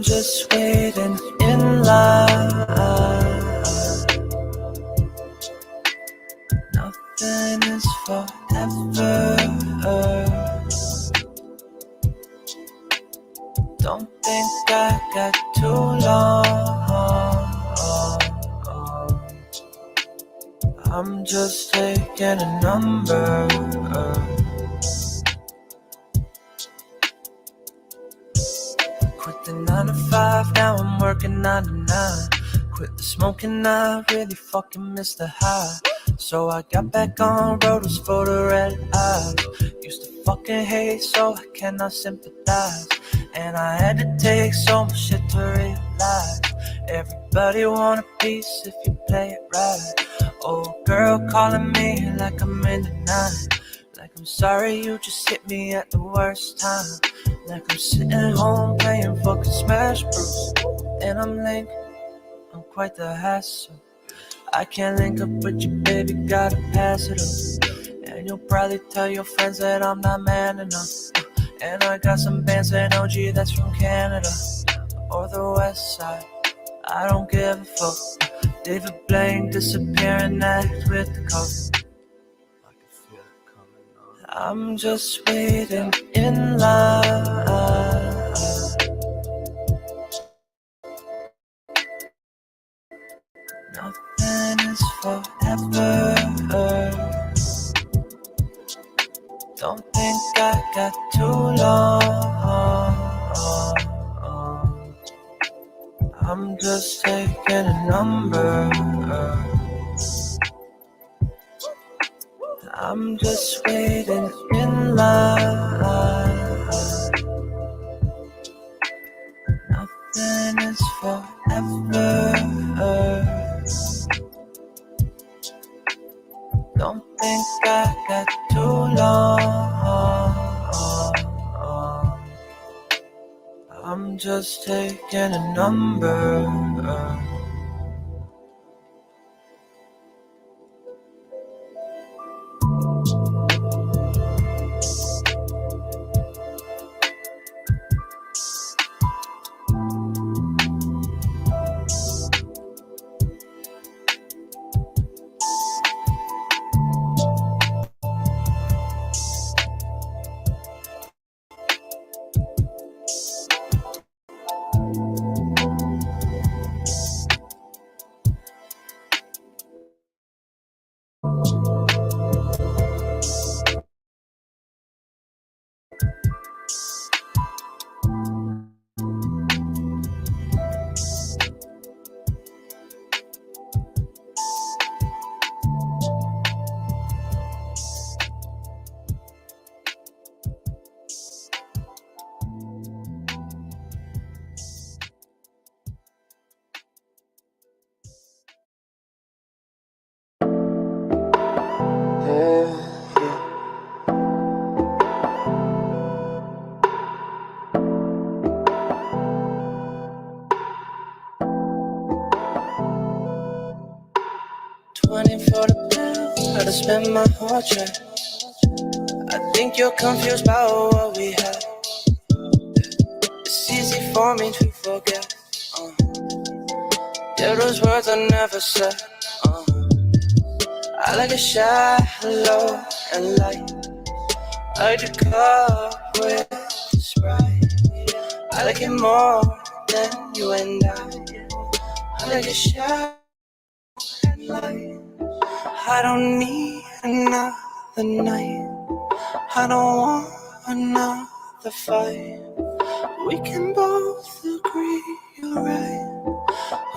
I'm just waiting in line. Nothing is forever. Don't think I got too long. I'm just taking a number. Quit the 9 to 5, now I'm working 9 to 9. Quit the smoking, I really fucking miss the high. So I got back on road, was for the red eyes. Used to fucking hate, so I cannot sympathize. And I had to take so much shit to realize everybody want a piece if you play it right. Old girl calling me like I'm in the night. Like I'm sorry you just hit me at the worst time. Like I'm sitting home playing fucking Smash Bros. And I'm late, I'm quite the hassle. I can't link up with you, baby, gotta pass it up. And you'll probably tell your friends that I'm not man enough. And I got some bands and OG that's from Canada or the West Side. I don't give a fuck. David Blaine disappear and act with the coke. I'm just waiting in line. Nothing is forever. Don't think I got too long. I'm just taking a number. I'm just waiting in line. Nothing is forever. Don't think I got too long. I'm just taking a number. For the bill, gotta spend my whole check. I think you're confused about what we have. It's easy for me to forget. Yeah, those words I never said. I like it shallow and light. I like the cup with the Sprite. I like it more than you and I like it shallow and light. I don't need another night. I don't want another fight. We can both agree you're right.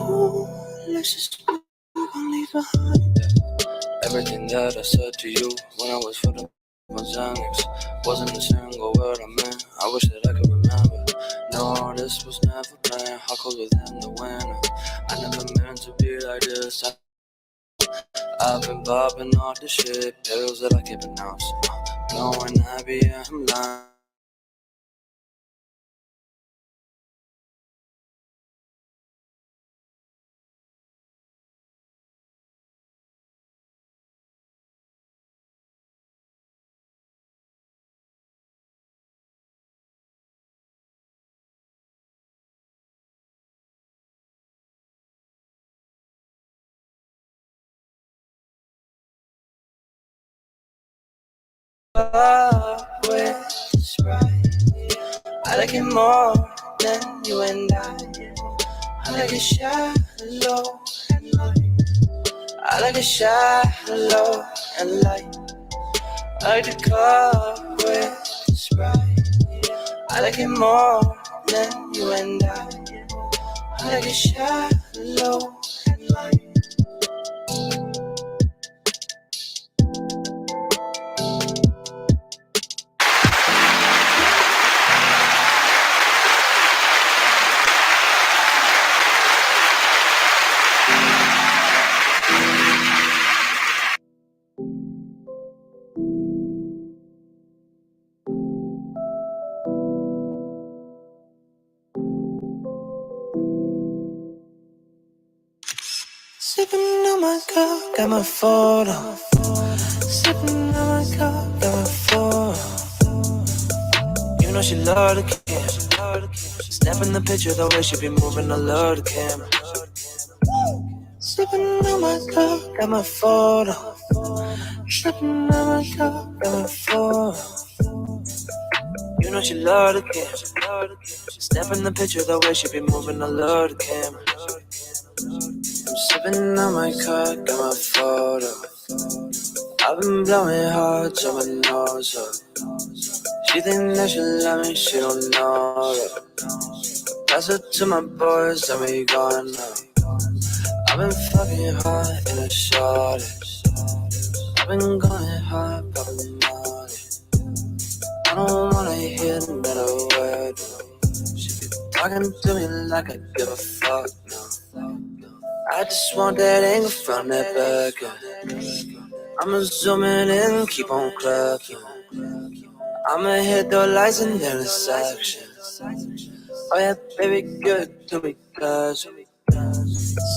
Ooh, let's just move on, leave behind everything that I said to you when I was fucking my Xanax. Wasn't a single word I meant. I wish that I could remember. No, this was never planned. How cold within the winter. I never meant to be like this. I've been popping all the shit, pills that I can't pronounce. Knowing I be I'm lying. club with Sprite. I like it more than you and I like it shallow and light. I like it shallow and light. I like the club with Sprite. I like it more than you and I like it shallow and light. Sipping on my cup, got my photo. Sipping on my cup, got my photo. You know she love the camera. Snap in the picture, the way she be moving, I love the camera. Sipping on my cup, got my photo. Sipping on my cup, got my photo. You know she love the camera. Snap in the picture, the way she be moving, I love the camera. I'm sipping on my cup, got my photo. I've been blowing hard till my nose up. She think that she love me, she don't know that. Pass it to my boys, then we going up. I've been fucking hard in a shortage. I've been going hard, popping molly. I don't wanna hear another word. She be talking to me like I give a fuck, no. I just want that anger from that burger. I'ma zoom in, keep on cracking. I'ma hit the lights and then the section. Oh yeah, baby, give it to me, cause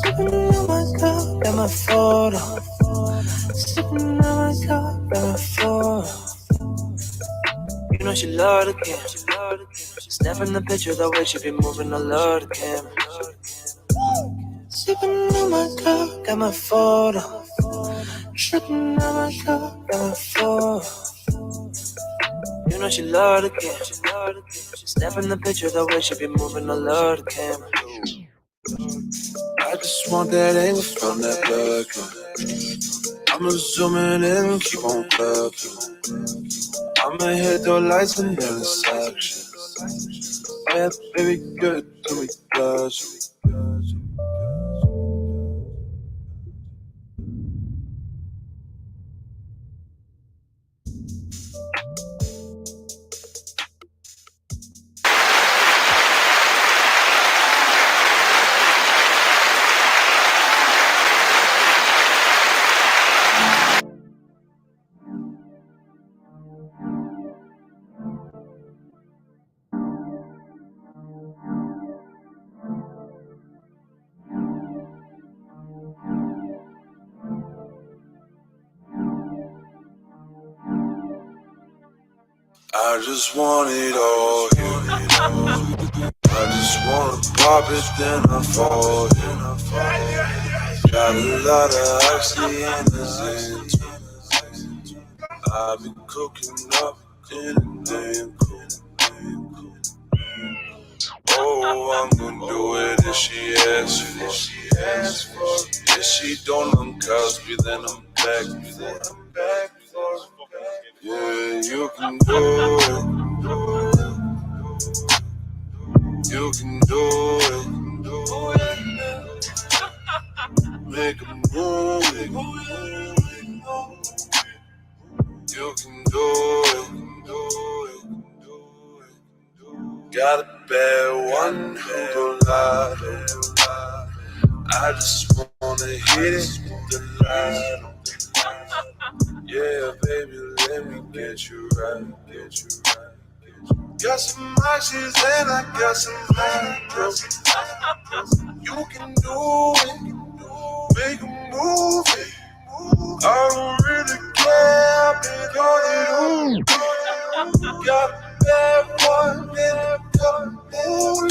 sipping on my cup, got my photo. Sipping on my cup, got my photo. You know she love the camera. Snap in the picture, the way she be moving, I love the camera. Sipping on my cup, got my photo. Sipping on my cup, got my photo. You know she love the camera. Snap in the picture, the way she be moving, I love the camera. I just want that angle from that burger. I'ma zoom in, keep on clucking. I'ma hit the lights and then the section. Oh yeah, baby, good to me, cause I just want it all, yeah. I just wanna pop it, then I fall, yeah. Got a lot of oxy in the zen. I've been cooking up anything cool. Oh, I'm gonna do it if she asks for. If she don't uncusp me, then I'm back for it. Yeah, you can do it. You can do it. Make a move. You can do it. Got a bad one, who don't lie. I just wanna hit it with the light. Yeah, baby, let me get you right. Got some options and I got some high. You can do it, make a movie. I don't really care, I've been on it all. Got a bad one and a couple.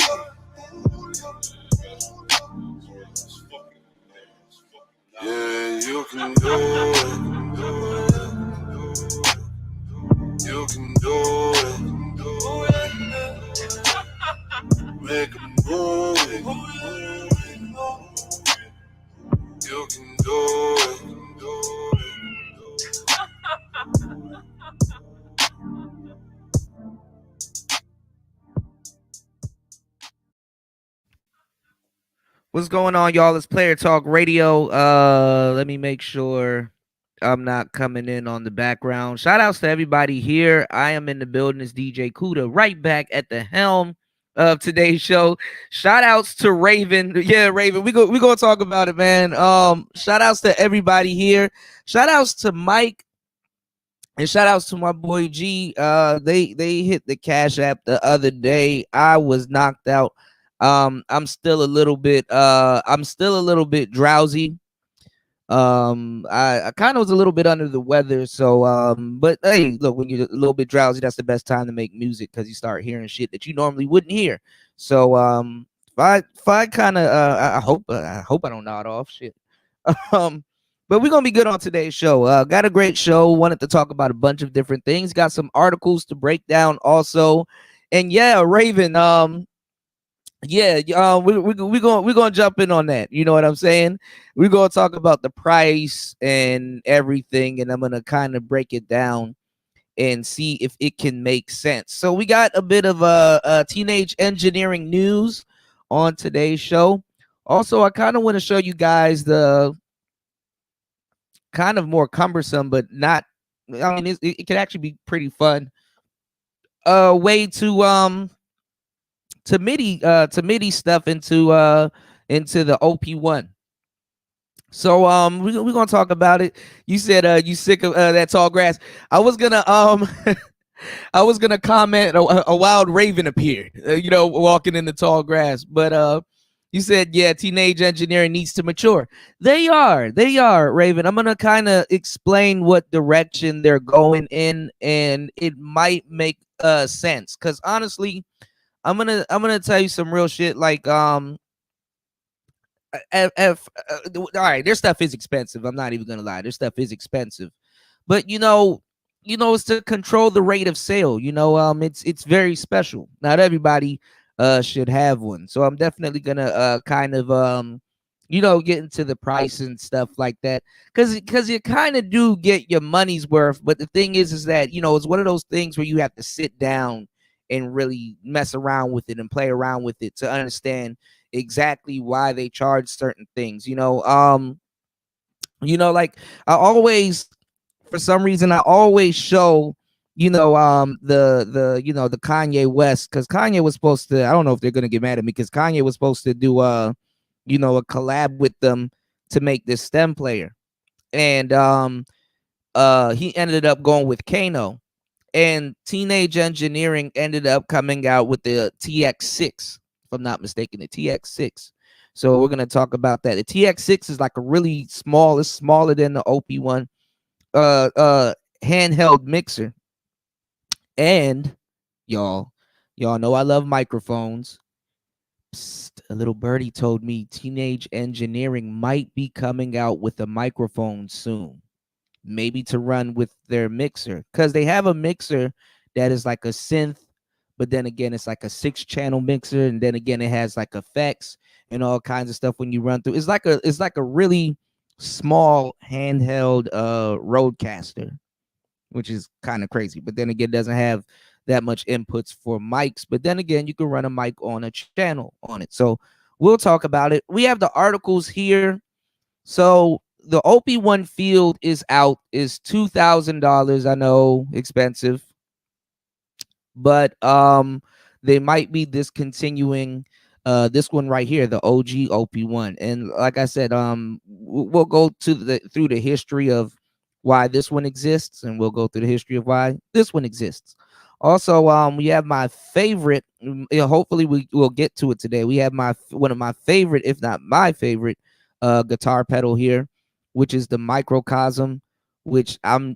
Yeah, you can do it. You can do it. Make a move. You can do it. What's going on, y'all? It's Player Talk Radio. Let me make sure I'm not coming in on the background. Shout outs to everybody here. I am in the building. It's DJ Kuda right back at the helm of today's show. Shout outs to Raven. Yeah, Raven. We gonna talk about it, man. Shout outs to everybody here. Shout outs to Mike. And shout outs to my boy G. They hit the Cash App the other day. I was knocked out. I'm still a little bit drowsy. I kind of was a little bit under the weather. So but hey, look, when you're a little bit drowsy, that's the best time to make music because you start hearing shit that you normally wouldn't hear. So if I kind of I hope I don't nod off shit. um but we're gonna be good on today's show. Got a great show. Wanted to talk about a bunch of different things. Got some articles to break down also. And yeah, Raven, yeah, we're gonna jump in on that. You know what I'm saying? We're gonna talk about the price and everything, and I'm gonna kind of break it down and see if it can make sense. So we got a bit of teenage engineering news on today's show. Also, I kind of want to show you guys the kind of more cumbersome, but not. I mean, it can actually be pretty fun. Way to MIDI stuff into the OP1. So we're gonna talk about it. You said you sick of that tall grass. I was gonna I was gonna comment a wild raven appeared, walking in the tall grass. But you said, yeah, teenage engineering needs to mature. They are, Raven. I'm gonna kind of explain what direction they're going in, and it might make sense. Cause honestly, I'm gonna tell you some real shit. Like all right, their stuff is expensive. I'm not even gonna lie, their stuff is expensive, but it's to control the rate of sale. It's very special. Not everybody should have one, so I'm definitely gonna kind of get into the price and stuff like that, because you kind of do get your money's worth. But the thing is that it's one of those things where you have to sit down and really mess around with it and play around with it to understand exactly why they charge certain things. Like I always, for some reason, I always show, the Kanye West, because Kanye was supposed to. I don't know if they're gonna get mad at me, because Kanye was supposed to do a collab with them to make this stem player, and he ended up going with Kano, and Teenage Engineering ended up coming out with the TX6, if I'm not mistaken, the TX6. So we're gonna talk about that. The TX6 is like a really small, it's smaller than the OP1 handheld mixer. And y'all know I love microphones. Psst, a little birdie told me Teenage Engineering might be coming out with a microphone soon, maybe to run with their mixer, because they have a mixer that is like a synth, but then again it's like a 6-channel mixer, and then again it has like effects and all kinds of stuff when you run through. It's like a really small handheld roadcaster, which is kind of crazy. But then again, it doesn't have that much inputs for mics. But then again, you can run a mic on a channel on it. So we'll talk about it. We have the articles here. So the OP1 Field is out, is $2,000. I know, expensive, but they might be discontinuing this one right here, the OG OP1. And like I said, we'll go through the history of why this one exists, and we'll go through the history of why this one exists. Also, we have my favorite. Hopefully, we will get to it today. We have one of my favorite, if not my favorite, guitar pedal here, which is the Microcosm. Which I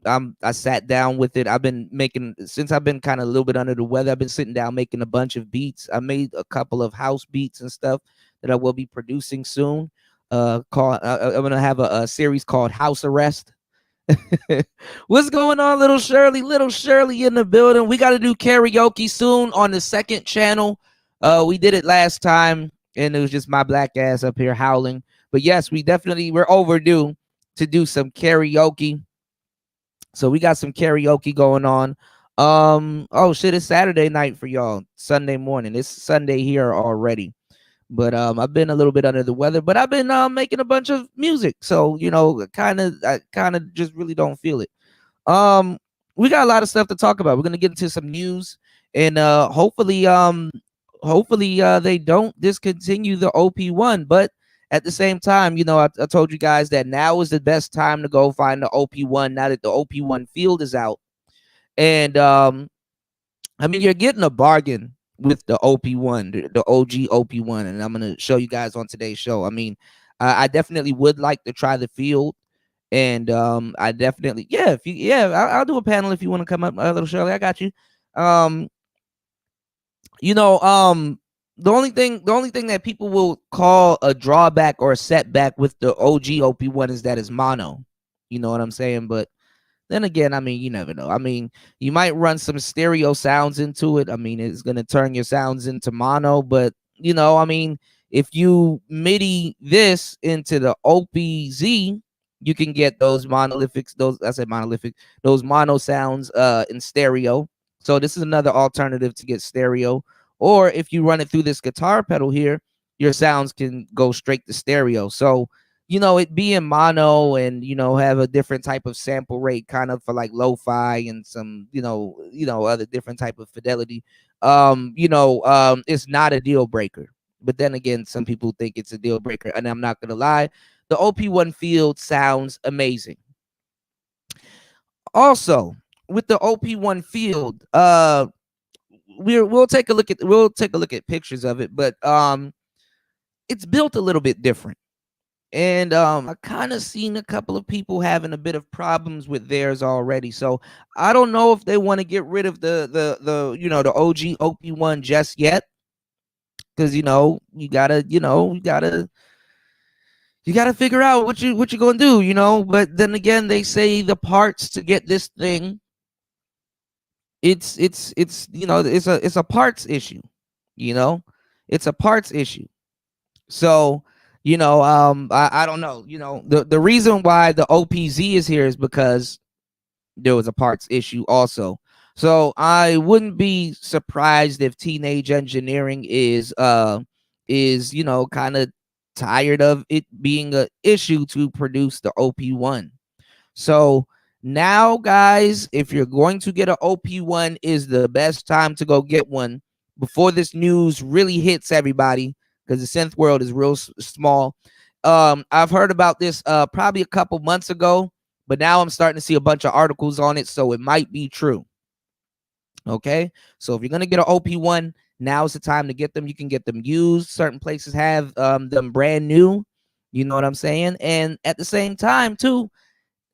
sat down with it. I've been making, since I've been kind of a little bit under the weather, I've been sitting down making a bunch of beats. I made a couple of house beats and stuff that I will be producing soon. I'm gonna have a series called House Arrest. What's going on, little Shirley? Little Shirley in the building. We got to do karaoke soon on the second channel. We did it last time, and it was just my black ass up here howling. But yes, we're overdue to do some karaoke. So we got some karaoke going on. Oh shit, it's Saturday night for y'all. Sunday morning. It's Sunday here already. But I've been a little bit under the weather, but I've been making a bunch of music. So, I kind of just really don't feel it. We got a lot of stuff to talk about. We're gonna get into some news, and hopefully they don't discontinue the OP1. But at the same time, I told you guys that now is the best time to go find the OP1 now that the OP1 field is out. And I mean, you're getting a bargain with the OP1, the OG OP1, and I'm gonna show you guys on today's show. I mean, I definitely would like to try the field, and I definitely, I'll do a panel if you want to come up, little Shirley. I got you. The only thing that people will call a drawback or a setback with the OG OP1 is that it's mono. You know what I'm saying? But then again, I mean, you never know. I mean, you might run some stereo sounds into it. I mean, it's going to turn your sounds into mono, but I mean, if you MIDI this into the OPZ, you can get those monolithics, those mono sounds in stereo. So this is another alternative to get stereo. Or if you run it through this guitar pedal here, your sounds can go straight to stereo. So it being mono and have a different type of sample rate, kind of for like lo-fi and some other different type of fidelity. It's not a deal breaker. But then again, some people think it's a deal breaker, and I'm not gonna lie, the OP1 field sounds amazing. Also, with the OP1 field, we'll take a look at pictures of it, but it's built a little bit different. And I kind of seen a couple of people having a bit of problems with theirs already. So I don't know if they want to get rid of the OG OP1 just yet, because you gotta figure out what you're gonna do, But then again, they say the parts to get this thing, it's a parts issue, it's a parts issue. So I don't know. The reason why the OPZ is here is because there was a parts issue also. So I wouldn't be surprised if Teenage Engineering is kind of tired of it being an issue to produce the OP1. So now, guys, if you're going to get an OP1, is the best time to go get one before this news really hits everybody, because the synth world is real small. I've heard about this probably a couple months ago, but now I'm starting to see a bunch of articles on it, so it might be true. Okay, so if you're gonna get an OP1, now's the time to get them. You can get them used. Certain places have them brand new. You know what I'm saying? And at the same time, too,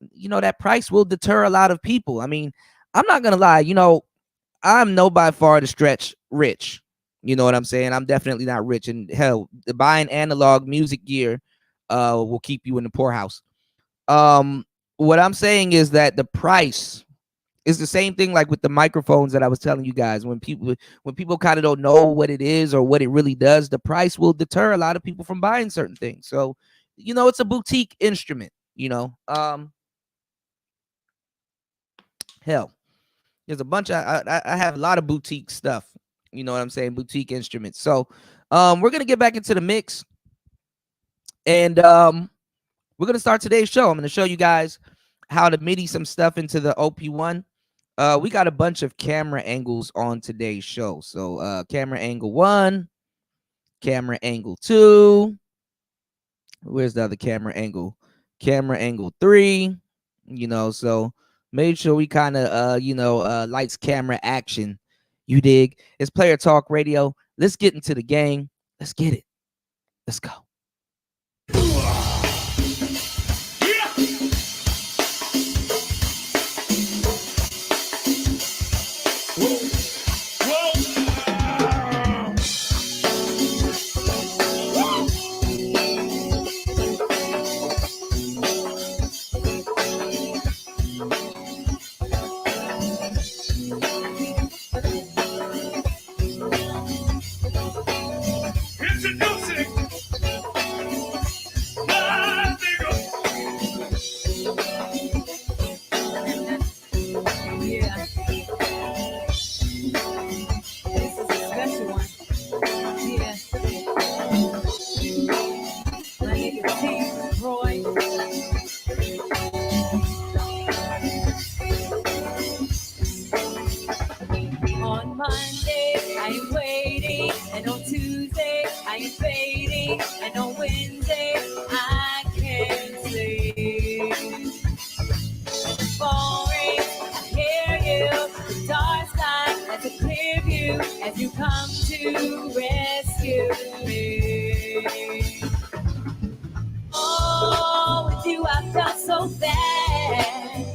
that price will deter a lot of people. I mean, I'm not gonna lie. I'm no by far the stretch rich. You know what I'm saying? I'm definitely not rich, and hell, buying analog music gear will keep you in the poorhouse. What I'm saying is that the price is the same thing like with the microphones that I was telling you guys. When people kind of don't know what it is or what it really does, the price will deter a lot of people from buying certain things. So, it's a boutique instrument. Hell, there's a bunch of I have a lot of boutique stuff. You know what I'm saying? Boutique instruments. So we're gonna get back into the mix, and we're gonna start today's show. I'm gonna show you guys how to MIDI some stuff into the OP1. We got a bunch of camera angles on today's show. So camera angle 1, camera angle 2. Where's the other camera angle? Camera angle 3. So make sure we kind of lights, camera, action. You dig? It's Player Talk Radio. Let's get into the game. Let's get it. Let's go. I am fading, and on Wednesday I can't sleep. Phone rings, I hear you. The dark sky has a clear view as you come to rescue me. Oh, with you I felt so bad.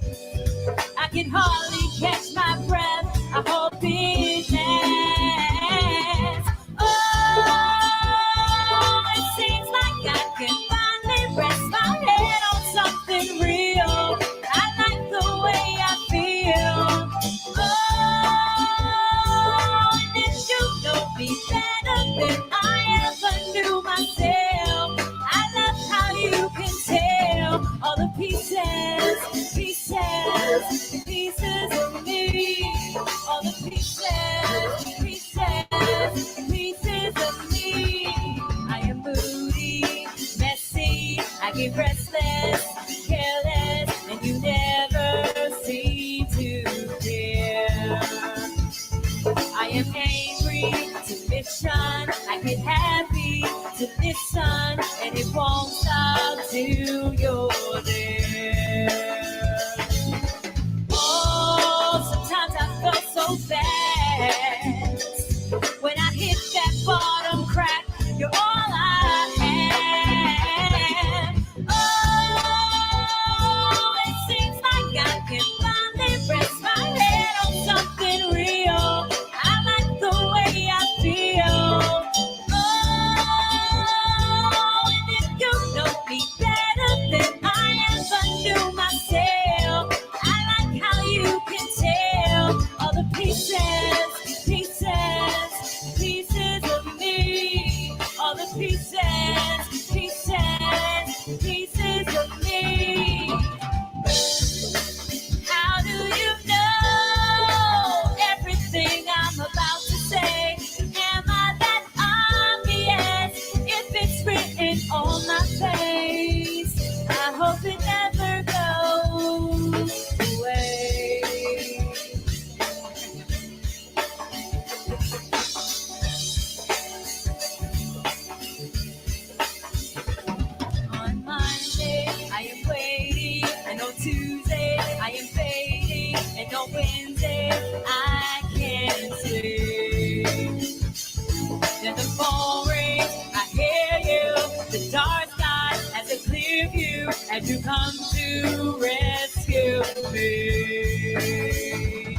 I can hardly catch my breath. I hope it lasts. Oh, it seems like I can finally rest my head on something real. I like the way I feel. Oh, and if you know me better than I ever knew myself, I love how you can tell all the pieces of me, all the pieces of me. I am moody, messy, I get restless, careless, and you never seem to care. I am angry to mission, I get happy to listen, and it won't stop till you're there. Oh, sometimes I felt so bad. When I hit that bottom crack, you're all I had. Oh, it seems like I can finally rest my head on something real. I like the way I feel. Oh, and if you know me better than I ever knew myself, I like how you can tell all the pieces of me, all the pieces of me. How do you know everything I'm about to say? Am I that obvious if it's written on my face? I hope it never goes away. On Monday, I am waiting, and on Tuesday, I am fading, and on Wednesday, I can't sleep. Then the phone rings, I hear you. The dark sky has a clear view, and you come to rescue me.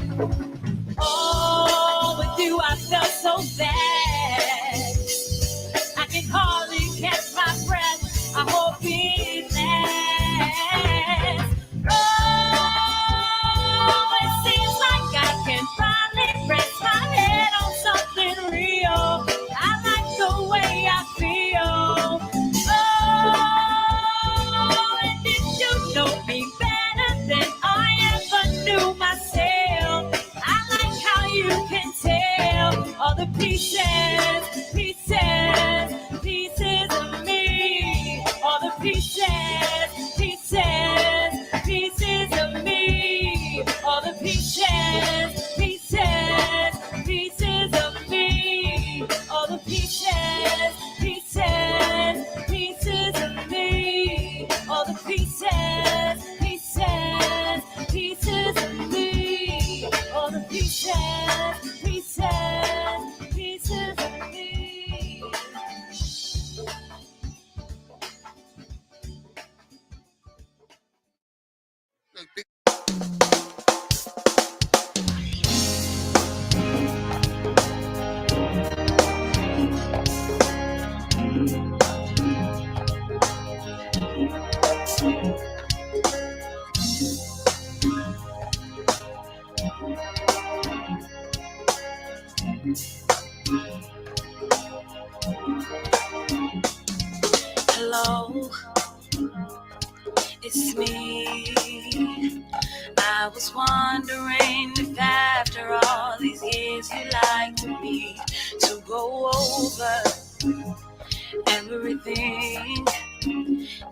Oh, with you I felt so bad. I can hardly catch my breath. I hope it lasts. Oh, it seems like I can finally rest my head on something real. I like the way I feel. Oh, and if you know me better than I ever knew myself, I like how you can tell all the pieces of me, all the pieces of me, all the pieces of me, all the pieces of me, all the pieces of me, all the pieces of me. Hello, it's me. I was wondering if after all these years you'd like me to go over everything.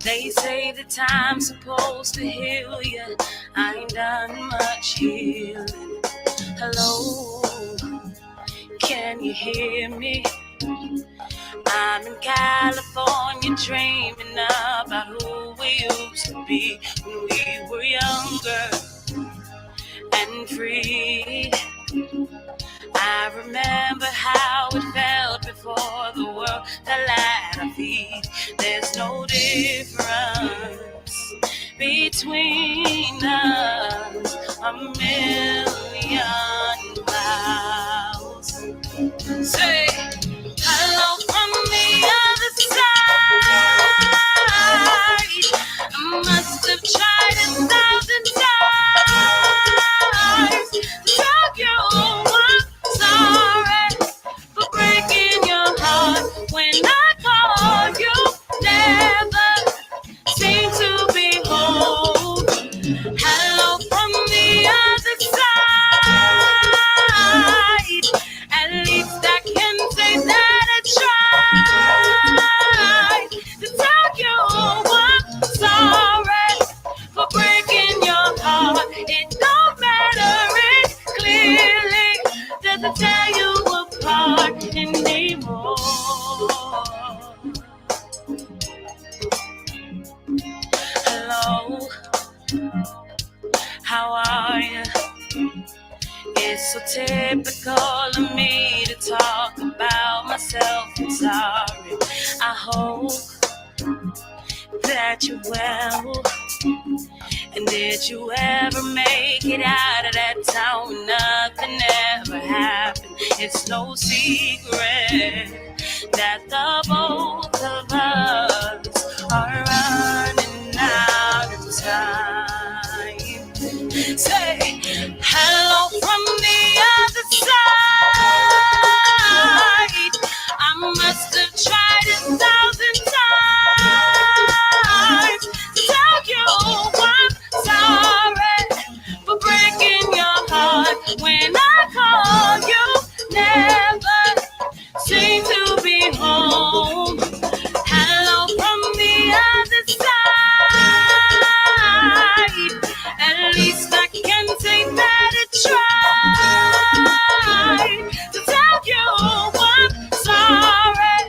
They say the time's supposed to heal you. I ain't done much healing. Hello, can you hear me? I'm in California dreaming about who we used to be when we were younger and free. I remember how it felt before the world fell at our feet. There's no difference between us, a million miles. Say hello from the other side. I must have tried 1,000 times to tell you I'm sorry for breaking your heart. When I call you, never seem to be home. Hello from the other side. At least I can say that I tried to tell you I'm sorry for breaking your heart. It don't matter, it clearly doesn't tear you apart anymore. Hello, how are you? It's so typical of me to talk about myself. I'm sorry. I hope that you're well. And did you ever make it out of that town when nothing ever happened? It's no secret that the both of us are running out of time. Say hello from the other side. I must have tried 1,000 times to tell you I'm sorry for breaking your heart. When I call you, never seem to be home. Hello from the other side. At least I can say that I tried to tell you I'm sorry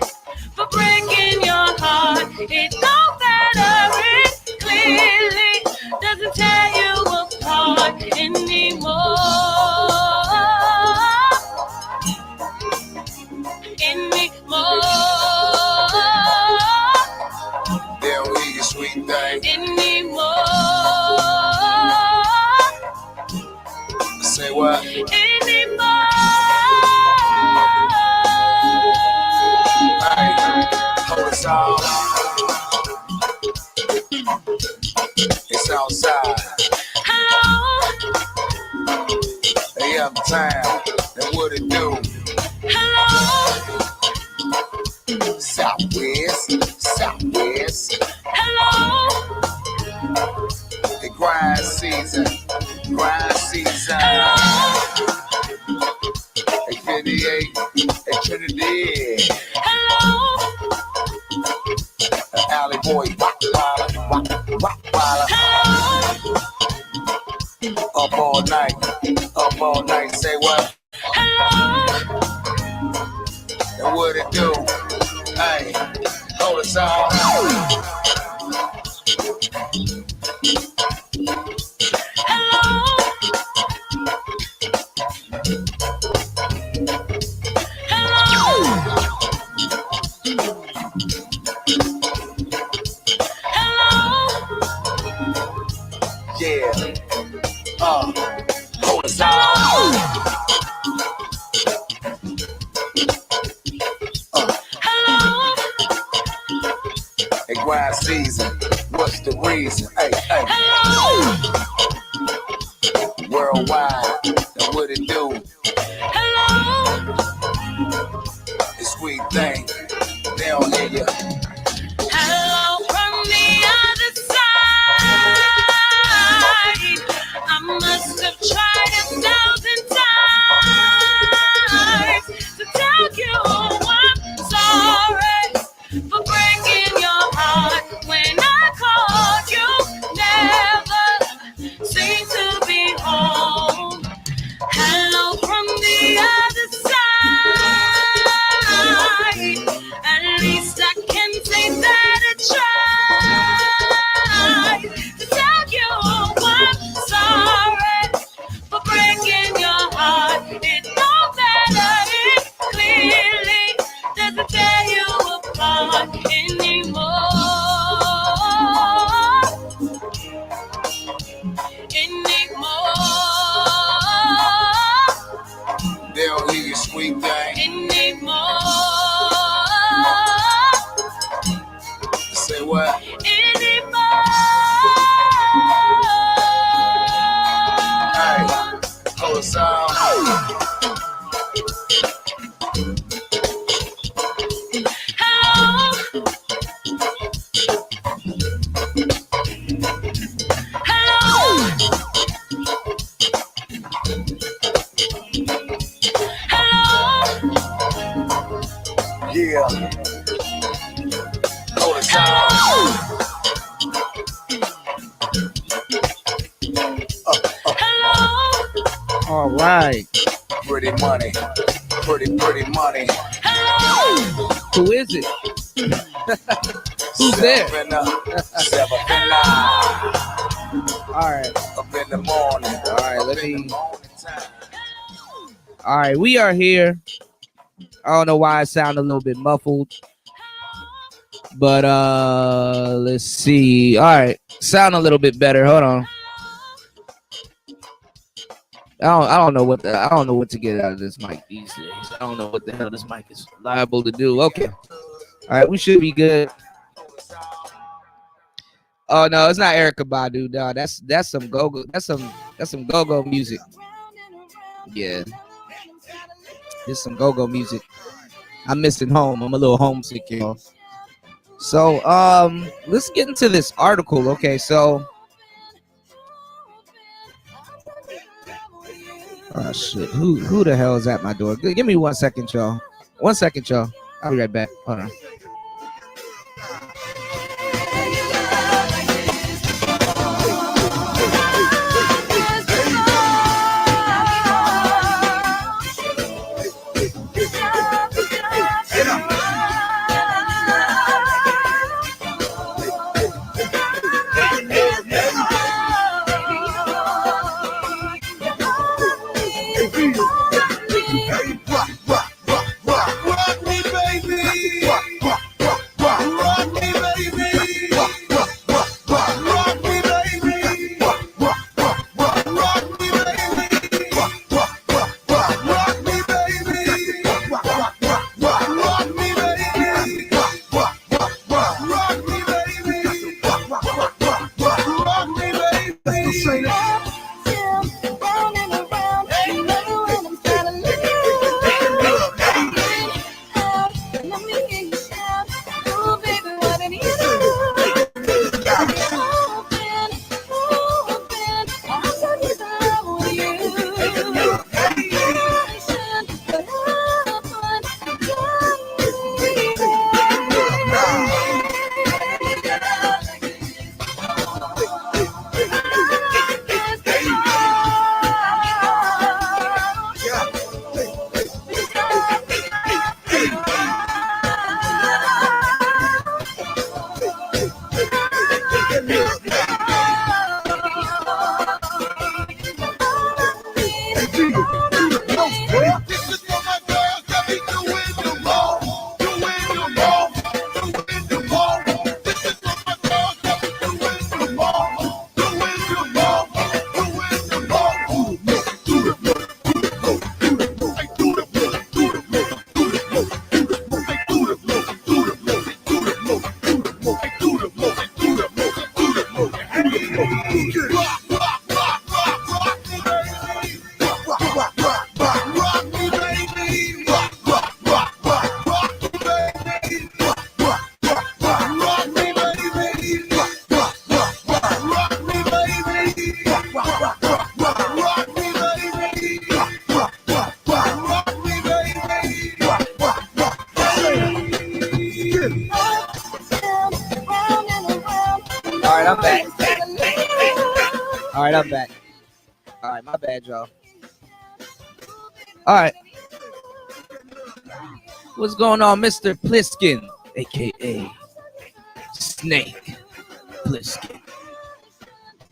for breaking your heart. It don't matter, it clearly doesn't tear you apart anymore. There we you sweet thing. Anymore. Say what? Anymore. Hey, hold us all. It's outside. Hello. They uptown. And what it do? Hello. Southwest. Southwest. Hello. The grind season. Grind season. Hello. At 58. At Trinity. Hello. Alley boy. Wop, walla. Hello. Up all night. Up all night. Say what? Hello. And what it do? Hey, hold us all. Hello. Yeah. Hold us all. At grind season. What's the reason? Hey. Worldwide. And what it do? Hello. It's sweet thing. They don't hear you. Hello from the other side. I must have tried 1,000 times to tell you I'm sorry for breaking your heart. When I called you, never seem to be home. Hello sound. Yeah. Know the sound. All right. Pretty money. Pretty money. Who is it? Who's there? 7 up and 9. All right. Up in the morning. All right, Up let in the me. morning time. All right, we are here. I don't know why I sound a little bit muffled, but let's see. All right, sound a little bit better. Hold on. I don't know what to get out of this mic these days. I don't know what the hell this mic is liable to do. Okay. All right, we should be good. Oh no, it's not Erykah Badu, dog. That's some go-go. That's some go-go music. Yeah. It's some go-go music. I'm missing home. I'm a little homesick, y'all. So let's get into this article. Okay, so oh shit. Who the hell is at my door? Give me 1 second, y'all. 1 second, y'all. I'll be right back. Hold on. I'm back. All right, my bad, y'all. All right. What's going on, Mr. Pliskin, a.k.a. Snake Pliskin?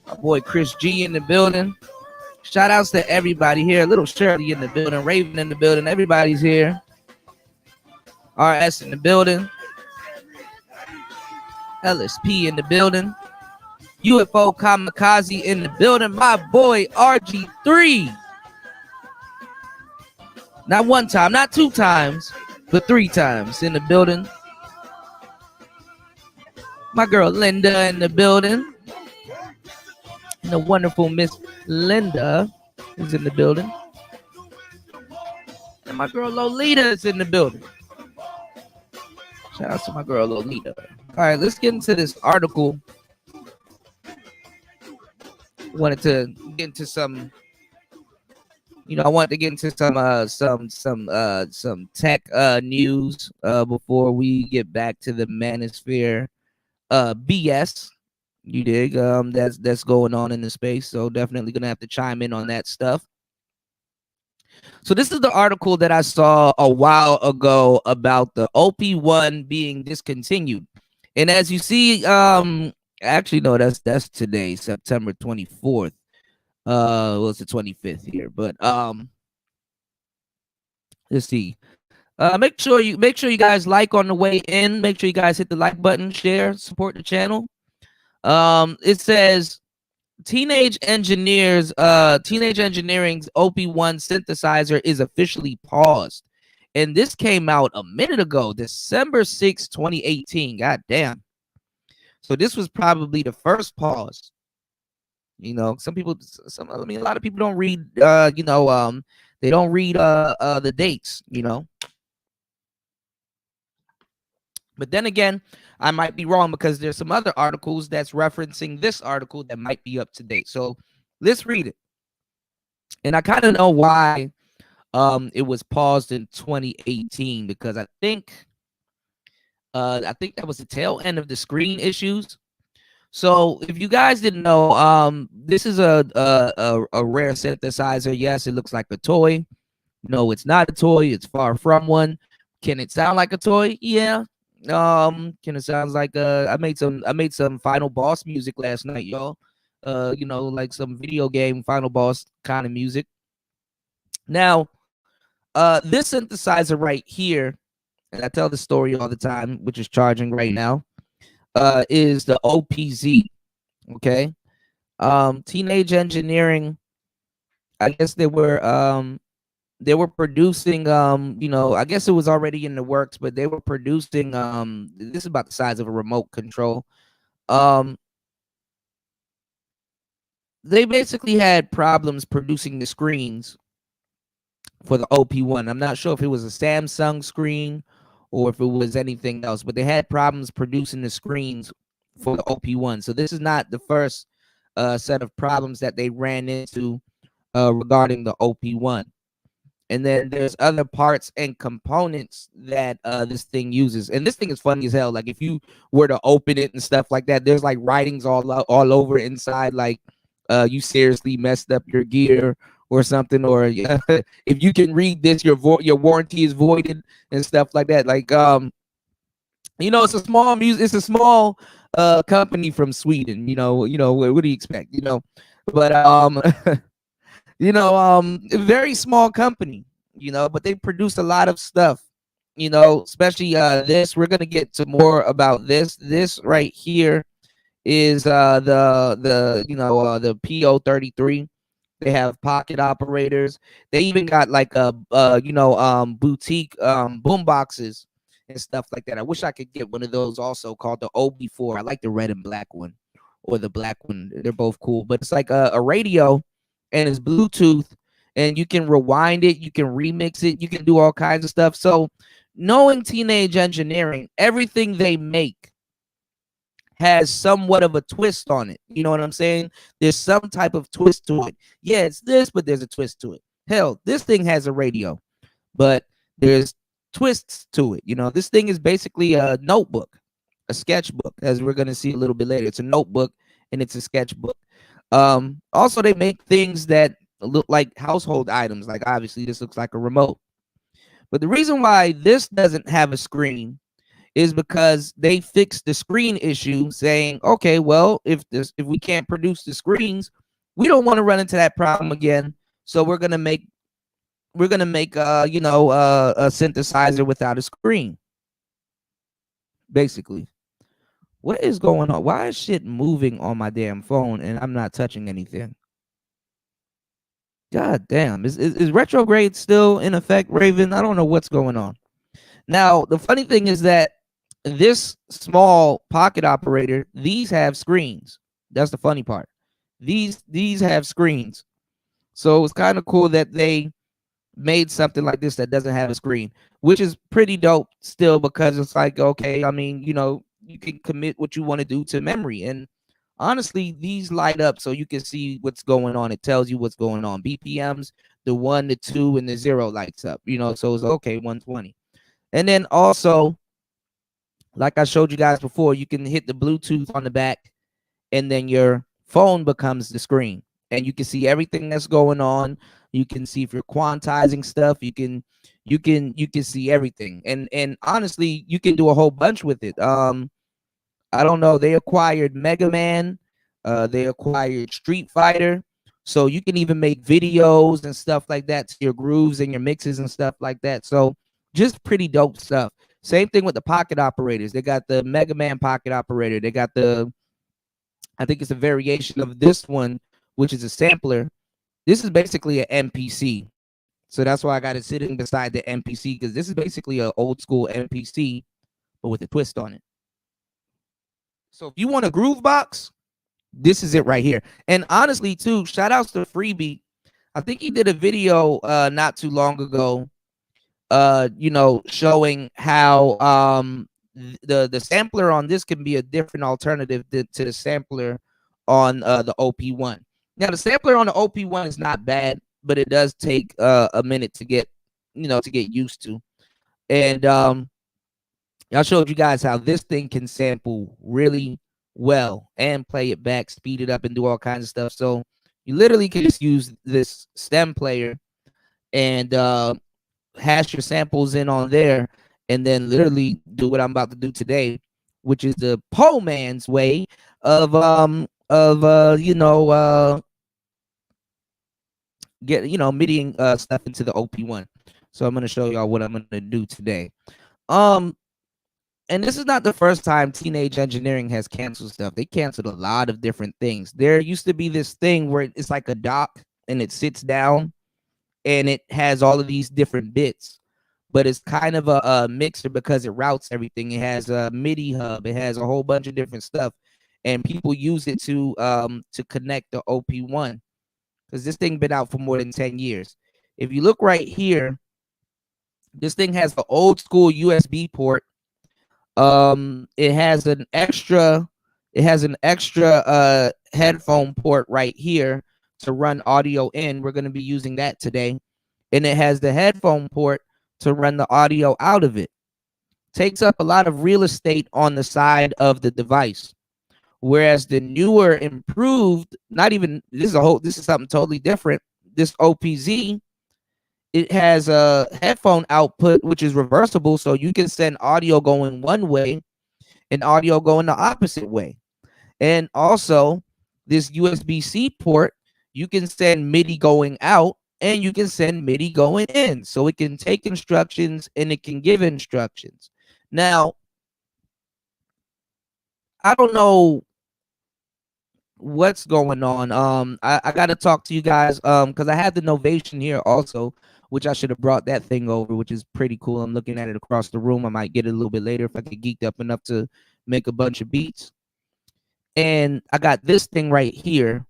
My boy Chris G in the building. Shout outs to everybody here. Little Shirley in the building. Raven in the building. Everybody's here. RS in the building. LSP in the building. UFO Kamikaze in the building. My boy RG3. Not one time, not two times, but 3 times in the building. My girl Linda in the building. And the wonderful Miss Linda is in the building. And my girl Lolita is in the building. Shout out to my girl Lolita. All right, let's get into this article. Wanted to get into some, I wanted to get into some tech news before we get back to the manosphere BS. You dig? That's going on in the space. So definitely gonna have to chime in on that stuff. So this is the article that I saw a while ago about the Op-1 being discontinued. And as you see, actually no, that's today, September 24th. Well, it's the 25th here, but let's see. Make sure you guys like on the way in. Make sure you guys hit the like button, share, support the channel. It says Teenage Engineering's Op-1 synthesizer is officially paused. And this came out a minute ago, December 6, 2018. God damn. So this was probably the first pause. A lot of people don't read they don't read the dates, But then again, I might be wrong because there's some other articles that's referencing this article that might be up to date. So let's read it. And I kind of know why it was paused in 2018, because I think that was the tail end of the screen issues. So if you guys didn't know, this is a rare synthesizer. Yes, it looks like a toy. No, it's not a toy. It's far from one. Can it sound like a toy? Yeah. Can it sound like I made some Final Boss music last night, y'all. Like some video game Final Boss kind of music. Now, this synthesizer right here, and I tell the story all the time, which is charging right now, is the OPZ. Okay. Teenage Engineering, I guess they were producing, I guess it was already in the works, but they were producing, this is about the size of a remote control. They basically had problems producing the screens for the Op-1. I'm not sure if it was a Samsung screen or if it was anything else, but they had problems producing the screens for the Op-1. So this is not the first set of problems that they ran into regarding the Op-1. And then there's other parts and components that this thing uses. And this thing is funny as hell. Like if you were to open it and stuff like that, there's like writings all over inside. Like you seriously messed up your gear or something. Or if you can read this, your warranty is voided and stuff like that. Like, it's a small It's a small company from Sweden. What do you expect? But a very small company, but they produce a lot of stuff, especially this. We're gonna get to more about this. This right here is the PO33. They have pocket operators. They even got like boutique boom boxes and stuff like that. I wish I could get one of those also, called the OB4. I like the red and black one, or the black one. They're both cool, but it's like a radio. And it's Bluetooth, and you can rewind it, you can remix it, you can do all kinds of stuff. So knowing Teenage Engineering, everything they make has somewhat of a twist on it. You know what I'm saying? There's some type of twist to it. Yeah, it's this, but there's a twist to it. Hell, this thing has a radio, but there's twists to it. This thing is basically a notebook, a sketchbook, as we're going to see a little bit later. It's a notebook and it's a sketchbook. Also, they make things that look like household items. Like obviously this looks like a remote, but the reason why this doesn't have a screen is because they fixed the screen issue, saying, okay, well, if we can't produce the screens, we don't want to run into that problem again. So we're gonna make a synthesizer without a screen, basically. What is going on? Why is shit moving on my damn phone and I'm not touching anything? God damn. Is retrograde still in effect, Raven? I don't know what's going on. Now, the funny thing is that this small pocket operator, these have screens. That's the funny part. These have screens. So it was kind of cool that they made something like this that doesn't have a screen, which is pretty dope still, because it's like, okay, I mean, you can commit what you want to do to memory. And honestly, these light up so you can see what's going on. It tells you what's going on. BPMs, the 1, the 2, and the 0 lights up, so it's okay, 120. And then also, like I showed you guys before, you can hit the Bluetooth on the back, and then your phone becomes the screen, and you can see everything that's going on. You can see if you're quantizing stuff. You can see everything, and honestly, you can do a whole bunch with it. I don't know. They acquired Mega Man. They acquired Street Fighter. So you can even make videos and stuff like that to your grooves and your mixes and stuff like that. So just pretty dope stuff. Same thing with the pocket operators. They got the Mega Man pocket operator. They got I think it's a variation of this one, which is a sampler. This is basically an MPC. So that's why I got it sitting beside the MPC, because this is basically an old school MPC, but with a twist on it. So if you want a groove box, this is it right here. And honestly, too, shout outs to Freebie. I think he did a video not too long ago, showing how the sampler on this can be a different alternative to the sampler on the OP1. Now, the sampler on the OP1 is not bad, but it does take a minute to get used to. And I showed you guys how this thing can sample really well and play it back, speed it up, and do all kinds of stuff. So you literally can just use this stem player and hash your samples in on there, and then literally do what I'm about to do today, which is the pole man's way of midiing stuff into the OP1. So I'm gonna show y'all what I'm gonna do today. And this is not the first time Teenage Engineering has canceled stuff. They canceled a lot of different things. There used to be this thing where it's like a dock and it sits down and it has all of these different bits, but it's kind of a mixer because it routes everything. It has a MIDI hub. It has a whole bunch of different stuff, and people use it to connect the OP1, because this thing been out for more than 10 years. If you look right here, this thing has an old school USB port. It has an extra headphone port right here to run audio in. We're going to be using that today. And it has the headphone port to run the audio out of it. Takes up a lot of real estate on the side of the device. Whereas the newer, improved, this is something totally different. This OPZ, it has a headphone output, which is reversible. So you can send audio going one way and audio going the opposite way. And also this USB-C port, you can send MIDI going out and you can send MIDI going in. So it can take instructions and it can give instructions. Now, I don't know what's going on. I got to talk to you guys because I had the Novation here also, which I should have brought that thing over, which is pretty cool. I'm looking at it across the room. I might get it a little bit later if I get geeked up enough to make a bunch of beats. And I got this thing right here.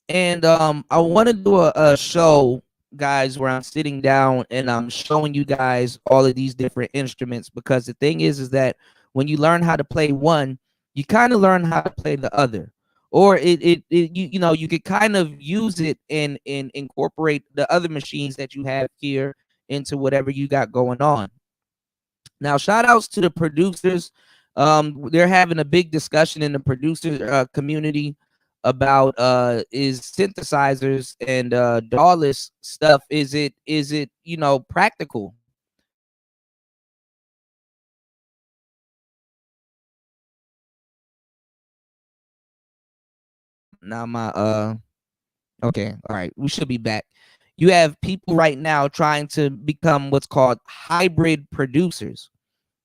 And I want to do a show, guys, where I'm sitting down and I'm showing you guys all of these different instruments, because the thing is that when you learn how to play one, you kind of learn how to play the other. Or you could kind of use it and incorporate the other machines that you have here into whatever you got going on. Now, shout outs to the producers. They're having a big discussion in the producer community about is synthesizers and DAWless stuff, is it practical? Now my okay, all right, we should be back. You have people right now trying to become what's called hybrid producers.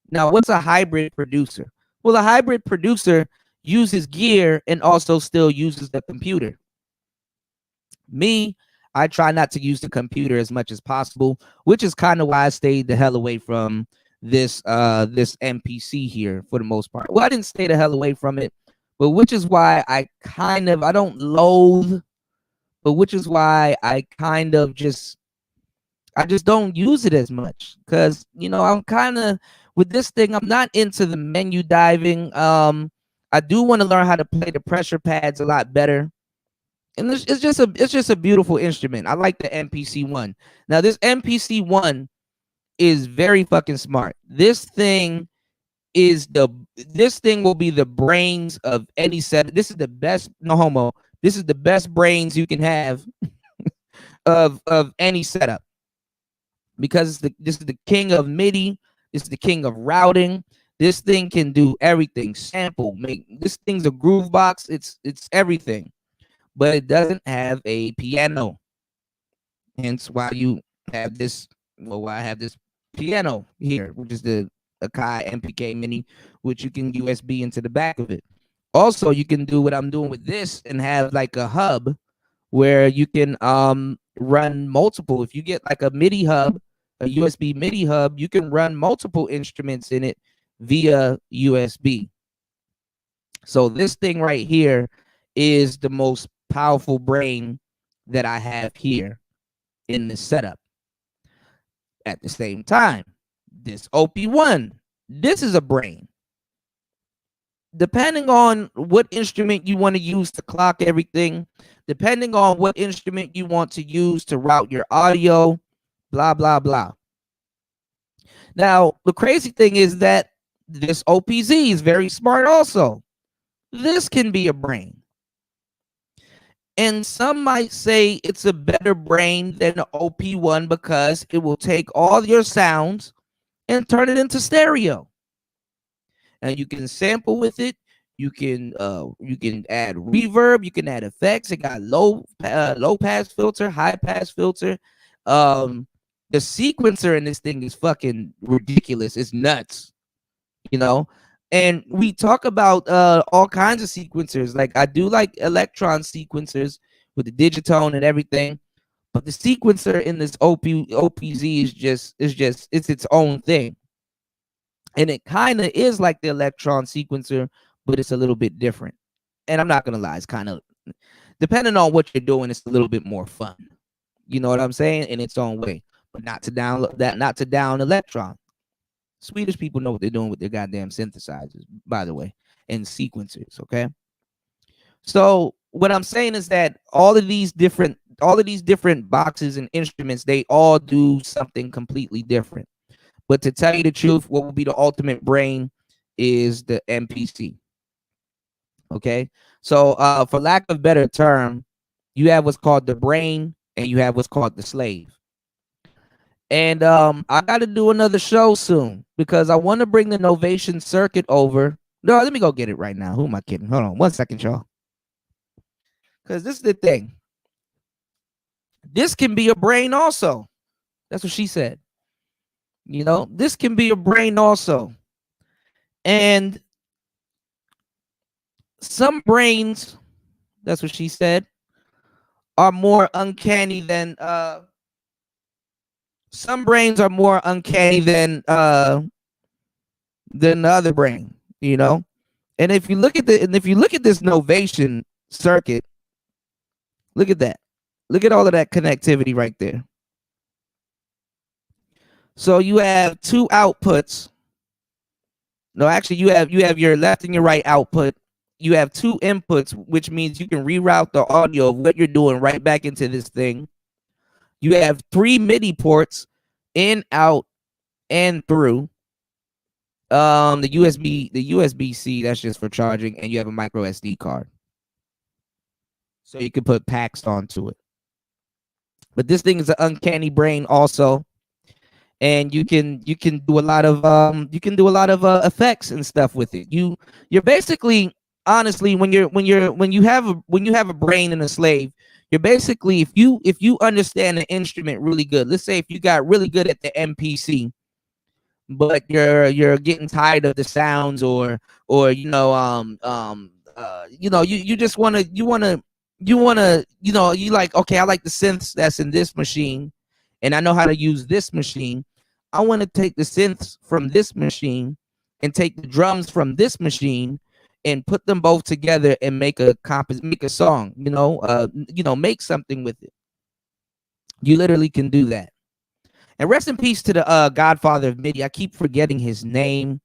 Now, what's a hybrid producer? Well, a hybrid producer uses gear and also still uses the computer. Me, I try not to use the computer as much as possible, which is kind of why I stayed the hell away from this MPC here for the most part. Well, I didn't stay the hell away from it, but which is why I don't loathe, but which is why I just don't use it as much, because I'm kind of with this thing. I'm not into the menu diving. I do want to learn how to play the pressure pads a lot better, and it's just a beautiful instrument. I like the MPC-1. Now this MPC-1 is very fucking smart. This thing will be the brains of any set. This is the best, no homo. This is the best brains you can have of any setup, because this is the king of MIDI. This is the king of routing. This thing can do everything. Sample, this thing's a groove box. It's everything, but it doesn't have a piano. Hence why you have this. Well, why I have this piano here, which is the Akai MPK Mini, which you can USB into the back of it. Also, you can do what I'm doing with this and have like a hub where you can run multiple. If you get like a MIDI hub, a USB MIDI hub, you can run multiple instruments in it via USB. So this thing right here is the most powerful brain that I have here in this setup. At the same time, this Op-1, this is a brain. Depending on what instrument you want to use to clock everything, depending on what instrument you want to use to route your audio, blah, blah, blah. Now, the crazy thing is that this OPZ is very smart also. This can be a brain. And some might say it's a better brain than the Op-1 because it will take all your sounds and turn it into stereo. And you can sample with it. You can add reverb. You can add effects. It got low pass filter, high pass filter. The sequencer in this thing is fucking ridiculous. It's nuts, And we talk about all kinds of sequencers. Like I do like electron sequencers with the digitone and everything, but the sequencer in this OPZ is its own thing. And it kind of is like the electron sequencer, but it's a little bit different. And I'm not gonna lie, it's kind of, depending on what you're doing, it's a little bit more fun. You know what I'm saying? In its own way, but not to down electron. Swedish people know what they're doing with their goddamn synthesizers, by the way, and sequencers. Okay. So what I'm saying is that all of these different boxes and instruments, they all do something completely different. But to tell you the truth, what will be the ultimate brain is the MPC. Okay. So for lack of a better term, you have what's called the brain and you have what's called the slave. And I got to do another show soon because I want to bring the Novation circuit over. No, let me go get it right now. Who am I kidding? Hold on 1 second, y'all. Because this is the thing. This can be a brain also. That's what she said. This can be a brain also. And some brains, that's what she said, are more uncanny than some brains are more uncanny than the other brain, And if you look at this Novation circuit, look at that. Look at all of that connectivity right there. So you have two outputs. No, actually, you have your left and your right output. You have two inputs, which means you can reroute the audio of what you're doing right back into this thing. You have 3 MIDI ports, in, out, and through. The USB-C, that's just for charging, and you have a micro SD card. So you can put packs onto it. But this thing is an uncanny brain also. And you can do a lot of effects and stuff with it. You're basically, honestly, when you have a brain and a slave, you're basically, if you understand the instrument really good. Let's say if you got really good at the MPC, but you're getting tired of the sounds, or you just want to you like, okay, I like the synths that's in this machine, and I know how to use this machine. I want to take the synths from this machine and take the drums from this machine and put them both together and make a song, make something with it. You literally can do that. And rest in peace to the godfather of MIDI. I keep forgetting his name,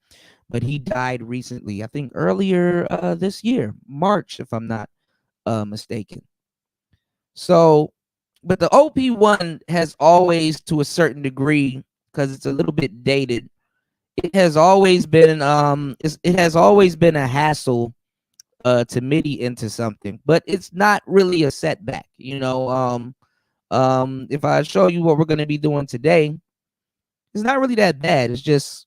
but he died recently. I think earlier this year, March, if I'm not mistaken. So, but the OP1 has always, to a certain degree, because it's a little bit dated, it has always been a hassle to MIDI into something, but it's not really a setback. If I show you what we're going to be doing today, it's not really that bad. It's just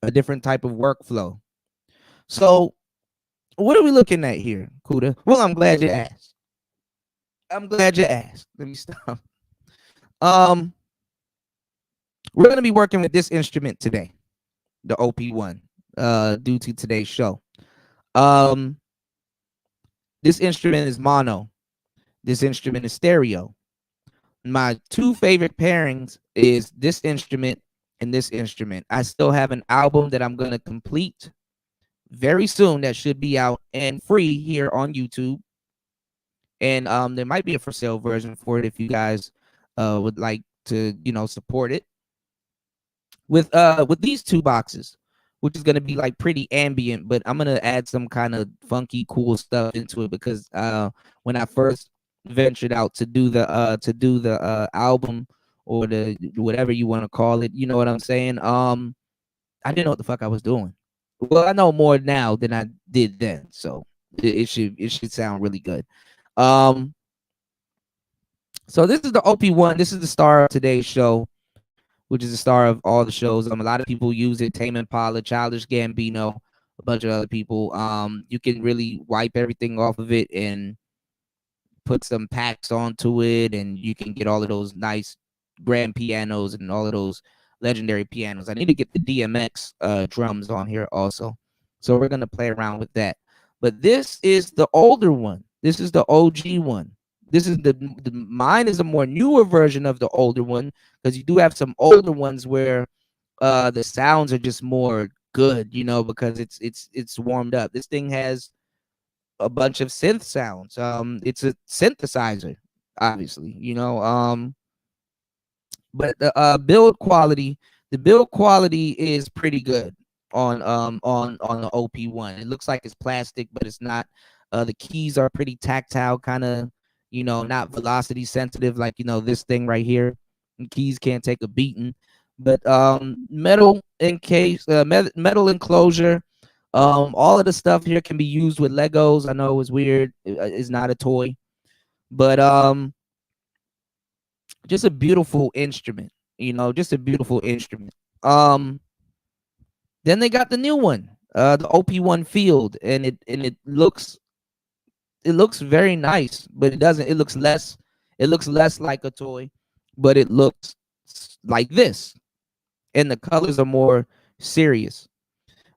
a different type of workflow. So what are we looking at here, Kuda? Well, I'm glad you asked. Let me stop. We're going to be working with this instrument today, the OP1, due to today's show. This instrument is mono. This instrument is stereo. My two favorite pairings is this instrument and this instrument. I still have an album that I'm going to complete very soon that should be out and free here on YouTube. And there might be a for sale version for it if you guys would like to, support it. With these two boxes, which is going to be like pretty ambient, but I'm going to add some kind of funky, cool stuff into it because when I first ventured out to do the album or the whatever you want to call it, you know what I'm saying? I didn't know what the fuck I was doing. Well, I know more now than I did then, so it should sound really good. So this is the OP1. This is the star of today's show, which is the star of all the shows. A lot of people use it. Tame Impala, Childish Gambino, a bunch of other people. You can really wipe everything off of it and put some packs onto it, and you can get all of those nice grand pianos and all of those legendary pianos. I need to get the DMX drums on here also, so we're gonna play around with that. But this is the older one. This is the OG one. This is the mine is a more newer version of the older one, because you do have some older ones where the sounds are just more good, because it's warmed up. This thing has a bunch of synth sounds. It's a synthesizer, obviously, but the build quality is pretty good on the OP1. It looks like it's plastic, but it's not. The keys are pretty tactile, kind of, not velocity sensitive like this thing right here. The keys can't take a beating, but metal enclosure. All of the stuff here can be used with Legos. I know it was weird. It's not a toy, but just a beautiful instrument. Just a beautiful instrument. Then they got the new one, the OP1 Field, and it looks very nice, but it doesn't. It looks less like a toy, but it looks like this, and the colors are more serious.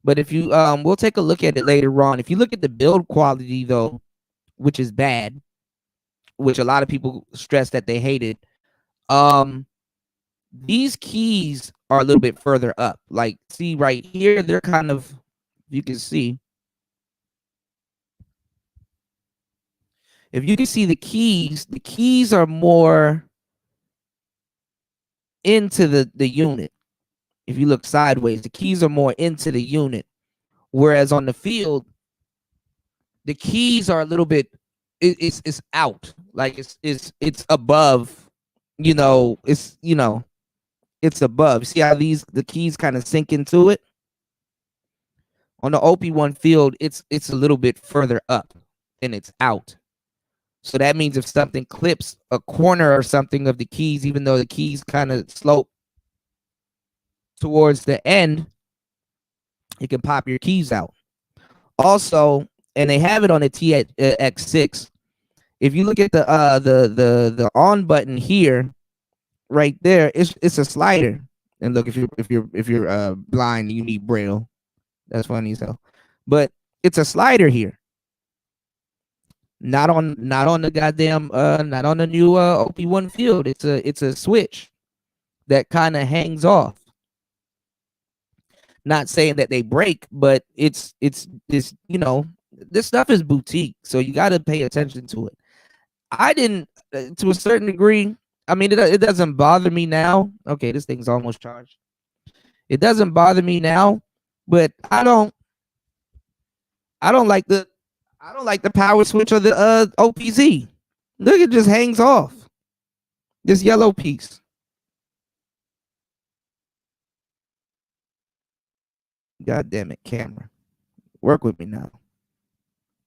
But if you we'll take a look at it later on. If you look at the build quality though, which is bad, which a lot of people stress that they hate it, these keys are a little bit further up. Like, see right here, they're kind of, you can see, if you can see the keys are more into the unit. If you look sideways, the keys are more into the unit, whereas on the Field, the keys are a little bit, it's out, like it's above, it's above. See how the keys kind of sink into it? On the OP1 Field, it's a little bit further up and it's out. So that means if something clips a corner or something of the keys, even though the keys kind of slope towards the end, it can pop your keys out. Also, and they have it on the TX6. If you look at the on button here, right there, it's a slider. And look, if you're blind, you need braille. That's funny as hell. But it's a slider here. Not on the goddamn not on the new OP1 Field. It's a switch that kind of hangs off. Not saying that they break, but it's this, this stuff is boutique, so you got to pay attention to it. I didn't, to a certain degree. I mean, it doesn't bother me now. Okay, this thing's almost charged. It doesn't bother me now, but I don't like the power switch of the OPZ. Look, it just hangs off. This yellow piece. God damn it, camera. Work with me now.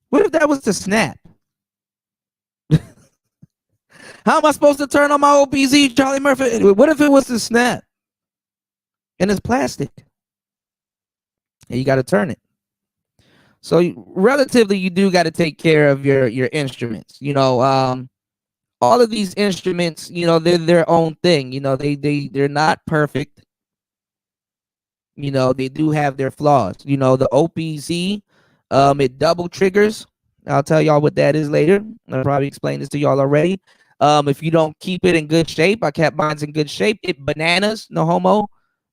What if that was the snap? How am I supposed to turn on my OPZ, Charlie Murphy? What if it was the snap? And it's plastic. And you got to turn it. So relatively, you do got to take care of your instruments. All of these instruments, they're their own thing. They're not perfect. They do have their flaws. The OPZ, it double triggers. I'll tell y'all what that is later. I'll probably explain this to y'all already. If you don't keep it in good shape, I kept mine in good shape. It bananas, no homo.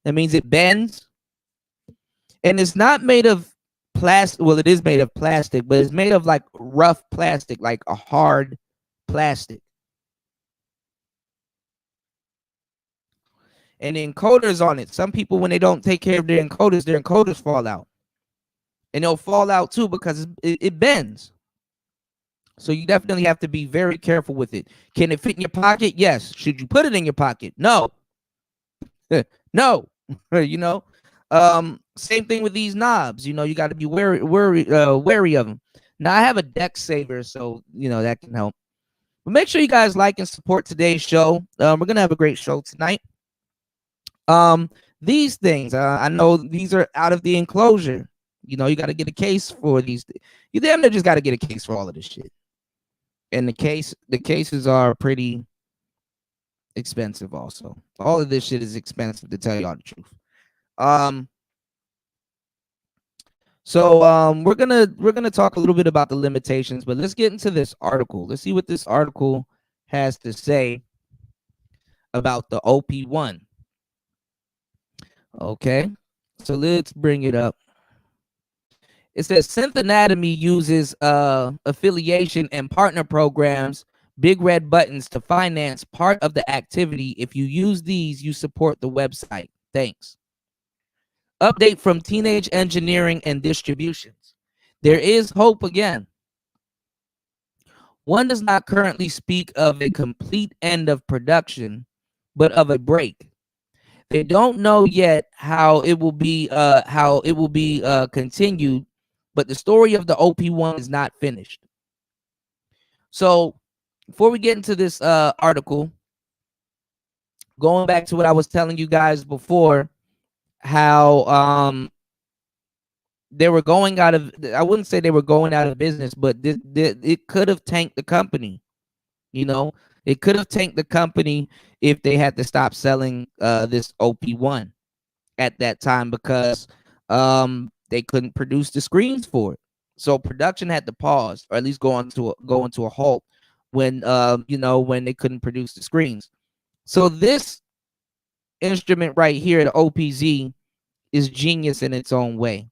That means it bends. And it's not made of plastic. Well, it is made of plastic, but it's made of like rough plastic, like a hard plastic. And the encoders on it. Some people, when they don't take care of their encoders fall out. And they'll fall out too because it bends. So you definitely have to be very careful with it. Can it fit in your pocket? Yes. Should you put it in your pocket? No. No. Same thing with these knobs. You got to be wary of them. Now I have a deck saver, so that can help. But make sure you guys like and support today's show. We're gonna have a great show tonight. These things, I know these are out of the enclosure. You got to get a case for these. You damn near just got to get a case for all of this shit. And the cases are pretty expensive also. All of this shit is expensive, to tell y'all the truth. So we're gonna talk a little bit about the limitations, but let's get into this article. Let's see what this article has to say about the OP1. Okay, so let's bring it up. It says Synth Anatomy uses affiliation and partner programs, big red buttons, to finance part of the activity. If you use these, you support the website. Thanks. Update from Teenage Engineering and Distributions. There is hope again. One does not currently speak of a complete end of production, but of a break. They don't know yet how it will be continued, but the story of the OP1 is not finished. So before we get into this article, going back to what I was telling you guys before, how they were going out of, I wouldn't say they were going out of business, but it could have tanked the company. It could have tanked the company if they had to stop selling this OP1 at that time, because they couldn't produce the screens for it. So production had to pause, or at least go into a halt when when they couldn't produce the screens. So this instrument right here, the OPZ, is genius in its own way.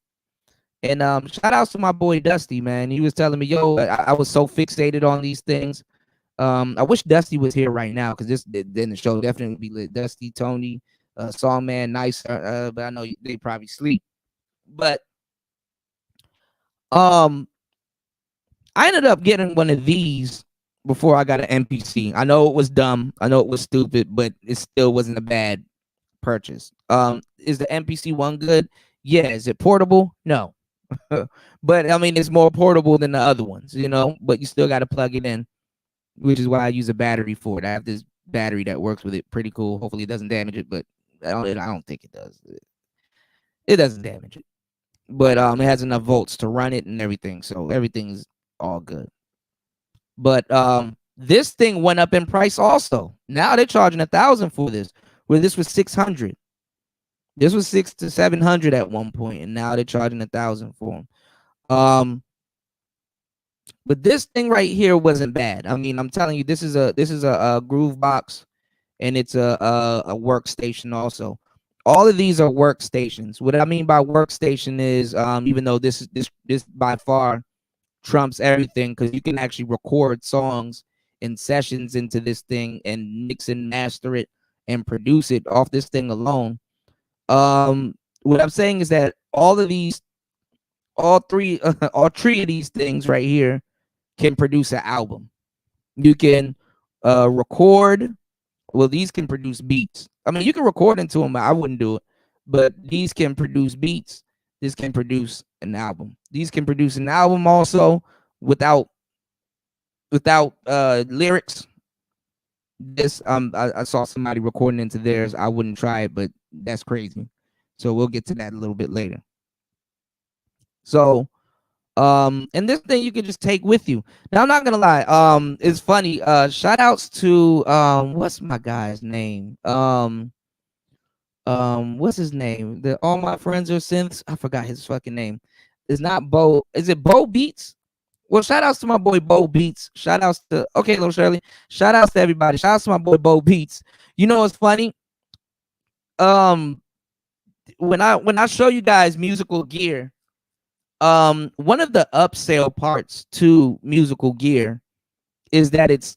And shout outs to my boy Dusty, man. He was telling me, yo, I was so fixated on these things. I wish Dusty was here right now, because then the show definitely be lit. Dusty, Tony, Songman, Nice, but I know they probably sleep. But I ended up getting one of these before I got an MPC. I know it was dumb. I know it was stupid, but it still wasn't a bad purchase. Is the MPC one good? Yeah. Is it portable? No. But I mean, it's more portable than the other ones, but you still got to plug it in, which is why I use a battery for it. I have this battery that works with it. Pretty cool. Hopefully it doesn't damage it, but I don't think it does. It doesn't damage it, but it has enough volts to run it and everything, so everything's all good. But this thing went up in price also. Now they're charging $1,000 for this, where this was $600. This was $600 to $700 at one point, and now they're charging $1,000 for them. But this thing right here wasn't bad. I mean, I'm telling you, this is a groove box, and it's a workstation also. all of these are workstations. What I mean by workstation is, even though this by far trumps everything, because you can actually record songs and sessions into this thing and mix and master it and produce it off this thing alone. What I'm saying is that all three of these things right here can produce an album. You can record. Well, these can produce beats. I mean, you can record into them. I wouldn't do it, but these can produce beats. This can produce an album. These can produce an album also without lyrics. This I saw somebody recording into theirs. I wouldn't try it, but that's crazy. So we'll get to that a little bit later. So and this thing you can just take with you. Now I'm not gonna lie, it's funny. Shout outs to what's my guy's name? What's his name? All my friends are synths. I forgot his fucking name. It's not Bo. Is it Bo Beats? Well, shout outs to my boy Bo Beats. Shout outs to little Shirley. Shout outs to everybody. Shout outs to my boy Bo Beats. You know what's funny? When I show you guys musical gear, one of the upsell parts to musical gear is that it's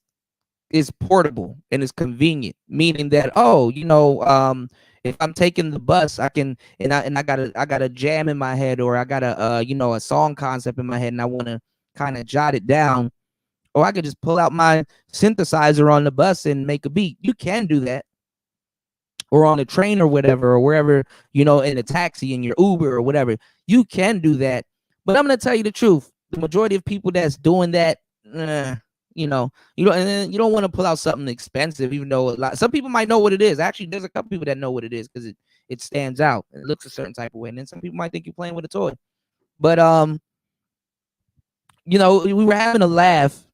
portable and it's convenient, meaning that, if I'm taking the bus, I can, and I got a jam in my head, or I got a song concept in my head, and I want to kind of jot it down, or I could just pull out my synthesizer on the bus and make a beat. You can do that, or on a train or whatever, or wherever, in a taxi, in your Uber or whatever. You can do that. But I'm going to tell you the truth. The majority of people that's doing that, you don't want to pull out something expensive, even though some people might know what it is. Actually, there's a couple people that know what it is because it stands out. It looks a certain type of way. And then some people might think you're playing with a toy. But, we were having a laugh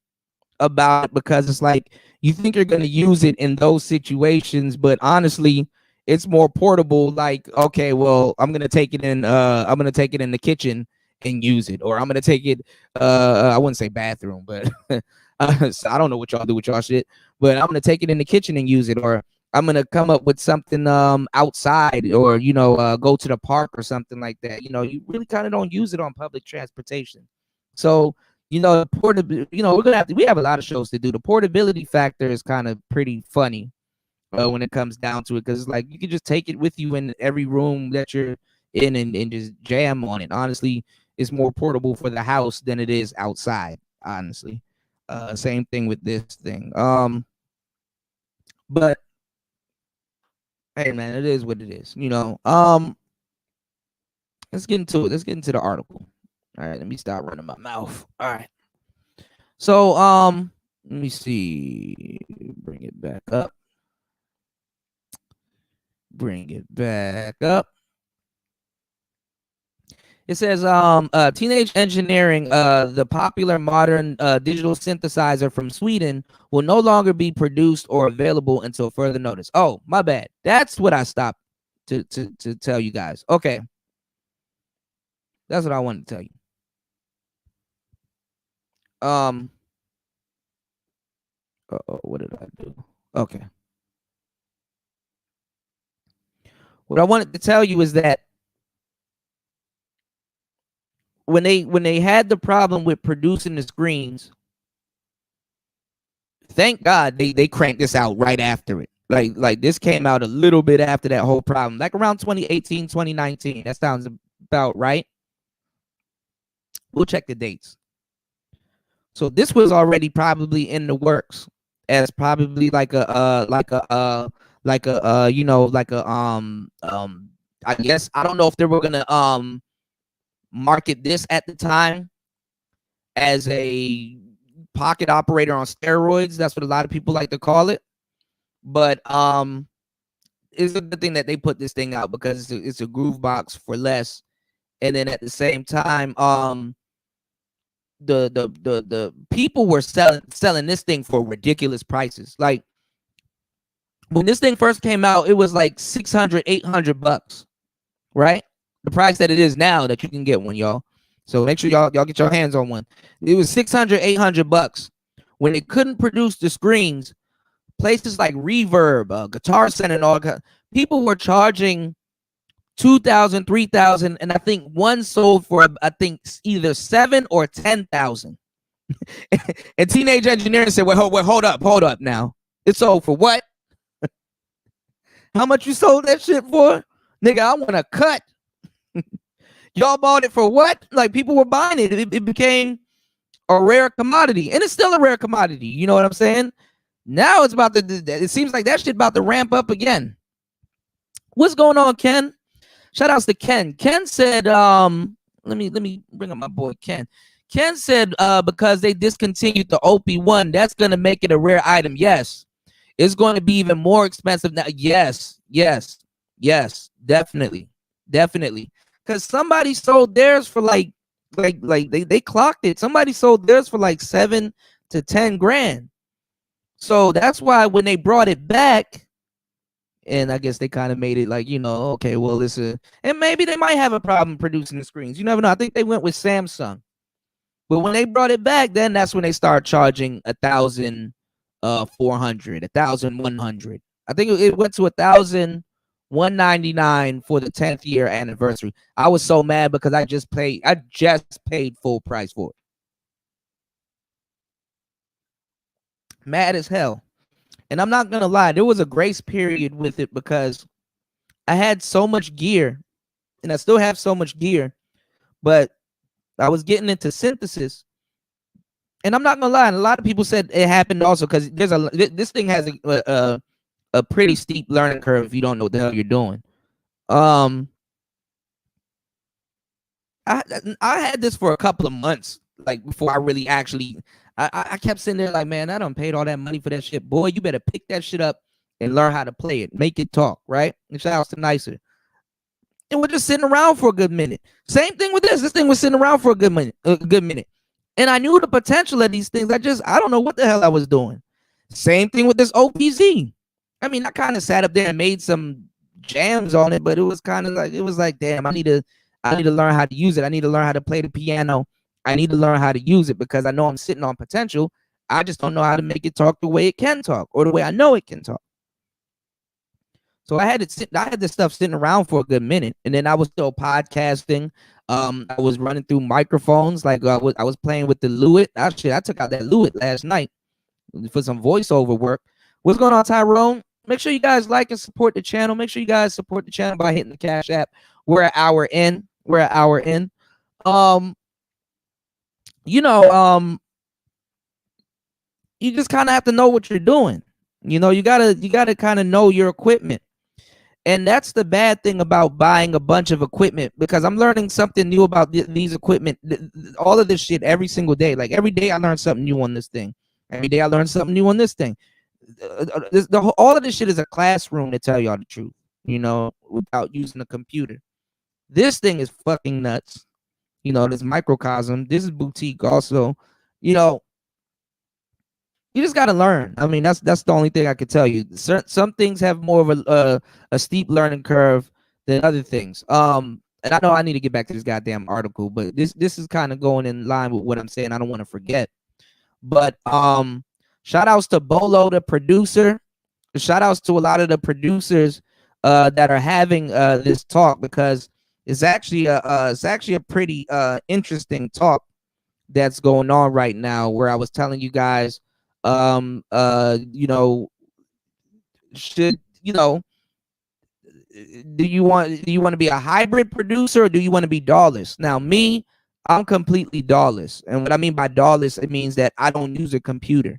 about it because it's like, you think you're going to use it in those situations, but honestly, it's more portable. Like, okay, well, I'm going to take it in the kitchen and use it, or I'm going to take it, I wouldn't say bathroom, but so I don't know what y'all do with y'all shit, but I'm going to take it in the kitchen and use it, or I'm going to come up with something outside, or, go to the park or something like that. You really kind of don't use it on public transportation. So, we have a lot of shows to do. The portability factor is kind of pretty funny when it comes down to it, because it's like you can just take it with you in every room that you're in and just jam on it. Honestly, it's more portable for the house than it is outside, honestly. Same thing with this thing. But hey, man, it is what it is. Let's get into it. Let's get into the article. All right, let me stop running my mouth. All right. So, let me see. Bring it back up. It says, Teenage Engineering, the popular modern digital synthesizer from Sweden, will no longer be produced or available until further notice. Oh, my bad. That's what I stopped to tell you guys. Okay. That's what I wanted to tell you. What did I do? Okay. What I wanted to tell you is that when they had the problem with producing the screens, thank God they cranked this out right after it. Like this came out a little bit after that whole problem, like around 2018, 2019. That sounds about right. We'll check the dates. So this was already probably in the works as probably I guess, I don't know if they were gonna market this at the time as a pocket operator on steroids. That's what a lot of people like to call it. But it's a good thing that they put this thing out, because it's a groove box for less. And then at the same time, the people were selling this thing for ridiculous prices. Like when this thing first came out, it was like $600-$800, right? The price that it is now that you can get one, y'all. So make sure y'all get your hands on one. It was $600-$800 when they couldn't produce the screens. Places like Reverb, Guitar Center, and all, people were charging 2,000, 3,000, and I think one sold for I think either 7 or 10,000. And Teenage Engineering said, "Wait, hold up now. It sold for what? How much you sold that shit for, nigga? I want a cut. Y'all bought it for what? Like people were buying it. It became a rare commodity, and it's still a rare commodity. You know what I'm saying? Now it's about to. It seems like that shit about to ramp up again. What's going on, Ken? Shout outs to Ken. Ken said, let me bring up my boy Ken. Ken said, because they discontinued the Op-1, that's gonna make it a rare item. Yes, it's going to be even more expensive now. Yes, definitely. Because somebody sold theirs for like they clocked it. Somebody sold theirs for like 7 to 10 grand. So that's why when they brought it back. And I guess they kind of made it like, okay, well, listen, and maybe they might have a problem producing the screens. You never know. I think they went with Samsung, but when they brought it back, then that's when they started charging 1,400, 1,100. I think it went to 1,199 for the 10th year anniversary. I was so mad because I just paid full price for it. Mad as hell. And I'm not going to lie, there was a grace period with it because I had so much gear, and I still have so much gear, but I was getting into synthesis. And I'm not going to lie, and a lot of people said it happened also because this thing has a pretty steep learning curve if you don't know what the hell you're doing. I had this for a couple of months, like before I really actually... I kept sitting there like, man, I done paid all that money for that shit. Boy, you better pick that shit up and learn how to play it. Make it talk, right? And shout out to Nicer. And we're just sitting around for a good minute. Same thing with this. This thing was sitting around for a good minute. And I knew the potential of these things. I don't know what the hell I was doing. Same thing with this OPZ. I mean, I kind of sat up there and made some jams on it, but it was like, damn, I need to learn how to use it. I need to learn how to play the piano. I need to learn how to use it because I know I'm sitting on potential. I just don't know how to make it talk the way it can talk or the way I know it can talk. So I had this stuff sitting around for a good minute, and then I was still podcasting. I was running through microphones, like I was playing with the Lewitt. Actually, I took out that Lewitt last night for some voiceover work. What's going on, Tyrone? Make sure you guys like and support the channel. Make sure you guys support the channel by hitting the Cash App. We're an hour in. You just kind of have to know what you're doing. You gotta kind of know your equipment. And that's the bad thing about buying a bunch of equipment, because I'm learning something new about these equipment, all of this shit every single day. Like every day I learn something new on this thing. Every day I learn something new on this thing. All of this shit is a classroom, to tell y'all the truth, without using a computer. This thing is fucking nuts. This microcosm, this is boutique also. You just got to learn. I mean, that's the only thing I could tell you. Some things have more of a steep learning curve than other things. And I know I need to get back to this goddamn article, but this is kind of going in line with what I'm saying. I don't want to forget. But shout outs to Bolo, the producer. Shout outs to a lot of the producers that are having this talk, because it's actually a pretty interesting talk that's going on right now, where I was telling you guys, should, do you want to be a hybrid producer, or do you want to be DAWless? Now, me, I'm completely DAWless. And what I mean by DAWless, it means that I don't use a computer.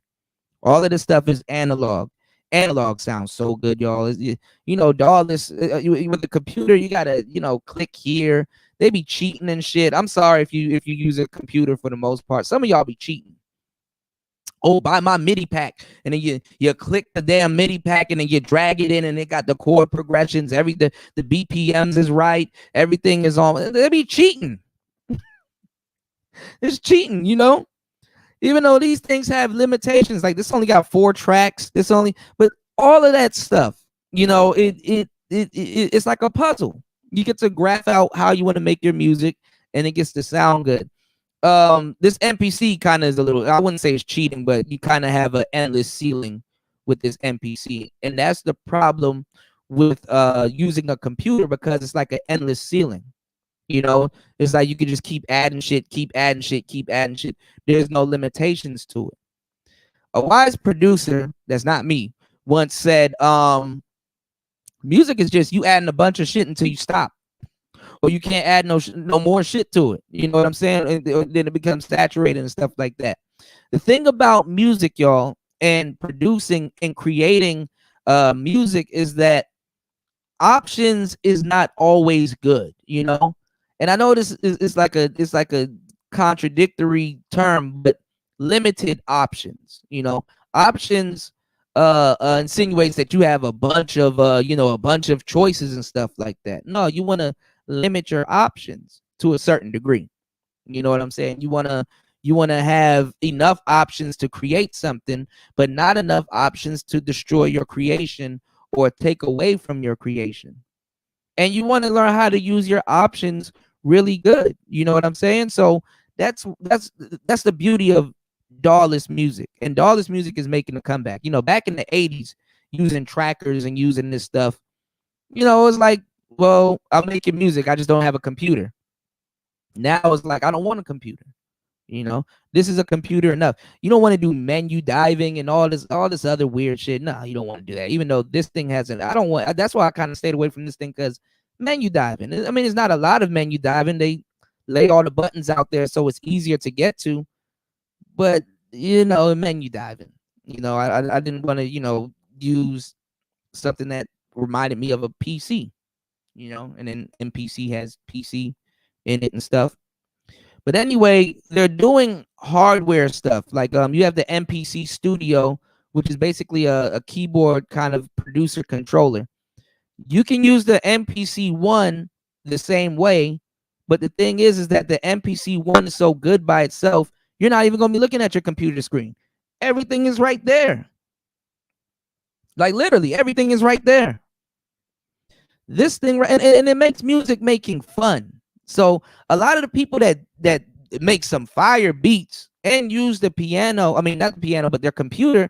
All of this stuff is analog. Analog sounds so good, y'all. DAWless, with the computer, you gotta, click here. They be cheating and shit. I'm sorry if you use a computer for the most part. Some of y'all be cheating. Oh, buy my MIDI pack, and then you click the damn MIDI pack, and then you drag it in, and it got the chord progressions, everything, the BPMs is right, everything is on. They be cheating. It's cheating, even though these things have limitations. Like this only got 4 tracks. But all of that stuff, it's like a puzzle. You get to graph out how you want to make your music, and it gets to sound good. This MPC kind of is a little, I wouldn't say it's cheating, but you kind of have an endless ceiling with this MPC, and that's the problem with using a computer because it's like an endless ceiling. You know, it's like you could just keep adding shit, keep adding shit, keep adding shit. There's no limitations to it. A wise producer, that's not me, once said, music is just you adding a bunch of shit until you stop, or you can't add no more shit to it. You know what I'm saying? And then it becomes saturated and stuff like that. The thing about music, y'all, and producing and creating music is that options is not always good, you know. And I know this is like a contradictory term, but limited options, you know. Options insinuates that you have a bunch of a bunch of choices and stuff like that. No, you want to limit your options to a certain degree. You know what I'm saying? You want to have enough options to create something, but not enough options to destroy your creation or take away from your creation. And you want to learn how to use your options really good. You know what I'm saying? So that's the beauty of DAWless music. And DAWless music is making a comeback. You know, back in the 80s, using trackers and using this stuff, you know, it was like, well, I'm making music, I just don't have a computer. Now it's like, I don't want a computer. You know, this is a computer enough. You don't want to do menu diving and all this other weird shit. No, you don't want to do that. Even though this thing hasn't, I don't want. That's why I kind of stayed away from this thing, because menu diving. I mean, it's not a lot of menu diving. They lay all the buttons out there so it's easier to get to. But you know, menu diving. You know, I didn't want to use something that reminded me of a PC. You know, and then MPC has PC in it and stuff. But anyway, they're doing hardware stuff. Like you have the MPC Studio, which is basically a keyboard kind of producer controller. You can use the MPC-1 the same way, but the thing is that the MPC-1 is so good by itself, you're not even going to be looking at your computer screen. Everything is right there. Like literally, everything is right there. This thing, and it makes music making fun. So a lot of the people that make some fire beats and use the piano, I mean not the piano, but their computer,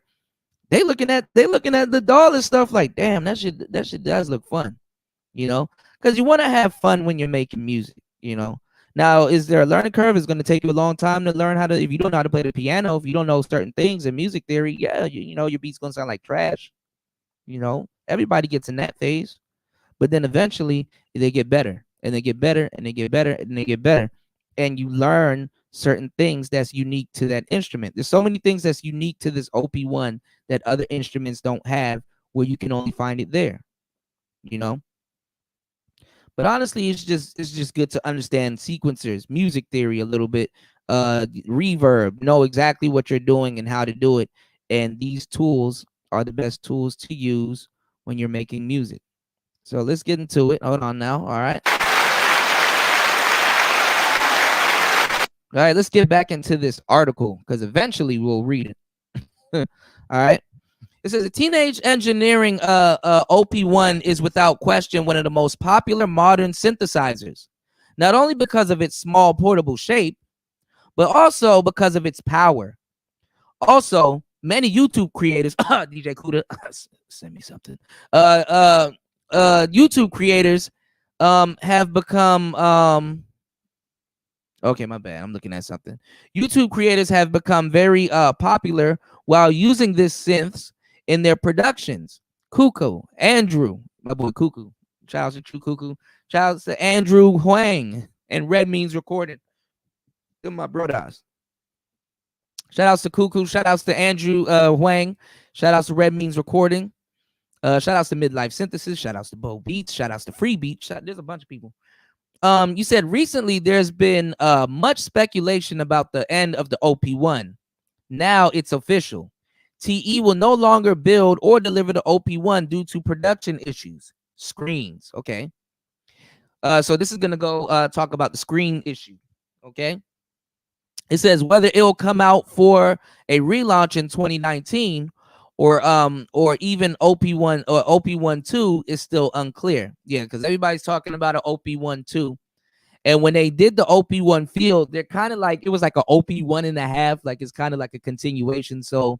they looking at the DAW stuff like, damn, that shit does look fun, you know, because you want to have fun when you're making music, you know. Now, is there a learning curve? It's going to take you a long time to learn how to, if you don't know how to play the piano, if you don't know certain things in music theory, yeah, you know, your beat's going to sound like trash, you know. Everybody gets in that phase. But then eventually they get better and they get better and they get better and they get better. And you learn certain things that's unique to that instrument. There's so many things that's unique to this OP1 that other instruments don't have, where you can only find it there, you know. But honestly, it's just good to understand sequencers, music theory a little bit, reverb, know exactly what you're doing and how to do it. And these tools are the best tools to use when you're making music. So let's get into it. Hold on now. All right. All right, let's get back into this article because eventually we'll read it. All right. It says a teenage engineering OP1 is without question one of the most popular modern synthesizers, not only because of its small portable shape, but also because of its power. Also, many YouTube creators, DJ Kuda, send me something. YouTube creators have become okay, my bad, I'm looking at something. YouTube creators have become very popular while using this synths in their productions. Cuckoo, Andrew, my boy Cuckoo, shout out to True Cuckoo, shout out to Andrew Huang and Red Means Recording. They're my brothers. Shout outs to Cuckoo, shout outs to Andrew Huang, shout outs to Red Means Recording. Shout outs to Midlife Synthesis. Shout outs to Bo Beats. Shout outs to Free Beats. There's a bunch of people. You said recently there's been much speculation about the end of the OP1. Now it's official. TE will no longer build or deliver the OP1 due to production issues. Screens. Okay. So this is gonna go talk about the screen issue. Okay. It says whether it'll come out for a relaunch in 2019 or even OP1 or OP1-2 is still unclear. Yeah, because everybody's talking about an OP1-2. And when they did the OP1 field, they're kind of like, it was like an OP1.5, like it's kind of like a continuation. So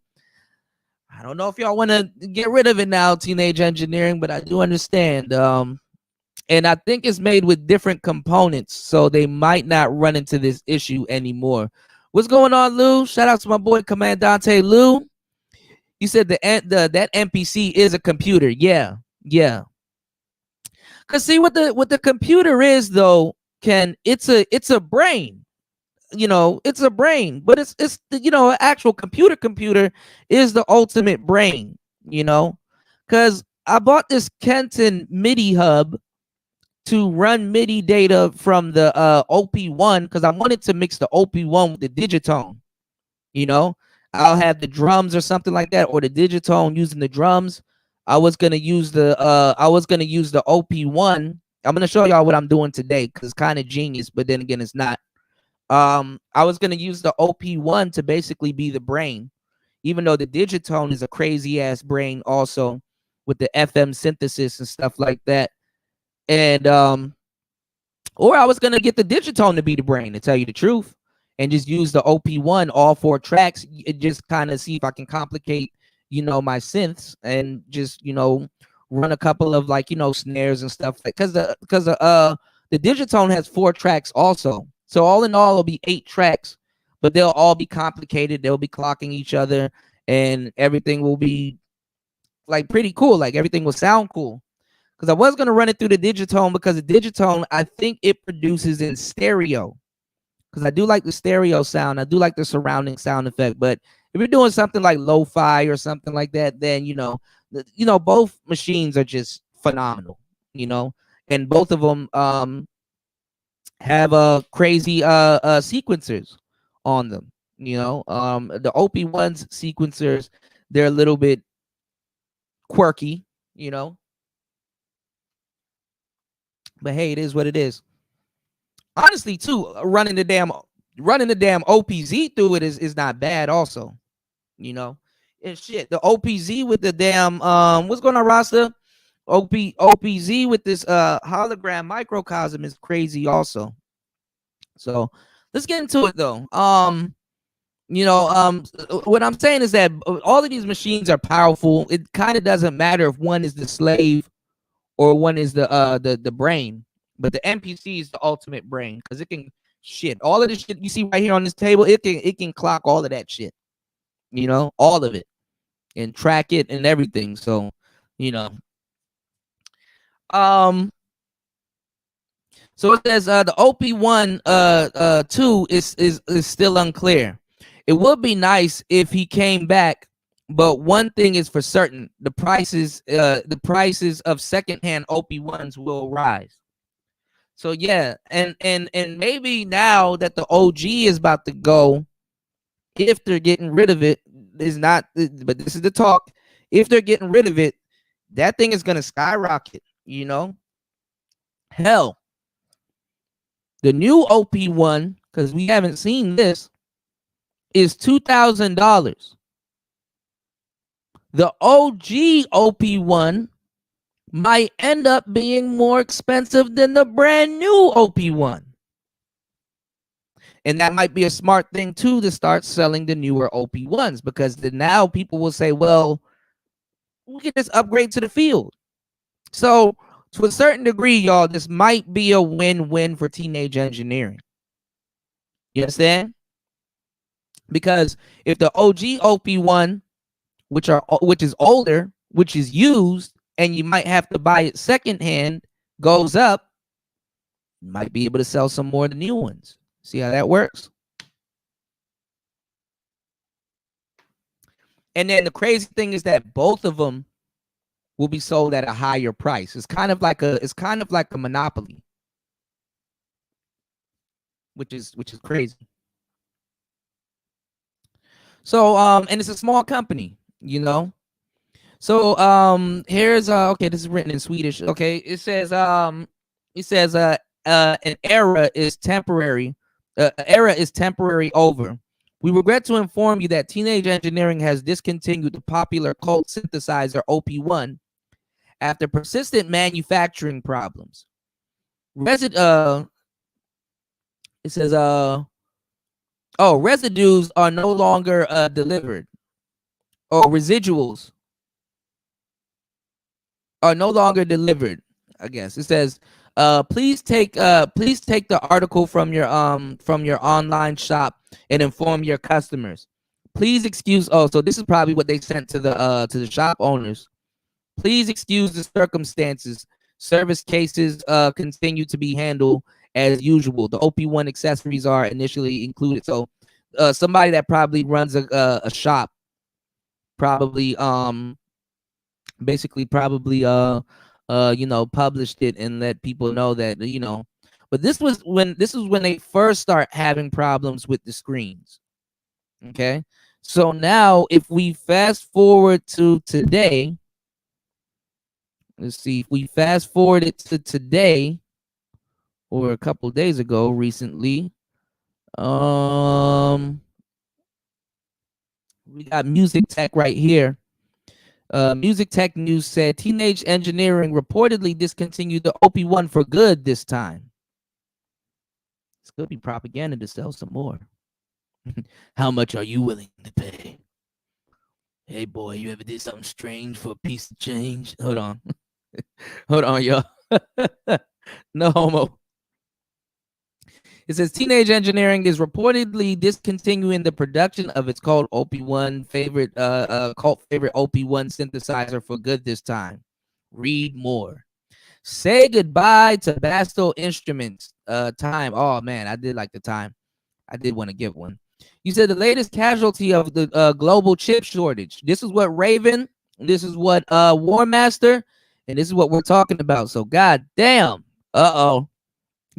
I don't know if y'all want to get rid of it now, Teenage Engineering, but I do understand. And I think it's made with different components, so they might not run into this issue anymore. What's going on, Lou? Shout out to my boy Commandante Lou. You said that MPC is a computer. Yeah. Cause see what the computer is though, Ken, it's a brain. It's a brain, but it's an actual computer is the ultimate brain, because I bought this Kenton Midi hub to run Midi data from the Op-1 because I wanted to mix the Op-1 with the Digitone. I'll have the drums or something like that, or the Digitone using the drums. I was gonna use the Op-1. I'm gonna show y'all what I'm doing today because it's kind of genius, but then again, it's not. I was gonna use the Op-1 to basically be the brain, even though the Digitone is a crazy ass brain also with the FM synthesis and stuff like that. And or I was gonna get the Digitone to be the brain, to tell you the truth, and just use the Op-1 all 4 tracks, just kind of see if I can complicate my synths and just run a couple of like snares and stuff, because the Digitone has 4 tracks also. So all in all, it'll be 8 tracks, but they'll all be complicated. They'll be clocking each other, and everything will be like pretty cool. Like everything will sound cool. Because I was gonna run it through the Digitone, because the Digitone, I think it produces in stereo. Because I do like the stereo sound. I do like the surrounding sound effect. But if you're doing something like lo-fi or something like that, then both machines are just phenomenal. And both of them have crazy sequencers on them. The Op-1's sequencers, they're a little bit quirky, but hey, it is what it is. Honestly, too, running the damn OPZ through it is not bad also. And shit, the OPZ with the damn what's going on, Rasta? OPZ with this hologram microcosm is crazy also. So let's get into it though. What I'm saying is that all of these machines are powerful. It kind of doesn't matter if one is the slave or one is the brain, but the MPC is the ultimate brain, because it can all of this shit you see right here on this table. It can clock all of that shit, all of it, and track it and everything. So, so it says the Op-1 2 is still unclear. It would be nice if he came back, but one thing is for certain: the prices of secondhand Op-1s will rise. So yeah, and maybe now that the OG is about to go, if they're getting rid of it, is not. But this is the talk. If they're getting rid of it, that thing is gonna skyrocket. Hell, the new Op-1, because we haven't seen this, is $2,000. The OG Op-1 might end up being more expensive than the brand new Op-1. And that might be a smart thing too, to start selling the newer Op-1s, because now people will say, well, we can just upgrade to the field. So to a certain degree, y'all, this might be a win-win for Teenage Engineering. You understand? Because if the OG Op-1, which is older, which is used, and you might have to buy it secondhand, goes up, you might be able to sell some more of the new ones. See how that works? And then the crazy thing is that both of them will be sold at a higher price. It's kind of like a monopoly, which is crazy. So and it's a small company, So here's okay, this is written in Swedish. Okay, it says an era is temporary. Era is temporary over. We regret to inform you that Teenage Engineering has discontinued the popular cult synthesizer Op-1 after persistent manufacturing problems. It says residues are no longer delivered. or residuals are no longer delivered. I guess it says, please take the article from your online shop and inform your customers. Please excuse. Oh, so this is probably what they sent to the shop owners. Please excuse the circumstances. Service cases continue to be handled as usual. The OP1 accessories are initially included. So somebody that probably runs a shop probably basically probably published it and let people know that, but this was when they first start having problems with the screens. Okay, so now if we fast forward to today, let's see, if we fast forward it to today or a couple days ago recently, we got Music Tech right here. Music Tech News said Teenage Engineering reportedly discontinued the OP1 for good this time. It's going to be propaganda to sell some more. How much are you willing to pay? Hey, boy, you ever did something strange for a piece of change? Hold on. Hold on, y'all. No homo. It says Teenage Engineering is reportedly discontinuing the production of its called OP1 favorite cult favorite OP1 synthesizer for good this time. Read more. Say goodbye to Basto Instruments. Time. Oh man, I did like the time. I did want to give one. You said the latest casualty of the global chip shortage. This is what Raven. This is what War Master, and this is what we're talking about. So god damn. Uh-oh.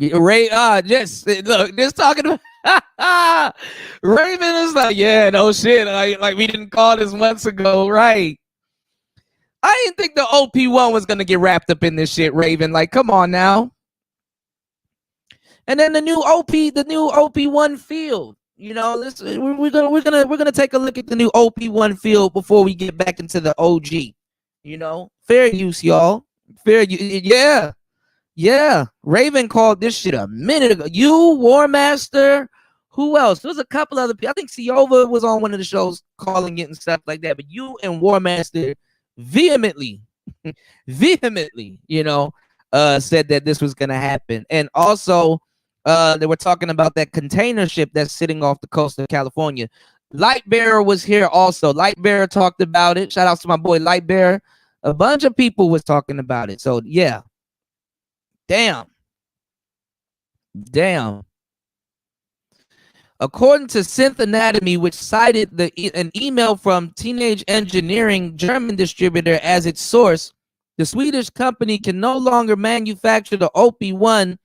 Ray, just look, just talking about Raven is like, yeah, no shit. Like we didn't call this months ago, right? I didn't think the OP1 was gonna get wrapped up in this shit, Raven. Like, come on now. And then the new OP1 field. You know, we're gonna take a look at the new OP1 field before we get back into the OG. You know, fair use, y'all. Fair use, yeah. Yeah, Raven called this shit a minute ago. You, War Master, who else? There was a couple other people. I think Siova was on one of the shows calling it and stuff like that. But you and War Master vehemently, said that this was going to happen. And also, they were talking about that container ship that's sitting off the coast of California. Lightbearer was here also. Lightbearer talked about it. Shout out to my boy Lightbearer. A bunch of people was talking about it. So, yeah. Damn. According to Synth Anatomy, which cited an email from Teenage Engineering German distributor as its source, the Swedish company can no longer manufacture the OP1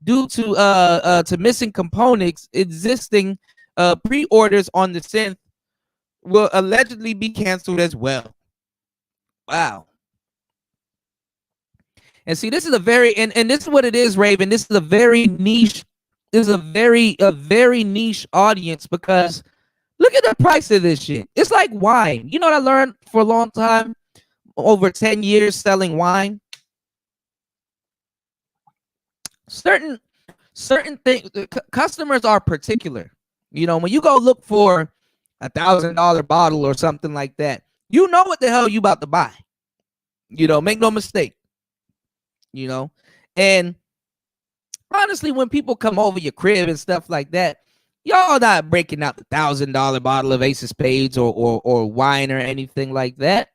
due to missing components. Existing pre-orders on the Synth will allegedly be canceled as well. Wow. And see, this is a very and this is what it is, Raven. This is a very niche. This is a very niche audience because look at the price of this shit. It's like wine. You know what I learned for a long time, over 10 years selling wine. Certain things, customers are particular. You know, when you go look for $1,000 bottle or something like that, you know what the hell you about to buy. You know, make no mistake. You know, and honestly, when people come over your crib and stuff like that, y'all not breaking out the $1,000 bottle of Ace of Spades or wine or anything like that.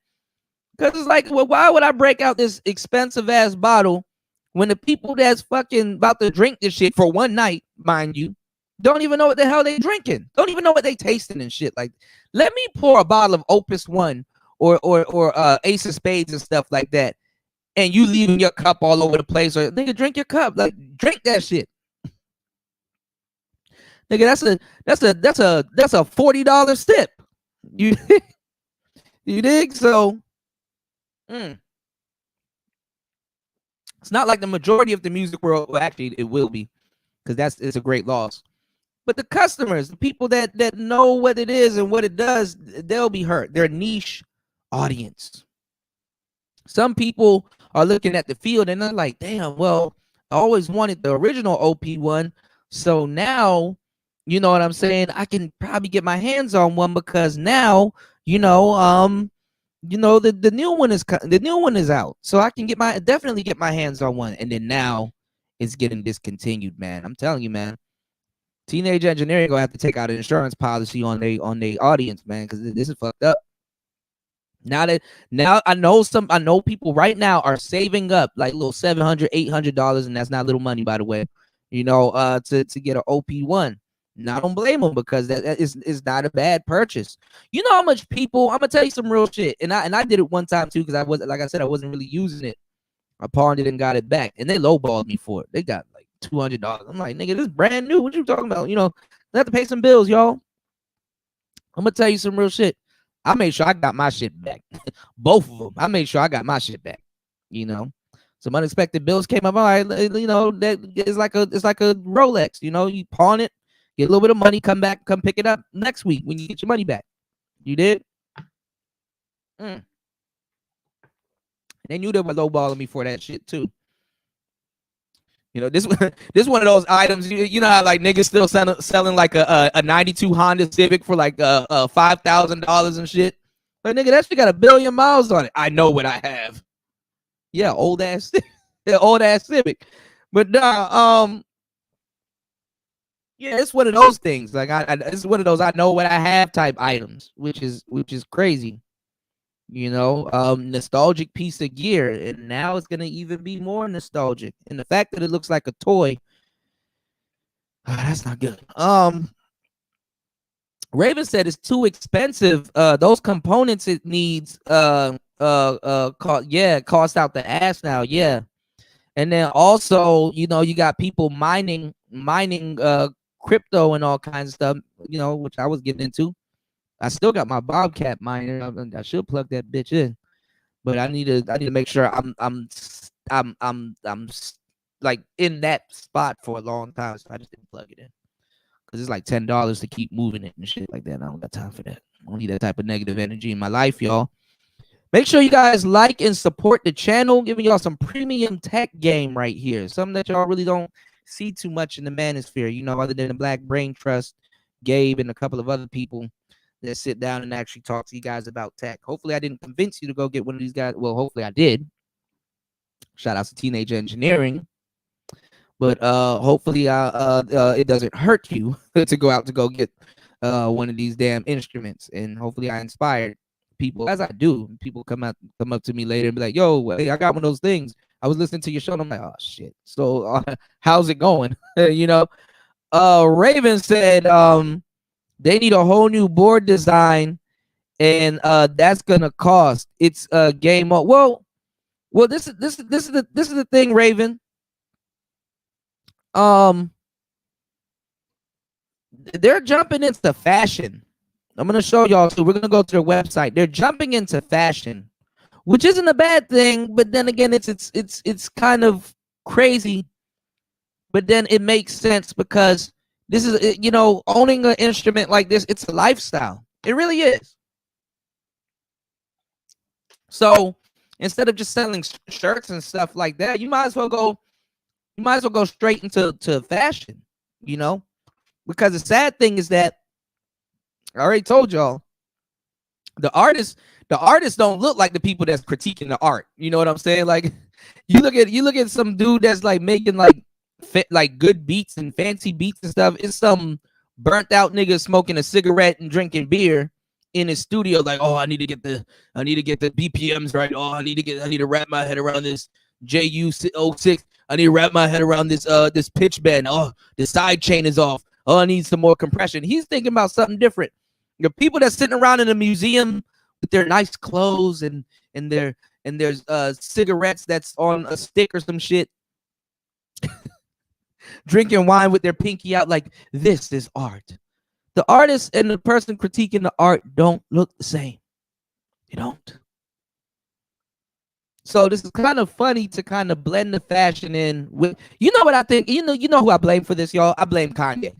Because it's like, well, why would I break out this expensive ass bottle when the people that's fucking about to drink this shit for one night, mind you, don't even know what the hell they drinking, don't even know what they tasting and shit. Like, let me pour a bottle of Opus One or Ace of Spades and stuff like that. And you leaving your cup all over the place, or nigga, drink your cup, like drink that shit, nigga. That's a $40 sip. You you dig? So, it's not like the majority of the music world. Well, actually, it will be, because it's a great loss. But the customers, the people that know what it is and what it does, they'll be hurt. They're a niche audience. Some people are looking at the field and they're like, damn, well, I always wanted the original OP1. So now, you know what I'm saying? I can probably get my hands on one because now the new one is out, so I can definitely get my hands on one. And then now it's getting discontinued, man. I'm telling you, man. Teenage Engineering gonna have to take out an insurance policy on their audience, man, because this is fucked up. Now I know people right now are saving up like little $700, $800, and that's not little money, by the way. To get an OP1. Now I don't blame them, because that is not a bad purchase. You know how much people? I'm gonna tell you some real shit, and I did it one time too, because I wasn't really using it. I pawned it and got it back, and they lowballed me for it. They got like $200. I'm like, nigga, this is brand new. What you talking about? I have to pay some bills, y'all. I'm gonna tell you some real shit. I made sure I got my shit back. Both of them. I made sure I got my shit back. Some unexpected bills came up. All right, that it's like a Rolex. You pawn it, get a little bit of money, come pick it up next week when you get your money back. You did? They knew they were lowballing me for that shit too. This one of those items. You know how like niggas still selling like a 92 Honda Civic for like $5,000 and shit. But nigga, that shit got 1 billion miles on it. I know what I have. Yeah, old ass Civic. But yeah, it's one of those things. Like it's one of those I know what I have type items, which is crazy. Nostalgic piece of gear, and now it's gonna even be more nostalgic. And the fact that it looks like a toy, that's not good. Raven said it's too expensive. Those components it needs cost out the ass now. Yeah. And then also, you got people mining crypto and all kinds of stuff, which I was getting into. I still got my Bobcat miner. I should plug that bitch in, but I need to make sure I'm like in that spot for a long time. So I just didn't plug it in, because it's like $10 to keep moving it and shit like that. I don't got time for that. I don't need that type of negative energy in my life, y'all. Make sure you guys like and support the channel, giving y'all some premium tech game right here. Something that y'all really don't see too much in the manosphere, other than the Black Brain Trust, Gabe, and a couple of other people that sit down and actually talk to you guys about tech. Hopefully I didn't convince you to go get one of these guys. Well, hopefully I did. Shout out to Teenage Engineering. But hopefully it doesn't hurt you to go get one of these damn instruments. And hopefully I inspired people, as I do. People come up to me later and be like, yo, hey, I got one of those things. I was listening to your show and I'm like, oh shit. So how's it going? Raven said they need a whole new board design, and that's gonna cost. It's a game. Well, this is the thing, Raven. They're jumping into fashion. I'm gonna show y'all. So we're gonna go to their website. They're jumping into fashion, which isn't a bad thing. But then again, it's kind of crazy. But then it makes sense, because this is, owning an instrument like this, it's a lifestyle. It really is. So instead of just selling shirts and stuff like that, you might as well go straight into fashion, because the sad thing is that I already told y'all, the artists don't look like the people that's critiquing the art. You know what I'm saying? Like you look at some dude that's like making like good beats and fancy beats and stuff. It's some burnt out nigga smoking a cigarette and drinking beer in his studio, like, oh, I need to get the BPMs right. Oh, I need to wrap my head around this JU06. I need to wrap my head around this pitch bend. Oh, the side chain is off. Oh, I need some more compression. He's thinking about something different. The people that's sitting around in a museum with their nice clothes and there's cigarettes that's on a stick or some shit, drinking wine with their pinky out, like, this is art. The artist and the person critiquing the art don't look the same. They don't. So this is kind of funny to kind of blend the fashion in with, what I think, you know who I blame for this, y'all? I blame Kanye.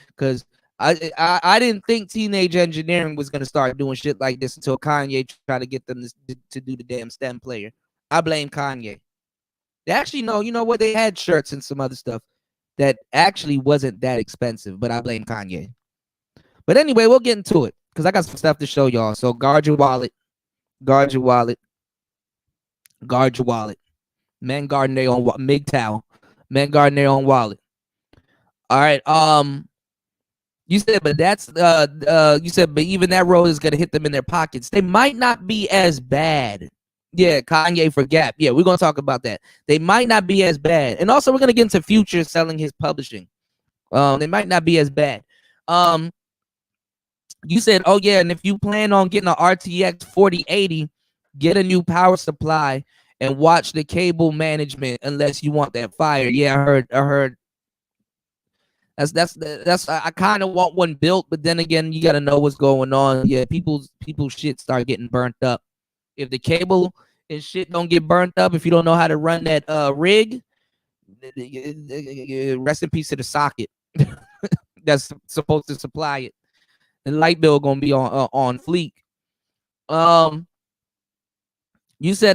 Because I didn't think Teenage Engineering was going to start doing shit like this until Kanye tried to get them to do the damn STEM player. I blame Kanye. They actually know, you know what? They had shirts and some other stuff. that actually wasn't that expensive, but I blame Kanye. But anyway, we'll get into it because I got some stuff to show y'all. So guard your wallet, guard your wallet, guard your wallet. Men guarding their own MGTOW. Men guarding their own wallet. All right. You said, but that's you said, but even that road is gonna hit them in their pockets. They might not be as bad. Yeah, Kanye for Gap. Yeah, we're gonna talk about that. They might not be as bad, and also we're gonna get into Future selling his publishing. They might not be as bad. You said, oh yeah, and if you plan on getting an RTX 4080, get a new power supply and watch the cable management unless you want that fire. Yeah, I heard. That's I kind of want one built, but then again, you got to know what's going on. Yeah, people's shit start getting burnt up. If the cable and shit don't get burnt up, if you don't know how to run that rig, rest in peace to the socket that's supposed to supply it. The light bill gonna be on fleek. You said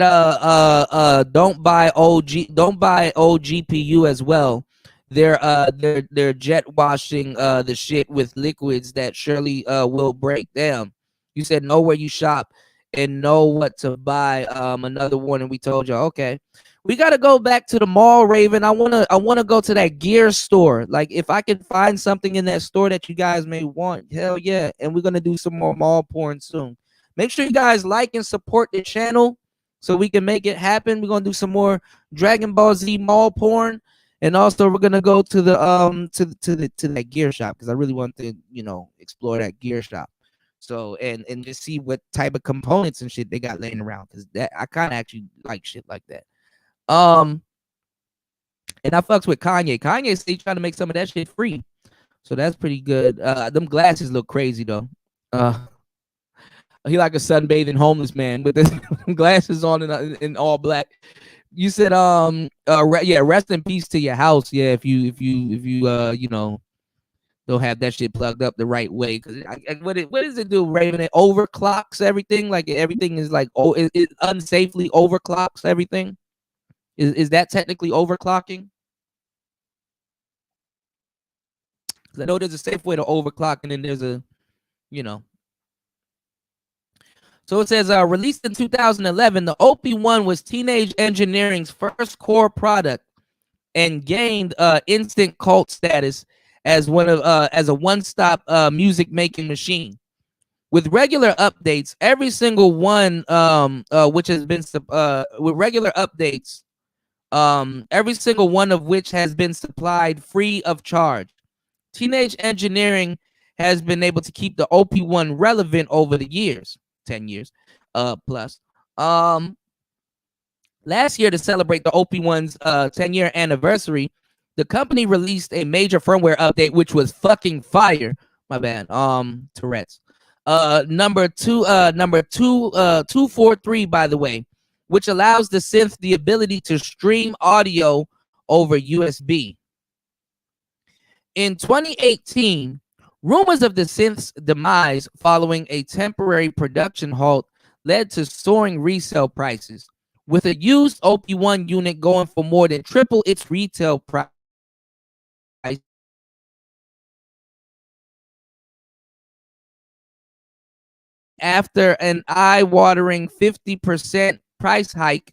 don't buy old GPU as well. They're jet washing the shit with liquids that surely will break them. You said know where you shop and know what to buy. Another warning we told you. Okay. We gotta go back to the mall, Raven. I wanna go to that gear store. Like if I can find something in that store that you guys may want, hell yeah. And we're gonna do some more mall porn soon. Make sure you guys like and support the channel so we can make it happen. We're gonna do some more Dragon Ball Z mall porn, and also we're gonna go to the to that gear shop because I really want to explore that gear shop. So and just see what type of components and shit they got laying around because that I kind of actually like shit like that. And I fucks with Kanye. Kanye said he's trying to make some of that shit free, so that's pretty good. Them glasses look crazy though. He like a sunbathing homeless man with his glasses on in all black. You said yeah, rest in peace to your house. Yeah, if you don't have that shit plugged up the right way, because what does it do, Raven? It overclocks everything. Like everything is like it unsafely overclocks everything. Is that technically overclocking? Because I know there's a safe way to overclock, and then there's a So it says, released in 2011, the OP-1 was Teenage Engineering's first core product and gained instant cult status as a one-stop music making machine. With regular updates, every single one which has been with regular updates, every single one of which has been supplied free of charge. Teenage Engineering has been able to keep the OP-1 relevant over the years. 10 years plus. Last year, to celebrate the OP-1's 10-year anniversary, the company released a major firmware update, which was fucking fire. My bad. Tourette's. Number 243, by the way, which allows the synth the ability to stream audio over USB. In 2018, rumors of the synth's demise following a temporary production halt led to soaring resale prices, with a used OP-1 unit going for more than triple its retail price after an eye-watering 50% price hike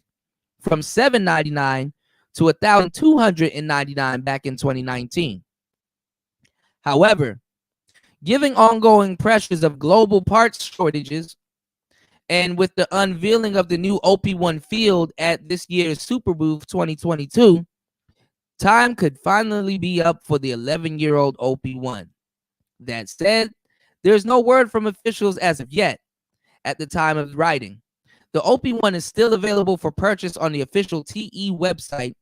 from $799 to $1,299 back in 2019. However, given ongoing pressures of global parts shortages, and with the unveiling of the new OP-1 field at this year's Super Booth 2022, time could finally be up for the 11-year-old OP-1. That said, there's no word from officials as of yet at the time of writing. The OP-1 is still available for purchase on the official TE website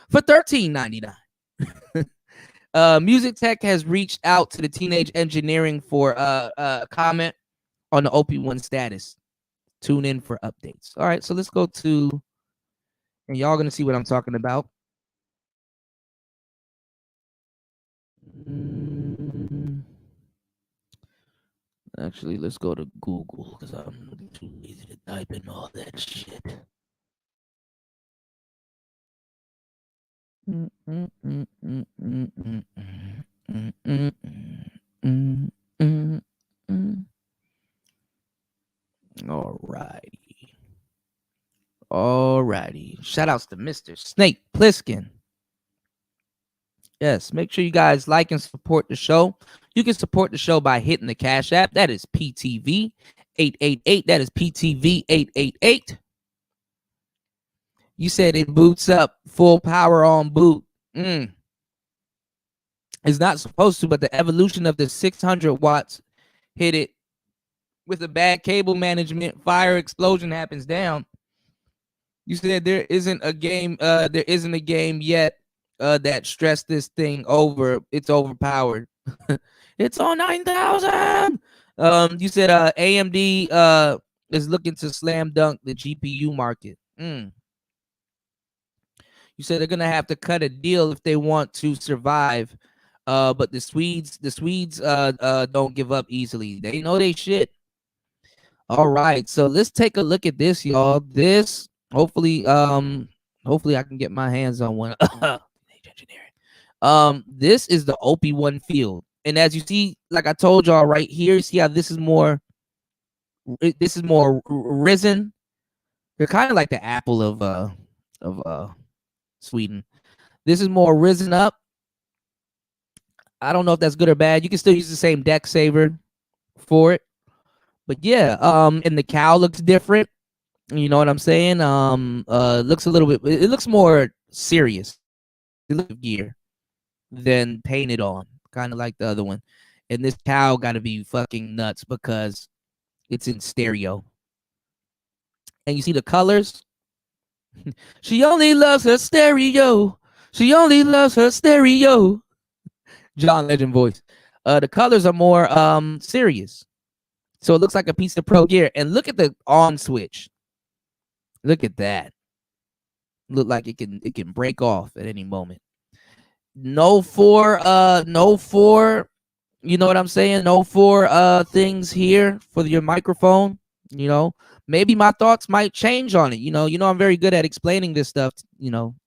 for $13.99. Music Tech has reached out to the Teenage Engineering for comment on the OP-1 status. Tune in for updates. All right, so let's go to, and y'all gonna see what I'm talking about. Actually, let's go to Google because I'm too lazy to type in all that shit. Mm, mm, mm, mm, mm, mm, mm, mm, mm, mm. All righty. All righty. Shout outs to Mr. Snake Plissken. Yes, make sure you guys like and support the show. You can support the show by hitting the Cash App. That is PTV 888. That is PTV 888. You said it boots up full power on boot. It's not supposed to, but the evolution of the 600 watts hit it with a bad cable management. Fire explosion happens down. You said there isn't a game. There isn't a game yet that stressed this thing over. It's overpowered. It's on 9,000. You said AMD is looking to slam dunk the GPU market. You said they're gonna have to cut a deal if they want to survive. But the Swedes don't give up easily. They know they shit. All right, so let's take a look at this, y'all. This hopefully I can get my hands on one. This is the Op-1 field, and as you see, like I told y'all right here, see how this is more risen. They're kind of like the Apple of Sweden. This is more risen up. I don't know if that's good or bad. You can still use the same deck saver for it. But yeah, and the cow looks different. You know what I'm saying? Looks a little bit. It looks more serious. It looks gear than painted on, kind of like the other one. And this cow got to be fucking nuts because it's in stereo. And you see the colors. She only loves her stereo. She only loves her stereo. John Legend voice. The colors are more serious. So it looks like a piece of pro gear. And look at the on switch. Look at that. Look like it can break off at any moment. No four, you know what I'm saying? No four things here for your microphone. You know, maybe my thoughts might change on it. You know, I'm very good at explaining this stuff,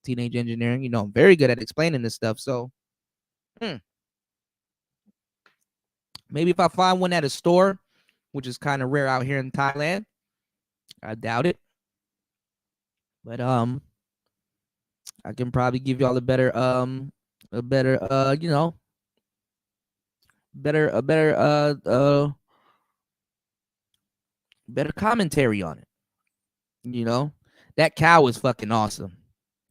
teenage engineering. I'm very good at explaining this stuff. So maybe if I find one at a store, which is kind of rare out here in Thailand, I doubt it. But I can probably give y'all a better better commentary on it. That cow is fucking awesome.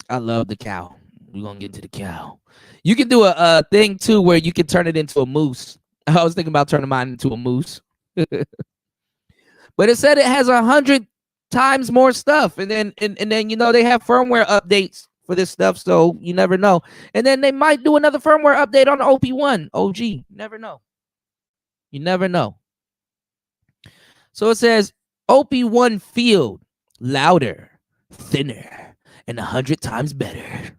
I love the cow. We're gonna get to the cow. You can do a thing too where you can turn it into a moose. I was thinking about turning mine into a moose. But it said it has 100 times more stuff, and then they have firmware updates for this stuff, so you never know. And then they might do another firmware update on the Op-1 OG. Never know. You never know. So it says Op-1 field louder, thinner, and 100 times better.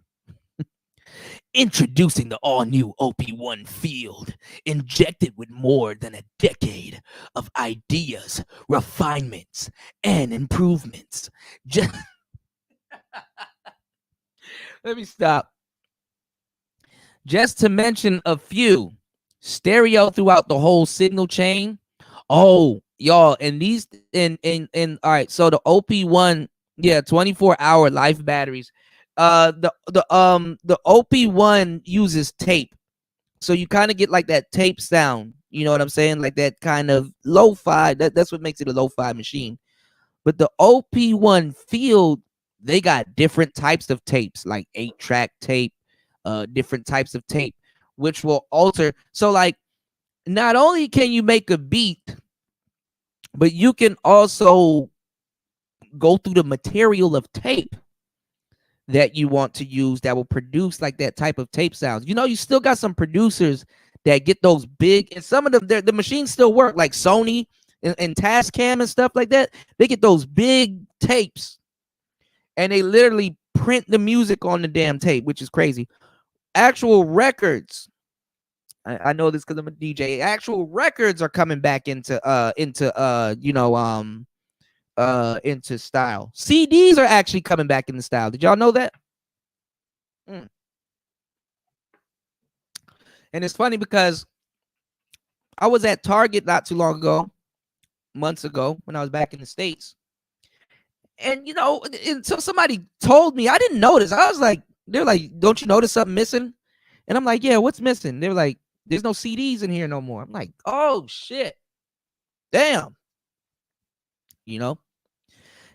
Introducing the all-new Op-1 field, injected with more than a decade of ideas, refinements, and improvements. Let me stop. Just to mention a few, stereo throughout the whole signal chain. Oh, y'all, and these all right, so the Op-1, 24-hour life batteries. The Op-1 uses tape, so you kind of get like that tape sound. You know what I'm saying? Like that kind of lo-fi. That's what makes it a lo-fi machine. But the Op-1 field, they got different types of tapes, like 8-track tape, different types of tape, which will alter. So like, not only can you make a beat, but you can also go through the material of tape that you want to use that will produce like that type of tape sounds. You still got some producers that get those big, and some of them, the machines still work, like Sony and Tascam and stuff like that. They get those big tapes and they literally print the music on the damn tape, which is crazy. Actual records, I know this because I'm a DJ. Actual records are coming back into style. CDs are actually coming back into style. Did y'all know that? And it's funny because I was at Target not too long ago, months ago, when I was back in the States. And, until somebody told me, I didn't notice. I was like, they're like, don't you notice something missing? And I'm like, yeah, what's missing? They're like, there's no CDs in here no more. I'm like, oh, shit. Damn.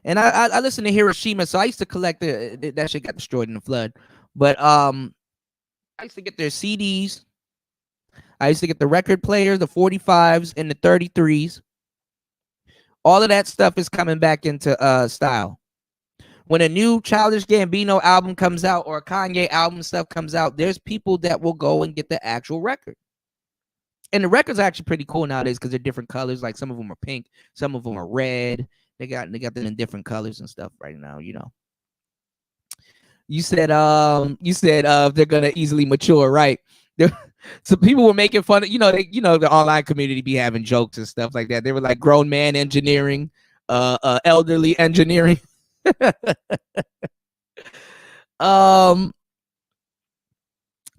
And I listened to Hiroshima, so I used to collect that shit got destroyed in the flood. But I used to get their CDs. I used to get the record players, the 45s and the 33s. All of that stuff is coming back into style. When a new Childish Gambino album comes out or a Kanye album stuff comes out, there's people that will go and get the actual record. And the records are actually pretty cool nowadays because they're different colors. Like some of them are pink, some of them are red. They got them in different colors and stuff right now. You said they're gonna easily mature, right? So people were making fun of, the online community be having jokes and stuff like that. They were like grown man engineering, elderly engineering.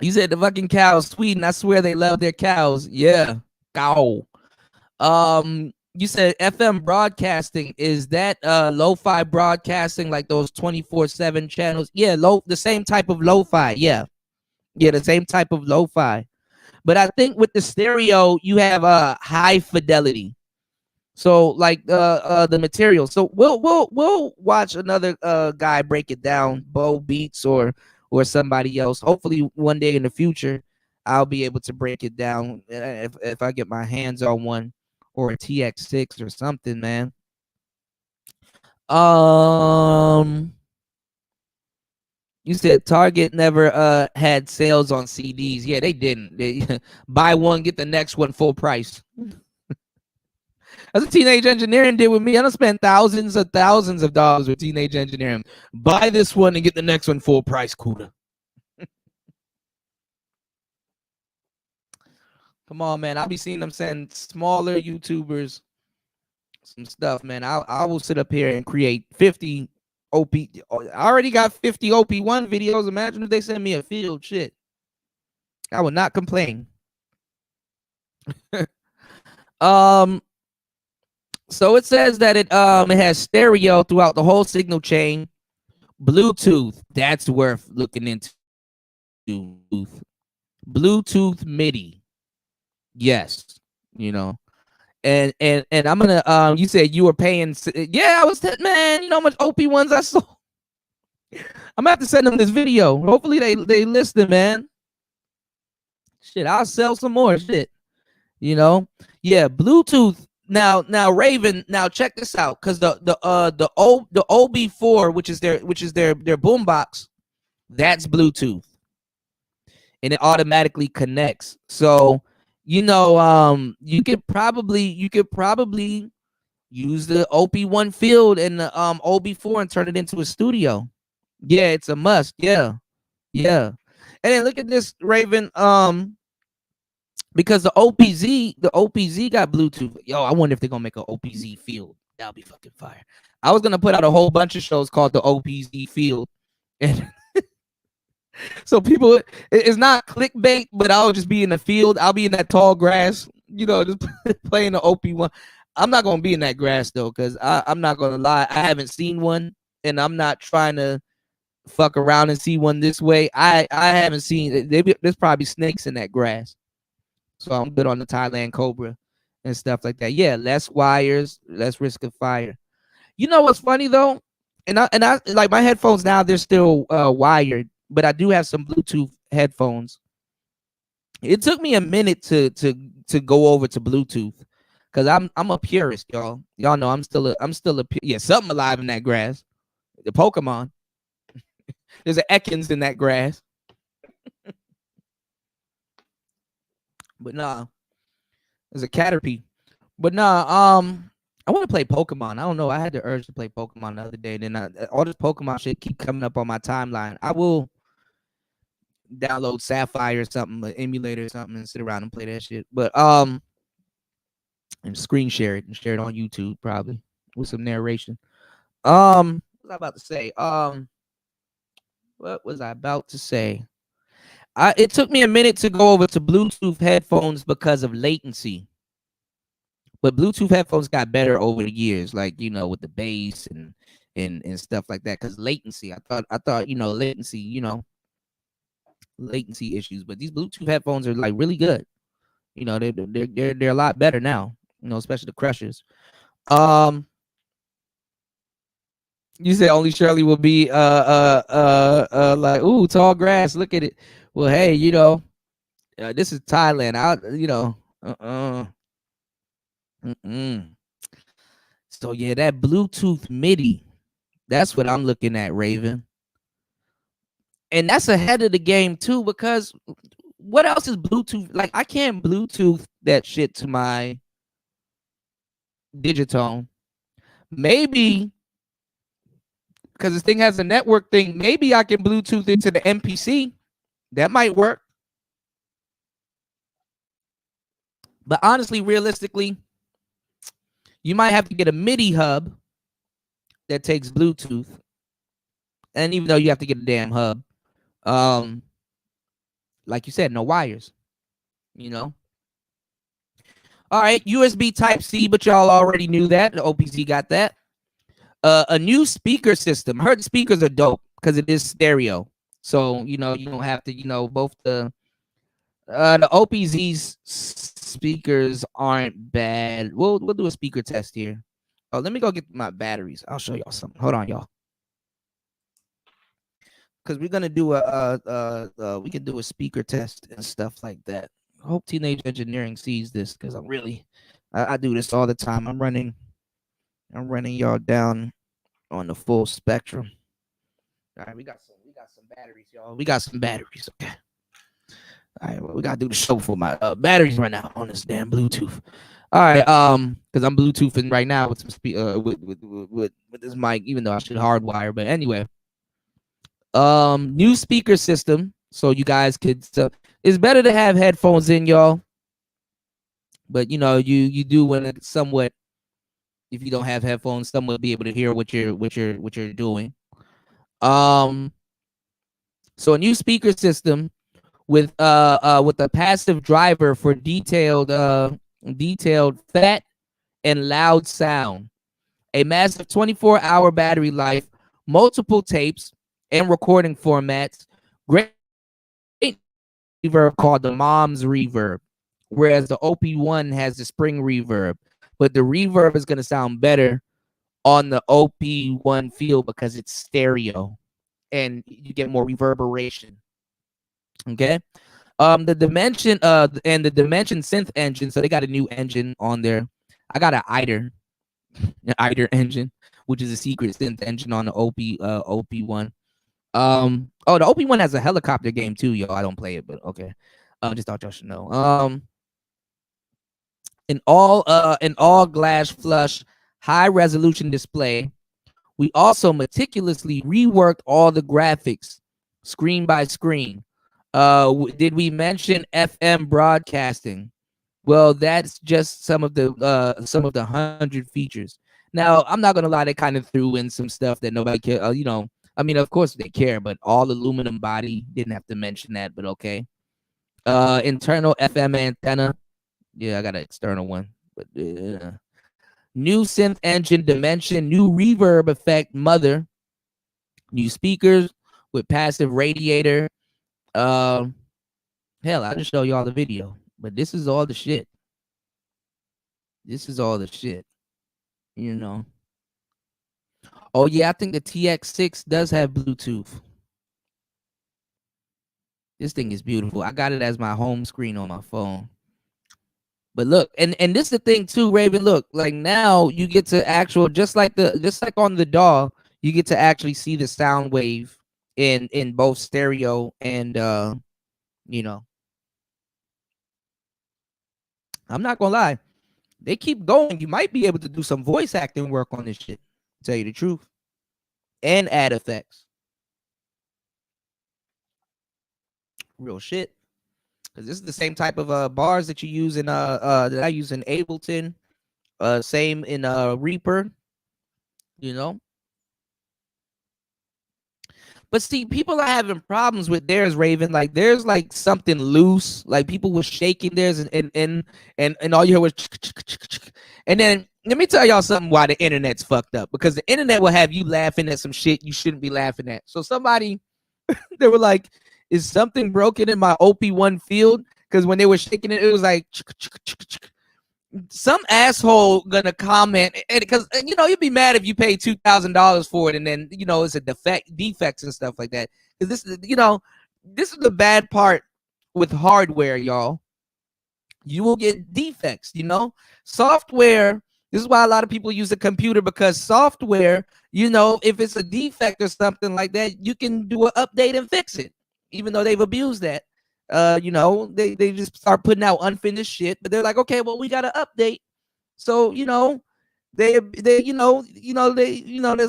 You said the fucking cows, Sweden. I swear they love their cows. Yeah, cow. You said FM broadcasting. Is that lo-fi broadcasting, like those 24/7 channels? Yeah, the same type of lo-fi. Yeah, the same type of lo-fi. But I think with the stereo, you have high fidelity. So like the material. So we'll watch another guy break it down, Bo Beats or somebody else. Hopefully one day in the future, I'll be able to break it down if I get my hands on one or a TX6 or something, man. You said Target never had sales on CDs. Yeah, they didn't. They buy one, get the next one full price. That's what Teenage Engineering did with me. I don't spend thousands of dollars with Teenage Engineering. Buy this one and get the next one full price, Kuda. Come on, man. I'll be seeing them send smaller YouTubers some stuff, man. I will sit up here and create 50 OP. I already got 50 OP1 videos. Imagine if they send me a field. Shit. I would not complain. So it says that it has stereo throughout the whole signal chain. Bluetooth, that's worth looking into. Bluetooth MIDI. Yes, And I'm gonna you said you were paying. Yeah, I was, man, you know how much OP1s I sold? I'm gonna have to send them this video. Hopefully they listen, man. Shit, I'll sell some more shit. Yeah, Bluetooth. Now Raven, now check this out, because the OB4, which is their boombox, that's Bluetooth, and it automatically connects. So you could probably use the OP1 field and the OB4 and turn it into a studio. Yeah, it's a must. Yeah. And then look at this, Raven. Because the OPZ got Bluetooth. Yo, I wonder if they're gonna make an OPZ field. That'll be fucking fire. I was gonna put out a whole bunch of shows called the OPZ field, and so people, it's not clickbait, but I'll just be in the field. I'll be in that tall grass, just playing the OP1. I'm not gonna be in that grass though, because I'm not gonna lie, I haven't seen one, and I'm not trying to fuck around and see one this way. I haven't seen. There's probably snakes in that grass. So I'm good on the Thailand Cobra and stuff like that. Yeah, less wires, less risk of fire. You know what's funny though? And I like my headphones now, they're still wired, but I do have some Bluetooth headphones. It took me a minute to go over to Bluetooth, because I'm a purist, y'all. Y'all know I'm still a yeah, something alive in that grass. The Pokemon. There's an Ekans in that grass. But nah, there's a Caterpie. But nah, I want to play Pokemon. I don't know. I had the urge to play Pokemon the other day. Then all this Pokemon shit keep coming up on my timeline. I will download Sapphire or something, an emulator or something, and sit around and play that shit. But and screen share it and share it on YouTube probably with some narration. What was I about to say? What was I about to say? It took me a minute to go over to Bluetooth headphones because of latency. But Bluetooth headphones got better over the years, like with the bass and stuff like that. Because latency, I thought latency, latency issues. But these Bluetooth headphones are like really good. They're a lot better now. Especially the Crushers. You said only Shirley will be like, ooh, tall grass. Look at it. Well, hey, this is Thailand. Mm-mm. So yeah, that Bluetooth MIDI. That's what I'm looking at, Raven. And that's ahead of the game too, because what else is Bluetooth? Like, I can't Bluetooth that shit to my Digitone. Maybe because this thing has a network thing, maybe I can Bluetooth it to the MPC. That might work. But honestly, realistically, you might have to get a MIDI hub that takes Bluetooth. And even though you have to get a damn hub, like you said, no wires, All right, USB Type-C, but y'all already knew that. The OPZ got that. A new speaker system. I heard the speakers are dope because it is stereo. So, you don't have to, both the OPZ's speakers aren't bad. We'll do a speaker test here. Oh, let me go get my batteries. I'll show y'all something. Hold on, y'all. Because we're gonna do we can do a speaker test and stuff like that. I hope Teenage Engineering sees this because I do this all the time. I'm running y'all down on the full spectrum. All right, we got some batteries, y'all. We got some batteries. Okay. All right, well, we gotta do the show for my batteries run out on this damn Bluetooth. All right, because I'm Bluetoothing right now with some with this mic, even though I should hardwire. But anyway, new speaker system, so you guys could. It's better to have headphones in, y'all. But you do want to somewhat, if you don't have headphones, somewhat be able to hear what you're doing. So a new speaker system with a passive driver for detailed fat and loud sound, a massive 24-hour battery life, multiple tapes and recording formats, great reverb called the mom's reverb, whereas the OP1 has the spring reverb, but the reverb is going to sound better on the OP1 field because it's stereo and you get more reverberation. Okay. The Dimension and the Dimension synth engine, so they got a new engine on there. I got an IDER engine, which is a secret synth engine on the OP1. The OP1 has a helicopter game too, yo. I don't play it, but okay. Just thought y'all should know. An all glass flush high resolution display. We also meticulously reworked all the graphics screen by screen. Did we mention FM broadcasting? Well, that's just some of the 100 features. Now, I'm not gonna lie, they kind of threw in some stuff that nobody care. I mean, of course they care, but all aluminum body, didn't have to mention that, but okay. Internal FM antenna. Yeah, I got an external one, but new synth engine dimension, new reverb effect mother, new speakers with passive radiator. Hell, I'll just show y'all the video, but this is all the shit. This is all the shit. Oh yeah, I think the TX6 does have Bluetooth. This thing is beautiful. I got it as my home screen on my phone. But look, and this is the thing too, Raven. Look, like now you get to just like on the DAW, you get to actually see the sound wave in both stereo and I'm not gonna lie, they keep going. You might be able to do some voice acting work on this shit. Tell you the truth, and add effects. Real shit. Because this is the same type of bars that you use in that I use in Ableton. Same in Reaper. But see, people are having problems with theirs, Raven. Like there's like something loose. Like people were shaking theirs, and all you heard was, and then let me tell y'all something why the internet's fucked up, because the internet will have you laughing at some shit you shouldn't be laughing at. So somebody, they were like, is something broken in my OP1 field? Because when they were shaking it, it was like some asshole gonna comment, and because you know you'd be mad if you paid $2,000 for it, and then you know it's a defects and stuff like that. Because this is, you know, this is the bad part with hardware, y'all. You will get defects, you know. Software, this is why a lot of people use a computer, because software, you know, if it's a defect or something like that, you can do an update and fix it, even though they've abused that. You know, they just start putting out unfinished shit, but they're like, okay, well, we got to update. So, you know, they there's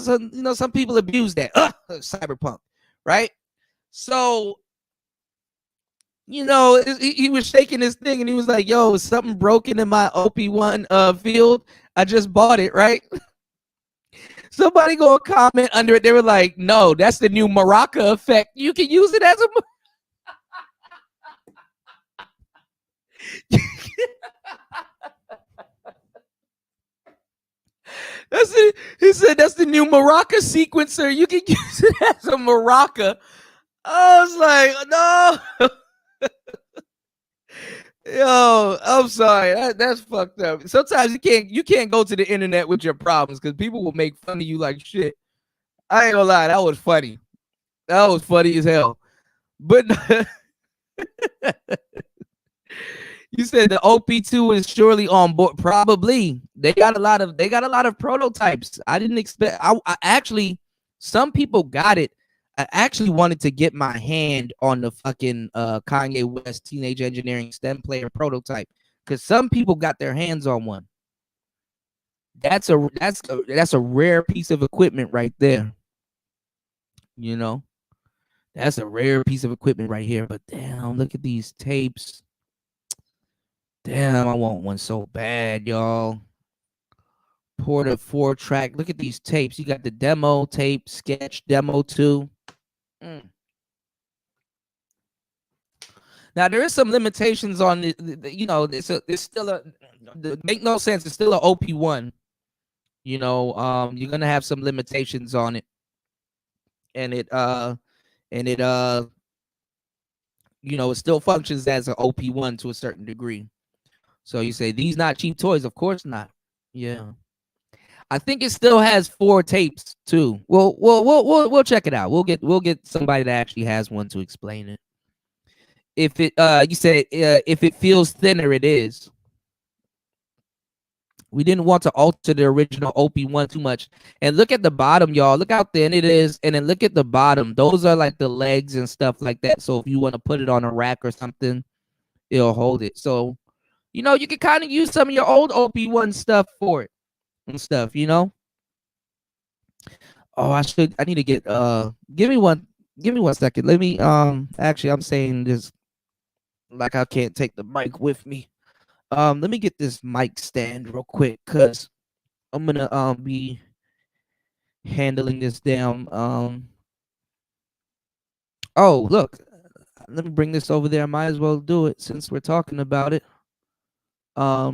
some, you know, some people abuse that. Cyberpunk, right? So, you know, he was shaking his thing and he was like, yo, something broken in my OP1 field. I just bought it, right? Somebody go comment under it. They were like, no, that's the new Maraca effect. You can use it as a he said that's the new Maraca sequencer. You can use it as a Maraca. I was like, no. Yo, I'm sorry. That's fucked up. Sometimes you can't go to the internet with your problems because people will make fun of you like shit. I ain't gonna lie, that was funny. That was funny as hell. But you said the OP2 is surely on board. Probably. They got a lot of prototypes. I didn't expect. I actually, some people got it. I actually wanted to get my hand on the fucking Kanye West Teenage Engineering STEM player prototype, because some people got their hands on one. That's a rare piece of equipment right there. You know, that's a rare piece of equipment right here. But damn, look at these tapes. Damn, I want one so bad, y'all. Porta 4-track. Look at these tapes. You got the demo tape, sketch, demo 2. Now there is some limitations on the you know, it's still a make no sense. It's still an OP1. You know, you're gonna have some limitations on it, and it you know, it still functions as an OP1 to a certain degree. So you say these not cheap toys? Of course not. Yeah, I think it still has 4 tapes too. We'll check it out. We'll get somebody that actually has one to explain it. If it you said if it feels thinner, it is. We didn't want to alter the original OP1 too much. And look at the bottom, y'all. Look how thin it is. And then look at the bottom. Those are like the legs and stuff like that. So if you want to put it on a rack or something, it'll hold it. So, you know, you can kind of use some of your old OP1 stuff for it and stuff, you know. Oh, I need to get give me one second. Let me actually, I'm saying this like I can't take the mic with me. Let me get this mic stand real quick, cause I'm gonna be handling this down. Oh, look, let me bring this over there. I might as well do it since we're talking about it. I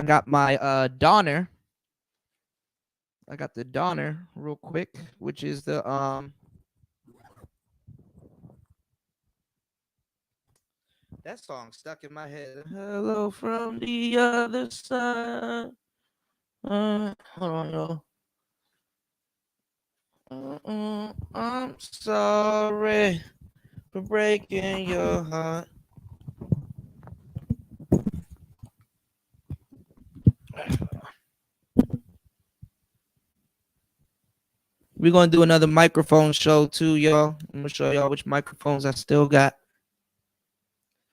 got my Donner. I got the Donner real quick, which is the that song stuck in my head. Hello from the other side. Hold on, y'all. I'm sorry for breaking your heart. We're gonna do another microphone show too, y'all. I'm gonna show y'all which microphones I still got.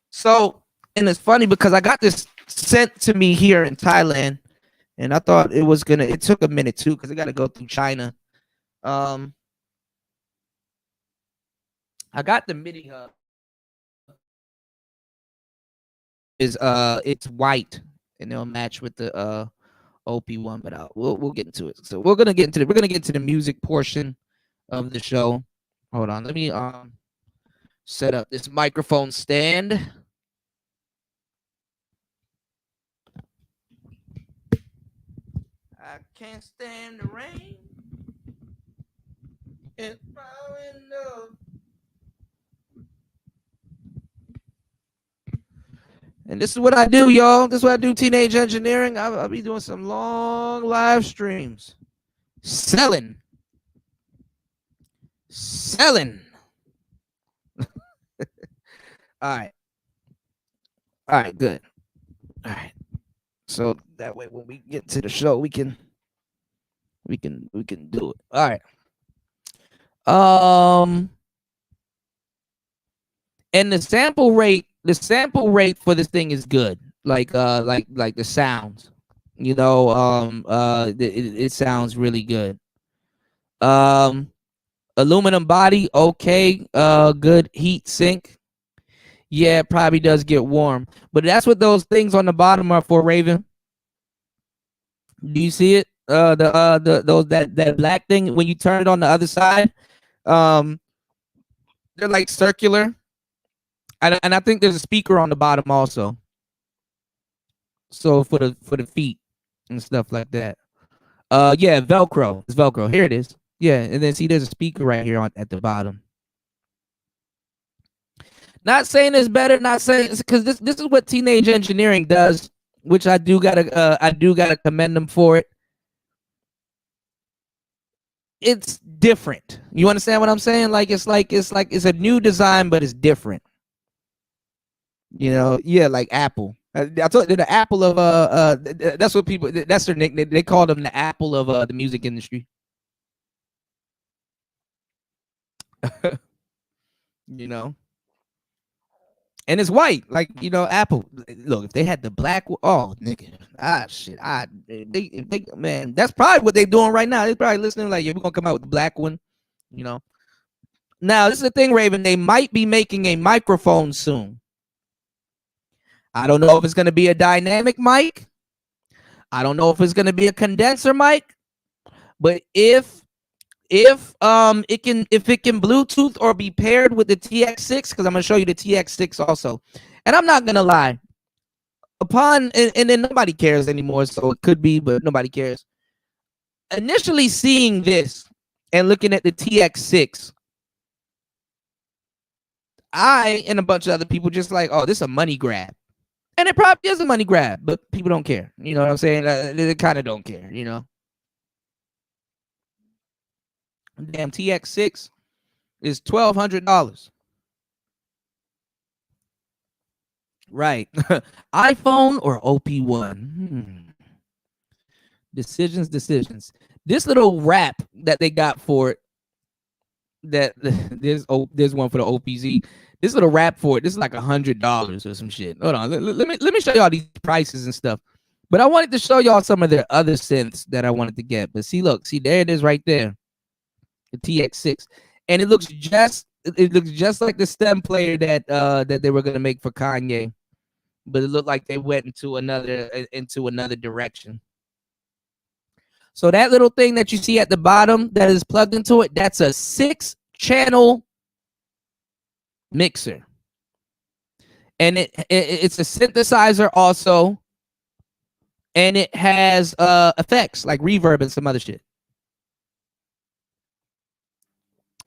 So, and it's funny because I got this sent to me here in Thailand, and I thought it took a minute too because it got to go through China. I got the Midi hub. It's white and it'll match with the OP1, but we'll get into it. So we're gonna get into the music portion of the show. Hold on, let me set up this microphone stand. I can't stand the rain. It's pouring up. And this is what I do, y'all. This is what I do, Teenage Engineering. I'll be doing some long live streams. Selling. All right. All right, good. All right. So that way when we get to the show, we can do it. All right. And the sample rate for this thing is good. Like the sounds. You know, it sounds really good. Aluminum body, okay. Good heat sink. Yeah, it probably does get warm, but that's what those things on the bottom are for, Raven. Do you see it? That black thing when you turn it on the other side, they're like circular, and I think there's a speaker on the bottom also. So for the feet and stuff like that. Yeah, Velcro. It's Velcro. Here it is. Yeah, and then see there's a speaker right here at the bottom. Not saying it's better, not saying because this is what Teenage Engineering does, which I do gotta commend them for it. It's different. You understand what I'm saying? It's a new design, but it's different. You know, yeah, like Apple. I told you the Apple of that's what people, that's their nickname. They call them the Apple of the music industry. You know. And it's white, like, you know, Apple. Look, if they had the black, oh, nigga, shit, they man, that's probably what they're doing right now. They're probably listening like, yeah, we're gonna come out with the black one, you know. Now, this is the thing, Raven. They might be making a microphone soon. I don't know if it's gonna be a dynamic mic. I don't know if it's gonna be a condenser mic, but if it can Bluetooth or be paired with the TX6, because I'm gonna show you the TX6 also, and I'm not gonna lie, and then nobody cares anymore, so it could be, but nobody cares. Initially seeing this and looking at the TX6, I and a bunch of other people just like, oh, this is a money grab, and it probably is a money grab, but people don't care. You know what I'm saying? They kind of don't care, you know. Damn, TX6 is $1,200. Right. iPhone or OP1? Decisions. This little wrap that they got for it, that there's one for the OPZ. This little wrap for it, this is like $100 or some shit. Hold on, let me show y'all these prices and stuff. But I wanted to show y'all some of their other synths that I wanted to get. But see, look, there it is right there. The TX6, and it looks just like the stem player that they were gonna make for Kanye, but it looked like they went into another direction. So that little thing that you see at the bottom that is plugged into it, that's a 6-channel mixer, and it's a synthesizer also, and it has effects like reverb and some other shit.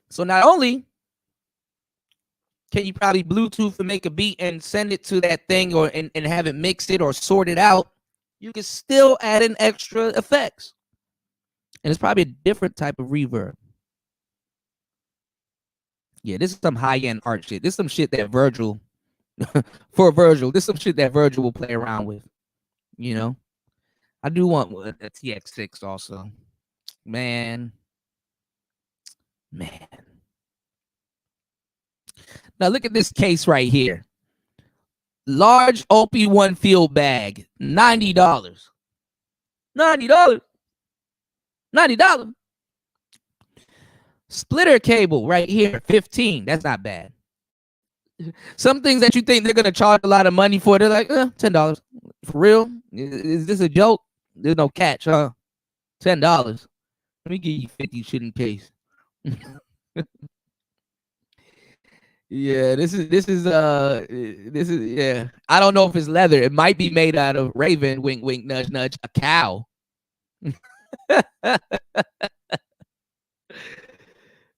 So not only can you probably Bluetooth and make a beat and send it to that thing and have it mix it or sort it out, you can still add in extra effects. And it's probably a different type of reverb. Yeah, this is some high-end art shit. This is some shit that Virgil, this is some shit that Virgil will play around with. You know? I do want a TX6 also. Man. Now look at this case right here. Large OP1 field bag, $90. $90. Splitter cable right here, $15. That's not bad. Some things that you think they're gonna charge a lot of money for, they're like, $10. For real? Is this a joke? There's no catch, huh? $10. Let me give you 50 shit in case. Yeah, this is yeah. I don't know if it's leather. It might be made out of Raven, wink wink nudge nudge, a cow.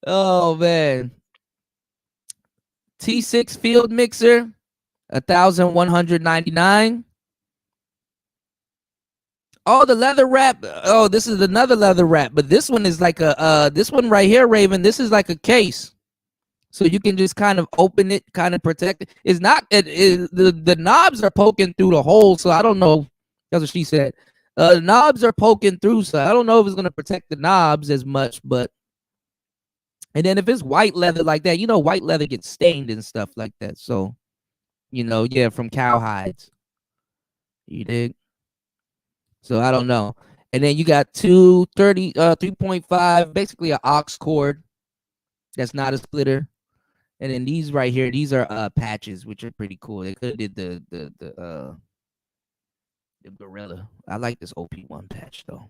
Oh man. T6 field mixer, 1,199. Oh, the leather wrap. Oh, this is another leather wrap, but this one is like a this one right here, Raven. This is like a case. So you can just kind of open it, kind of protect it. It's not the knobs are poking through the hole, so I don't know. That's what she said. The knobs are poking through, so I don't know if it's gonna protect the knobs as much. But and then if it's white leather like that, white leather gets stained and stuff like that. So yeah, from cow hides. You dig? So I don't know. And then you got 3.5, basically an aux cord. That's not a splitter. And then these right here, these are patches, which are pretty cool. They could have did the gorilla. I like this OP1 patch though.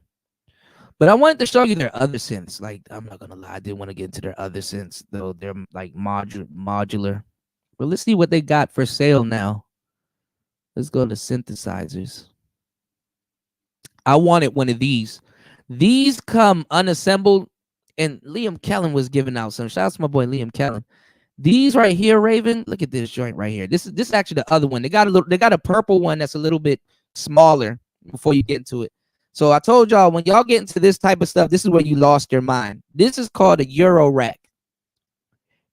But I wanted to show you their other synths. Like, I'm not gonna lie, I didn't want to get into their other synths though. They're like modular. But let's see what they got for sale now. Let's go to synthesizers. I wanted one of these. These come unassembled, and Liam Kellen was giving out some. Shout out to my boy Liam Kellen. These right here, Raven. Look at this joint right here. This is actually the other one. They got a purple one that's a little bit smaller before you get into it. So I told y'all, when y'all get into this type of stuff, this is where you lost your mind. This is called a Euro rack.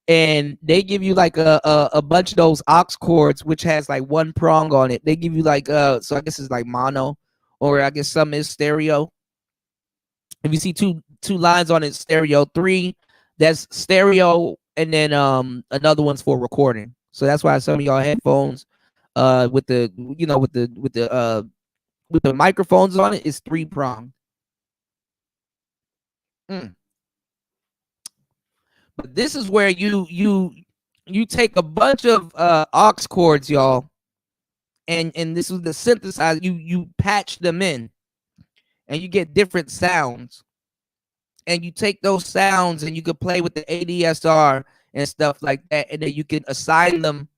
And they give you like a bunch of those aux cords, which has like one prong on it. They give you like so I guess it's like mono, or I guess some is stereo. If you see two lines on it, stereo. 3, that's stereo, and then another one's for recording. So that's why some of y'all headphones with the with the microphones on it is 3 prong. But this is where you take a bunch of aux cords, y'all, and this is the synthesizer. You patch them in, and you get different sounds. And you take those sounds and you can play with the ADSR and stuff like that, and then you can assign them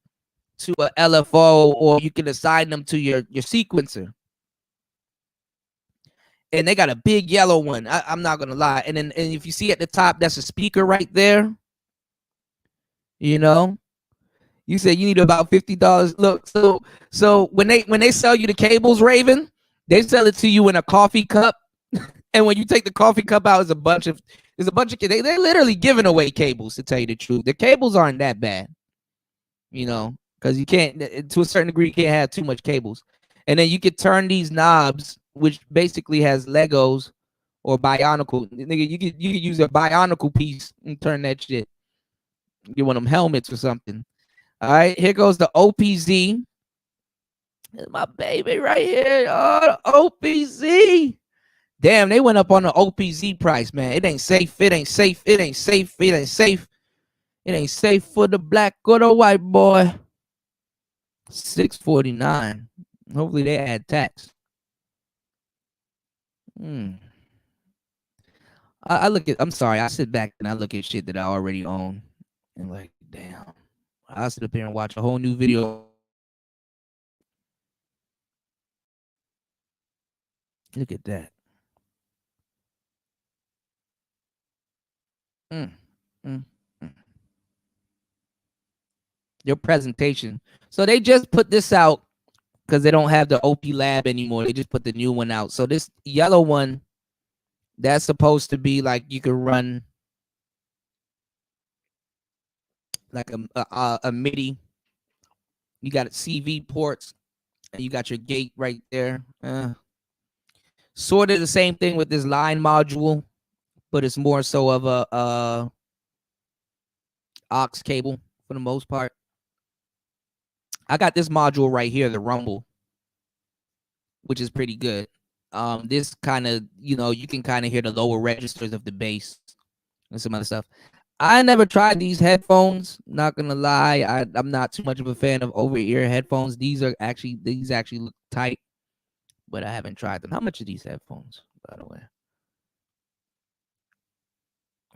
to a LFO, or you can assign them to your sequencer. And they got a big yellow one. I'm not gonna lie. And then if you see at the top, that's a speaker right there. You said you need about $50. Look, so when they sell you the cables, Raven, they sell it to you in a coffee cup. And when you take the coffee cup out, there's a bunch of they're literally giving away cables, to tell you the truth. The cables aren't that bad, because you can't, to a certain degree, you can't have too much cables. And then you could turn these knobs, which basically has Legos or Bionicle. Nigga, you could use a Bionicle piece and turn that shit. Get one of them helmets or something. All right, here goes the OPZ. That's my baby right here. Oh, the OPZ. Damn, they went up on the OPZ price, man. It ain't safe. It ain't safe. It ain't safe. It ain't safe. It ain't safe for the black or the white boy. $649. Hopefully they add tax. I look at. I'm sorry. I sit back and I look at shit that I already own, and like, damn. I sit up here and watch a whole new video. Look at that. Your presentation. So they just put this out because they don't have the OP Lab anymore. They just put the new one out. So this yellow one, that's supposed to be like you can run like a MIDI. You got CV ports, and you got your gate right there. Sort of the same thing with this line module, but it's more so of a aux cable for the most part. I got this module right here, the rumble, which is pretty good. This kind of, you can kind of hear the lower registers of the bass and some other stuff. I never tried these headphones, not gonna lie. I'm not too much of a fan of over-ear headphones. These actually look tight, but I haven't tried them. How much are these headphones, by the way?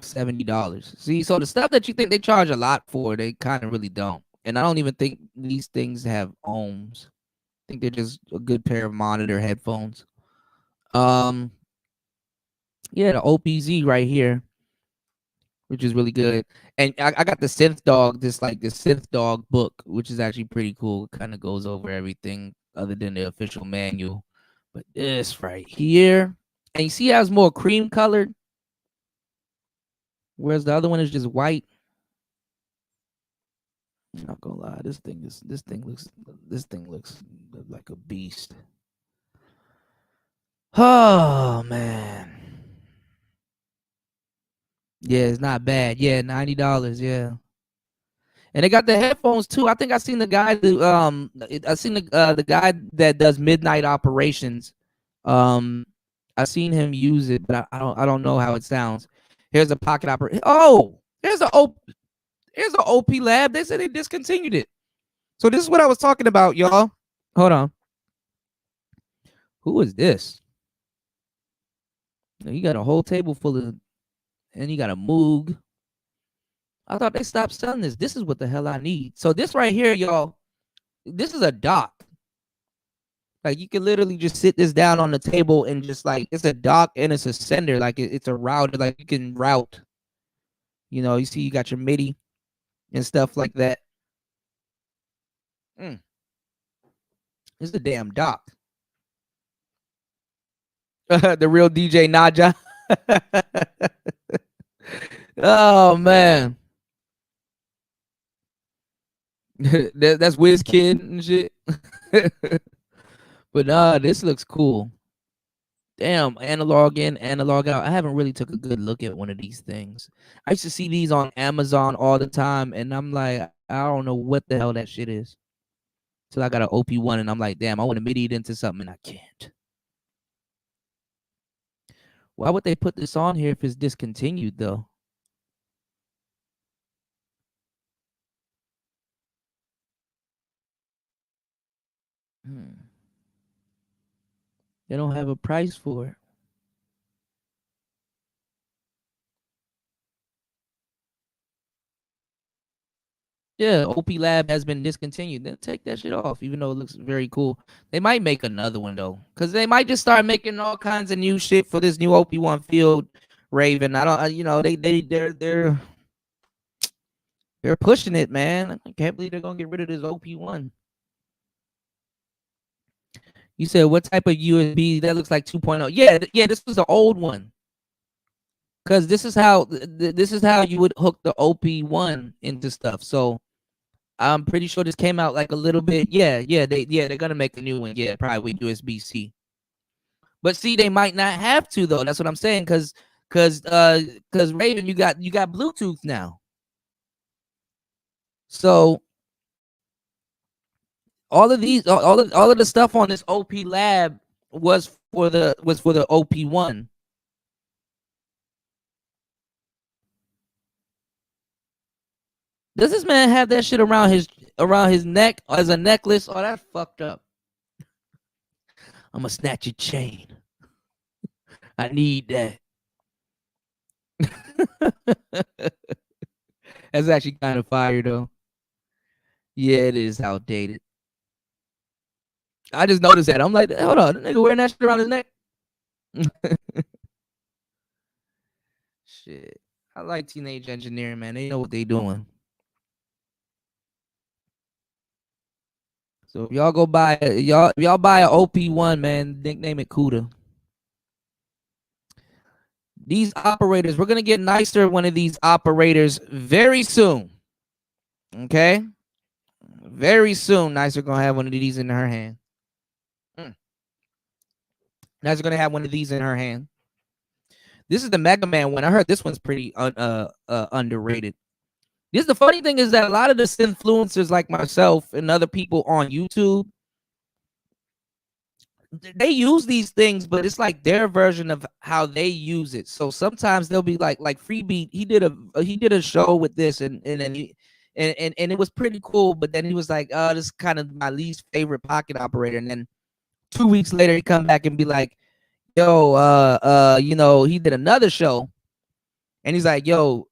$70. See, so the stuff that you think they charge a lot for, they kind of really don't. And I don't even think these things have ohms. I think they're just a good pair of monitor headphones. Um, yeah, the OPZ right here, which is really good. And I got the Synth Dog, this Synth Dog book, which is actually pretty cool. It kind of goes over everything other than the official manual. But this right here, and you see how it's more cream colored, whereas the other one is just white. I'm not gonna lie, this thing looks like a beast. Oh man. Yeah, it's not bad. Yeah, $90. Yeah. And they got the headphones too. I think I seen the guy the guy that does midnight operations. I seen him use it, but I don't know how it sounds. Here's a pocket operator. Oh, here's an OP lab. They said they discontinued it. So this is what I was talking about, y'all. Hold on. Who is this? You got a whole table full of, and you got a Moog. I thought they stopped selling this. This is what the hell I need. So this right here, y'all, this is a dock. Like you can literally just sit this down on the table and just like, it's a dock and it's a sender. Like it's a router. Like you can route. You know, you see you got your Midi and stuff like that. It's a damn dock. The real DJ Naja. Oh man. That's WizKid and shit. But this looks cool. Damn, analog in, analog out. I haven't really took a good look at one of these things. I used to see these on Amazon all the time, and I'm like, I don't know what the hell that shit is. So I got an OP1, and I'm like, damn, I want to MIDI it into something, and I can't. Why would they put this on here if it's discontinued, though? They don't have a price for it. Yeah, OP Lab has been discontinued. Then take that shit off, even though it looks very cool. They might make another one though, because they might just start making all kinds of new shit for this new OP1 Field Raven. I don't, you know, they're pushing it, man. I can't believe they're gonna get rid of this OP1. You said what type of USB? That looks like 2.0. Yeah, yeah, this was the old one. Cause this is how you would hook the OP1 into stuff. So I'm pretty sure this came out like a little bit. They're gonna make a new one. Yeah, probably with USB-C. But see, they might not have to though. That's what I'm saying. Cause Raven, you got Bluetooth now. So all of the stuff on this OP Lab was for the OP1. Does this man have that shit around his neck as a necklace? Oh, that's fucked up. I'm gonna snatch your chain. I need that. That's actually kind of fire though. Yeah, it is outdated. I just noticed that. I'm like, hold on, the nigga wearing that shit around his neck. Shit. I like Teenage Engineering, man. They know what they doing. So if y'all go buy y'all buy an OP1, man, nickname it Cuda. These operators, we're gonna get nicer one of these operators very soon. Okay? Very soon, Nicer gonna have one of these in her hand. Nicer gonna have one of these in her hand. This is the Mega Man one. I heard this one's pretty underrated. The funny thing is that a lot of the synfluencers like myself and other people on YouTube, they use these things, but it's like their version of how they use it. So sometimes they'll be like Freebeat. He did a show with this, and it was pretty cool. But then he was like, "Oh, this is kind of my least favorite pocket operator." And then 2 weeks later, he come back and be like, "Yo, you know, he did another show." and he's like, yo,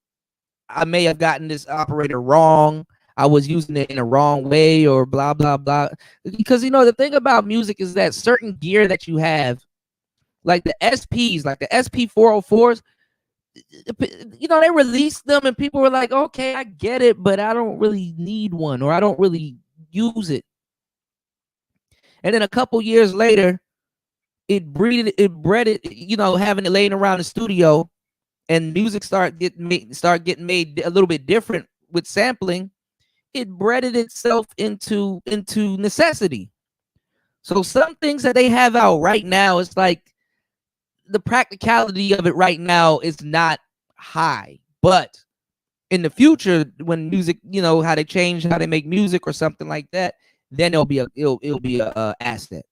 I may have gotten this operator wrong. I was using it in a wrong way or blah, blah, blah. Because, the thing about music is that certain gear that you have, like the SPs, like the SP 404s, they released them and people were like, okay, I get it, but I don't really need one or I don't really use it. And then a couple years later, it bred it, having it laying around the studio, and music start getting made a little bit different with sampling. It breaded itself into necessity. So some things that they have out right now, it's like the practicality of it right now is not high, but in the future, when music, how they change how they make music or something like that, then it'll be a asset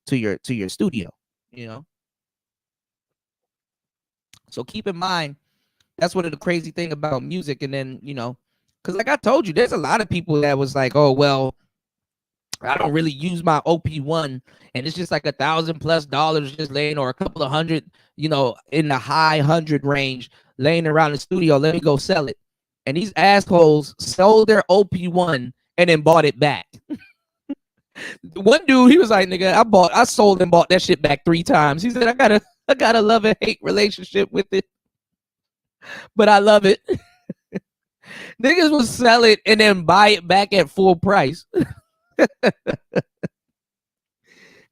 to your studio. So keep in mind, that's one of the crazy thing about music. And then, because like I told you, there's a lot of people that was like, oh, well, I don't really use my OP1, and it's just like $1,000+ just laying, or a couple of hundred, in the high hundred range laying around the studio. Let me go sell it. And these assholes sold their OP1 and then bought it back. One dude, he was like, nigga, I sold and bought that shit back 3 times. He said, I got a love and hate relationship with it, but I love it. Niggas will sell it and then buy it back at full price.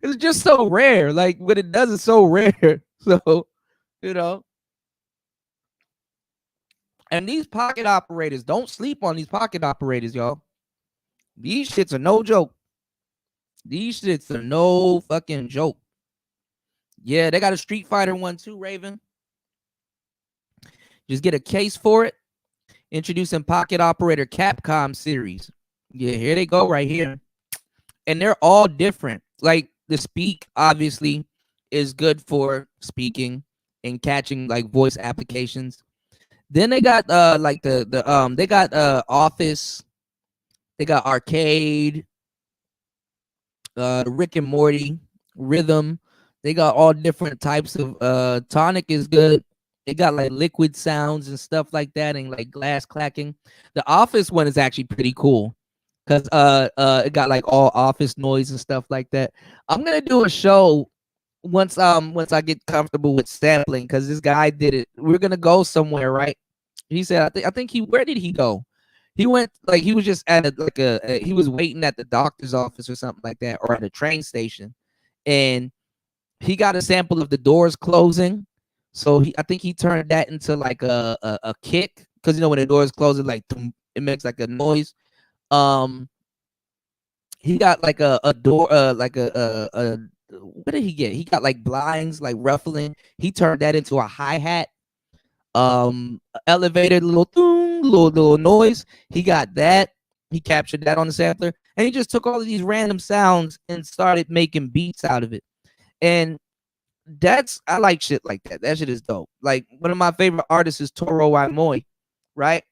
It's just so rare. Like, what it does is so rare. So, and these pocket operators, don't sleep on these pocket operators, y'all. These shits are no joke. These shits are no fucking joke. Yeah, they got a Street Fighter one too, Raven. Just get a case for it. Introducing Pocket Operator Capcom series. Yeah, here they go right here. And they're all different. Like the Speak, obviously, is good for speaking and catching like voice applications. Then they got like they got Office, they got Arcade, Rick and Morty, Rhythm. They got all different types of Tonic is good. They got like liquid sounds and stuff like that, and like glass clacking. The Office one is actually pretty cool because it got like all office noise and stuff like that. I'm gonna do a show once I get comfortable with sampling, because this guy did it. We're gonna go somewhere, right? He said, I think where did he go? He went, like, he was just at he was waiting at the doctor's office or something like that, or at a train station, and he got a sample of the doors closing. So I think he turned that into like a kick, because when the doors close, it like it makes like a noise. He got like a door, like a what did he get? He got like blinds, like ruffling. He turned that into a hi-hat. Elevated little noise. He got that. He captured that on the sampler, and he just took all of these random sounds and started making beats out of it. And I like shit like that. That shit is dope. Like, one of my favorite artists is Toro Imoy, right?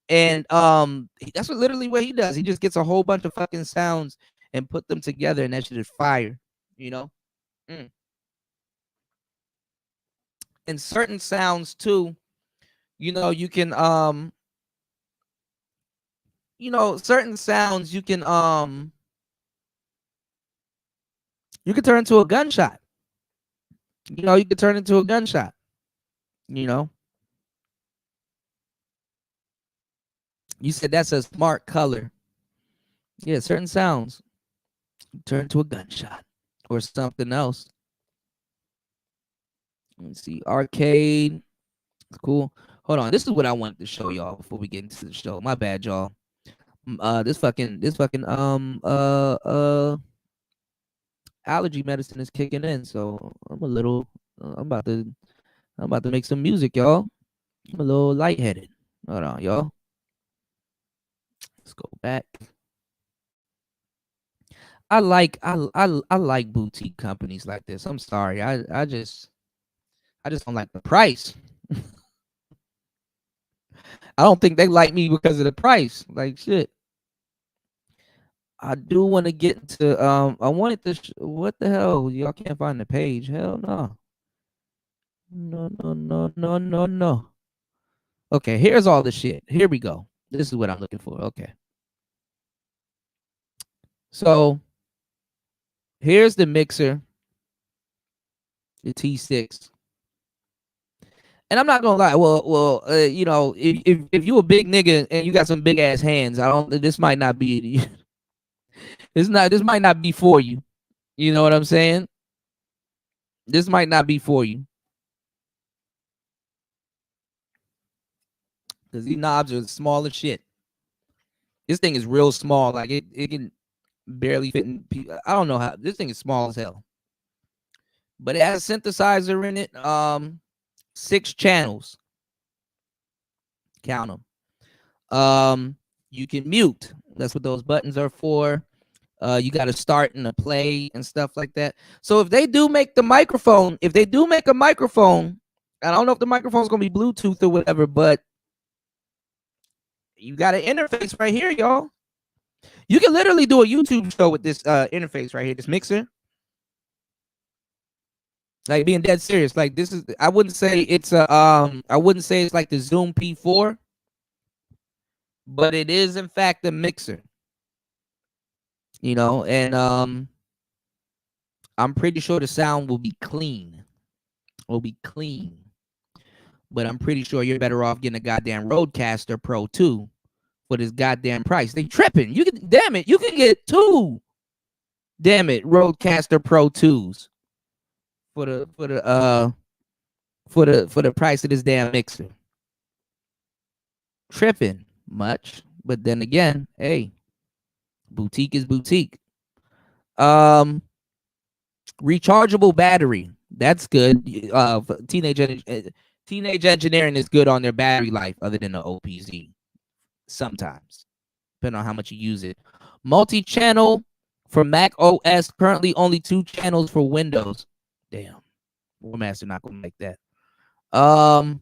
And that's literally what he does. He just gets a whole bunch of fucking sounds and put them together, and that shit is fire, And certain sounds too, you can certain sounds you can turn into a gunshot. You could turn into a gunshot. You said that's a smart color. Yeah, certain sounds turn to a gunshot or something else. Let's see. Arcade. Cool. Hold on. This is what I wanted to show y'all before we get into the show. My bad, y'all. This fucking allergy medicine is kicking in, so I'm about to make some music, y'all. I'm a little lightheaded. Hold on, y'all. Let's go back. I like boutique companies like this. I'm sorry. I just don't like the price. I don't think they like me because of the price. Like, shit. I do want to get into I wanted to what the hell? Y'all can't find the page. Hell no. No. Okay, here's all the shit. Here we go. This is what I'm looking for. Okay. So here's the mixer, the T6. And I'm not gonna lie. You know, if you a big nigga and you got some big ass hands, I don't. This might not be. This might not be for you. You know what I'm saying? This might not be for you because these knobs are small as shit. This thing is real small. Like it can barely fit in. I don't know how. This thing is small as hell. But it has a synthesizer in it. 6 channels. Count them. You can mute. That's what those buttons are for. You got to start and a play and stuff like that. So if they do make the microphone, I don't know if the microphone's gonna be Bluetooth or whatever, but you got an interface right here, y'all. You can literally do a YouTube show with this interface right here, this mixer. Like, being dead serious. Like, this is, I wouldn't say it's like the Zoom P4, but it is in fact a mixer. You know, and I'm pretty sure the sound will be clean. But I'm pretty sure you're better off getting a goddamn Rodecaster Pro 2 for this goddamn price. They tripping. You can get 2 Rodecaster Pro 2s for the price of this damn mixer. Tripping much. But then again, hey, boutique is boutique. Rechargeable battery. That's good. Teenage Engineering is good on their battery life, other than the OPZ. Sometimes, depending on how much you use it. Multi-channel for Mac OS. Currently, only 2 channels for Windows. Damn, Warmaster not gonna make that. The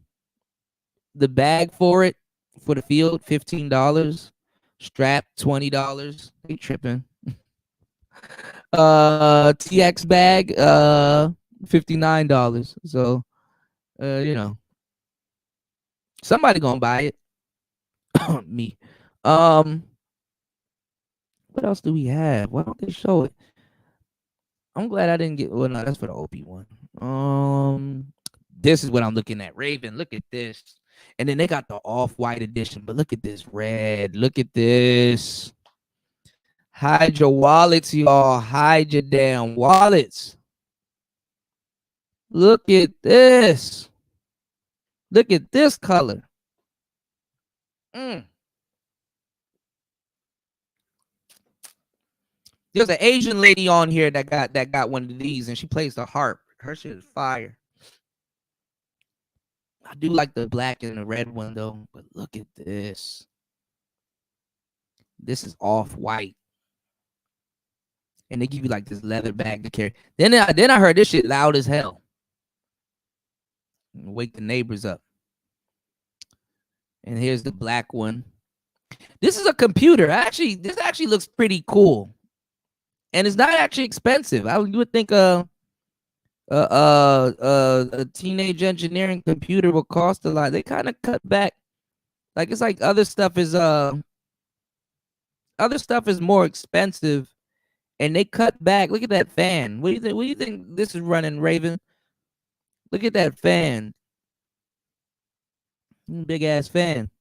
bag for it, for the field, $15. Strap, $20. They tripping. TX bag, $59. So, you know, somebody gonna buy it. Me. What else do we have? Why don't they show it? I'm glad I didn't get. Well, no, that's for the OP one. This is what I'm looking at. Raven, look at this. And then they got the off-white edition, but look at this red. Look at this. Hide your wallets, y'all. Hide your damn wallets. Look at this. Look at this color. There's an Asian lady on here that got one of these, and she plays the harp. Her shit is fire. I do like the black and the red one though, but look at this. This is off-white. And they give you like this leather bag to carry. Then I heard this shit loud as hell. Wake the neighbors up. And here's the black one. This is a computer. This actually looks pretty cool. And it's not actually expensive. You would think a teenage engineering computer will cost a lot. They kind of cut back. Like, it's like other stuff is more expensive, and they cut back. Look at that fan. What do you think this is running, Raven? Look at that fan. Big ass fan.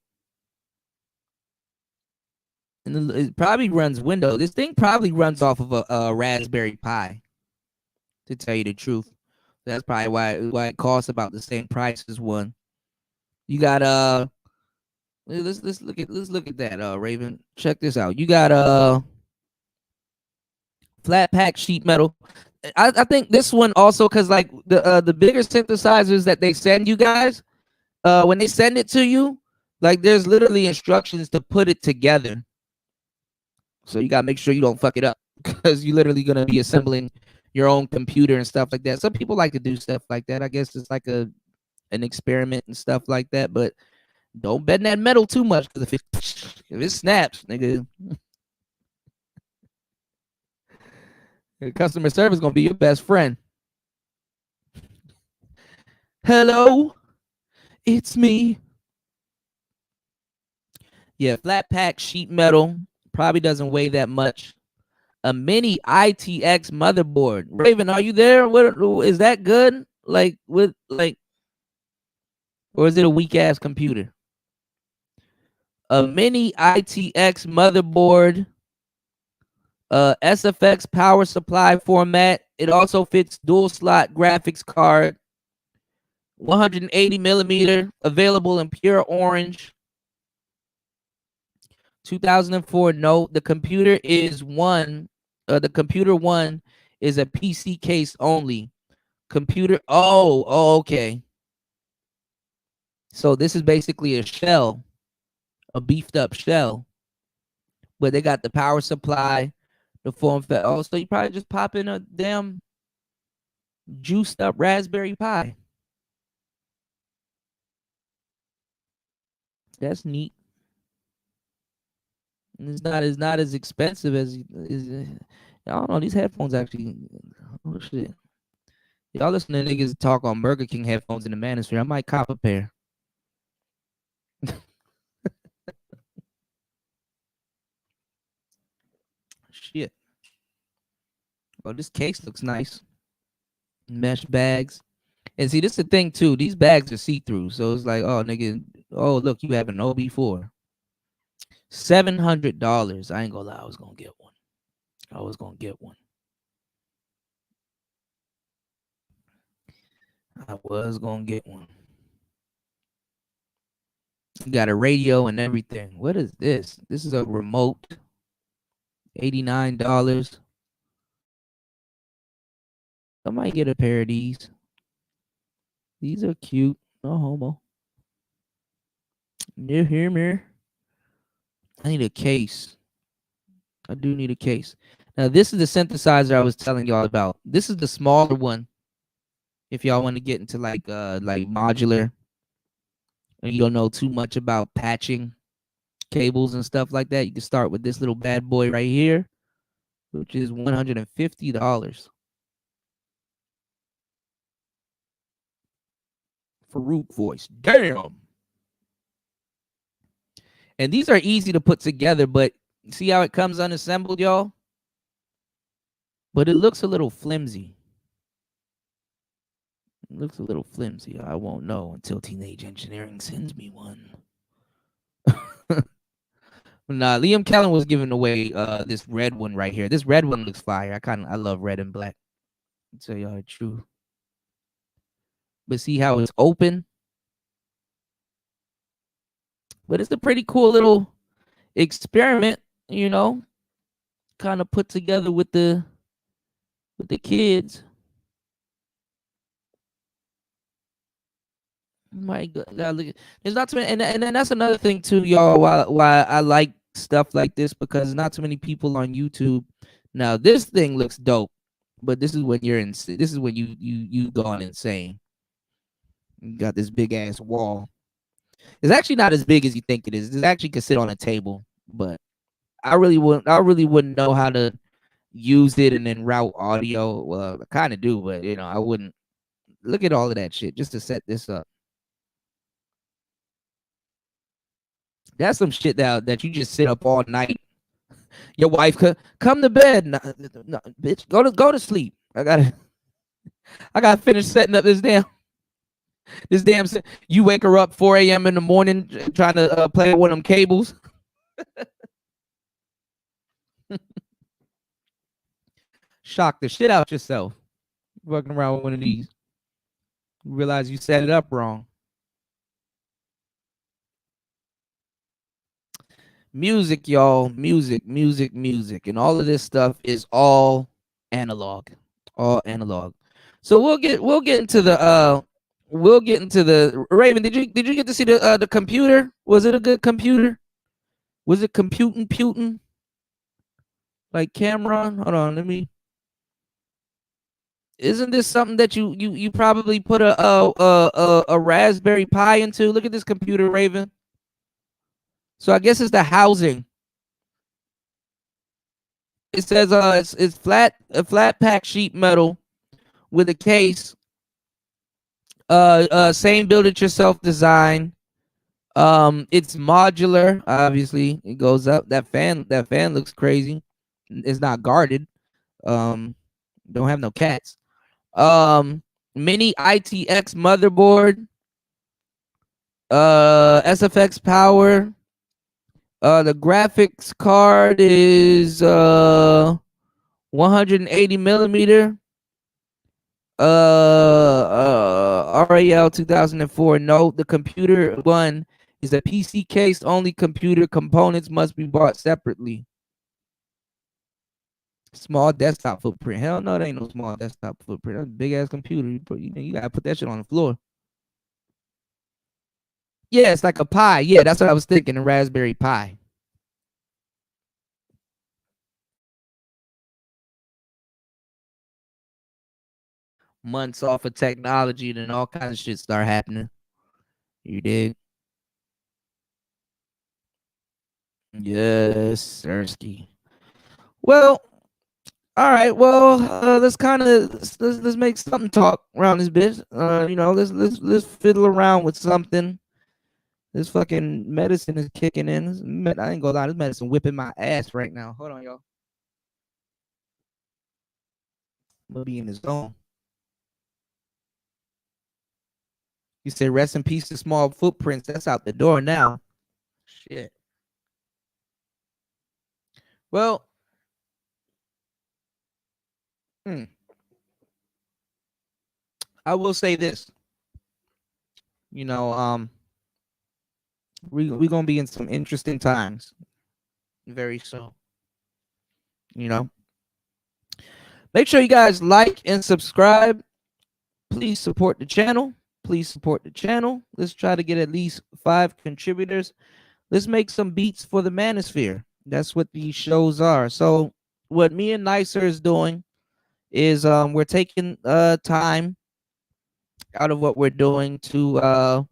And it probably runs Windows. This thing probably runs off of a Raspberry Pi, to tell you the truth. That's probably why it costs about the same price as one. You got let's look at that, Raven. Check this out. You got flat pack sheet metal. I think this one also, because like the bigger synthesizers that they send you guys, when they send it to you, like there's literally instructions to put it together. So you gotta make sure you don't fuck it up, because you're literally gonna be assembling your own computer and stuff like that. Some people like to do stuff like that. I guess it's like an experiment and stuff like that. But don't bend that metal too much, because if it snaps, nigga, customer service is gonna be your best friend. Hello, it's me. Yeah, flat pack sheet metal. Probably doesn't weigh that much. A mini ITX motherboard. Raven, are you there? What is that good? Like with like, or is it a weak ass computer? A mini ITX motherboard, SFX power supply format. It also fits dual slot graphics card, 180 millimeter, available in pure orange. 2004. No, the computer is one. The computer one is a PC case only. Computer. Oh, okay. So this is basically a shell, a beefed up shell, but they got the power supply, the form factor. Oh, so you probably just pop in a damn juiced up Raspberry Pi. That's neat. And it's not as expensive as I don't know. These headphones actually. Oh shit! Y'all listen to niggas talk on Burger King headphones in the manosphere. I might cop a pair. Shit. Well, this case looks nice. Mesh bags. And see, this is the thing too. These bags are see-through, so it's like, oh nigga, oh look, you have an OB4. $700. I ain't gonna lie, I was gonna get one. I was gonna get one. I was gonna get one. You got a radio and everything. What is this? This is a remote. $89. I might get a pair of these. These are cute. No homo. Near here, mirror. I need a case. I do need a case. Now, this is the synthesizer I was telling y'all about. This is the smaller one. If y'all want to get into like modular, and you don't know too much about patching cables and stuff like that, you can start with this little bad boy right here, which is $150. Farouk voice. Damn. And these are easy to put together, but see how it comes unassembled, y'all? But it looks a little flimsy. It looks a little flimsy. I won't know until Teenage Engineering sends me one. Nah, Liam Kellen was giving away this red one right here. This red one looks fire. I love red and black. I'll tell y'all the truth. But see how it's open? But it's a pretty cool little experiment, you know, kind of put together with the kids. My God, look, there's not too many, and then that's another thing too, y'all. Why I like stuff like this, because not too many people on YouTube. Now this thing looks dope, but this is when you're in. This is when you going insane. You got this big ass wall. It's actually not as big as you think it is. It actually could sit on a table, but I really wouldn't know how to use it and then route audio. Well, I kind of do, but you know, I wouldn't. Look at all of that shit just to set this up. That's some shit that you just sit up all night. Your wife could come to bed. No, bitch, go to sleep. I gotta finish setting up this damn. You wake her up 4 a.m. in the morning trying to play with one of them cables. Shock the shit out yourself. Working around with one of these. You realize you set it up wrong. Music, y'all. Music. And all of this stuff is all analog. All analog. So we'll get into the Raven. Did you get to see the computer? Was it a good computer? Was it computing? Like Cameron? Hold on, let me. Isn't this something that you probably put a Raspberry Pi into? Look at this computer, Raven. So I guess it's the housing. It says it's a flat pack sheet metal with a case. Same build it yourself design. It's modular. Obviously, it goes up. That fan looks crazy. It's not guarded. Um, don't have no cats. Um, Mini ITX motherboard. SFX power. The graphics card is 180 millimeter. RAL 2004. No, the computer one is a PC case only. Computer components must be bought separately. Small desktop footprint. Hell no, there ain't no small desktop footprint. That's a big ass computer. You gotta put that shit on the floor. Yeah, it's like a Pi. Yeah, that's what I was thinking. A Raspberry Pi. Months off of technology, then all kinds of shit start happening. You dig? Yes, Sirski. Well, all right. Well, let's kind of let's make something talk around this bitch. Let's fiddle around with something. This fucking medicine is kicking in. I ain't gonna lie, this medicine whipping my ass right now. Hold on, y'all. I'm gonna be in the zone. You said rest in peace to small footprints. That's out the door now. Shit. Well, hmm, I will say this. You know, we gonna be in some interesting times very soon. You know, make sure you guys like and subscribe. Please support the channel. Please support the channel. Let's try to get at least 5 contributors. Let's make some beats for the manosphere. That's what these shows are. So what me and Nicer is doing is we're taking time out of what we're doing to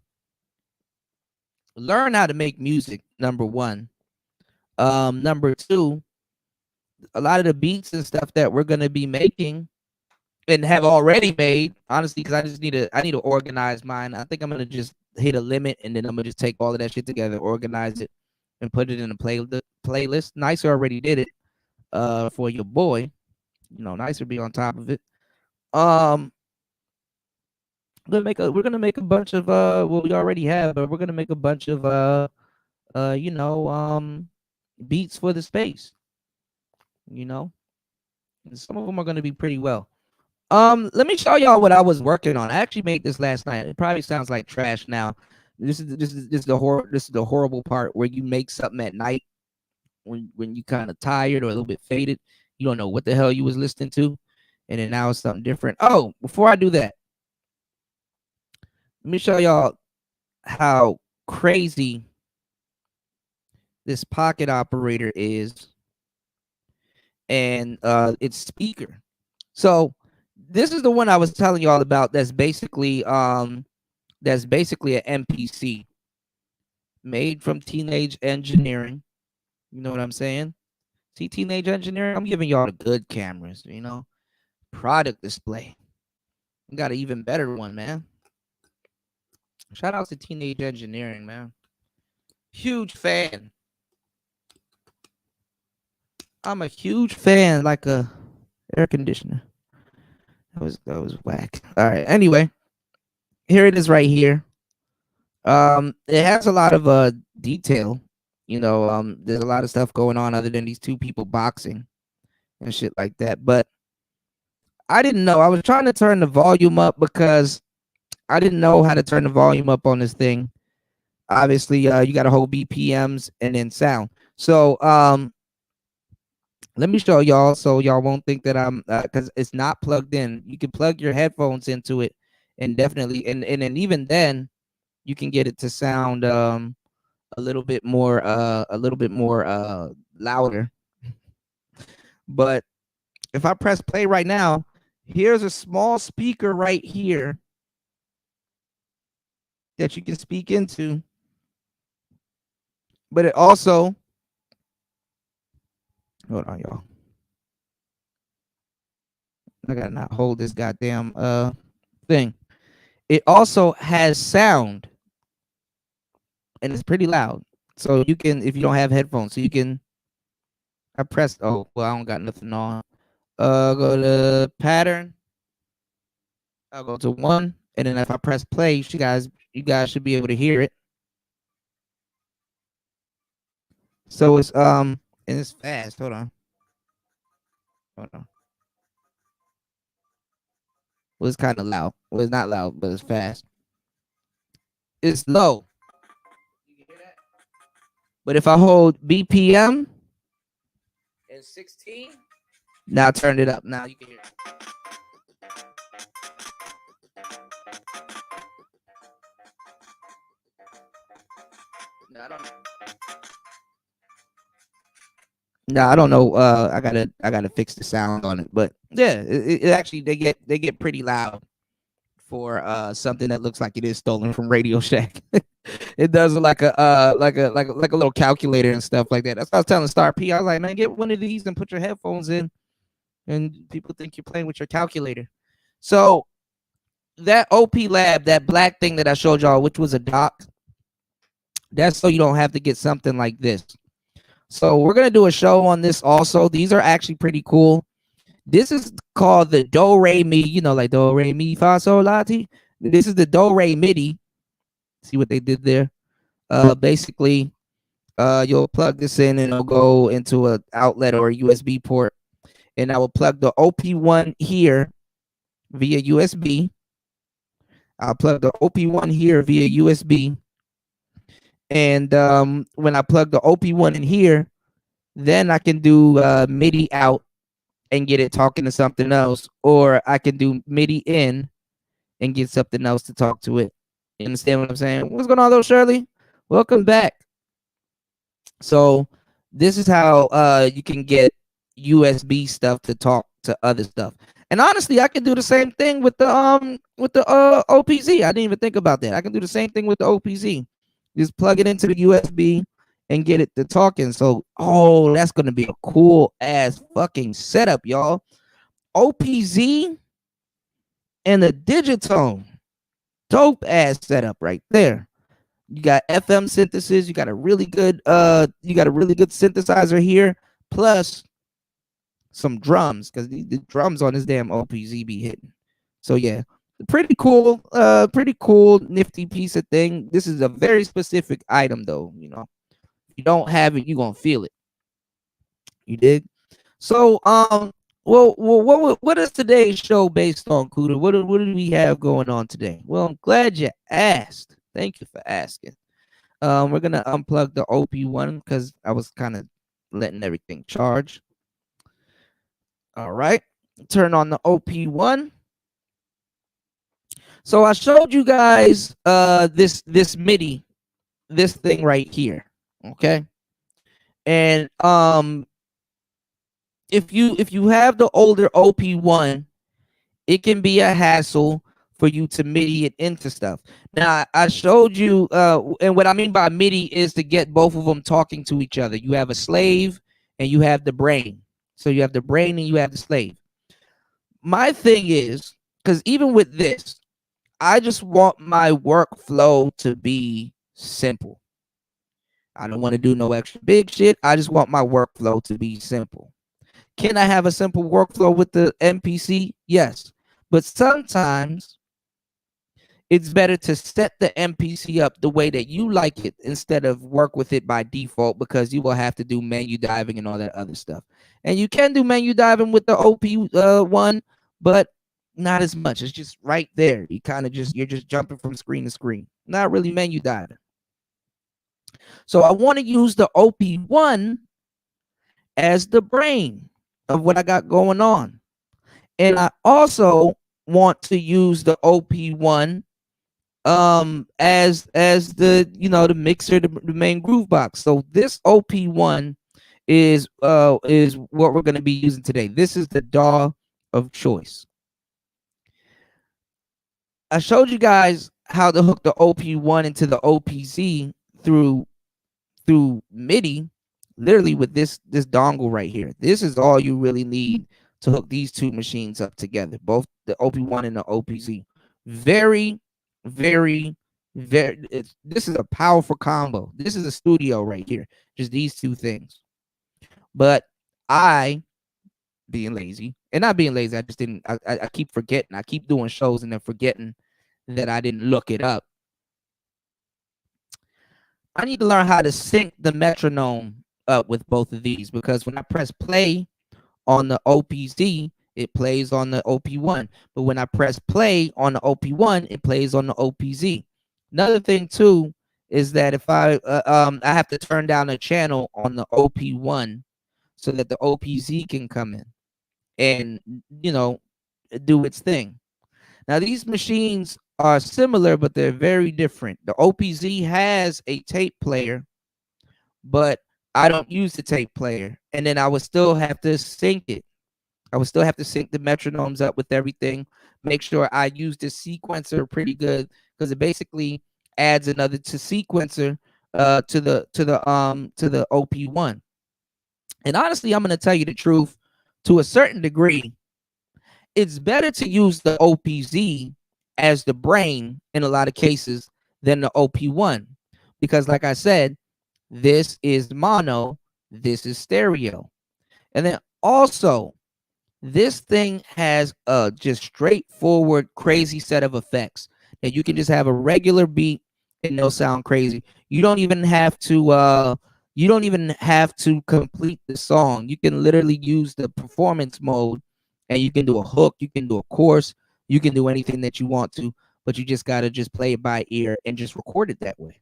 learn how to make music, number one. Number two, a lot of the beats and stuff that we're gonna be making and have already made, honestly, because I need to organize mine. I think I'm gonna just hit a limit and then I'm gonna just take all of that shit together, organize it, and put it in a playlist. Nicer already did it for your boy. You know, Nicer be on top of it. Um we're gonna make a bunch of well, we already have, but we're gonna make a bunch of you know, beats for the space, you know. And some of them are gonna be pretty well. Let me show y'all what I was working on. I actually made this last night. It probably sounds like trash now. This is the horrible part where you make something at night when you kind of tired or a little bit faded. You don't know what the hell you was listening to, and then now it's something different. Oh, before I do that, let me show y'all how crazy this pocket operator is and its speaker. So this is the one I was telling y'all about. That's basically an MPC made from Teenage Engineering. You know what I'm saying? See, Teenage Engineering. I'm giving y'all the good cameras. You know, product display. We got an even better one, man. Shout out to Teenage Engineering, man. Huge fan. I'm a huge fan, like a air conditioner. That was whack. All right. Anyway, here it is right here. It has a lot of detail. You know, there's a lot of stuff going on other than these two people boxing and shit like that. But I didn't know. I was trying to turn the volume up because I didn't know how to turn the volume up on this thing. Obviously, you got to hold BPMs and then sound. So, let me show y'all so y'all won't think that I'm because it's not plugged in. You can plug your headphones into it and definitely and then even then you can get it to sound a little bit more louder. But if I press play right now, here's a small speaker right here that you can speak into. But it also, hold on, y'all. I gotta not hold this goddamn thing. It also has sound. and it's pretty loud. So you can, if you don't have headphones, so you can. I pressed. Oh well, I don't got nothing on. Go to pattern. I'll go to 1, and then if I press play, you guys should be able to hear it. So it's and it's fast. Hold on. Well, it's kind of loud. Well, it's not loud, but it's fast. It's low. You can hear that? But if I hold BPM and 16, now I turned it up. Now you can hear it. No, I don't. No, I don't know. I gotta fix the sound on it. But yeah, it actually they get pretty loud for something that looks like it is stolen from Radio Shack. It does look like a little calculator and stuff like that. That's what I was telling Star P. I was like, man, get one of these and put your headphones in, and people think you're playing with your calculator. So that OP Lab, that black thing that I showed y'all, which was a dock, that's so you don't have to get something like this. So we're gonna do a show on this also. These are actually pretty cool. This is called the Do Re Mi, like Do Re Mi Fa Sol La Ti. This is the Do Re Midi. See what they did there? Basically, you'll plug this in and it'll go into an outlet or a USB port. And I will plug the OP1 here via USB. I'll plug the OP1 here via USB. And when I plug the OP1 in here, then I can do MIDI out and get it talking to something else, or I can do MIDI in and get something else to talk to it. You understand what I'm saying? What's going on, though, Shirley? Welcome back. So this is how you can get USB stuff to talk to other stuff. And honestly, I can do the same thing with the OPZ. I didn't even think about that. I can do the same thing with the OPZ. Just plug it into the USB and get it to talking. So, that's gonna be a cool ass fucking setup, y'all. OPZ and the Digitone, dope ass setup right there. You got FM synthesis. You got a really good synthesizer here, plus some drums, because the drums on this damn OPZ be hitting. So yeah, pretty cool, nifty piece of thing. This is a very specific item, though. If you don't have it, you're gonna feel it. You dig? So well, what is today's show based on, Kuda? What do we have going on today? Well, I'm glad you asked. Thank you for asking. We're gonna unplug the OP1 because I was kind of letting everything charge. All right, turn on the OP1. So I showed you guys this MIDI, this thing right here. Okay, and if you have the older OP1, it can be a hassle for you to MIDI it into stuff. Now I showed you, and what I mean by MIDI is to get both of them talking to each other. You have a slave and you have the brain. So you have the brain and you have the slave. My thing is, because even with this, I just want my workflow to be simple. I don't want to do no extra big shit. I just want my workflow to be simple. Can I have a simple workflow with the MPC? Yes. But sometimes it's better to set the MPC up the way that you like it instead of work with it by default, because you will have to do menu diving and all that other stuff. And you can do menu diving with the OP1, but not as much. It's just right there. You're just jumping from screen to screen. Not really menu diving. So I want to use the OP1 as the brain of what I got going on. And I also want to use the OP1 as the the mixer, the main groove box. So this OP1 is what we're going to be using today. This is the DAW of choice. I showed you guys how to hook the OP1 into the OPZ through MIDI, literally with this dongle right here. This is all you really need to hook these two machines up together, both the OP1 and the OPZ. Very, very This is a powerful combo. This is a studio right here. Just these two things. But I, being lazy, and not being lazy, I just didn't. I keep forgetting. I keep doing shows and then forgetting that I didn't look it up. I need to learn how to sync the metronome up with both of these, because when I press play on the OPZ, it plays on the OP1. But when I press play on the OP1, it plays on the OPZ. Another thing too is that if I have to turn down a channel on the OP1 so that the OPZ can come in and, you know, do its thing. Now these machines are similar, but they're very different. The OPZ has a tape player, but I don't use the tape player, and then I would still have to sync it. I would still have to sync the metronomes up with everything, make sure I use the sequencer pretty good, because it basically adds another sequencer to the OP1. And honestly, I'm going to tell you the truth, to a certain degree, it's better to use the OPZ as the brain in a lot of cases than the OP1, because like I said, this is mono, this is stereo. And then also, this thing has a just straightforward crazy set of effects that you can just have a regular beat and they'll sound crazy. You don't even have to complete the song. You can literally use the performance mode and you can do a hook, you can do a chorus, you can do anything that you want to, but you just got to just play it by ear and just record it that way.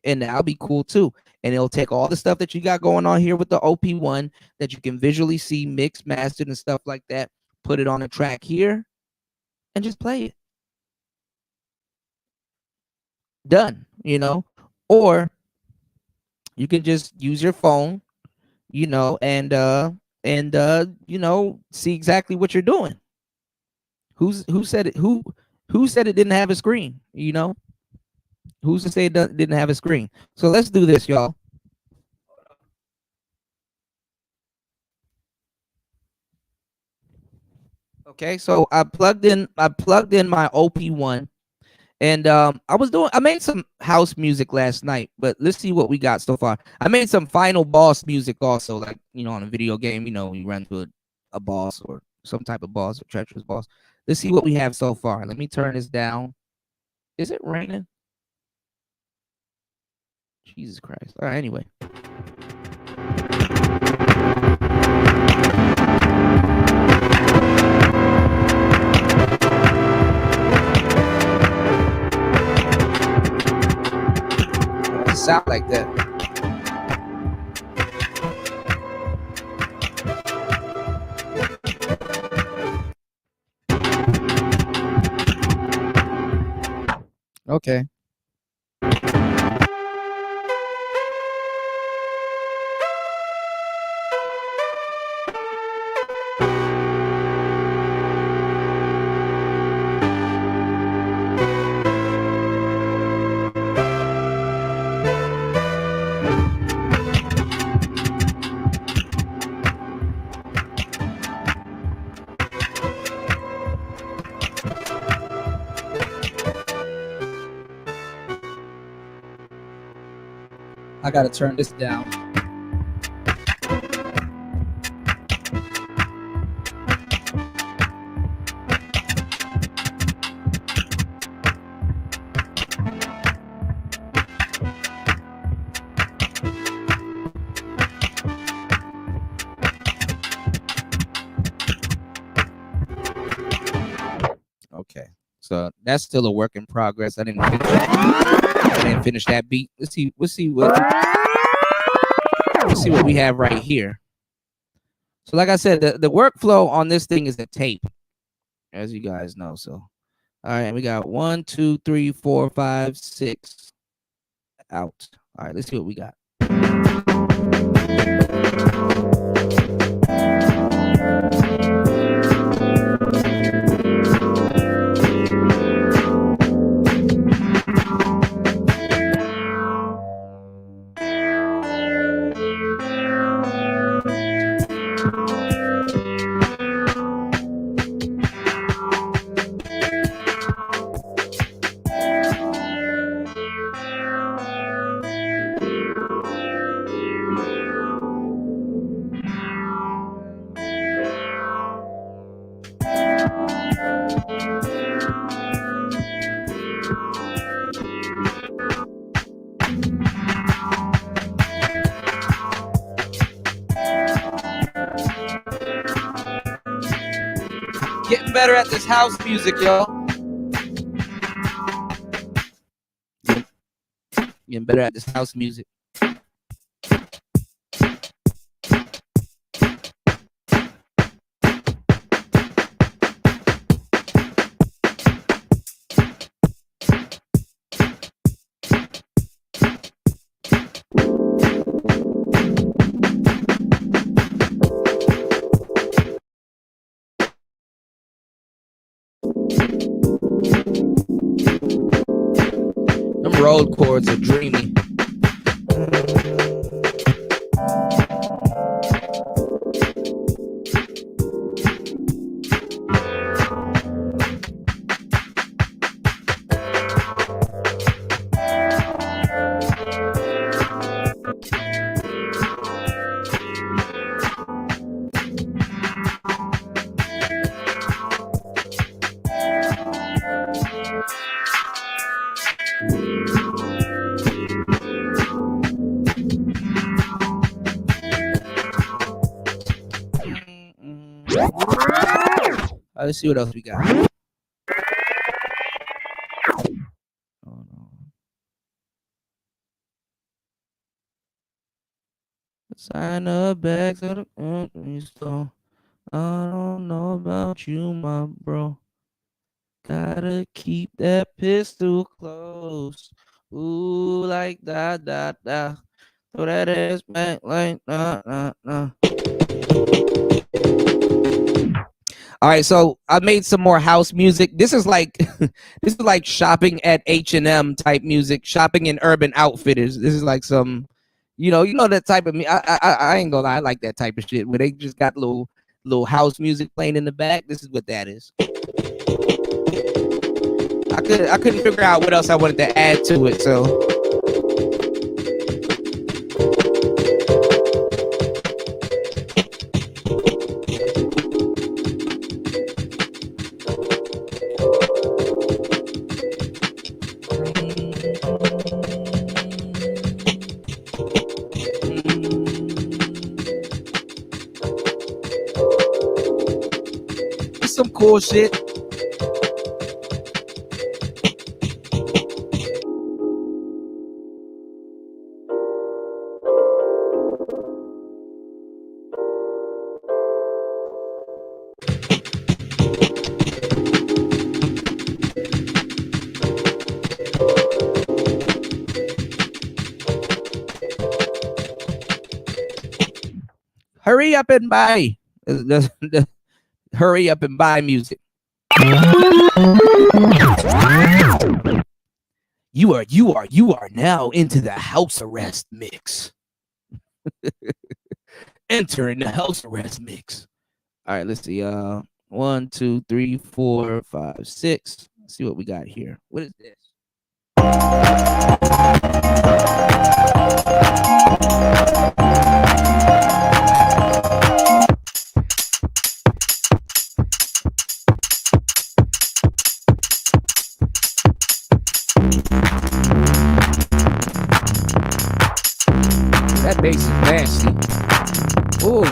And that'll be cool too. And it'll take all the stuff that you got going on here with the OP1 that you can visually see mixed, mastered, and stuff like that, put it on a track here, and just play it. Done, you know? Or you can just use your phone, you know, and you know, see exactly what you're doing. Who said it? Who said it didn't have a screen, you know? Who's to say it didn't have a screen? So let's do this, y'all. Okay, so I plugged in my OP1, and I made some house music last night, but let's see what we got so far. I made some Final Boss music also, like, you know, on a video game, you know, you run to a boss or some type of boss or treacherous boss. Let's see what we have so far. Let me turn this down. Is it raining? Jesus Christ. All right, anyway. It doesn't sound like that. Okay. I gotta turn this down. Okay, so that's still a work in progress. I didn't finish that beat. Let's see what we have right here. So like I said, the workflow on this thing is a tape, as you guys know. So all right, we got 1, 2, 3, 4, 5, 6 out. All right, let's see what we got. better at this house music, y'all. Getting better at this house music. Them road chords are dreamy. Let's see what else we got. Oh, no. Sign up back to the company store. I don't know about you, my bro. Gotta keep that pistol close. Ooh, like da da da. Throw that ass back like nah nah nah. All right, so I made some more house music. This is like this is like shopping at H&M type music, shopping in Urban Outfitters. This is like some, you know that type of me. I ain't gonna lie, I like that type of shit where they just got little house music playing in the back. This is what that is. I couldn't figure out what else I wanted to add to it, so. Some cool shit. Hurry up and buy. Hurry up and buy music. You are now into the house arrest mix. Entering the house arrest mix. All right, let's see. 1, 2, 3, 4, 5, 6. Let's see what we got here. What is this? That bass is nasty. Ooh.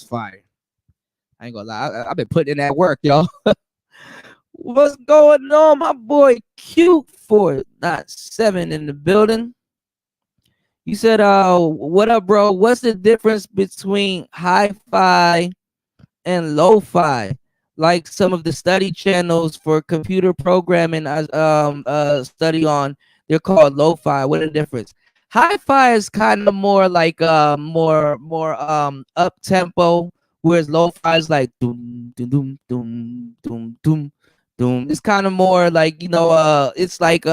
fire. I ain't gonna lie. I've been putting in that work, y'all. What's going on, my boy Q4.7 in the building? You said, what up, bro? What's the difference between hi-fi and lo-fi? Like some of the study channels for computer programming study on, they're called lo-fi. What is the difference? Hi-fi is kind of more like more up tempo, whereas lo-fi is like doom doom doom doom doom doom doom. It's kind of more like, it's like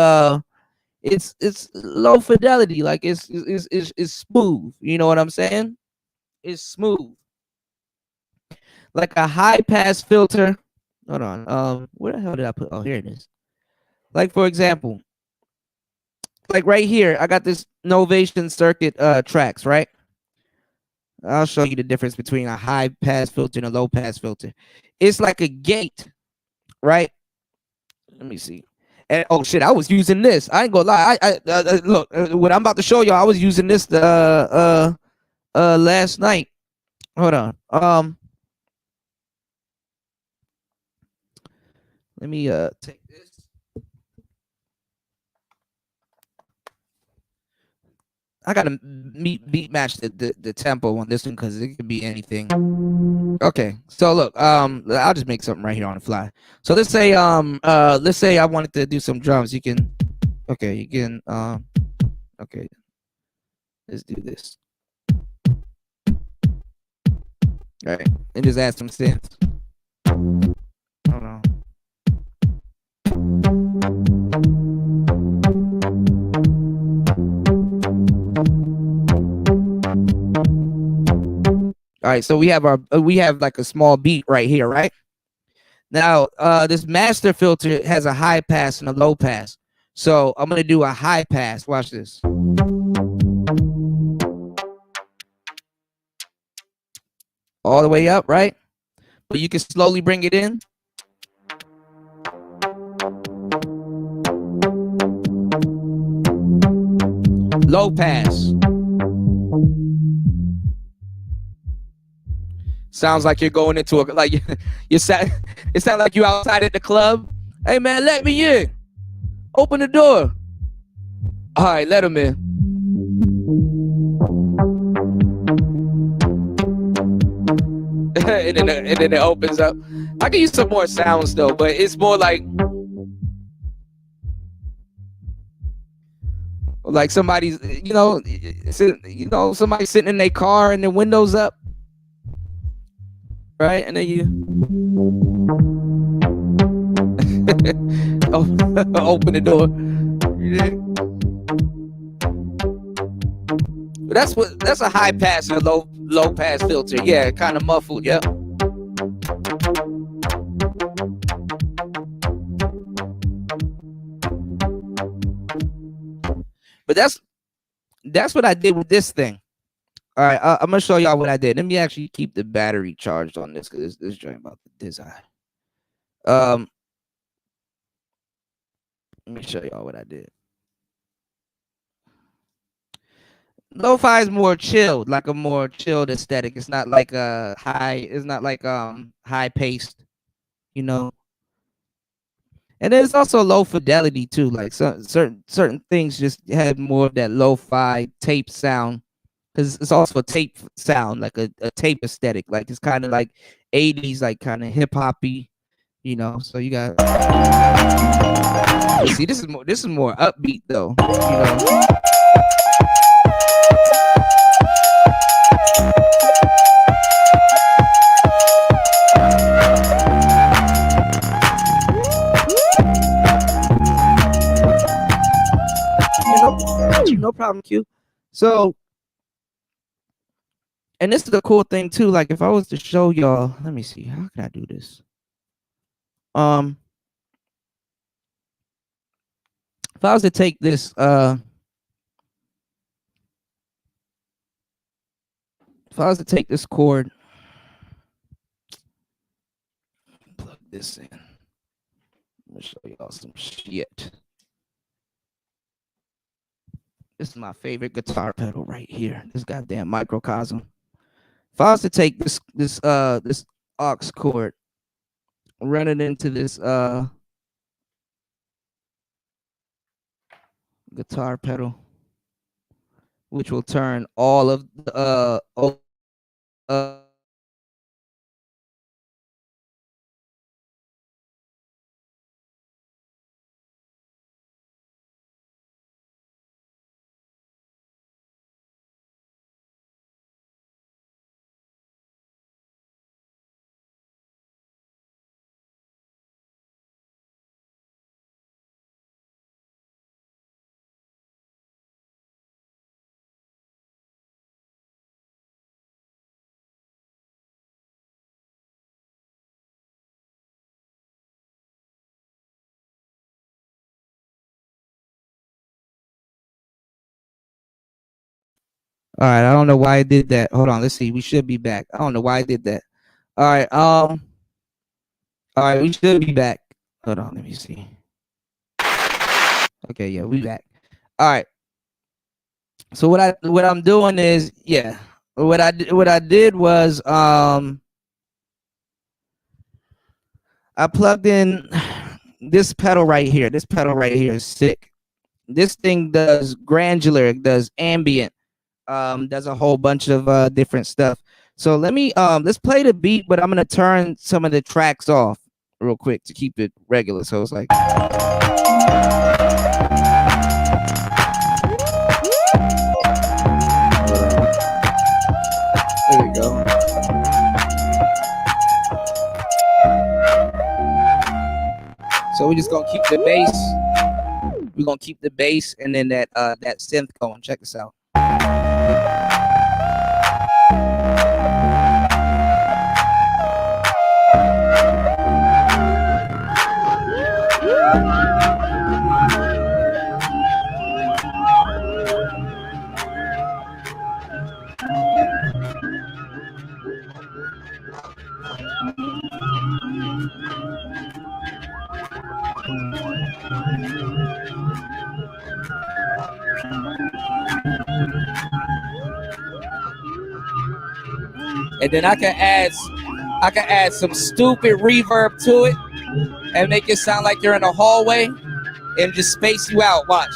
it's low fidelity, like it's smooth. You know what I'm saying? It's smooth, like a high pass filter. Hold on, where the hell did I put? Oh, here it is. Like, for example, like right here, I got this Novation circuit tracks, right? I'll show you the difference between a high pass filter and a low pass filter. It's like a gate, right? Let me see. And oh shit, I was using this. I ain't gonna lie. I look, what I'm about to show y'all, I was using this last night. Hold on. Let me take this. I gotta beat match the tempo on this one because it could be anything. Okay, so look, I'll just make something right here on the fly. So let's say I wanted to do some drums. You can, okay, you can, okay, let's do this. All right, and just add some synth. Hold on. All right, so we have like a small beat right here, right? Now, this master filter has a high pass and a low pass. So I'm gonna do a high pass. Watch this. All the way up, right? But you can slowly bring it in. Low pass. Sounds like you're going into it sounds like you outside at the club. Hey man, let me in. Open the door. All right, let him in. and then it opens up. I can use some more sounds though, but it's more like somebody's, somebody sitting in their car and their windows up, right? And then you open the door. That's a high pass and a low pass filter. Yeah, kind of muffled. Yeah. But that's what I did with this thing. All right, I'm gonna show y'all what I did. Let me actually keep the battery charged on this because this joint about the design. Let me show y'all what I did. Lo-fi is more chilled, like a more chilled aesthetic. It's not like high paced, you know. And there's also low fidelity too. Like certain things just have more of that lo-fi tape sound, because it's also a tape sound, like a tape aesthetic. Like it's kind of like 80s, like kind of hip hoppy, you know. So you got, see, this is more upbeat though, you know. No problem, Q. So, and this is the cool thing too. Like, if I was to show y'all, let me see, how can I do this? If I was to take this, if I was to take this cord, plug this in. Let me show y'all some shit. This is my favorite guitar pedal right here. This goddamn microcosm. if I was to take this aux cord, run it into this guitar pedal, which will turn all of the all right, I don't know why I did that. Hold on, let's see. We should be back. I don't know why I did that. All right, we should be back. Hold on, let me see. Okay, yeah, we back. All right. So what I'm doing is, yeah, what I did was I plugged in this pedal right here. This pedal right here is sick. This thing does granular, it does ambient, does a whole bunch of different stuff. So let me let's play the beat, but I'm gonna turn some of the tracks off real quick to keep it regular. So it's like, there we go. So we're just gonna keep the bass. We're gonna keep the bass and then that synth going. Check this out. And then I can add some stupid reverb to it and make it sound like you're in a hallway and just space you out. Watch.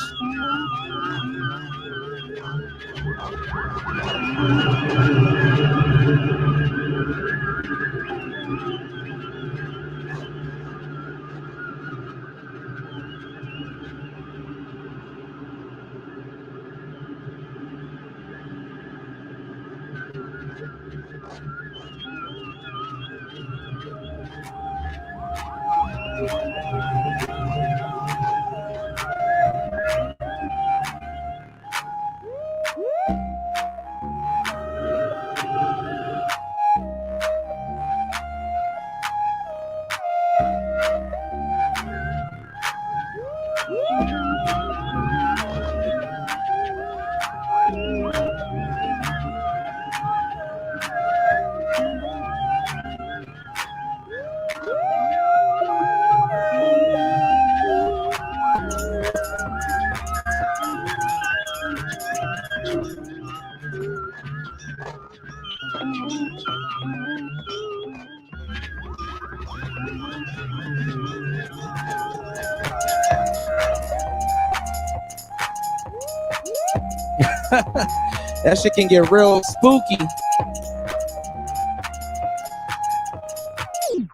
That shit can get real spooky.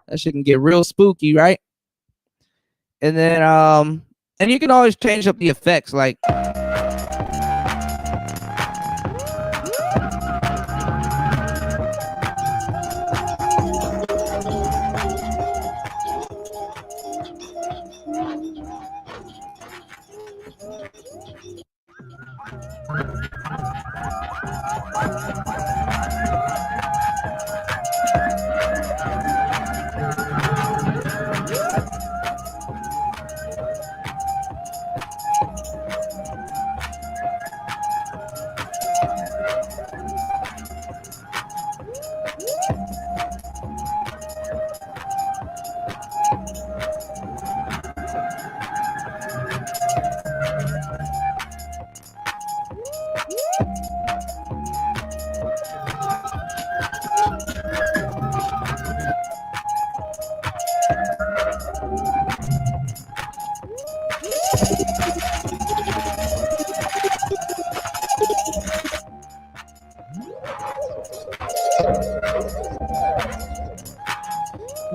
That shit can get real spooky, right? And then and you can always change up the effects, like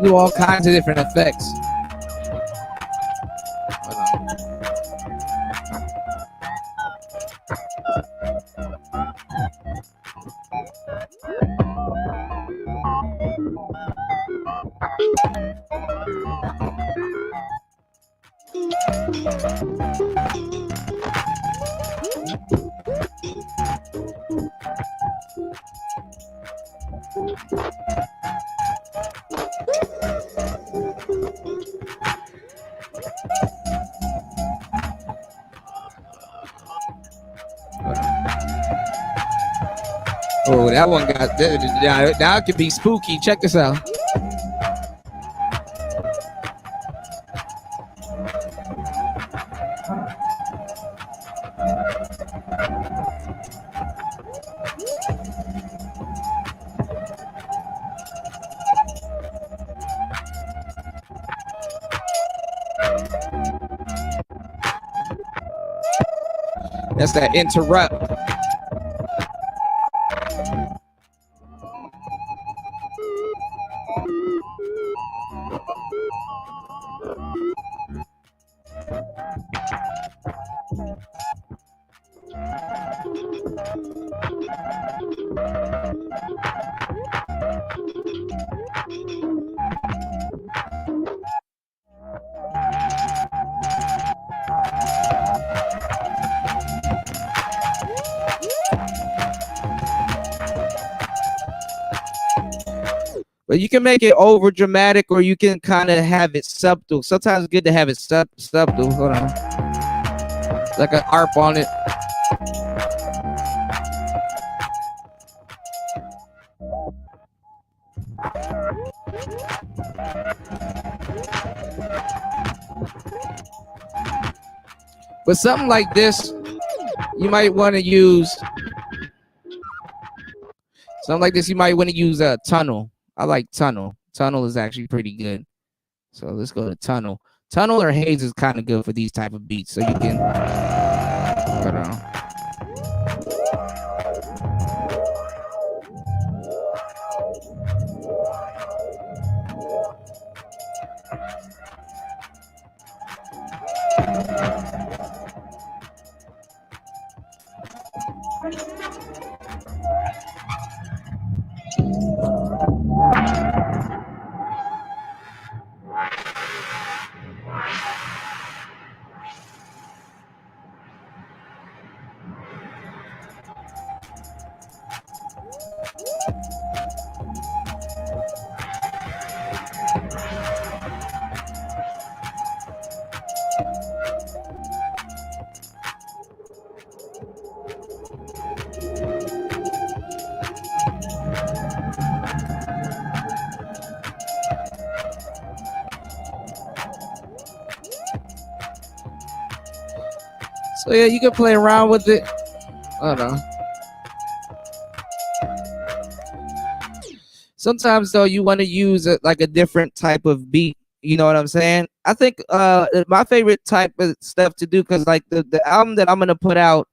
do all kinds of different effects. Hold on. Oh, that one got now it could be spooky. Check this out. That's that interrupt. But you can make it over dramatic, or you can kind of have it subtle. Sometimes it's good to have it subtle. Hold on, like an ARP on it. But something like this, you might want to use. Something like this, you might want to use a tunnel. I like tunnel. Tunnel is actually pretty good. So let's go to tunnel. Tunnel or haze is kind of good for these type of beats. So you can. Hold on. So yeah, you can play around with it. I don't know. Sometimes though, you want to use like a different type of beat. You know what I'm saying? I think my favorite type of stuff to do, because like the album that I'm gonna put out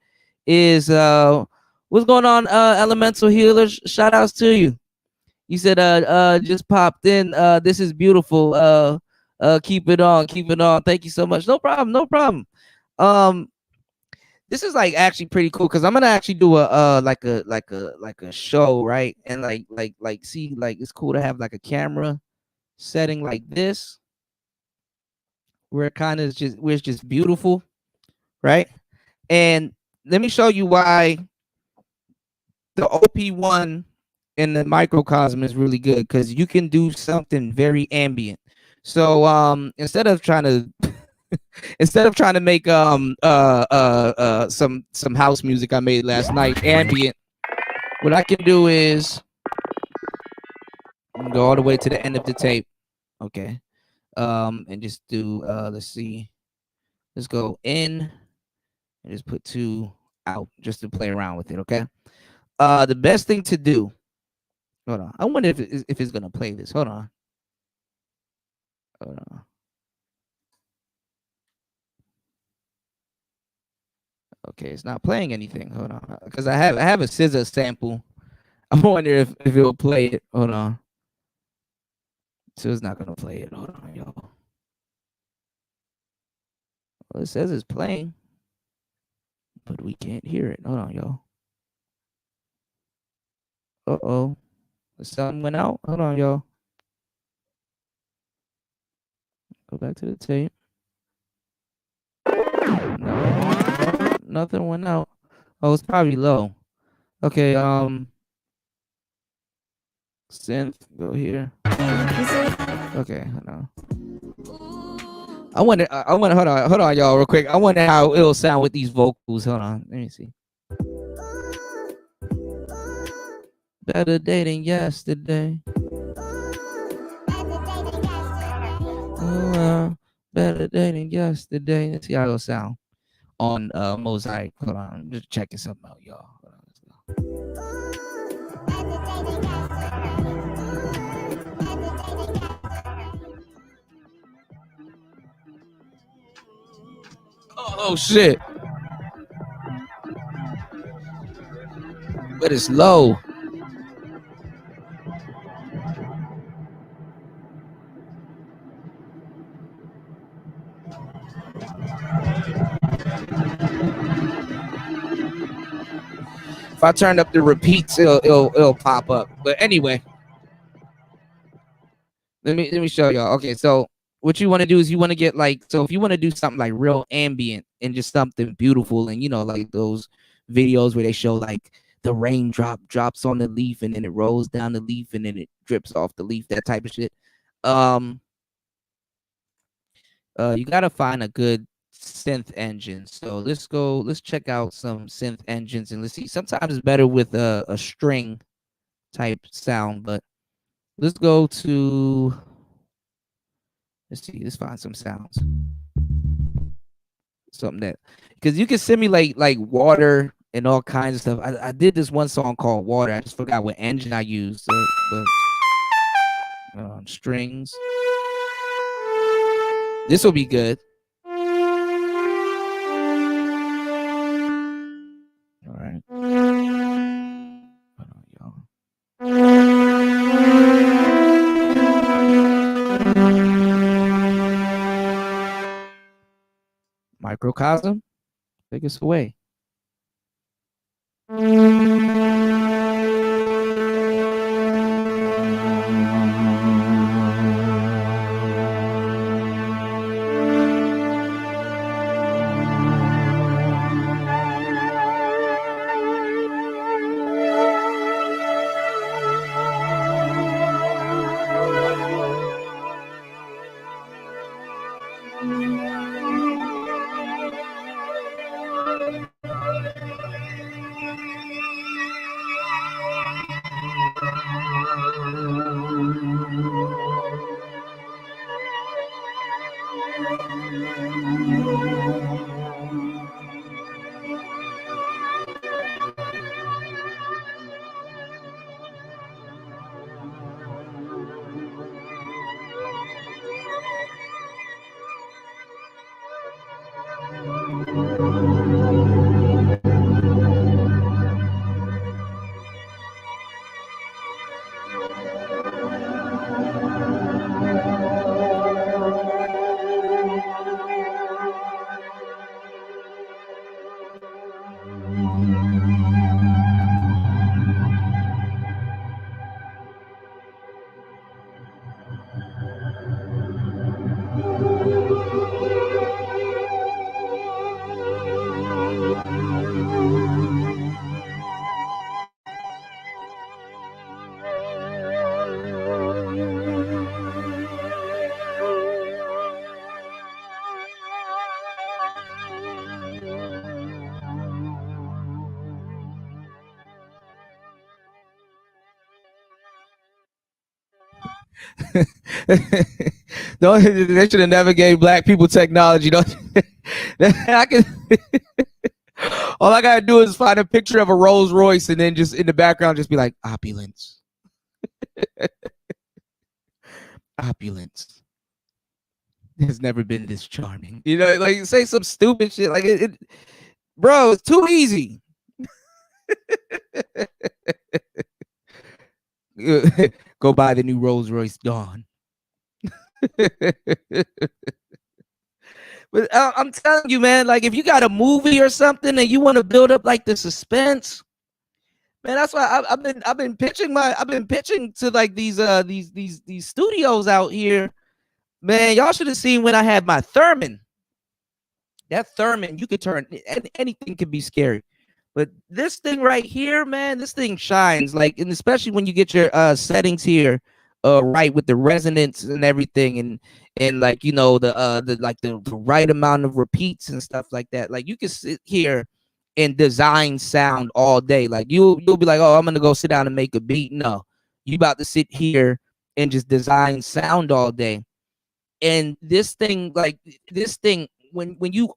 is what's going on, Elemental Healers? Shout outs to you. You said just popped in. This is beautiful. Keep it on, keep it on. Thank you so much. No problem, no problem. This is like actually pretty cool, because I'm gonna actually do a like a show, right? And like see, like it's cool to have like a camera setting like this, where it kind of just where it's just beautiful, right? And let me show you why the OP1 and the microcosm is really good, because you can do something very ambient. So instead of trying to make some house music I made last night ambient, what I can do is go all the way to the end of the tape, okay, and just do let's see, let's go in and just put 2 out just to play around with it, okay. The best thing to do, hold on, I wonder if it's gonna play this. Hold on. Okay, it's not playing anything. Hold on, because I have a scissor sample. I wonder if it will play it. Hold on. So it's not gonna play it. Hold on, y'all. Well, it says it's playing, but we can't hear it. Hold on, y'all. Uh-oh. The sound went out. Hold on, y'all. Go back to the tape. No, nothing went out. Oh, it's probably low. Okay, synth, go here. Okay, hold on. hold on, y'all, real quick. I wonder how it'll sound with these vocals. Hold on, let me see. Better day than yesterday. Better day than yesterday. Let's see how it'll sound on Mosaic. Hold on, I'm just checking something out, y'all. Hold on, let's go. Oh shit. But it's low. If I turn up the repeats, it'll pop up. But anyway, let me show y'all. Okay, so what you want to do is you want to get like, so if you want to do something like real ambient and just something beautiful, and you know, like those videos where they show like the raindrop drops on the leaf and then it rolls down the leaf and then it drips off the leaf, that type of shit. You gotta find a good synth engine. So let's check out some synth engines and let's see. Sometimes it's better with a string type sound, but let's go to, let's find some sounds. Something that, because you can simulate like water and all kinds of stuff. I did this one song called Water. I just forgot what engine I used, but strings. This will be good. All right. Hold on, y'all. Microcosm, take us away. Don't, they should have never gave black people technology. Don't I can all I gotta do is find a picture of a Rolls Royce and then just in the background just be like opulence. Opulence has never been this charming. You know, like say some stupid shit. Like bro, it's too easy. Go buy the new Rolls Royce Dawn. But I'm telling you, man, like if you got a movie or something and you want to build up like the suspense, man, that's why I've been pitching to like these studios out here. Man, y'all should have seen when I had my Thurman. That Thurman, you could turn anything could be scary. But this thing right here, man, this thing shines like, and especially when you get your settings here right with the resonance and everything, and like the right amount of repeats and stuff like that. Like you can sit here and design sound all day. Like you'll be like, oh, I'm gonna go sit down and make a beat. No, you about to sit here and just design sound all day. And this thing, like this thing, when you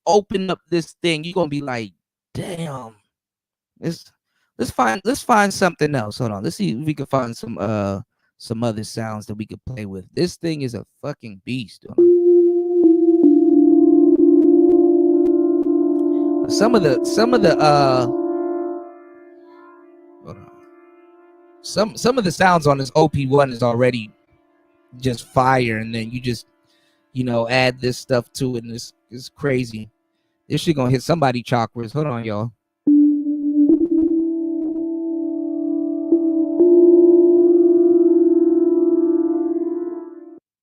open up this thing, you're gonna be like, damn, let's let's find something else. Hold on, let's see if we can find some other sounds that we could play with. This thing is a fucking beast. Some of the hold on. Some of the sounds on this OP1 is already just fire, and then you just add this stuff to it, and it's crazy. This shit gonna hit somebody chakras. Hold on, y'all.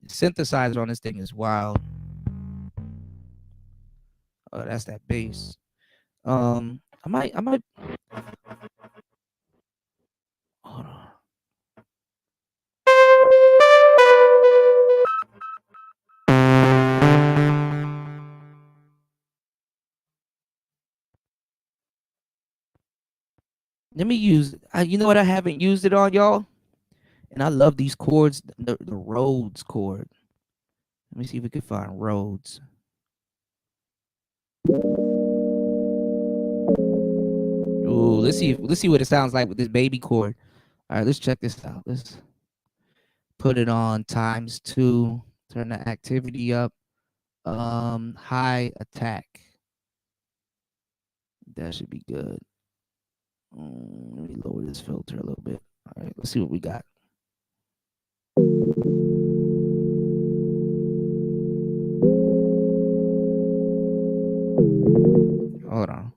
The synthesizer on this thing is wild. Oh, that's that bass. I might. Hold on. Let me use. You know what? I haven't used it on, y'all, and I love these chords. The Rhodes chord. Let me see if we can find Rhodes. Ooh, let's see what it sounds like with this baby chord. All right, let's check this out. Let's put it on ×2. Turn the activity up. High attack. That should be good. Let me lower this filter a little bit. All right, let's see what we got. Hold on.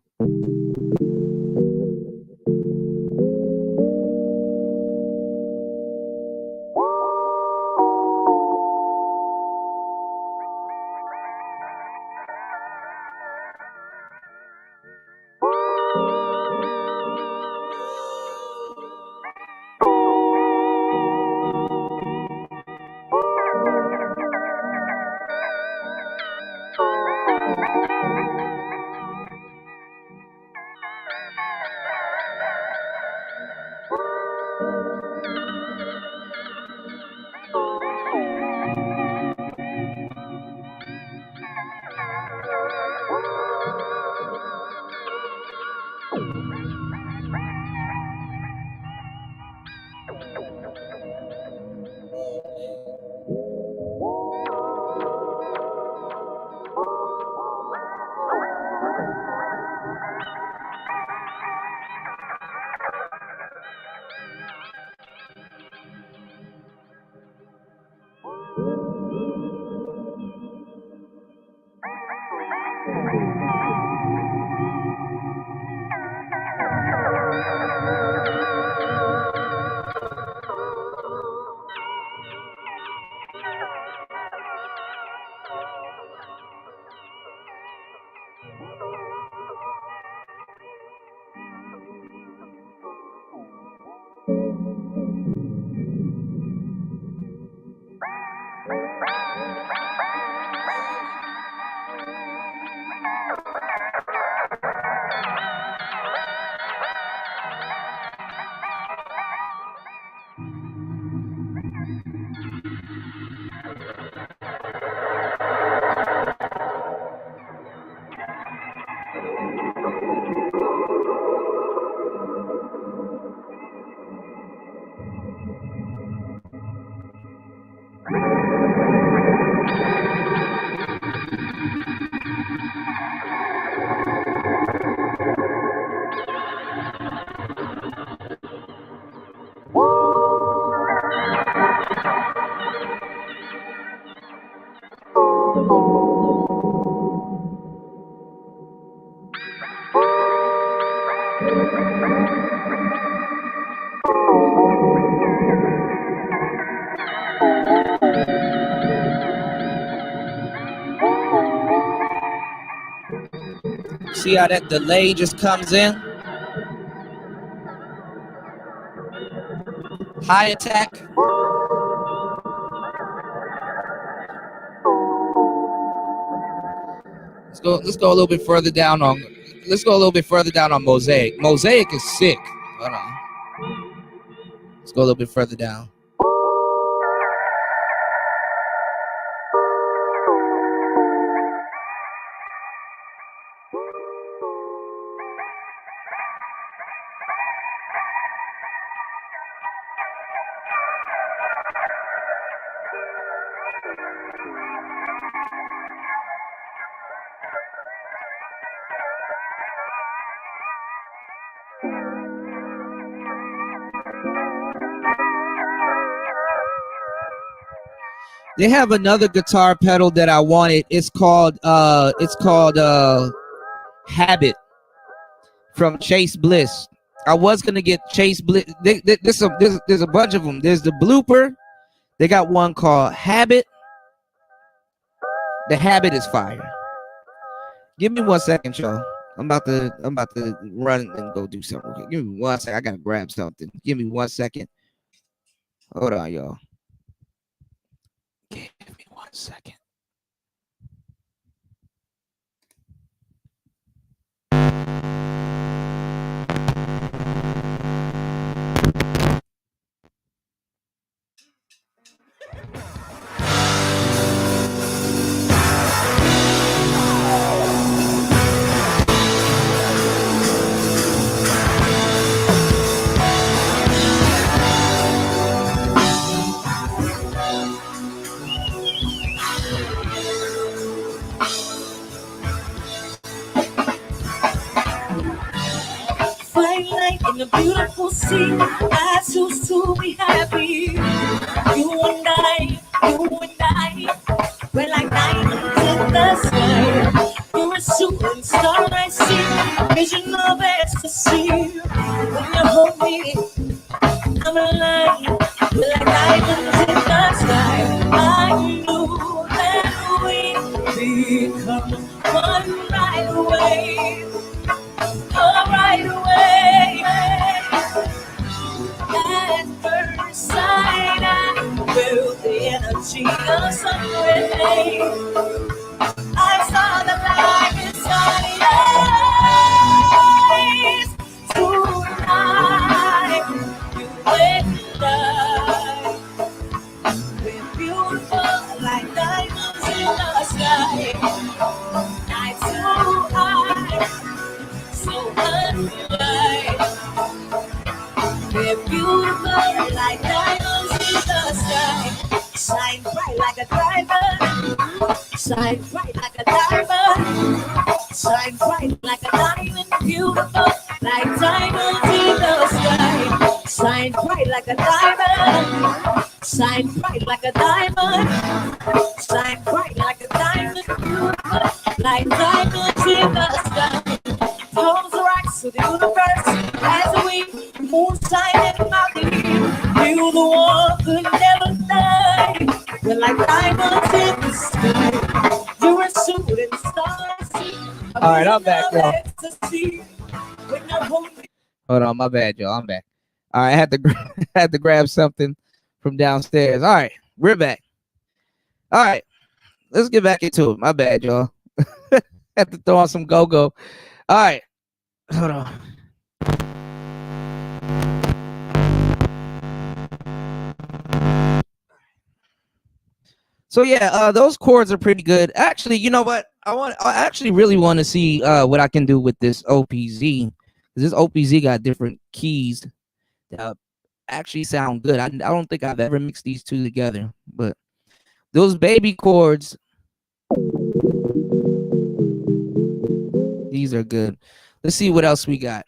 see how that delay just comes in? High attack. Let's go a little bit further down on Mosaic. Mosaic is sick. Hold on. Let's go a little bit further down. They have another guitar pedal that I wanted. It's called Habit from Chase Bliss. I was gonna get Chase Bliss. There's a bunch of them. There's the Blooper. They got one called Habit. The Habit is fire. Give me 1 second, y'all. I'm about to run and go do something. Okay, give me 1 second. I gotta grab something. Give me 1 second. Hold on, y'all. Give me 1 second. In a beautiful sea, I choose to be happy. You and I, we're like diamonds in the sky. You're a shooting star, I see, vision of ecstasy. When you hold me, I'm alive. We're like diamonds in the sky. I knew that we'd become one right away. Right away. At first sight, I felt the energy of sun rays. I saw the light inside your eyes. Tonight, you and I, we're beautiful like diamonds in the sky. Night to eye, so unlike. We're beautiful like diamonds in the sky. Shine bright like a diamond. Shine bright like a diamond. Shine bright like a diamond. Beautiful like diamonds in the sky. Shine bright like a diamond. Shine bright like a diamond. Shine bright like a diamond. Beautiful like diamonds in the sky. Those rocks to the universe as we moonshine and mountain. You the one who never die. We're like diamonds in the sky. You're a shooting star. All right, I'm back, y'all. Hold on, my bad, y'all. I'm back. All right, I had to grab something from downstairs. All right, we're back. All right, let's get back into it. My bad, y'all. Had to throw on some go-go. All right, hold on. So yeah, those chords are pretty good. Actually, you know what? I actually really want to see what I can do with this OPZ. This OPZ got different keys that actually sound good. I don't think I've ever mixed these two together, but those baby chords, these are good. Let's see what else we got.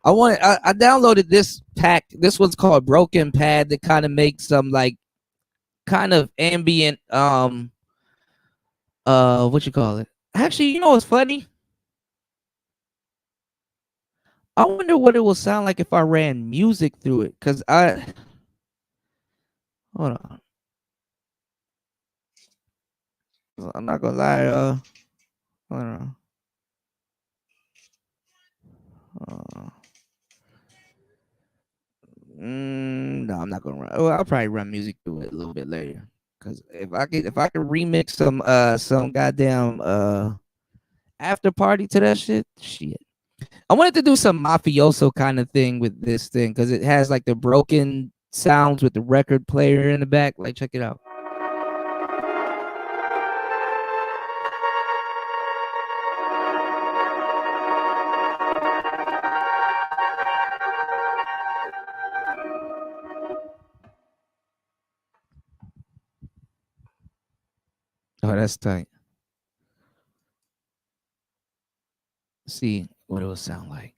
I downloaded this pack. This one's called Broken Pad that kind of makes some like kind of ambient what you call it? Actually, you know what's funny? I wonder what it will sound like if I ran music through it, because Hold on. I'm not gonna lie. Hold on. No, I'm not gonna run. Well, I'll probably run music through it a little bit later. Cause if I could remix some goddamn after party to that shit. I wanted to do some mafioso kind of thing with this thing because it has like the broken sounds with the record player in the back. Like, check it out. Oh, that's tight. Let's see what it will sound like.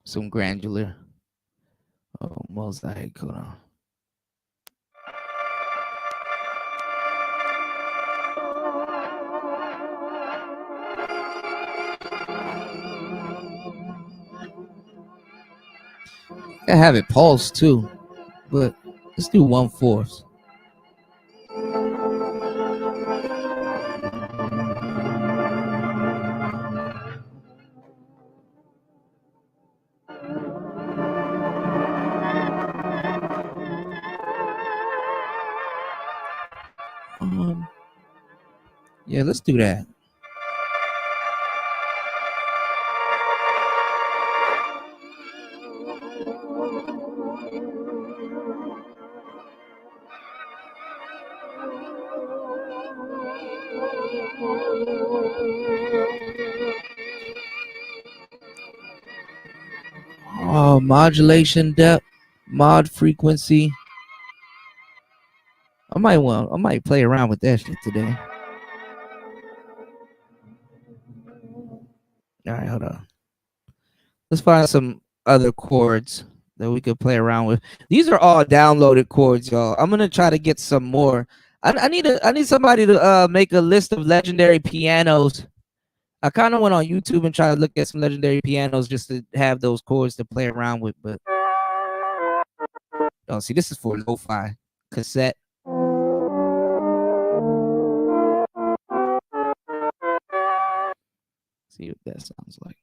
Some granular. Oh, mosaic. Hold on. I have it pulse too, but let's do 1/4. Yeah, let's do that. Oh, modulation depth, mod frequency. I might play around with that shit today. All right, hold on. Let's find some other chords that we could play around with. These are all downloaded chords, y'all. I'm gonna try to get some more. I need somebody to make a list of legendary pianos. I kind of went on YouTube and tried to look at some legendary pianos just to have those chords to play around with, but don't see. This is for lo-fi cassette. See what that sounds like.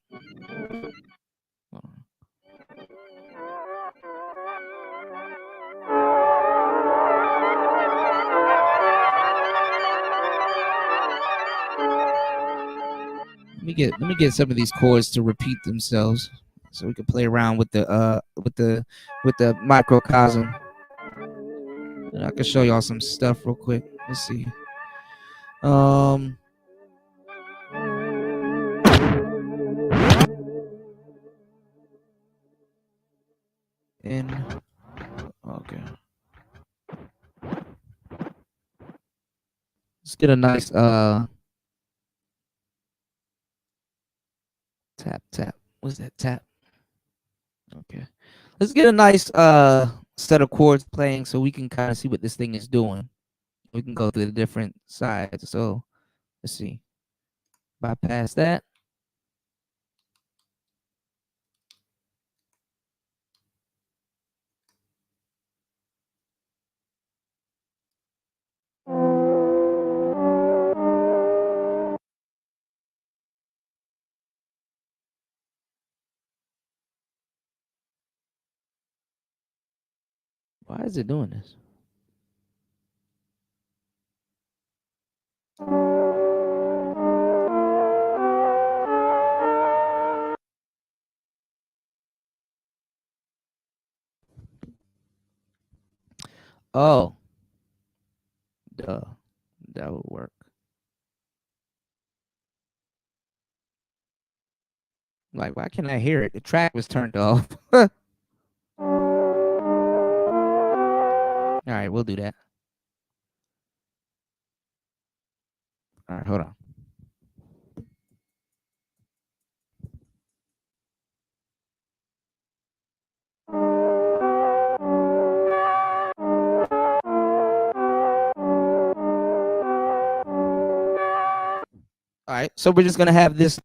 Let me get some of these chords to repeat themselves, so we can play around with the microcosm. And I can show y'all some stuff real quick. Let's see. Okay. Let's get a nice tap. What's that tap? Okay. Let's get a nice set of chords playing so we can kind of see what this thing is doing. We can go through the different sides. So let's see. Bypass that. Why is it doing this? Oh, duh. That would work. Like, why can't I hear it? The track was turned off. All right, we'll do that. All right, hold on. All right, so we're just gonna have this.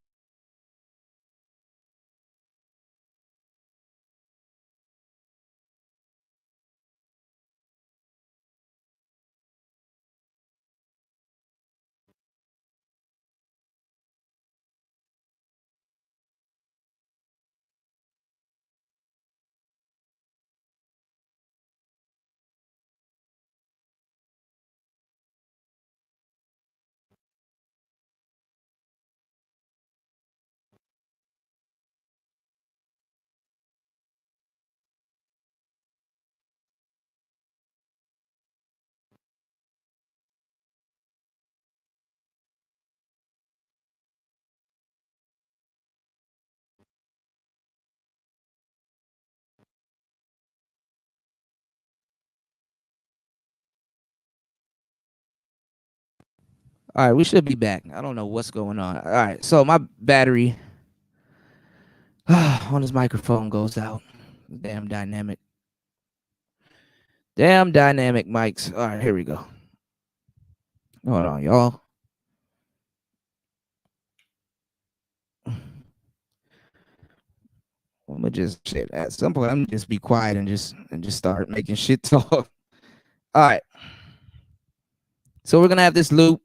All right, we should be back. I don't know what's going on. All right, so my battery on this microphone goes out. Damn dynamic. Damn dynamic mics. All right, here we go. Hold on, y'all. I'm gonna just shit. At some point, I'm gonna just be quiet and just start making shit talk. All right. So we're gonna have this loop.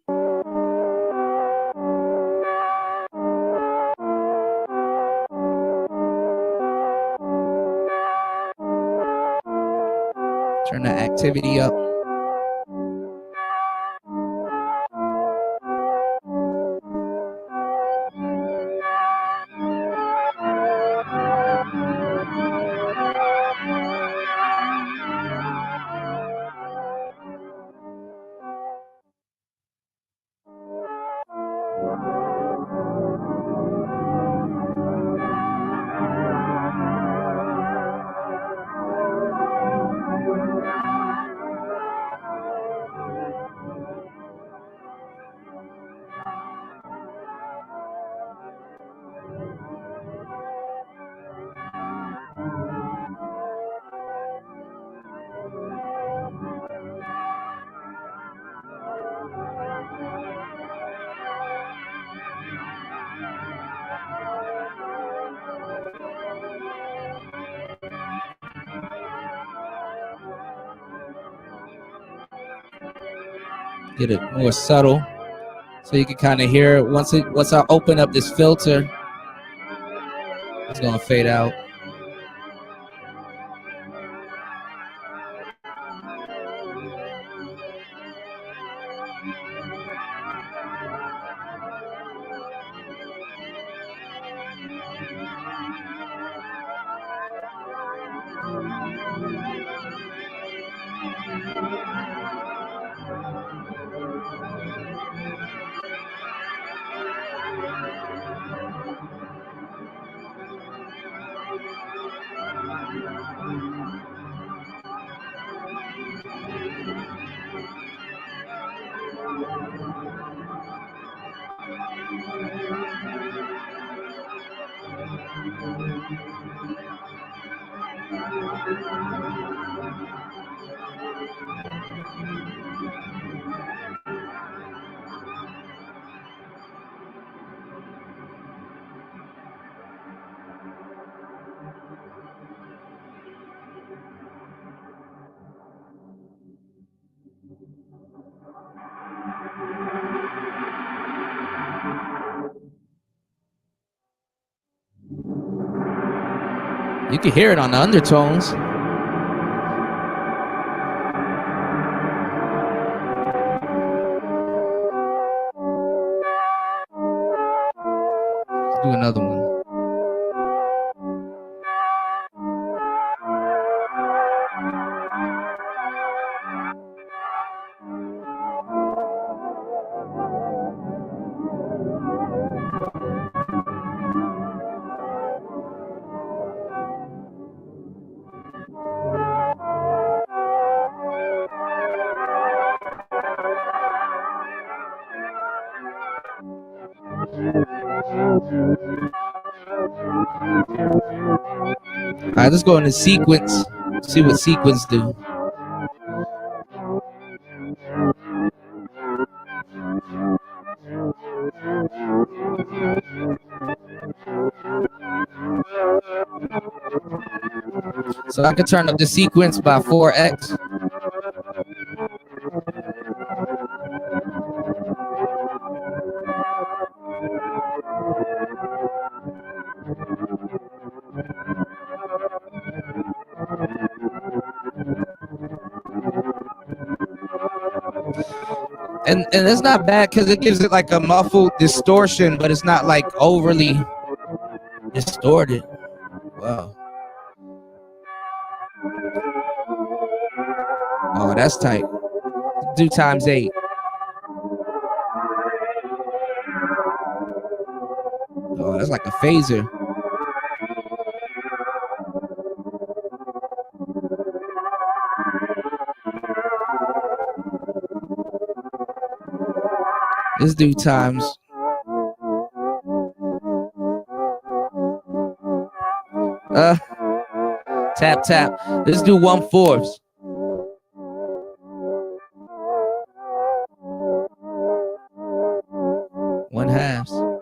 Turn the activity up. Get it more subtle, so you can kind of hear it. Once I open up this filter, it's gonna fade out. You can hear it on the undertones. Let's do another one. All right, let's go into sequence. See what sequence do. So I can turn up the sequence by 4x. And it's not bad because it gives it like a muffled distortion, but it's not like overly distorted. Wow. Oh, that's tight. Do times 8. Oh, that's like a phaser. Let's do times. Tap tap. Let's do 1/4. 1/2.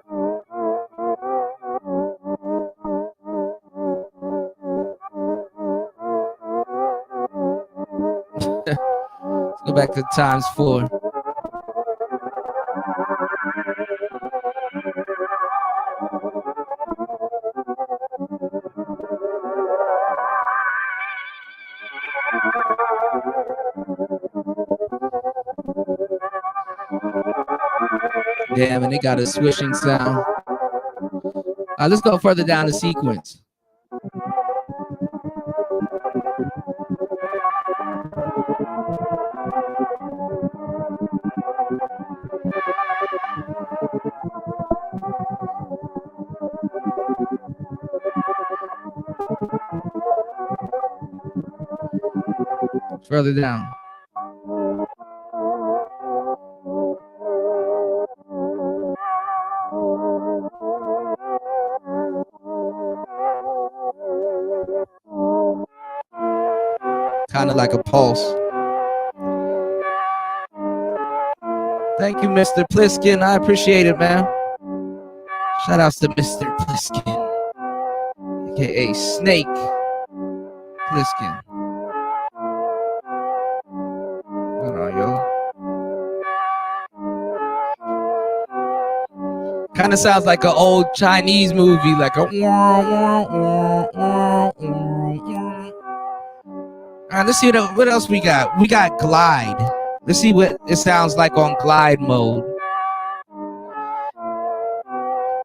Let's go back to times 4. Damn, and they got a swishing sound. Let's go further down the sequence. Further down. Kind of like a pulse. Thank you, Mr. Pliskin. I appreciate it, man. Shout outs to Mr. Pliskin, aka Snake Pliskin. Hold on, yo. Kind of sounds like an old Chinese movie, like a. All right, let's see what else we got. We got glide. Let's see what it sounds like on glide mode.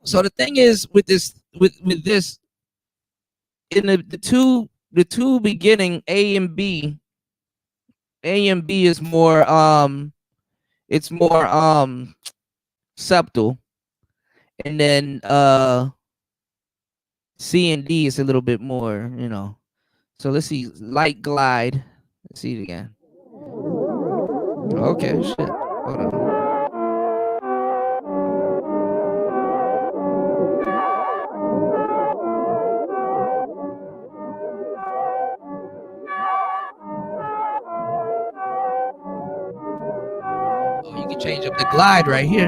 So the thing is with this, with this, in the two beginning A and B is more it's more subtle, and then C and D is a little bit more, you know. So let's see, light glide. Let's see it again. Okay, shit. Hold on. Oh, you can change up the glide right here.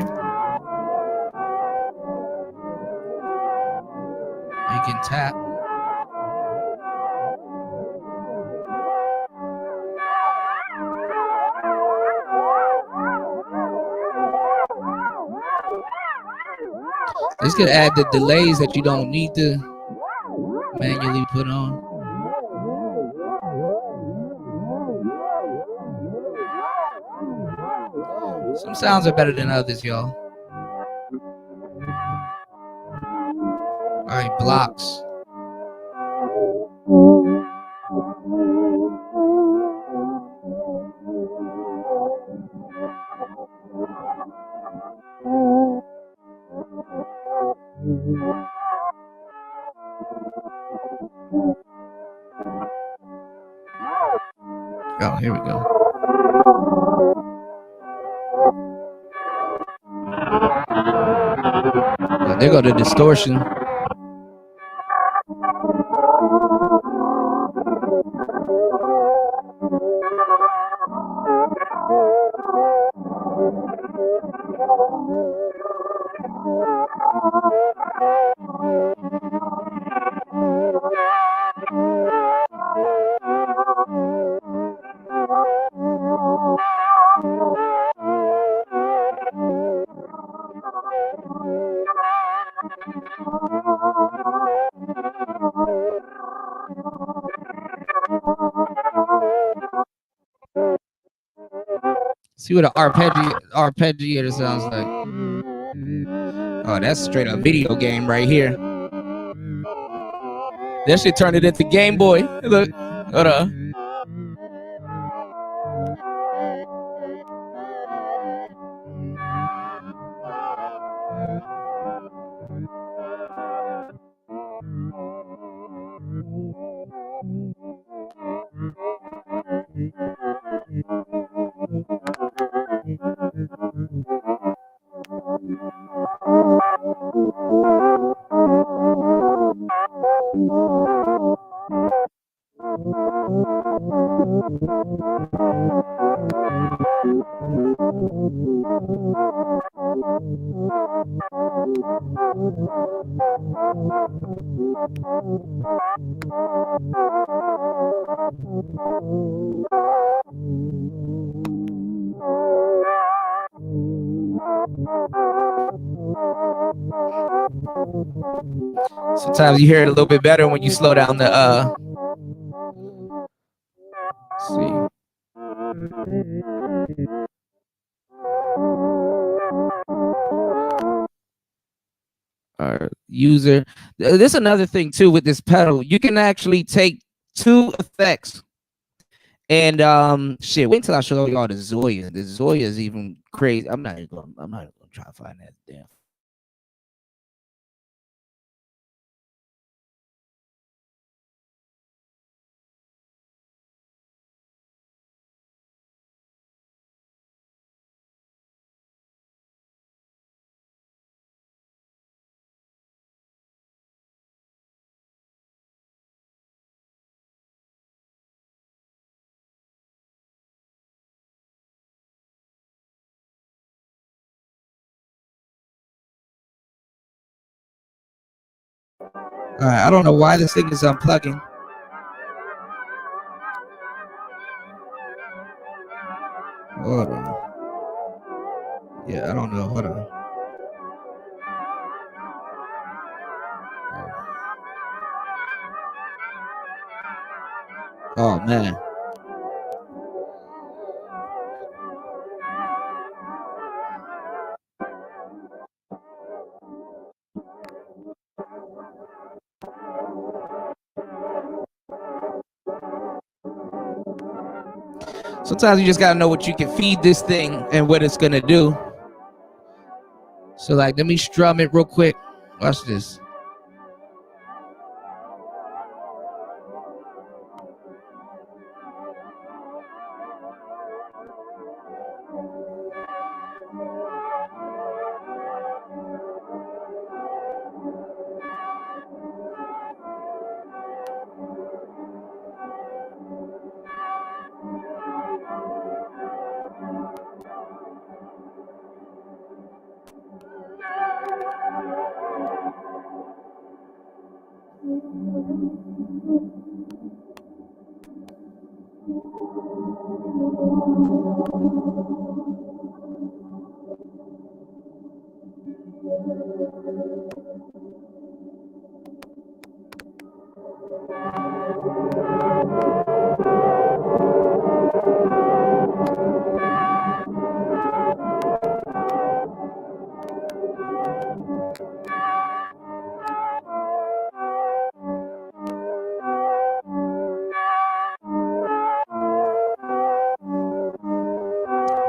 You can tap. This could add the delays that you don't need to manually put on. Some sounds are better than others, y'all. All right, blocks. Oh, here we go. Oh, there go the distortion. See what an arpeggiator sounds like. Oh, that's straight up video game right here. That shit turned it into Game Boy. Look, hold on. Sometimes you hear it a little bit better when you slow down the see. User. This is another thing too with this pedal. You can actually take two effects and shit. Wait until I show y'all the Zoya. The Zoya is even crazy. I'm not even gonna try to find that damn. All right, I don't know why this thing is unplugging. Hold on. Yeah, I don't know. Hold on. Oh man. Sometimes you just gotta know what you can feed this thing and what it's gonna do. So like, let me strum it real quick. Watch this.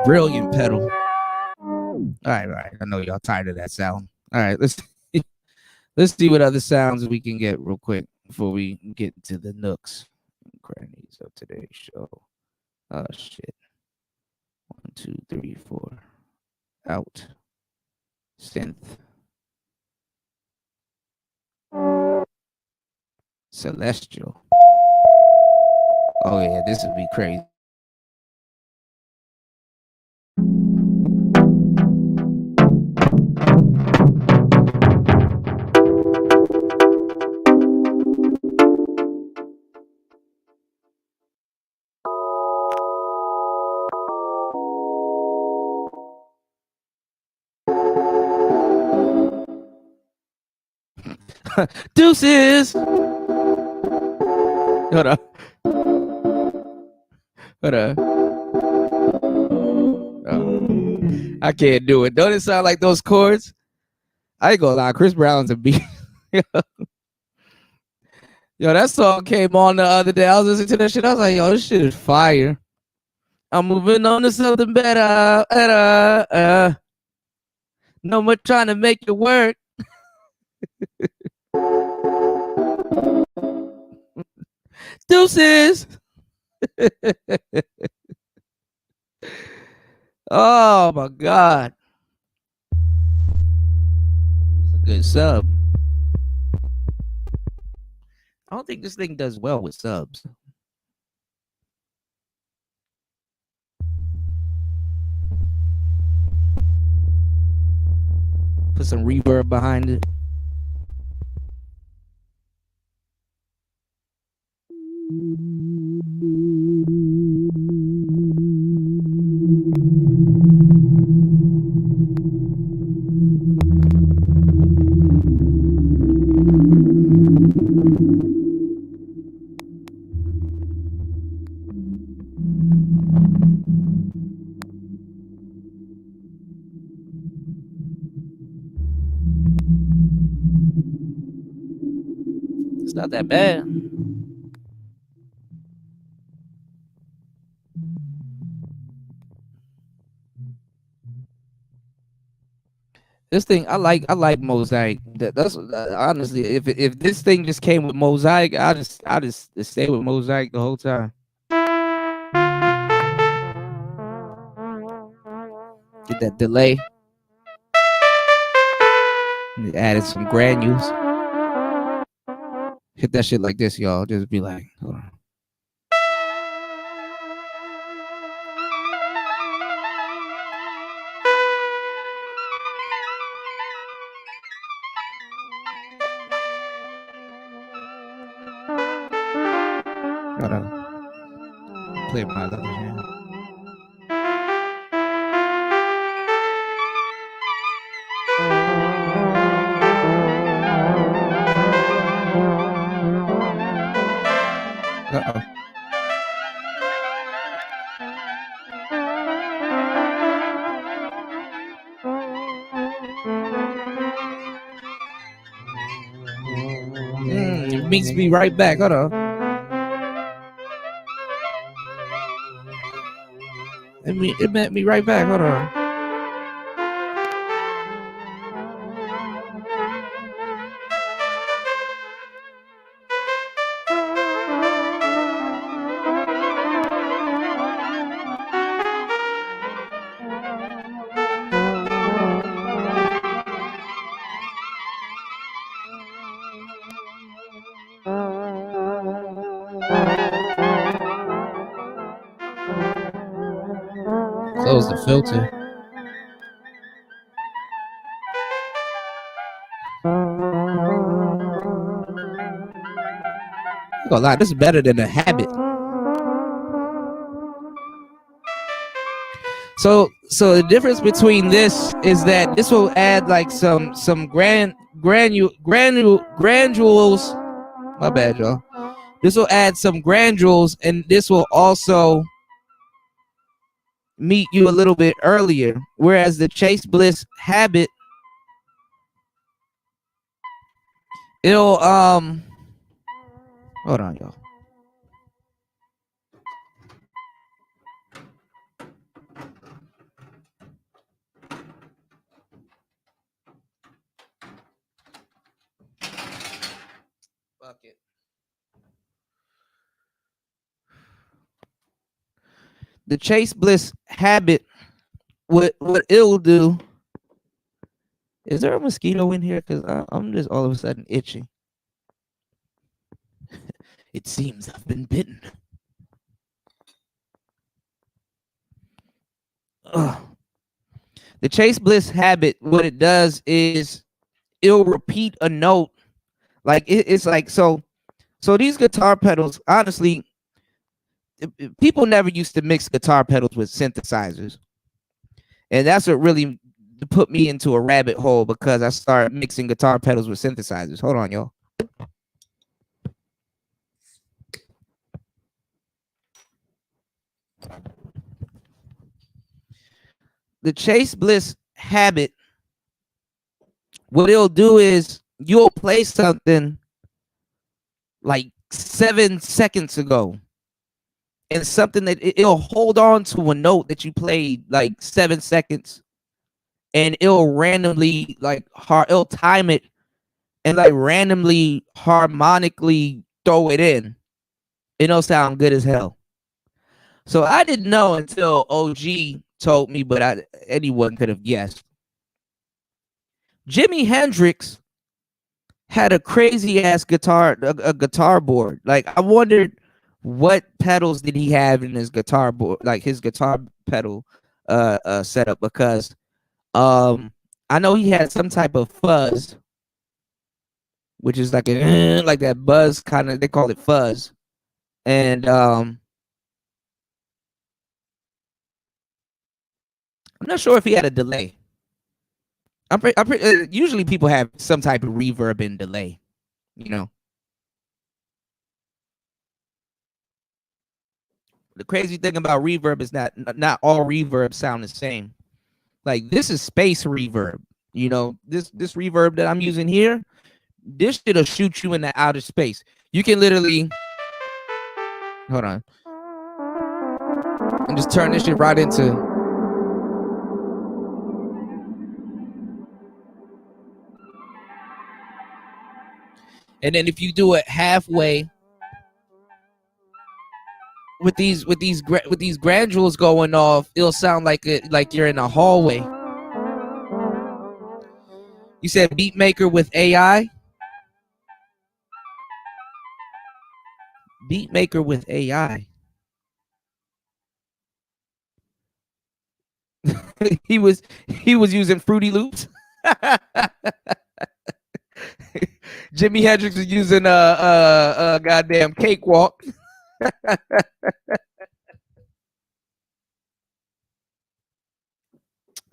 Brilliant pedal. All right. I know y'all tired of that sound. All right, let's see what other sounds we can get real quick before we get into the nooks and crannies of today's show. Oh shit. 1, 2, 3, 4. Out. Synth. Celestial. Oh yeah, this would be crazy. Deuces. Hold on. Oh, I can't do it. Don't it sound like those chords? I ain't gonna lie, Chris Brown's a beat. Yo, that song came on the other day. I was listening to that shit. I was like, yo, this shit is fire. I'm moving on to something better. No more trying to make it work. Deuces. Oh my God. That's a good sub. I don't think this thing does well with subs. Put some reverb behind it. It's not that bad. This thing, I like Mosaic. That's honestly, if this thing just came with Mosaic, I just stay with Mosaic the whole time. Get that delay. Added some granules. Hit that shit like this, y'all. Just be like, hold on. Gotta play my other hand. Uh-oh. It meets me right back. Hold on. It met me right back. Hold on. Close the filter. I'm gonna lie, this is better than a habit. So the difference between this is that this will add like some granules. My bad, y'all. This will add some granules, and this will also meet you a little bit earlier. Whereas the Chase Bliss habit, it'll hold on, y'all. Fuck it. The Chase Bliss habit, what it'll do. Is there a mosquito in here? Because I'm just all of a sudden itching. It seems I've been bitten. Ugh. The Chase Bliss habit, what it does is it'll repeat a note. Like it's like so these guitar pedals, honestly, people never used to mix guitar pedals with synthesizers. And that's what really put me into a rabbit hole, because I started mixing guitar pedals with synthesizers. Hold on, y'all. The Chase Bliss habit, what it'll do is you'll play something like 7 seconds ago, and something that it'll hold on to a note that you played like 7 seconds, and it'll randomly it'll time it and like randomly harmonically throw it in. It'll sound good as hell. So I didn't know until OG told me, but anyone could have guessed. Jimi Hendrix had a crazy ass guitar, a guitar board. Like, I wondered what pedals did he have in his guitar board, like his guitar pedal setup, because I know he had some type of fuzz, which is like a like that buzz kind of, they call it fuzz. And I'm not sure if he had a delay. Usually people have some type of reverb and delay, you know. The crazy thing about reverb is that not all reverb sound the same. Like this is space reverb, you know. This reverb that I'm using here, this shit'll shoot you into outer space. You can literally hold on and just turn this shit right into. And then if you do it halfway with these granules going off, it'll sound like you're in a hallway. You said Beatmaker with AI? Beatmaker with AI. he was using Fruity Loops. Jimi Hendrix was using a goddamn cakewalk. That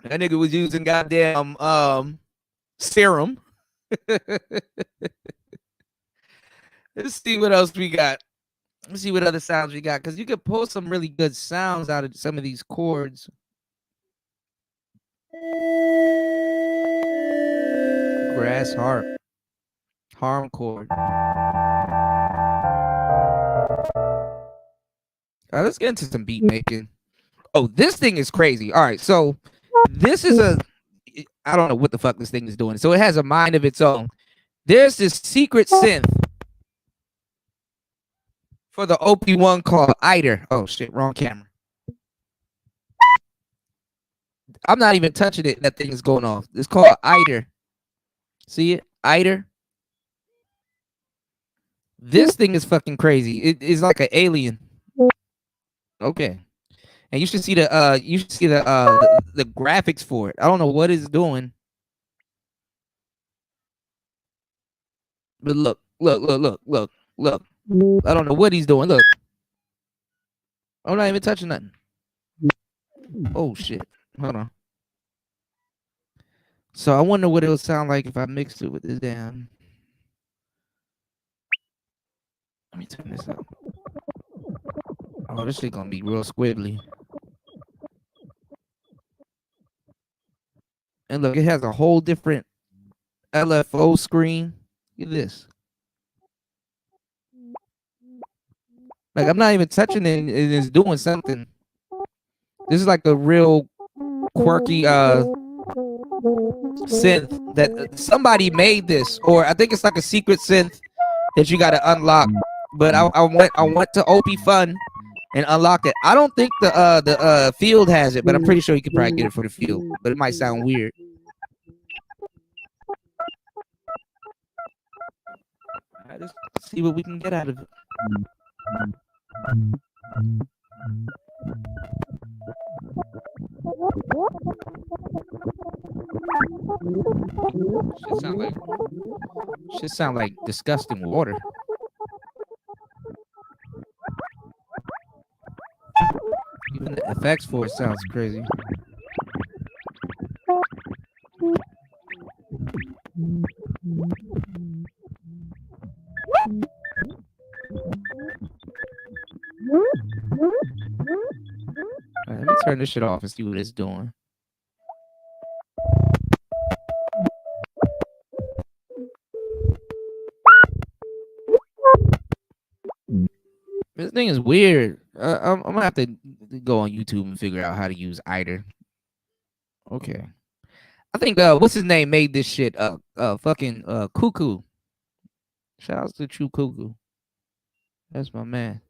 nigga was using goddamn serum. Let's see what else we got. Let's see what other sounds we got, because you could pull some really good sounds out of some of these chords. Grass harp. Harm chord. All right, let's get into some beat making. Oh, this thing is crazy. All right, so this is I don't know what the fuck this thing is doing. So it has a mind of its own. There's this secret synth for the Op-1 called Eider. Oh shit, wrong camera. I'm not even touching it. That thing is going off. It's called Eider. See it? Eider. This thing is fucking crazy. It is like an alien. Okay. And you should see the graphics for it. I don't know what it's doing. But look. I don't know what he's doing. Look. I'm not even touching nothing. Oh shit. Hold on. So I wonder what it'll sound like if I mixed it with this damn. Let me turn this up. Oh, this shit gonna be real squiggly. And look, it has a whole different LFO screen. Look at this. Like I'm not even touching it, and it's doing something. This is like a real quirky synth that somebody made this, or I think it's like a secret synth that you got to unlock. But I went to OP Fun and unlock it. I don't think the field has it, but I'm pretty sure you could probably get it for the field. But it might sound weird. All right, let's see what we can get out of it. Should sound like disgusting water. Even the effects for it sounds crazy. Right, let me turn this shit off and see what it's doing. This thing is weird. I'm gonna have to go on YouTube and figure out how to use Eider. Okay. I think what's his name made this shit. Fucking Cuckoo. Shout out to True Cuckoo. That's my man.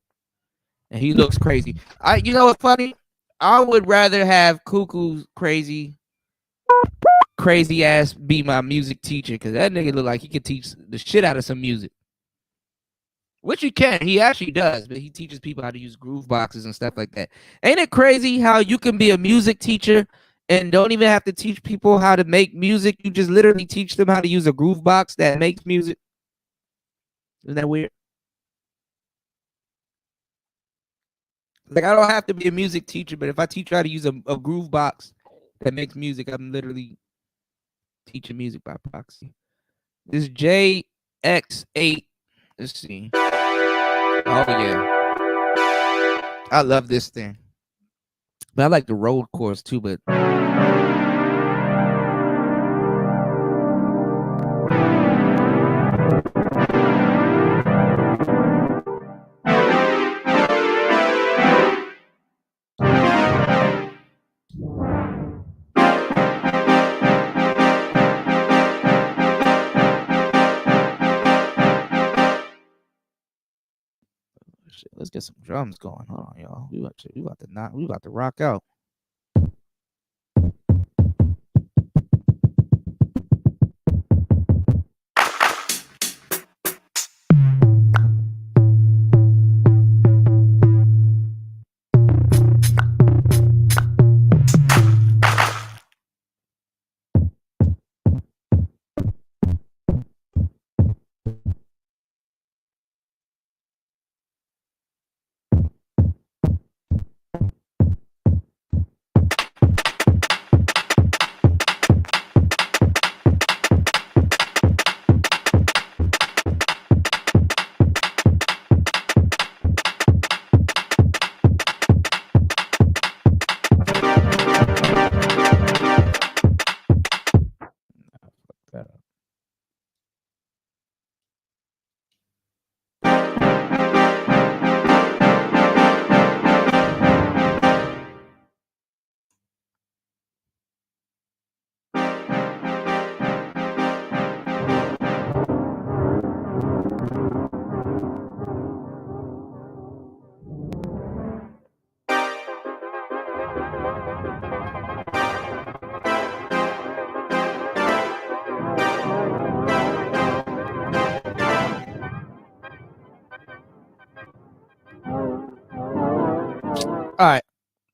And he looks crazy. You know what's funny? I would rather have Cuckoo's crazy ass be my music teacher, because that nigga look like he could teach the shit out of some music. Which he can. He actually does, but he teaches people how to use groove boxes and stuff like that. Ain't it crazy how you can be a music teacher and don't even have to teach people how to make music? You just literally teach them how to use a groove box that makes music. Isn't that weird? Like, I don't have to be a music teacher, but if I teach you how to use a groove box that makes music, I'm literally teaching music by proxy. This JX8. Let's see. Oh yeah, I love this thing. But I like the road course too. But shit, let's get some drums going. Hold on, y'all. We about to rock out.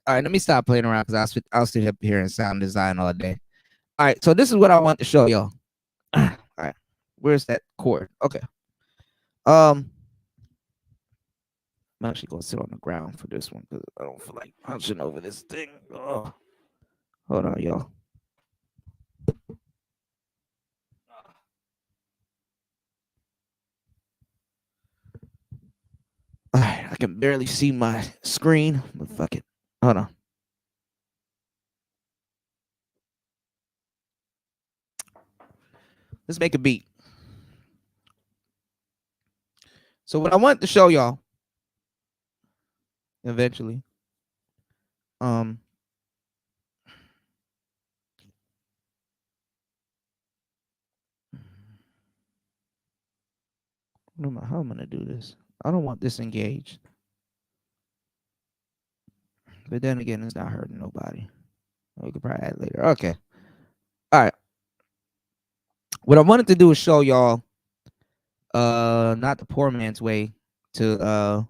All right, let me stop playing around because I'll sit up here and sound design all day. All right, so this is what I want to show y'all. All right, where's that chord? Okay. I'm actually gonna sit on the ground for this one because I don't feel like punching over this thing. Oh, hold on, y'all. All right, I can barely see my screen, but fuck it. Hold on. Let's make a beat. So what I want to show y'all eventually, how I'm gonna do this. I don't want this engaged. But then again, it's not hurting nobody. We could probably add later. Okay. All right. What I wanted to do is show y'all not the poor man's way to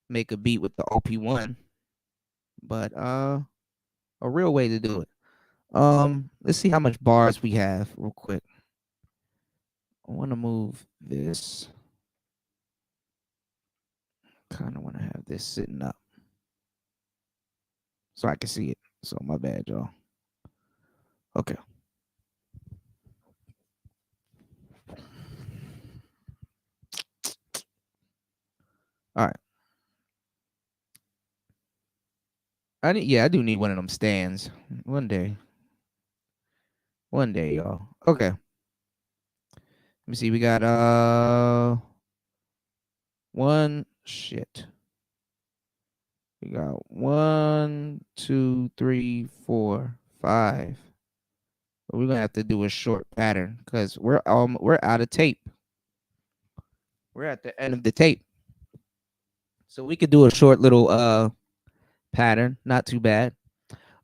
make a beat with the Op-1, but a real way to do it. Let's see how much bars we have real quick. I want to move this. Kind of want to have this sitting up so I can see it. So my bad, y'all. Okay. All right. I do need one of them stands one day. One day, y'all. Okay. Let me see. We got one shit. We got 1, 2, 3, 4, 5. But we're gonna have to do a short pattern because we're out of tape. We're at the end of the tape. So we could do a short little pattern, not too bad.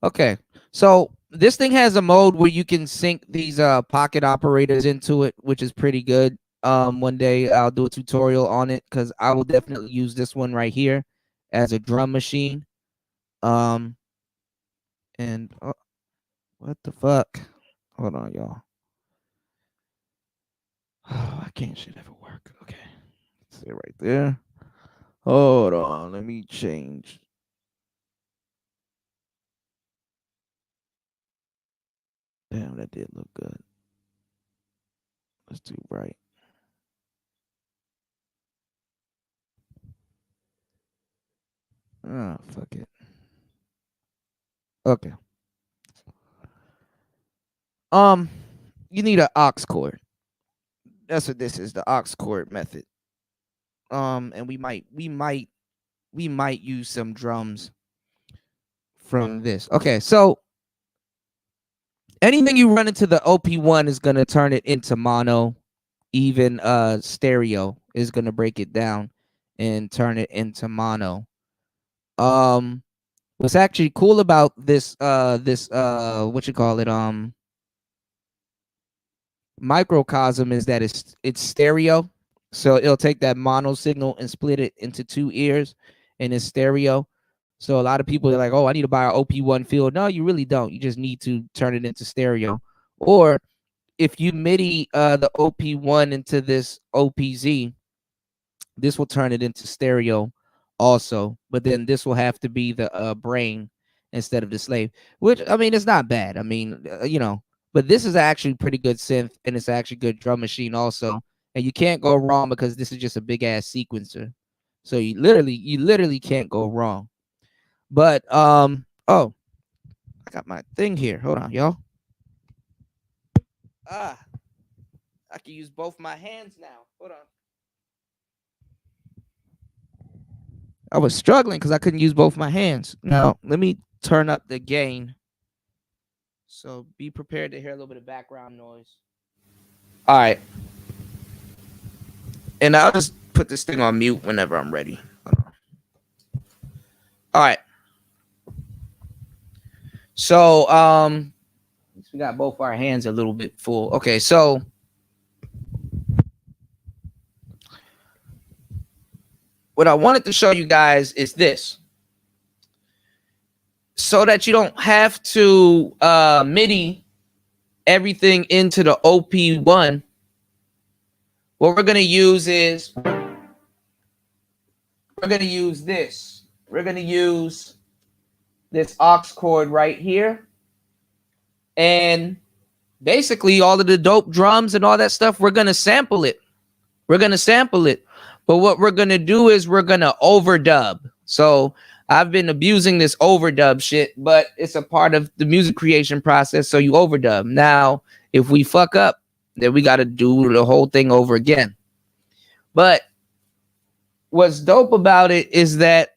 Okay. So this thing has a mode where you can sync these pocket operators into it, which is pretty good. One day I'll do a tutorial on it because I will definitely use this one right here as a drum machine. And what the fuck? Hold on, y'all. Oh, I can't shit ever work. Okay. Let's see right there. Hold on. Let me change Damn, that did look good. Let's do right. Oh, fuck it. Okay. You need an aux cord. That's what this is, the aux cord method. And we might use some drums from this. Okay, so anything you run into the OP1 is gonna turn it into mono. Even stereo is gonna break it down and turn it into mono. What's actually cool about this what you call it, microcosm, is that it's stereo. So it'll take that mono signal and split it into 2 ears, and it's stereo. So a lot of people are like, oh, I need to buy an OP1 field. No, you really don't. You just need to turn it into stereo. Or if you MIDI the OP1 into this OPZ, this will turn it into stereo also. But then this will have to be the brain instead of the slave, which, I mean, it's not bad. I mean, but this is actually pretty good synth, and it's actually good drum machine also. And you can't go wrong because this is just a big ass sequencer. So you literally can't go wrong. But oh, I got my thing here. Hold on, y'all. I can use both my hands now. Hold on. I was struggling because I couldn't use both my hands. Now, let me turn up the gain. So be prepared to hear a little bit of background noise. All right. And I'll just put this thing on mute whenever I'm ready. All right. So we got both our hands a little bit full. Okay, so what I wanted to show you guys is this. So that you don't have to MIDI everything into the OP1, what we're going to use is we're going to use this. We're going to use this aux cord right here. And basically all of the dope drums and all that stuff, we're going to sample it. We're going to sample it. But what we're going to do is we're going to overdub. So I've been abusing this overdub shit, but it's a part of the music creation process. So you overdub. Now, if we fuck up, then we got to do the whole thing over again. But what's dope about it is that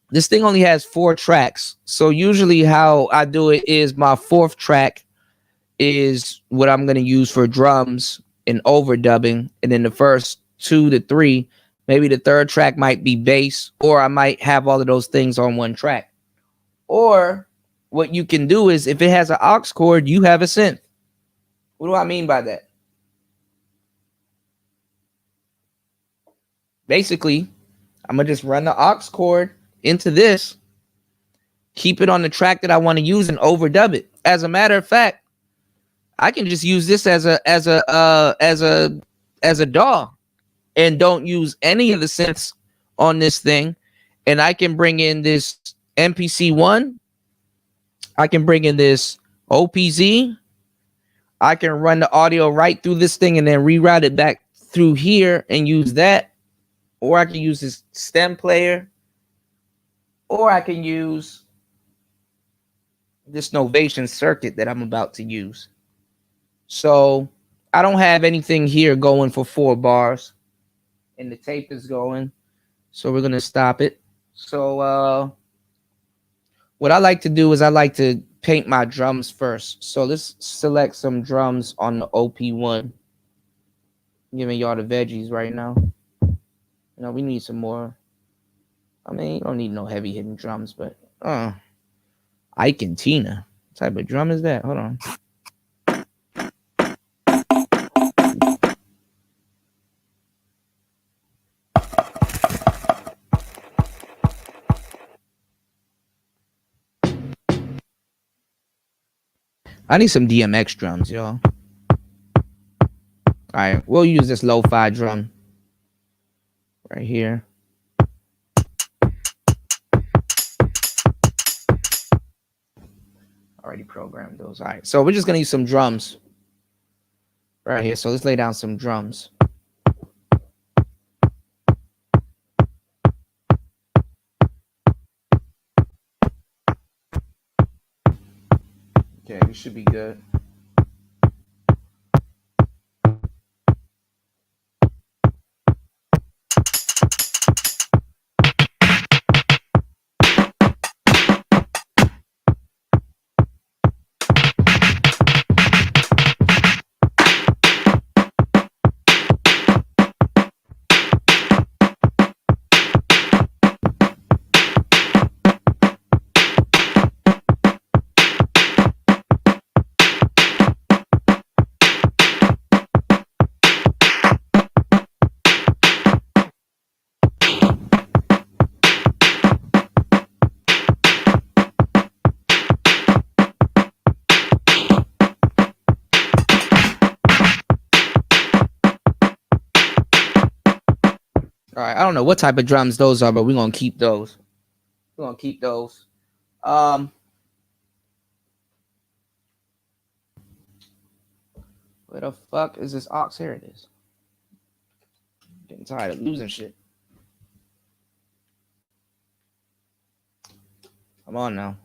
this thing only has 4 tracks. So usually how I do it is my 4th track is what I'm going to use for drums and overdubbing. And then the first 2 to 3, maybe the 3rd track might be bass, or I might have all of those things on one track. Or what you can do is if it has an aux cord, you have a synth. What do I mean by that? Basically, I'm going to just run the aux cord into this, keep it on the track that I want to use, and overdub it. As a matter of fact, I can just use this as a DAW and don't use any of the synths on this thing. And I can bring in this MPC1. I can bring in this OPZ. I can run the audio right through this thing and then reroute it back through here and use that. Or I can use this stem player. Or I can use this Novation circuit that I'm about to use. So I don't have anything here going for 4 bars. And the tape is going. So we're going to stop it. So what I like to do is I like to paint my drums first. So let's select some drums on the OP1. I'm giving y'all the veggies right now. You know, we need some more. I mean, you don't need no heavy hitting drums, but Ike and Tina. What type of drum is that? Hold on. I need some DMX drums, y'all. All right, we'll use this lo-fi drum right here. Already programmed those. All right, so we're just gonna use some drums right here. So let's lay down some drums. Okay, we should be good. All right, I don't know what type of drums those are, but we're gonna keep those. We're gonna keep those. Where the fuck is this aux? Here it is. Getting tired of losing shit. Come on now.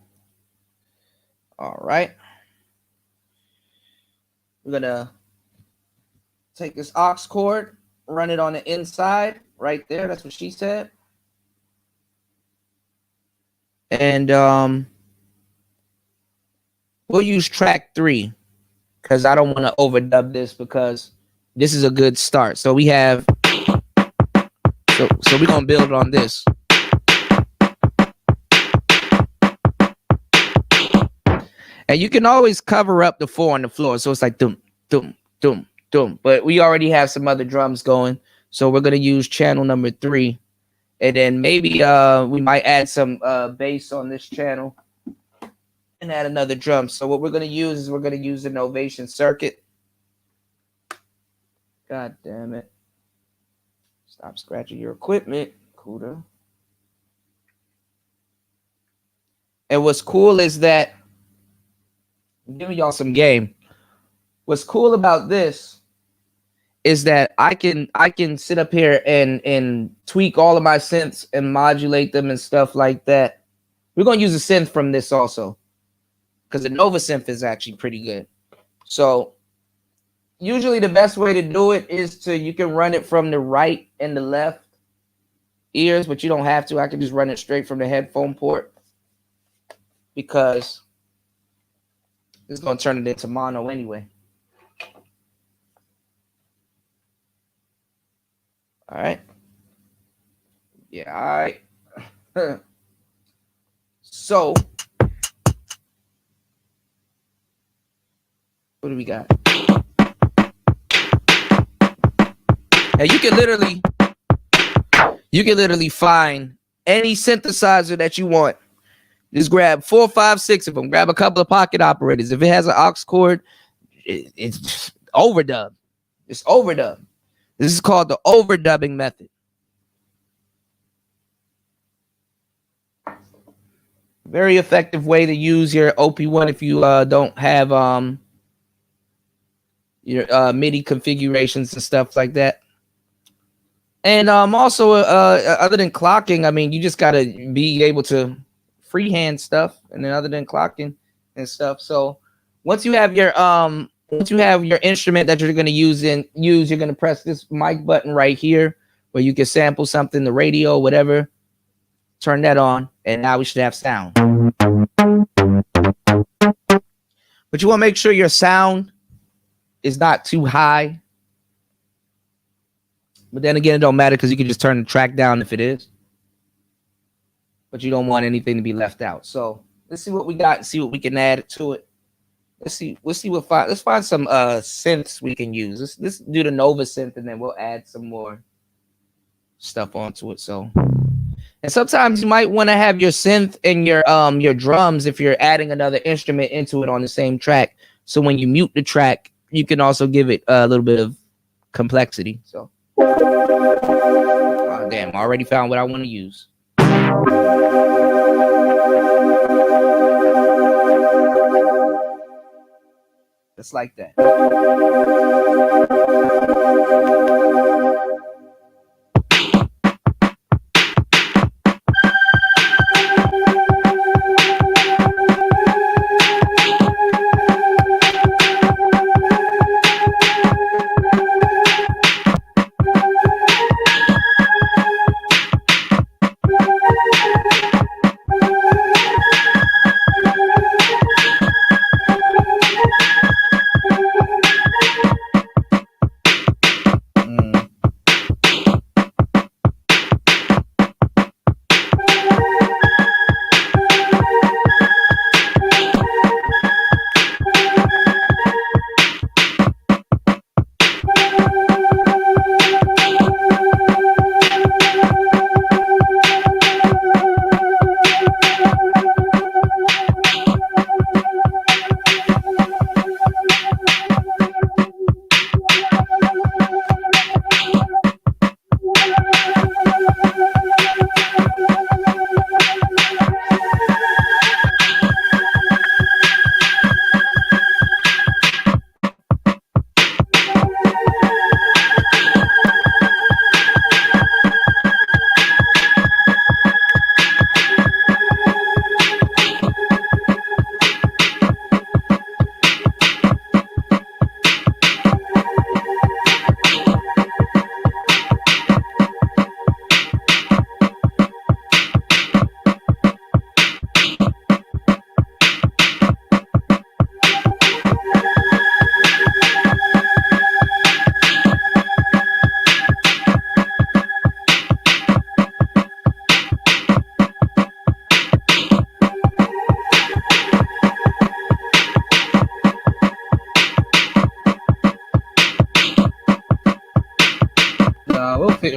All right. We're gonna take this aux cord, run it on the inside right there. That's what she said. And we'll use track 3 because I don't want to overdub this because this is a good start. So we have so we're gonna build on this. And you can always cover up the 4 on the floor. So it's like dum, dum, dum, dum. But we already have some other drums going. So we're going to use channel number 3. And then maybe we might add some bass on this channel and add another drum. So what we're going to use is we're going to use the Novation circuit. God damn it. Stop scratching your equipment, Kuda. And what's cool is that I'm giving y'all some game. What's cool about this is that I can sit up here and tweak all of my synths and modulate them and stuff like that. We're gonna use a synth from this also, because the Nova synth is actually pretty good. So usually the best way to do it is you can run it from the right and the left ears, but you don't have to. I can just run it straight from the headphone port because it's going to turn it into mono anyway. All right. Yeah, all right. So, what do we got? Now you can literally find any synthesizer that you want. Just grab 4, 5, 6 of them. Grab a couple of pocket operators. If it has an aux cord, it's overdub. It's overdub. This is called the overdubbing method. Very effective way to use your Op-1 if you don't have your MIDI configurations and stuff like that. And also, other than clocking, I mean, you just got to be able to freehand stuff, and then other than clocking and stuff. So once you have your instrument that you're going to use, you're going to press this mic button right here where you can sample something, the radio, whatever. Turn that on, and now we should have sound. But you want to make sure your sound is not too high. But then again, it don't matter because you can just turn the track down if it is. But you don't want anything to be left out. So let's see what we got and see what we can add to it. Let's find some synths we can use. Let's do the Nova synth, and then we'll add some more stuff onto it. So, and sometimes you might want to have your synth and your drums if you're adding another instrument into it on the same track. So when you mute the track, you can also give it a little bit of complexity. So, oh, damn, I already found what I want to use. Just like that.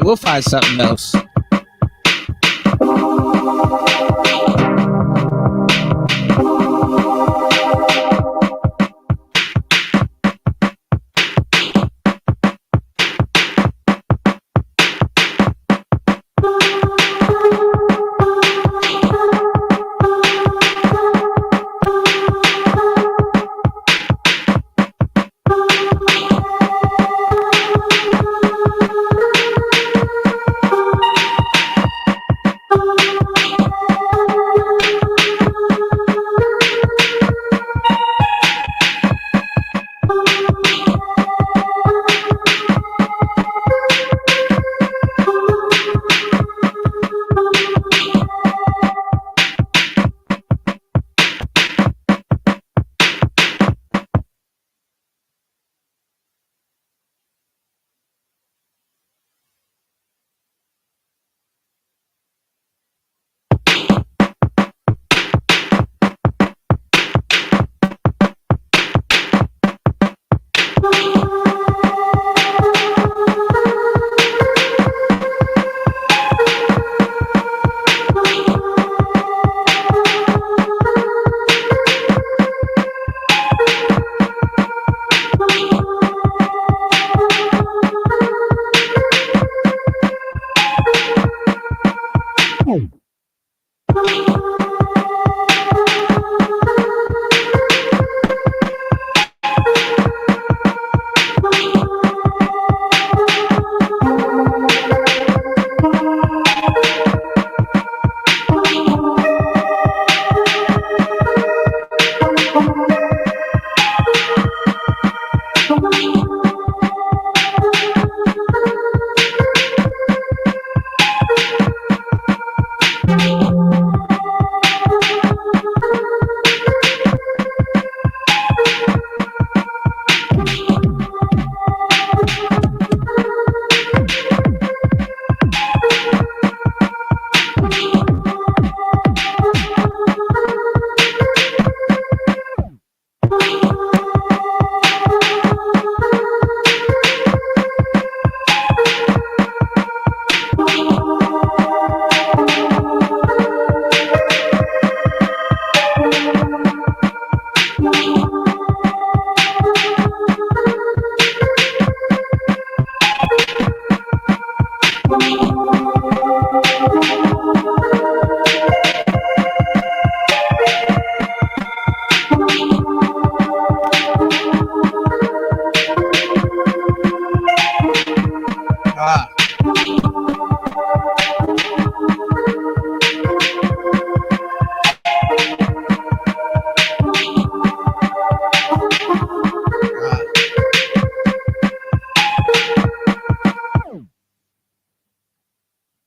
We'll find something else.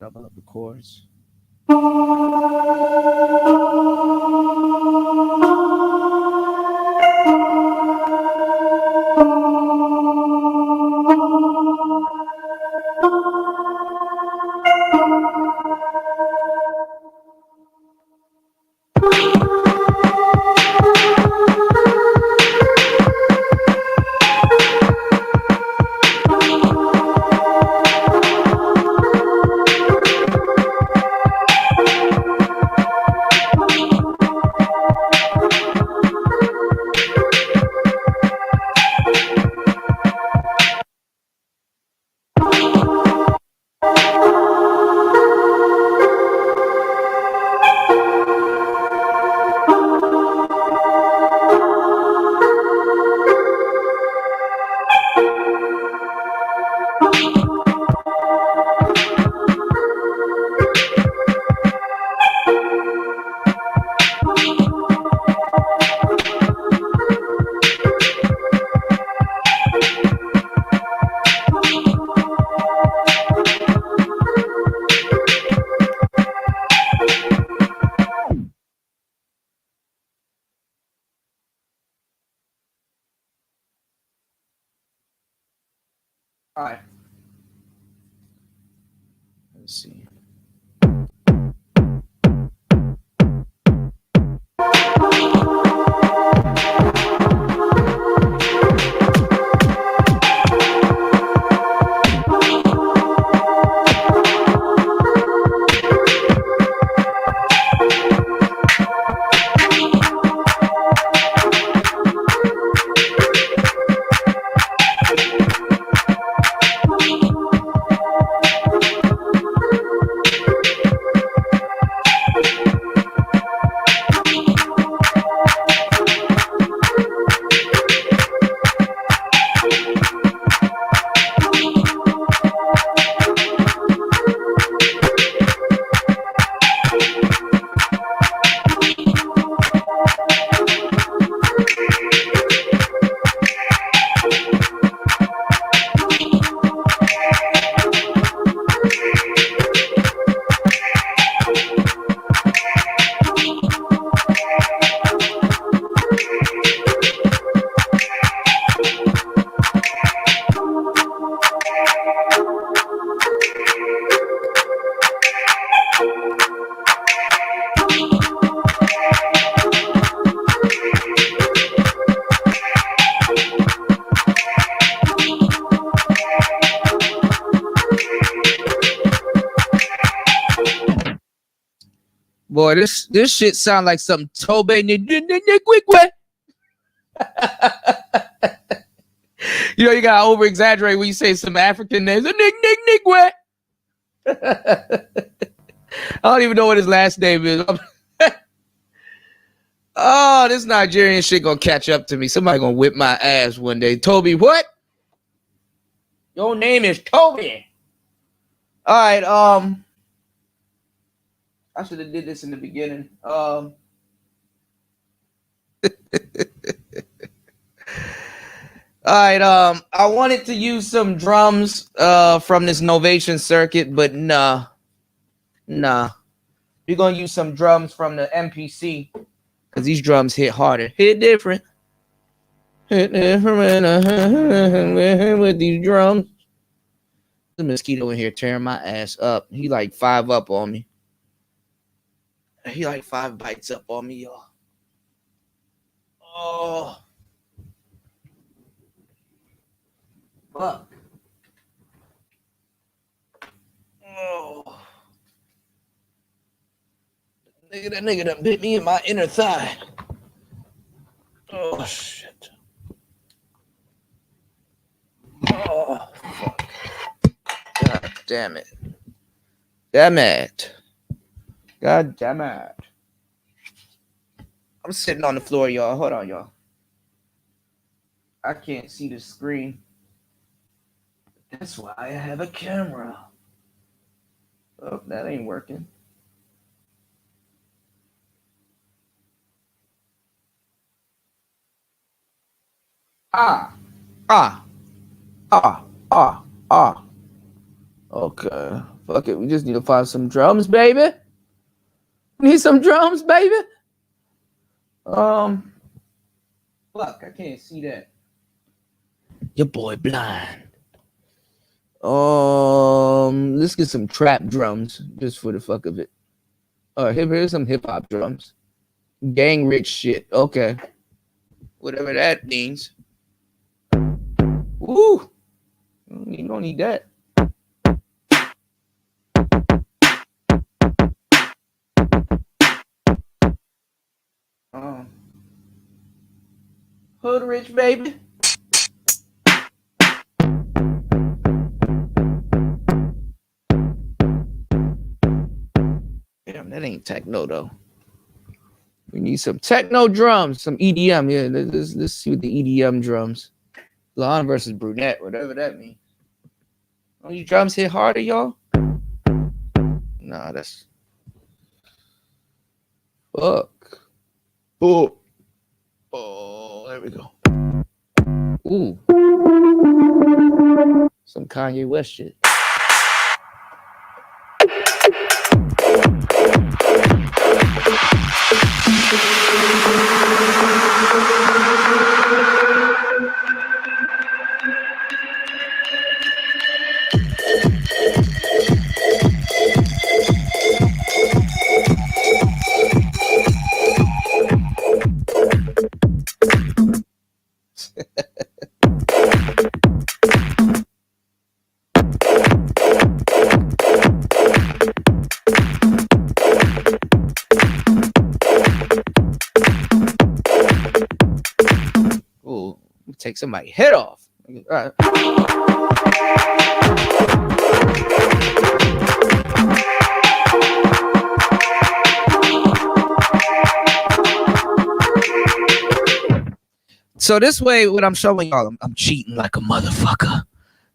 Double up the chords. All right. Let's see. Boy, this shit sound like something Tobe quick way. You know, you gotta over exaggerate when you say some African names. Nick way. I don't even know what his last name is. Oh, this Nigerian shit gonna catch up to me. Somebody gonna whip my ass one day. Toby, what? Your name is Toby. All right, I should have did this in the beginning. All right, I wanted to use some drums from this Novation circuit, but nah. We're gonna use some drums from the MPC because these drums hit harder. Hit different. Hit different with these drums. The mosquito in here tearing my ass up. He like 5 up on me. He like 5 bites up on me, y'all. Oh. Fuck. Oh. That nigga done bit me in my inner thigh. Oh, shit. Oh, fuck. God damn it. Damn it. God damn it. I'm sitting on the floor, y'all. Hold on, y'all. I can't see the screen. That's why I have a camera. Oh, that ain't working. Okay. Fuck it. We just need to find some drums, baby. Need some drums, baby. Fuck, I can't see that. Your boy blind. Let's get some trap drums just for the fuck of it. Here's some hip hop drums. Gang rich shit. Okay. Whatever that means. Woo! You don't need that. Hood rich, baby. Damn, that ain't techno though. We need some techno drums, some EDM. Yeah, let's see what the EDM drums. Blonde versus brunette, whatever that means. Oh, you drums hit harder, y'all? Nah, that's fuck. Oh, there we go. Ooh, some Kanye West shit. Ooh, take somebody's head off. All right. So this way, what I'm showing y'all, I'm cheating like a motherfucker.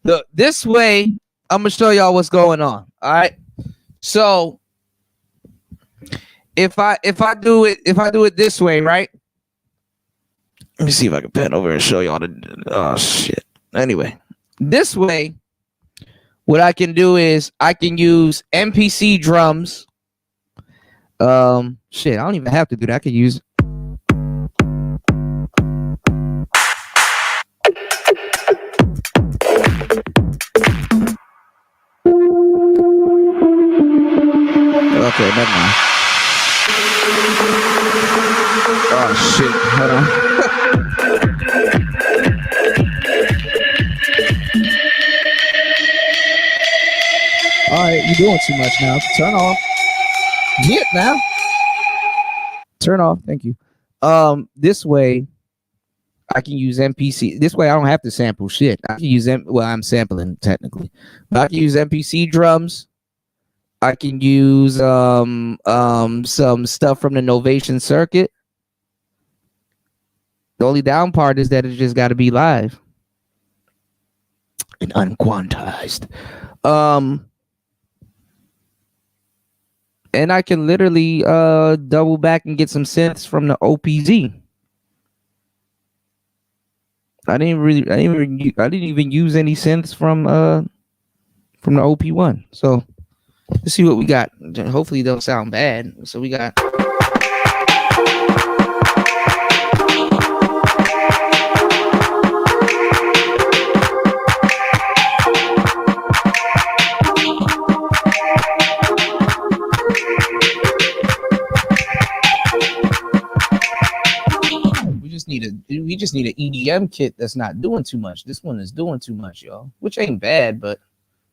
Look, this way, I'm gonna show y'all what's going on. All right. So if I do it this way, right? Let me see if I can pen over and show y'all the oh shit. Anyway, this way, what I can do is I can use MPC drums. Shit, I don't even have to do that. I can use okay, never mind. Oh shit, hold on. All right, you're doing too much now. Turn off. Get now. Turn off. Thank you. This way I can use MPC. This way I don't have to sample shit. I can use well, I'm sampling technically, but I can use MPC drums. I can use some stuff from the Novation circuit. The only down part is that it just got to be live and unquantized. And I can literally double back and get some synths from the OPZ. I didn't even use any synths from the OP1. So let's see what we got. Hopefully they'll sound bad. So we got we just need an EDM kit that's not doing too much. This one is doing too much, y'all. Which ain't bad, but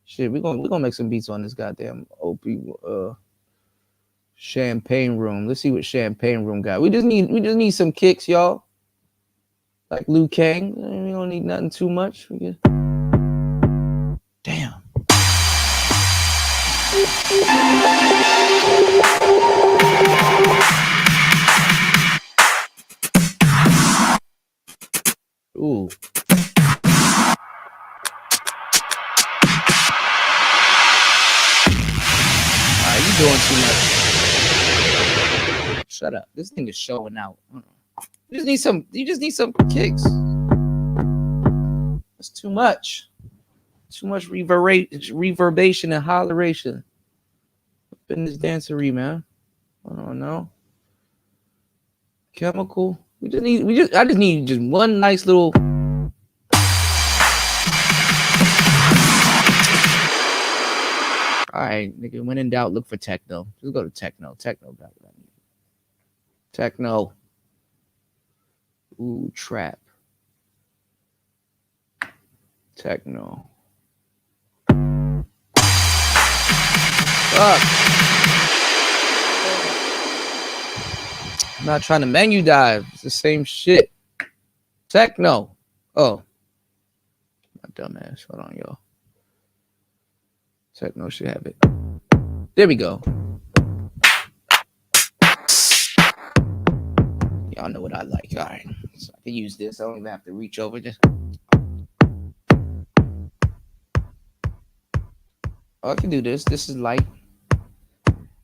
shit, we're gonna make some beats on this goddamn OP Champagne Room. Let's see what Champagne Room got. We just need some kicks, y'all. Like Liu Kang. We don't need nothing too much. Damn. Ooh. You doing too much. Shut up. This thing is showing out. You just need some kicks. That's too much. Too much reverberation and holleration up in this dancery, man. I don't know. Chemical. I just need just one nice little. All right, nigga. When in doubt, look for techno. Just go to techno. Techno got what I need. Techno. Ooh, trap. Techno. Fuck. I'm not trying to menu dive. It's the same shit. Techno. Oh. My dumbass. Hold on, y'all. Techno should have it. There we go. Y'all know what I like. All right. So I can use this. I don't even have to reach over. Just. Oh, I can do this. This is light.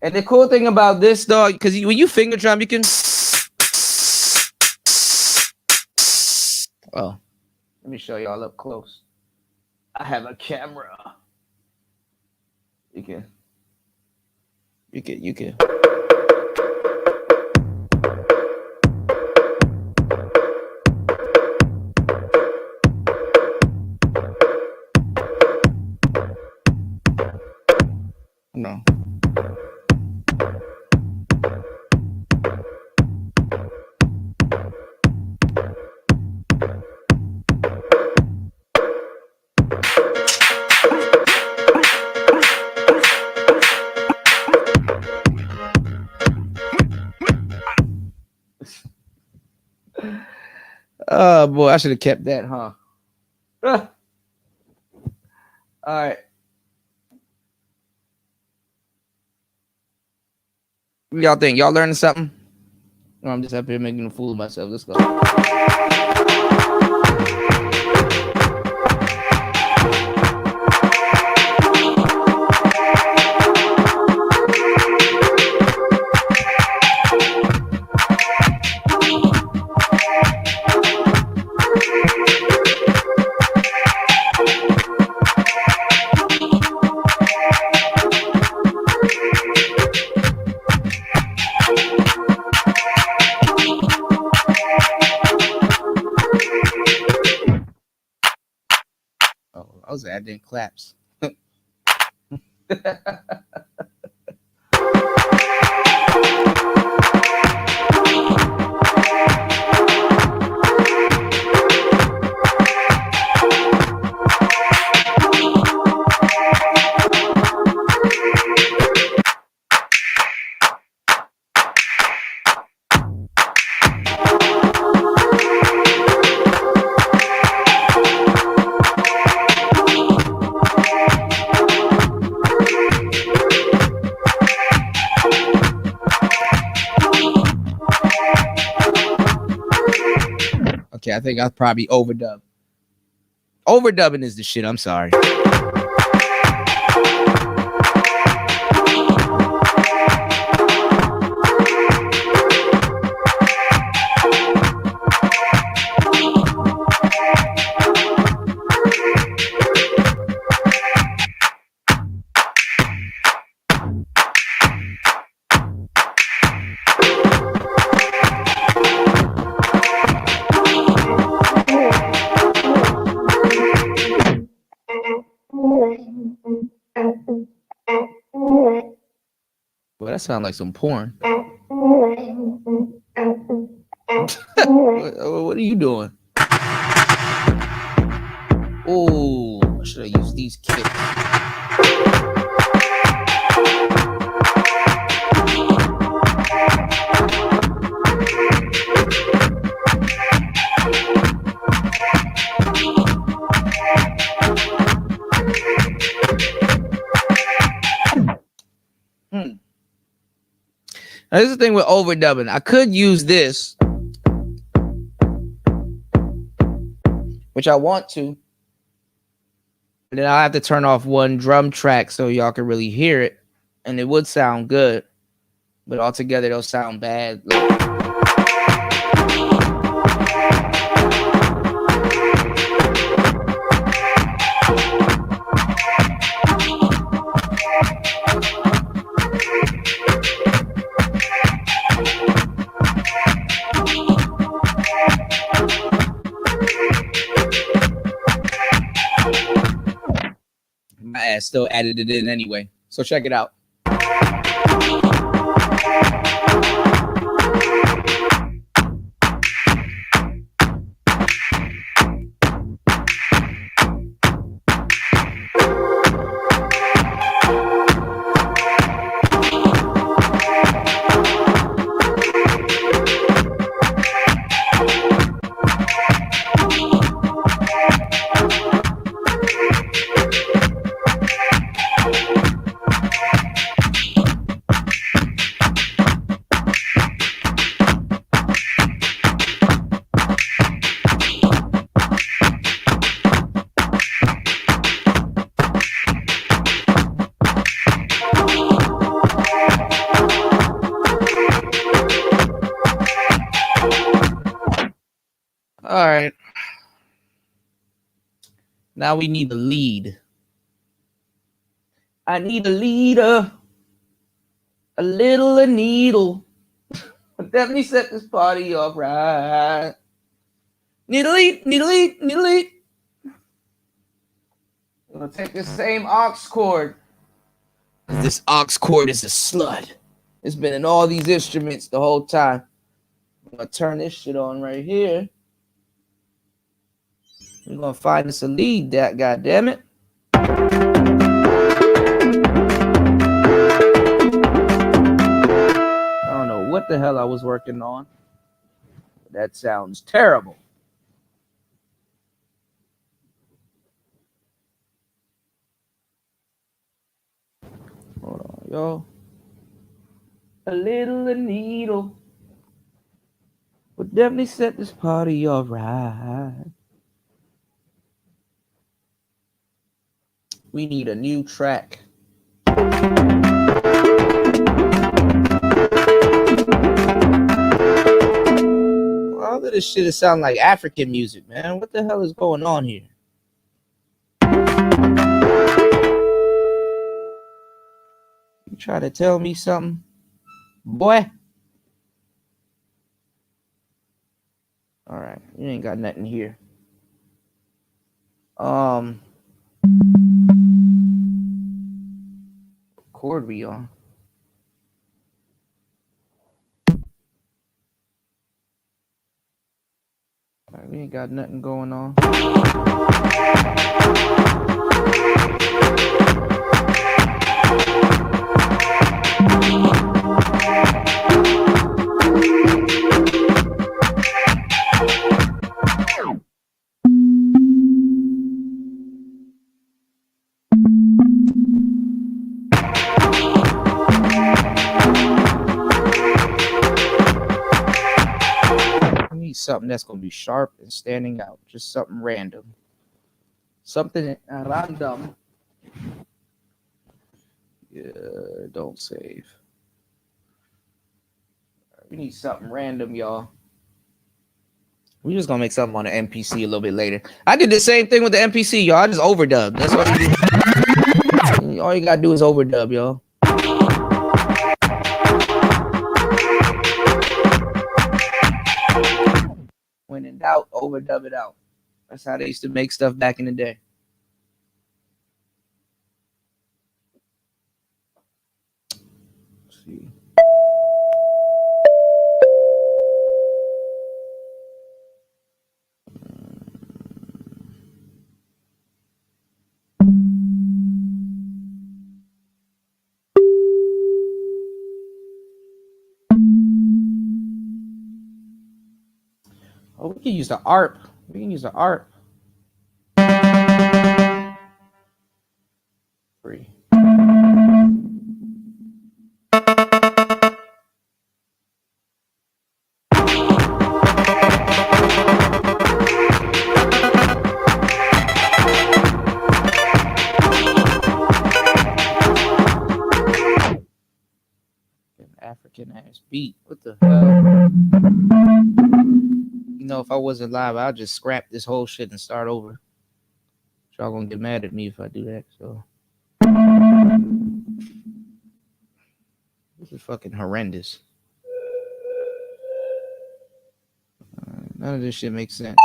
And the cool thing about this, though, because when you finger drum, you can. Oh, let me show y'all up close. I have a camera. You can. No. Oh boy, I should have kept that, huh? All right. What y'all think? Y'all learning something? Or I'm just up here making a fool of myself. Let's go. I was adding claps. Okay, I think I'll probably overdub. Overdubbing is the shit. I'm sorry. Well, that sounds like some porn. What are you doing? Oh, I should have used these kicks. Now, this is the thing with overdubbing. I could use this, which I want to. And then I'll have to turn off one drum track so y'all can really hear it. And it would sound good. But altogether, it'll sound bad. still added it in anyway. So check it out. All right. Now we need a lead. I need a leader. A little a needle. Definitely set this party up right. Need a lead, need a lead, need a lead. I'm gonna take the same aux chord. This aux chord is a slut. It's been in all these instruments the whole time. I'm gonna turn this shit on right here. We're gonna find us a lead, that goddammit. I don't know what the hell I was working on. That sounds terrible. Hold on, yo. A little a needle would definitely set this party all right. We need a new track. All of this shit sound like African music, man. What the hell is going on here? You try to tell me something, boy? All right, you ain't got nothing here. Chord we on? All right, we ain't got nothing going on. Something that's gonna be sharp and standing out, just something random, something random. Yeah, don't save. We need something random, y'all. We just gonna make something on the MPC a little bit later. I did the same thing with the MPC, y'all. I just overdubbed. That's what I did. All you gotta do is overdub, y'all. When in doubt, overdub it out. That's how they used to make stuff back in the day. Let's see. Oh, we can use the ARP. We can use the ARP. Free. African ass beat. What the hell? You know, if I wasn't live, I'll just scrap this whole shit and start over. Y'all gonna get mad at me if I do that. So this is fucking horrendous. None of this shit makes sense.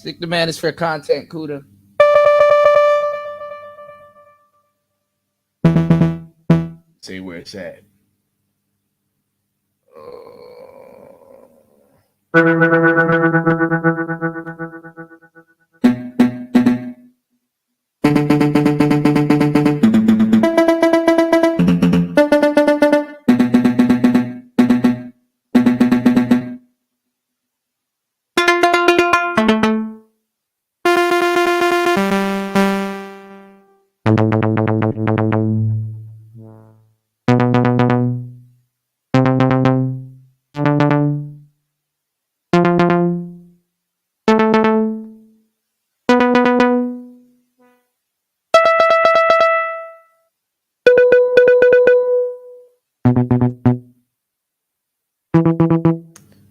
Stick to Manosphere content, Kuda. See where it's at.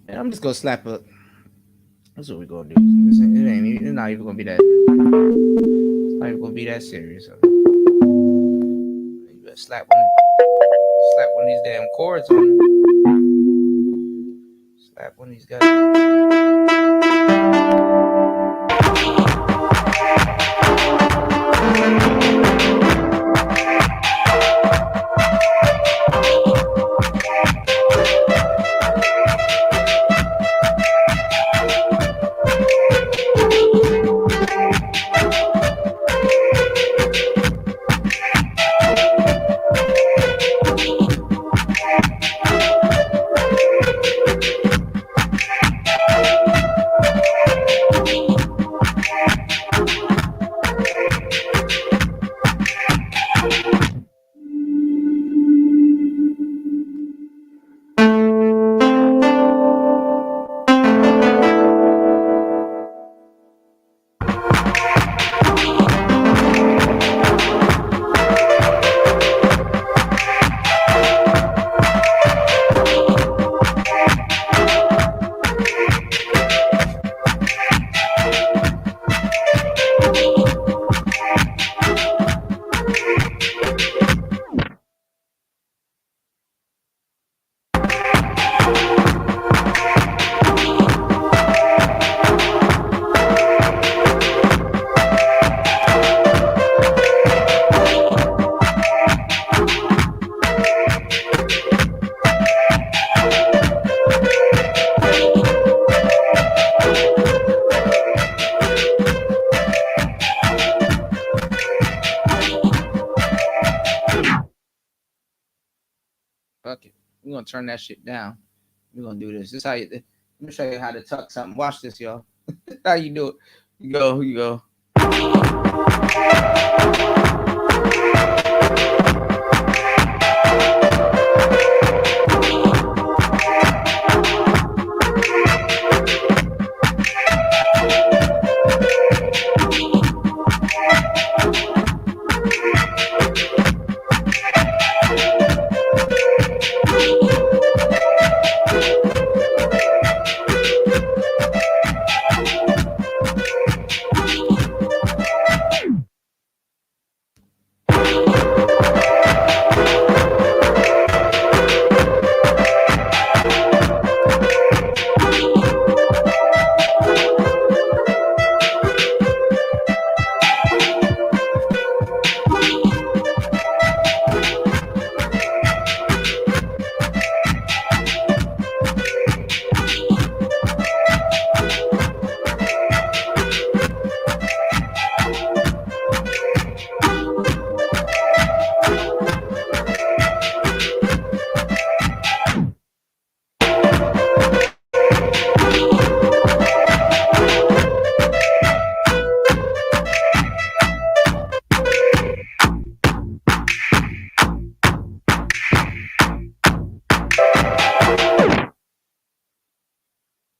And I'm just gonna slap a. That's what we're gonna do. It's not even gonna be that. It's not even gonna be that serious. You better slap one of these damn chords on. Slap one of these guys. Fuck it. We're gonna turn that shit down. We're gonna do this. This is how you. Let me show you how to tuck something. Watch this, y'all. How you do it? You go.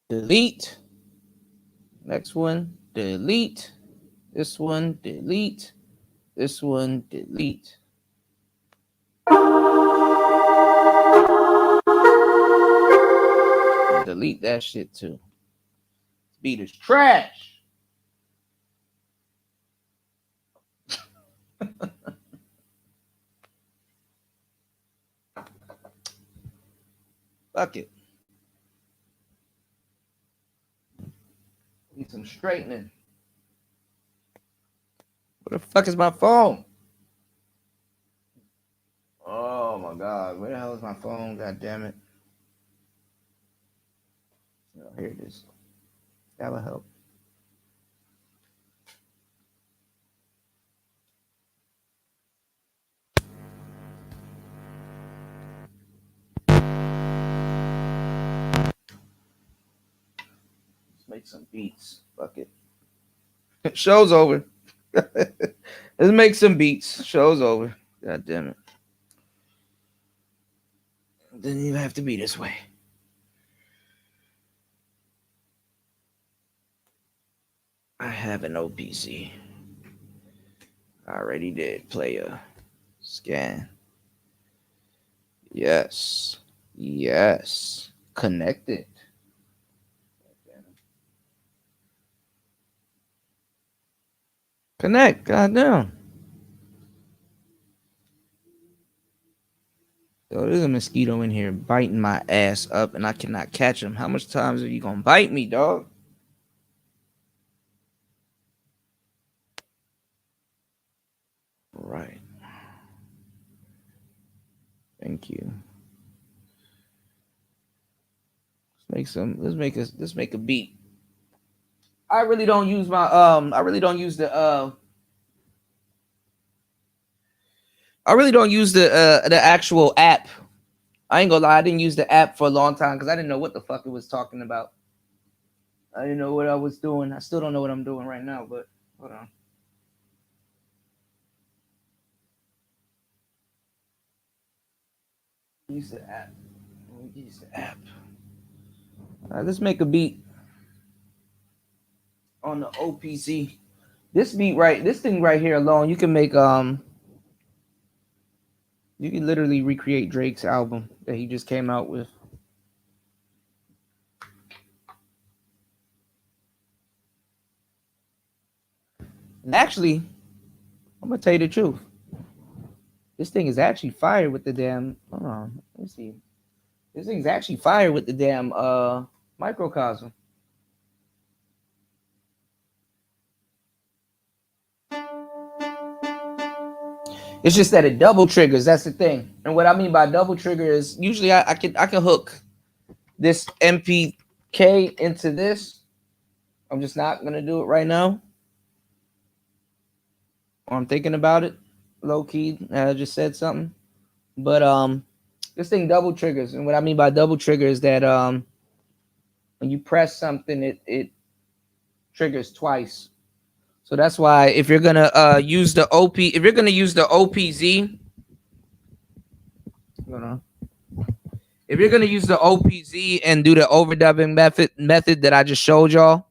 Delete. Next one, delete. This one, delete. This one, delete. Delete that shit too. This beat is trash. Fuck it. Need some straightening. Where the fuck is my phone? Oh my god, where the hell is my phone? God damn it. Oh, here it is. That will help. Let's make some beats. Fuck it. Show's over. Let's make some beats. Show's over. God damn it. It didn't even have to be this way. I have an OPC. I already did play a scan. Yes. Yes. Connected. Connect. Goddamn. Yo, there's a mosquito in here biting my ass up and I cannot catch him. How much times are you gonna bite me, dog? Right. Thank you. Let's make a beat. I really don't use the actual app. I ain't gonna lie, I didn't use the app for a long time because I didn't know what the fuck it was talking about. I didn't know what I was doing. I still don't know what I'm doing right now, but hold on. Use the app. Use the app. All right, let's make a beat on the OPC. This thing right here alone, you can make you can literally recreate Drake's album that he just came out with. And actually, I'm gonna tell you the truth. This thing is actually fire with the damn. Hold on, let's see. This thing's actually fire with the damn microcosm. It's just that it double triggers. That's the thing. And what I mean by double trigger is usually I can hook this MPK into this. I'm just not gonna do it right now. Or I'm thinking about it. Low key. I just said something. But this thing double triggers. And what I mean by double trigger is that when you press something, it triggers twice. So that's why if you're gonna use the OPZ, hold on. If you're gonna use the OPZ and do the overdubbing method that I just showed y'all,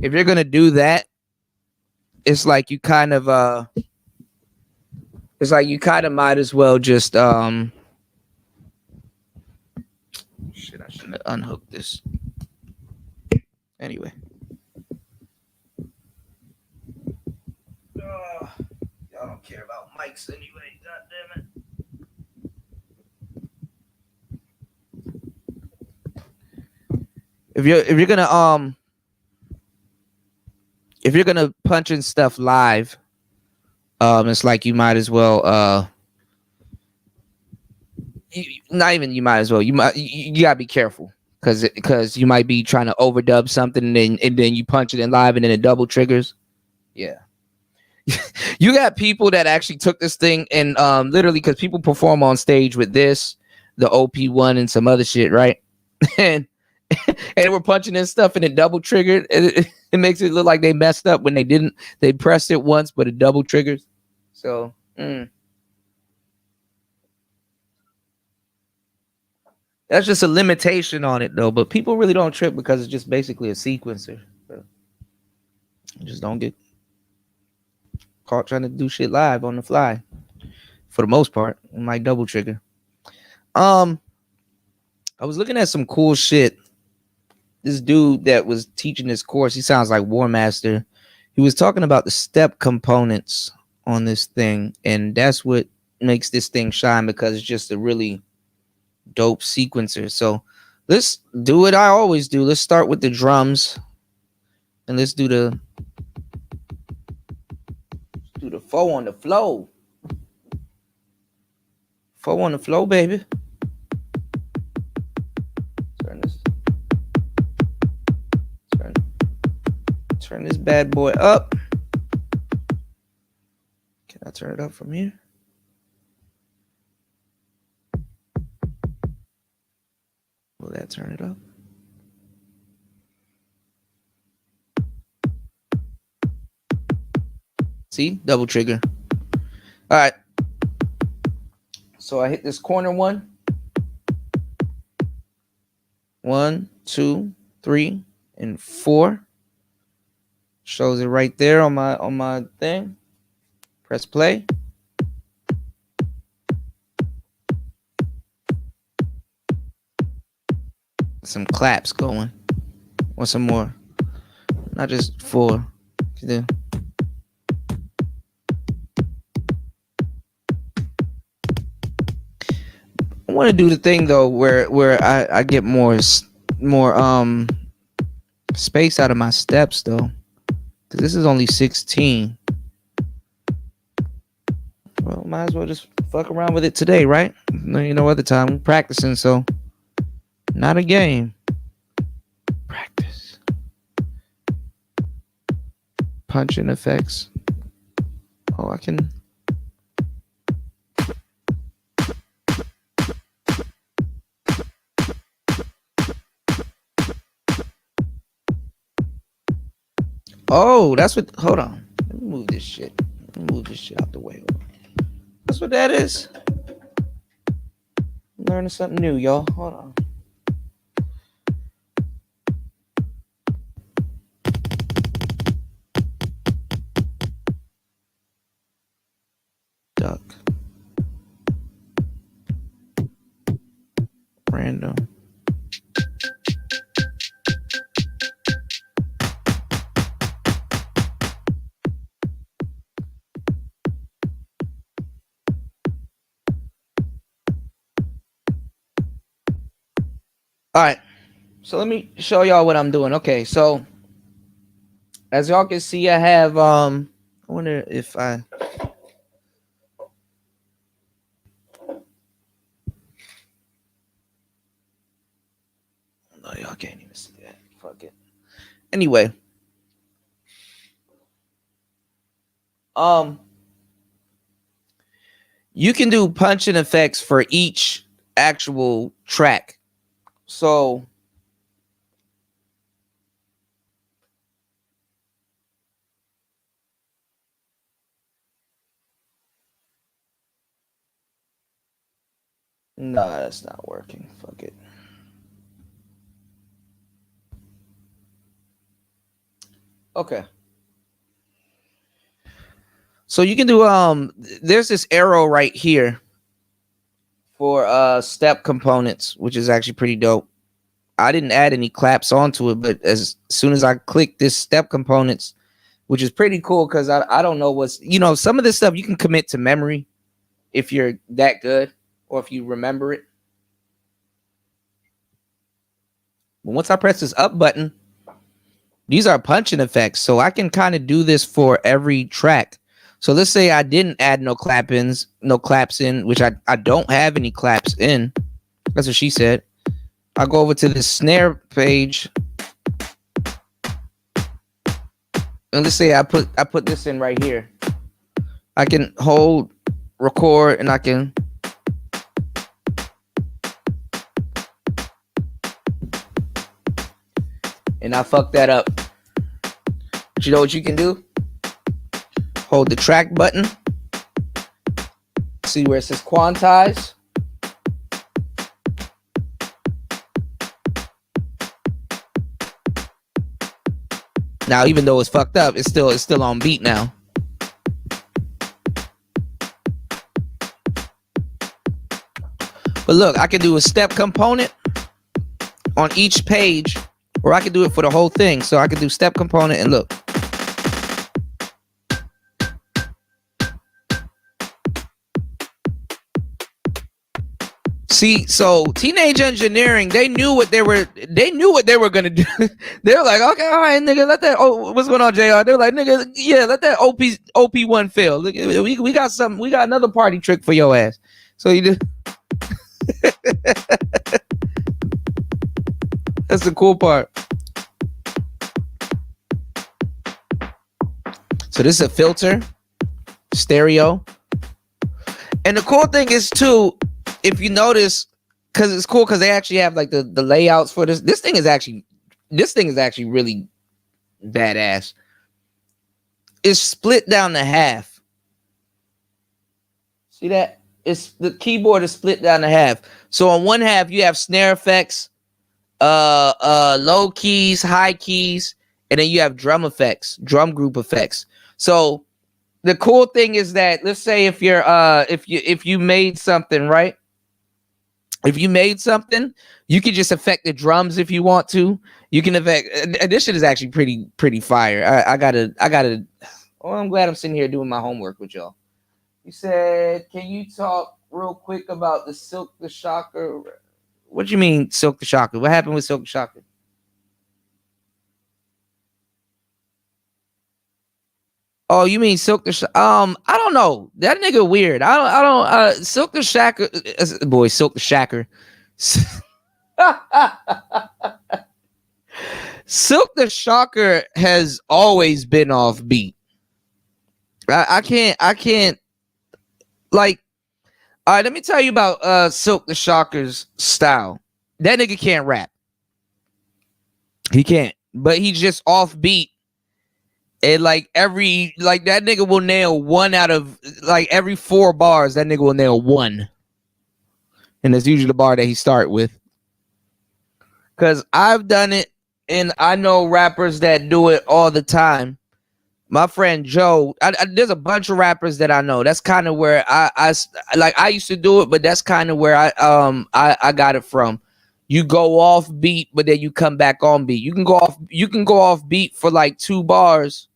if you're gonna do that, it's like you kind of might as well just shit, I shouldn't have unhooked this. Anyway. Y'all don't care about mics anyway, god damn it. If you're gonna punch in stuff live, it's like you might as well you gotta be careful because you might be trying to overdub something and then you punch it in live and then it double triggers. Yeah. You got people that actually took this thing and literally because people perform on stage with this, the OP1 and some other shit, right? and we're punching in stuff and it double triggered. It makes it look like they messed up when they didn't. They pressed it once, but it double triggers. So that's just a limitation on it though. But people really don't trip because it's just basically a sequencer. So just don't get caught trying to do shit live on the fly. For the most part, it might double trigger. I was looking at some cool shit. This dude that was teaching this course, he sounds like War Master. He was talking about the step components on this thing, and that's what makes this thing shine because it's just a really dope sequencer. So let's do what I always do. Let's start with the drums. And let's do the 4 on the flow. 4 on the flow, baby. Turn this bad boy up. Can I turn it up from here? Will that turn it up? See? Double trigger. All right. So I hit this corner one. 1, 2, 3, and 4. Shows it right there on my thing. Press play. Some claps going. Want some more? Not just 4. I want to do the thing though where I get more space out of my steps though, because this is only 16. Well, might as well just fuck around with it today, right? No other time. I'm practicing, so not a game. Practice. Punching effects. Oh, I can. Oh, that's what. Hold on. Let me move this shit. Let me move this shit out the way. That's what that is. Learning something new, y'all. Hold on. Duck. Random. All right, so let me show y'all what I'm doing. Okay, so as y'all can see, I have I wonder if I no, y'all can't even see that. Fuck it. Anyway, you can do punching effects for each actual track. So no, that's not working. Fuck it. Okay. So you can do there's this arrow right here for step components, which is actually pretty dope. I didn't add any claps onto it, but as soon as I click this step components, which is pretty cool because I don't know what's, some of this stuff you can commit to memory if you're that good or if you remember it. But once I press this up button, these are punching effects. So I can kind of do this for every track. So let's say I didn't add no claps in, which I don't have any claps in. That's what she said. I'll go over to the snare page. And let's say I put this in right here. I can hold record and I can I fucked that up. But you know what you can do? Hold the track button. See where it says quantize. Now, even though it's fucked up, it's still on beat now. But look, I can do a step component on each page, or I can do it for the whole thing. So I can do step component and look. See, so Teenage Engineering, they knew what they were gonna do. They were like, okay, all right, nigga, let that. Oh, what's going on, JR? They were like, nigga, yeah, let that OP1 fail. Look, we got something. We got another party trick for your ass. So you did. That's the cool part. So this is a filter, stereo, and the cool thing is too, if you notice, because it's cool because they actually have like the layouts for this. This thing is actually really badass. It's split down to half. See that? It's the keyboard is split down to half. So on one half you have snare effects, low keys, high keys, and then you have drum effects, drum group effects. So the cool thing is that, let's say if you're if you made something, right? If you made something, you can just affect the drums if you want to. You can affect, and this shit is actually pretty fire. I gotta. Oh, I'm glad I'm sitting here doing my homework with y'all. You said, can you talk real quick about the Silk the Shocker? What do you mean, Silk the Shocker? What happened with Silk the Shocker? Oh, you mean Silk the I don't know. That nigga weird. I don't Silk the Shacker, boy, Silk the Shacker. Silk the Shocker has always been off beat. I can't like, all right, let me tell you about Silk the Shocker's style. That nigga can't rap. He can't, but he's just off beat. And like that nigga will nail one out of like every 4 bars. That nigga will nail one, and that's usually the bar that he start with. Cause I've done it, and I know rappers that do it all the time. My friend Joe, there's a bunch of rappers that I know. That's kind of where I used to do it, but that's kind of where I got it from. You go off beat, but then you come back on beat. You can go off beat for like 2 bars.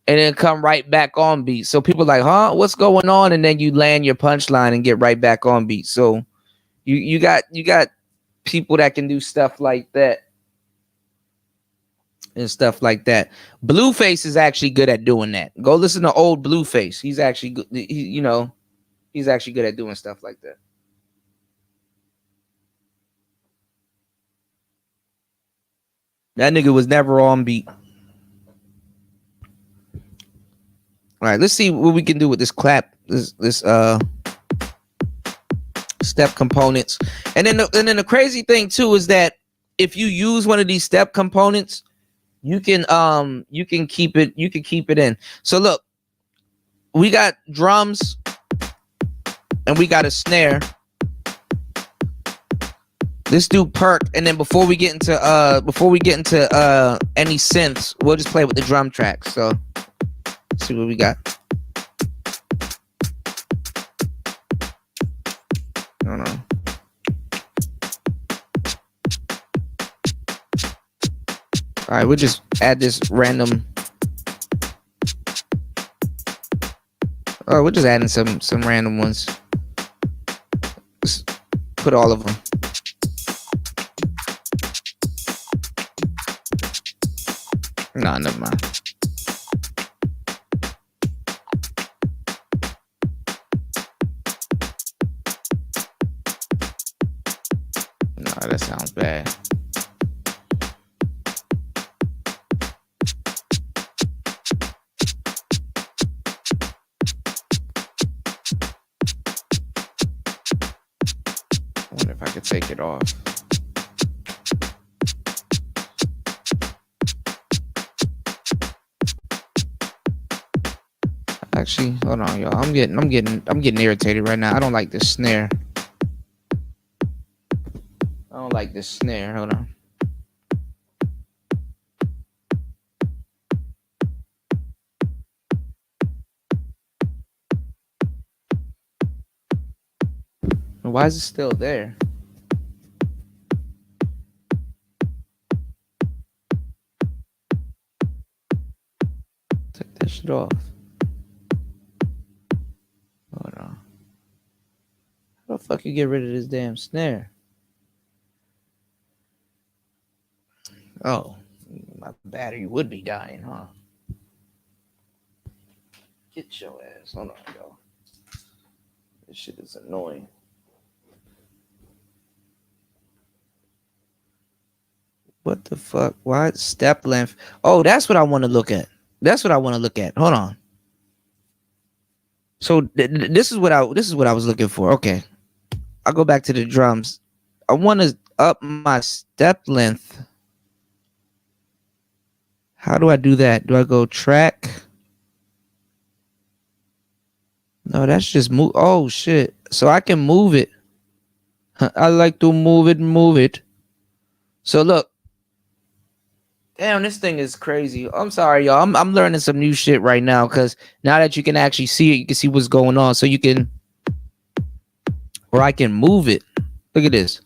And then come right back on beat. So people are like, huh? What's going on? And then you land your punchline and get right back on beat. So you got people that can do stuff like that. And stuff like that. Blueface is actually good at doing that. Go listen to old Blueface. He's actually good. He's actually good at doing stuff like that. That nigga was never on beat. All right, let's see what we can do with this clap, this step components. And then the crazy thing too is that if you use one of these step components, you can keep it in. So look, we got drums and we got a snare. Let's do perk, and then before we get into any synths, we'll just play with the drum tracks. So let's see what we got. I don't know. All right, we'll just add this random. Oh, we're just adding some random ones. Just put all of them. No, never mind. No, that sounds bad. I wonder if I could take it off. Actually, hold on, y'all. I'm getting irritated right now. I don't like this snare. I don't like this snare. Hold on. Why is it still there? Take that shit off. Hold on. How the fuck you get rid of this damn snare? Oh, my battery would be dying, huh? Get your ass. Hold on, y'all. This shit is annoying. What the fuck? Why step length? Oh, that's what I want to look at. That's what I want to look at. Hold on. So this is what I was looking for. Okay. I'll go back to the drums. I want to up my step length. How do I do that? Do I go track? No, that's just move. Oh shit. So I can move it. I like to move it. So look. Damn, this thing is crazy. I'm sorry, y'all. I'm learning some new shit right now, because now that you can actually see it, you can see what's going on. So you can, or I can move it. Look at this.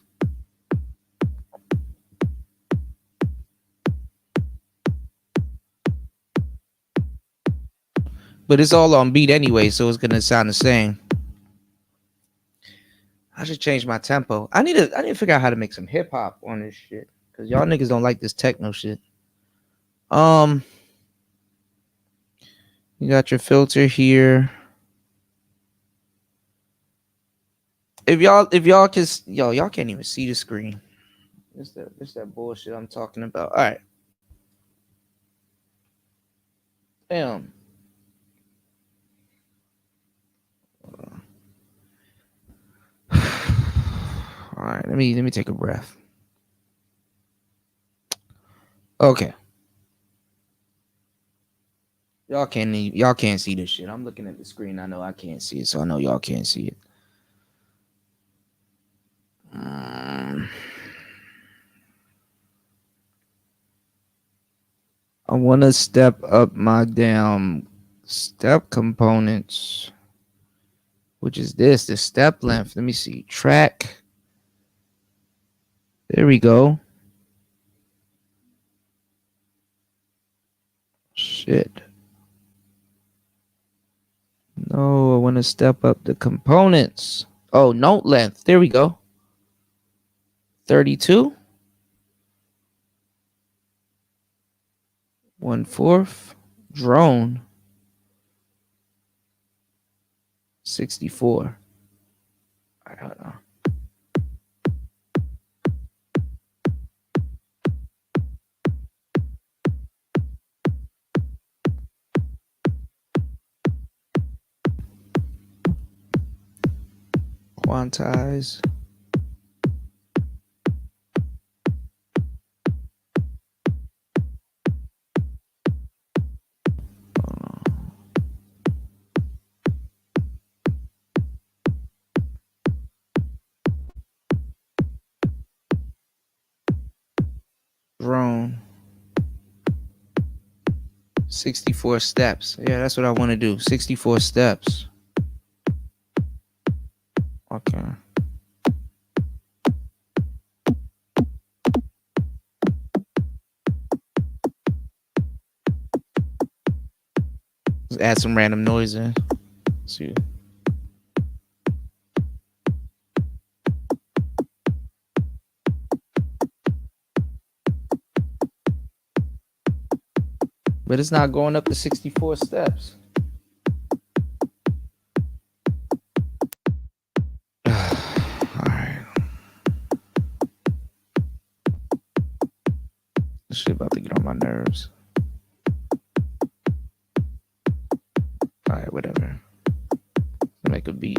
But it's all on beat anyway, so it's gonna sound the same. I should change my tempo. I need to figure out how to make some hip hop on this shit, because y'all niggas don't like this techno shit. You got your filter here. If y'all can, y'all can't even see the screen. This that bullshit I'm talking about. All right. Damn. All right, let me take a breath. Okay. Y'all can't see this shit. I'm looking at the screen. I know I can't see it, so I know y'all can't see it. I want to step up my damn step components, which is the step length. Let me see. Track. There we go. Shit. No, I want to step up the components. Oh, note length. There we go. 32. 1/4. Drone. 64. I don't know. Quantize. Drone. 64 steps. Yeah, that's what I want to do. 64 steps. Okay. Let's add some random noise in. Let's see. But it's not going up to 64 steps. All right. This shit about to get on my nerves. All right, whatever. Make a beat.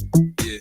Yeah.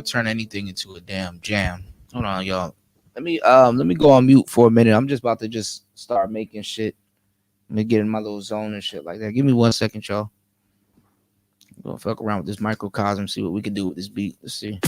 Turn anything into a damn jam. Hold on, y'all. Let me go on mute for a minute. I'm just about to just start making shit. Let me get in my little zone and shit like that. Give me 1 second, y'all. I'm gonna fuck around with this microcosm, see what we can do with this beat. Let's see.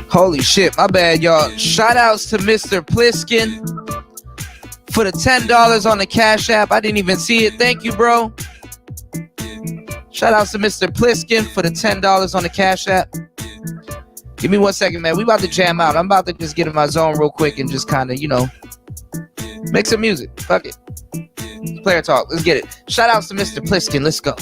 Holy shit, my bad, y'all. Shout outs to Mr. Pliskin for the $10 on the Cash App. I didn't even see it. Thank you, bro. Shout outs to Mr. Pliskin for the $10 on the Cash App. Give me 1 second, man. We about to jam out. I'm about to just get in my zone real quick and just kind of, you know, make some music. Fuck it. Player talk. Let's get it. Shout outs to Mr. Pliskin. Let's go.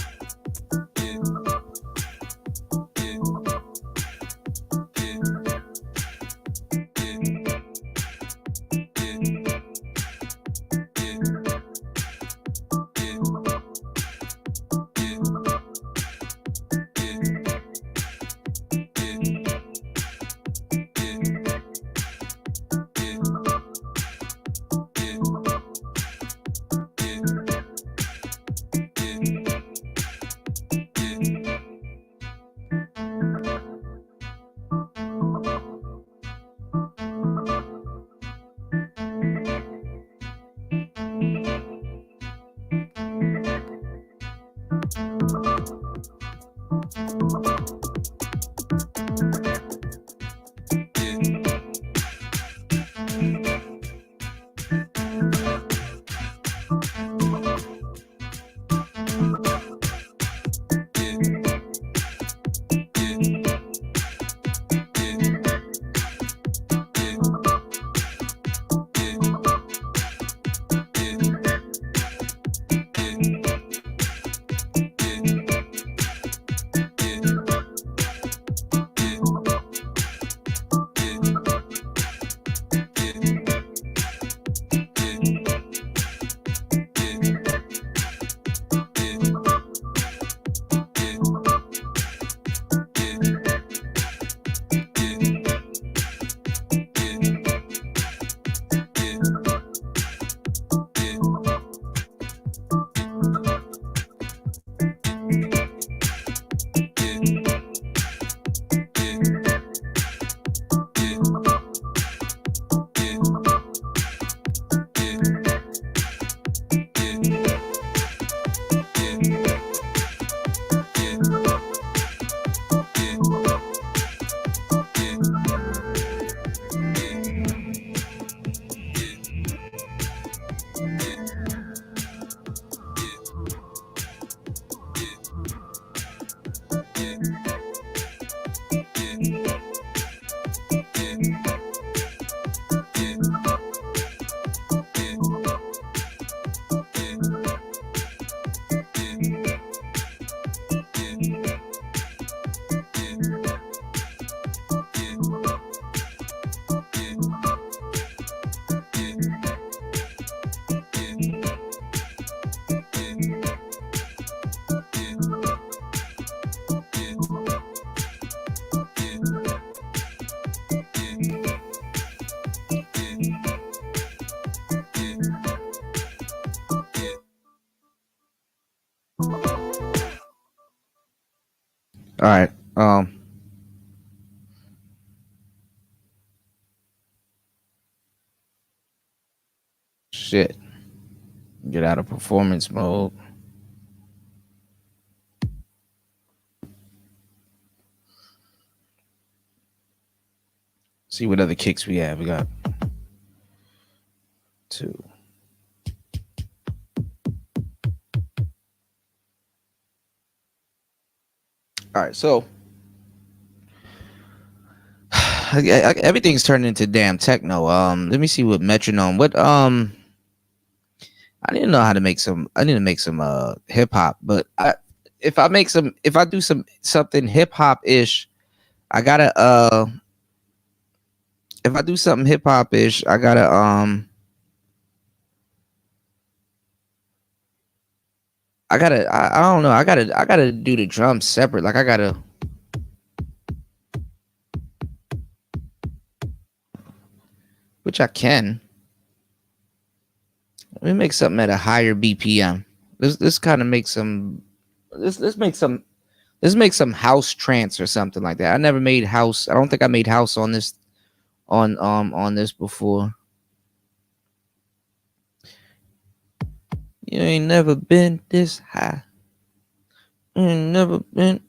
All right. Shit. Get out of performance mode. See what other kicks we have. We got 2. All right, so everything's turning into damn techno. Let me see what metronome. What I didn't know how to make some. I need to make some hip hop, but if I do something hip hop ish, I gotta if I do something hip hop ish, I gotta I don't know. I gotta do the drums separate. Like I gotta. Which I can. Let me make something at a higher BPM. This kind of make some. Let's make some house trance or something like that. I never made house. I don't think I made house on this on this before. You ain't never been this high. You ain't never been.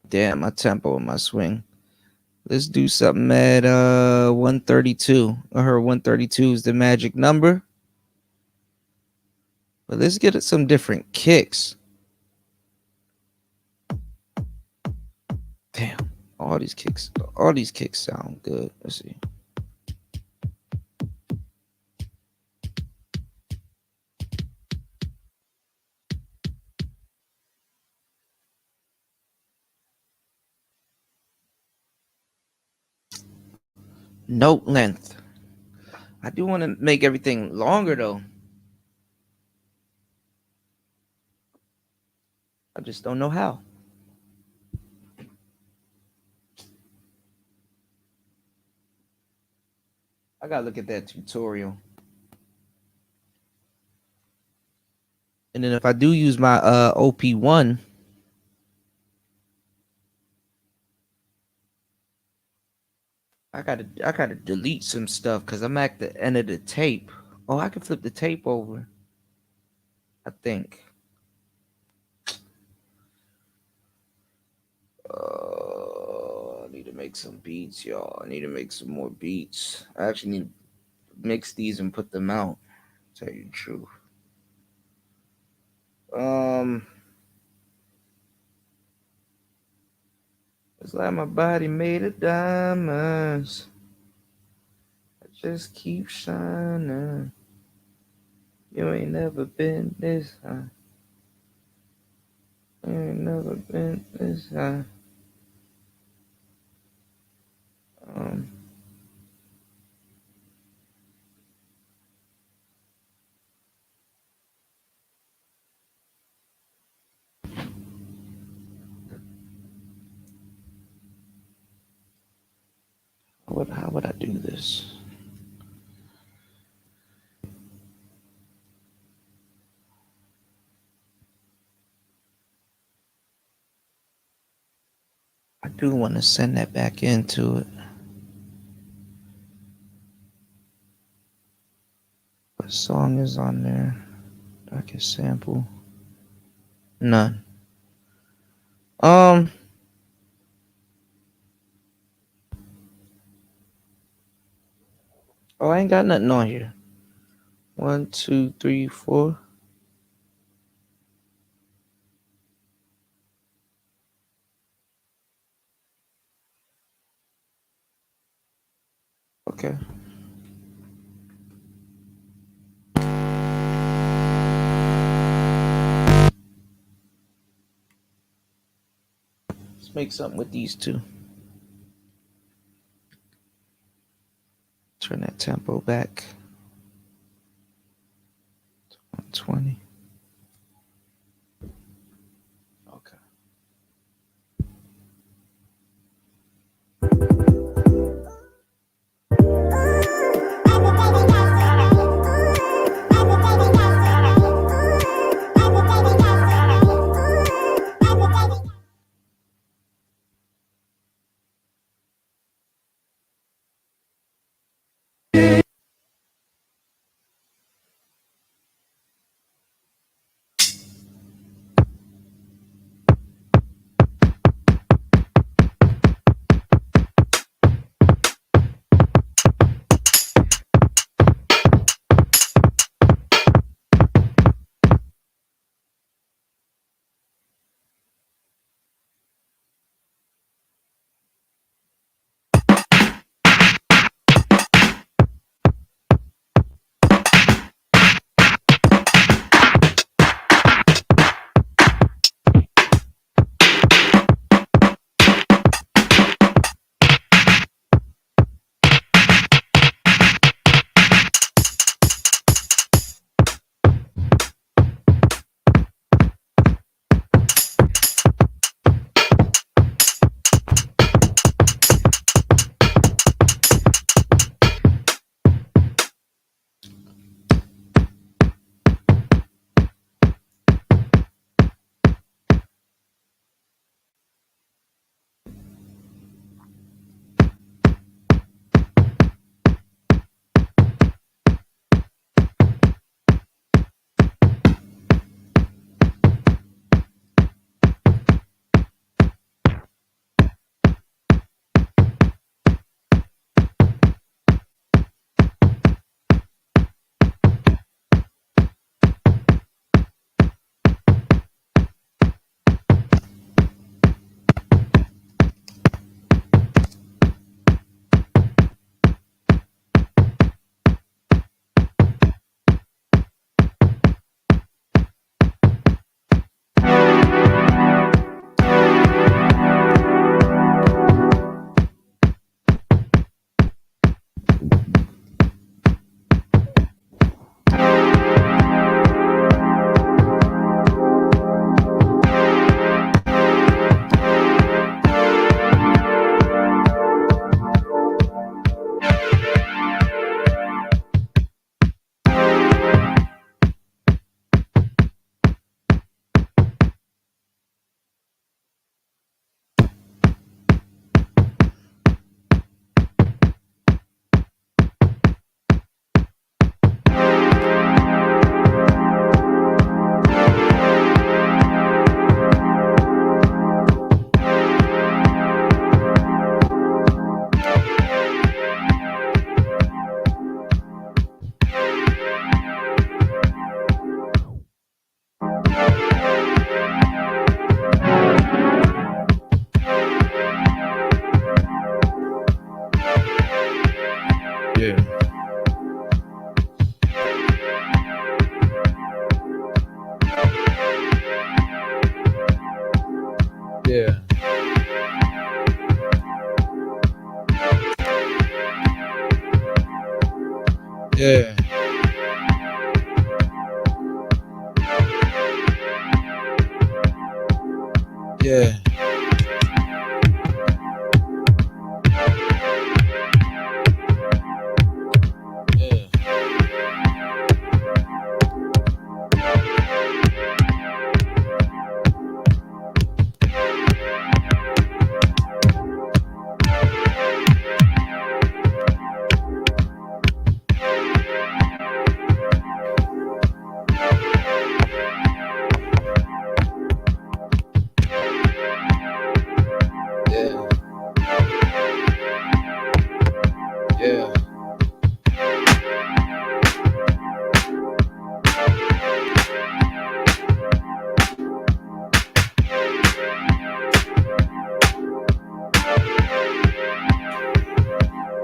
Damn, my tempo and my swing. Let's do something at 132. I heard 132 is the magic number. But let's get some different kicks. Damn, all these kicks sound good. Let's see. Note length. I do want to make everything longer though. I just don't know how. I gotta look at that tutorial. And then if I do use my Op-1, I gotta delete some stuff because I'm at the end of the tape. Oh, I can flip the tape over. I think. I need to make some beats, y'all. I need to make some more beats. I actually need to mix these and put them out. Tell you the truth. It's like my body made of diamonds. I just keep shining. You ain't never been this high. You ain't never been this high. How would I do this? I do want to send that back into it. What song is on there? I can sample. None. Oh, I ain't got nothing on here. 1, 2, 3, 4. Okay. Let's make something with these two. Turn that tempo back to 120. Okay. Yeah. Yeah. Yeah.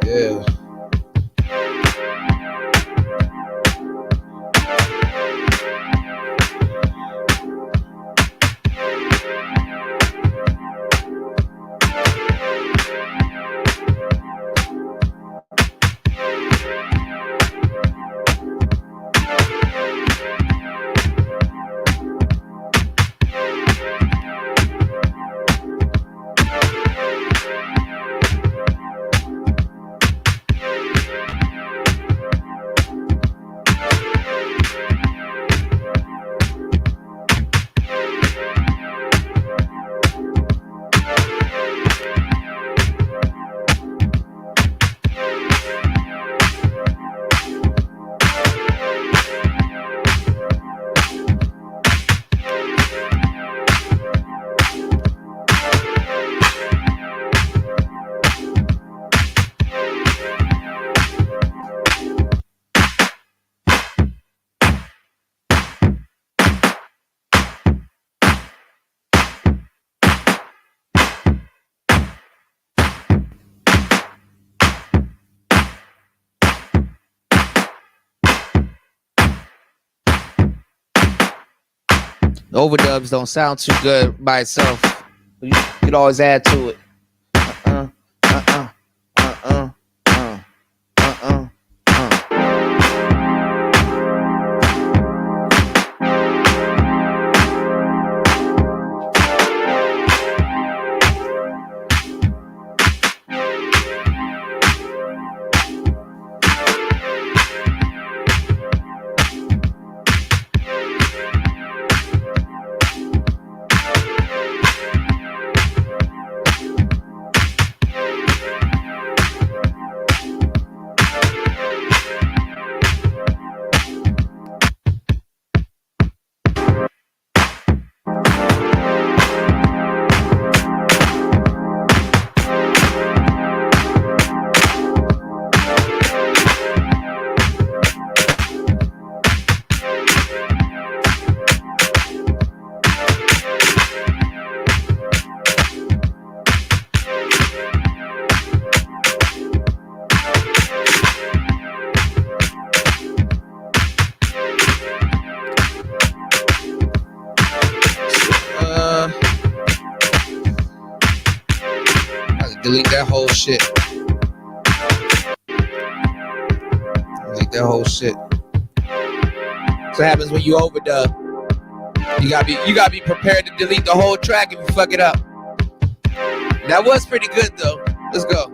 Yeah. Overdubs don't sound too good by itself. You could always add to it. Delete that whole shit. Delete that whole shit. That's what happens when you overdub. You gotta be prepared to delete the whole track if you fuck it up. That was pretty good though. Let's go.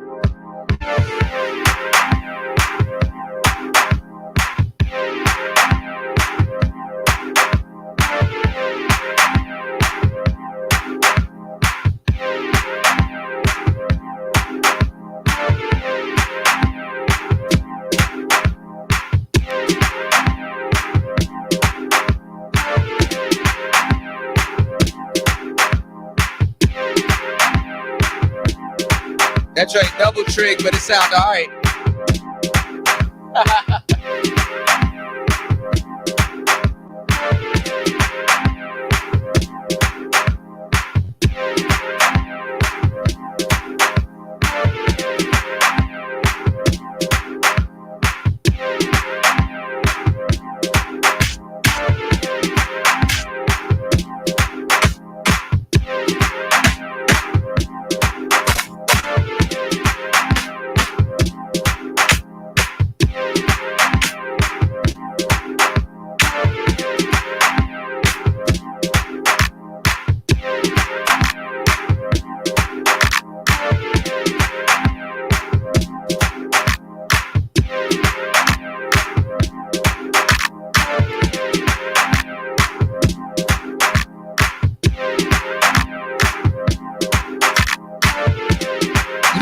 That joint double trig, but it sound all right.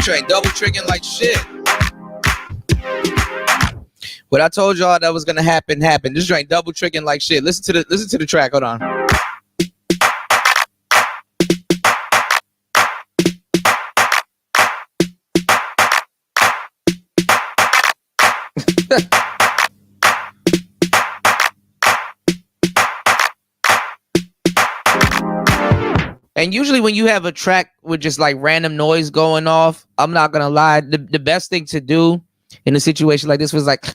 joint double triggering like shit. What I told y'all that was gonna happen happened. This joint double triggering like shit. Listen to the track. Hold on. And usually when you have a track with just like random noise going off, I'm not gonna lie, the best thing to do in a situation like this was like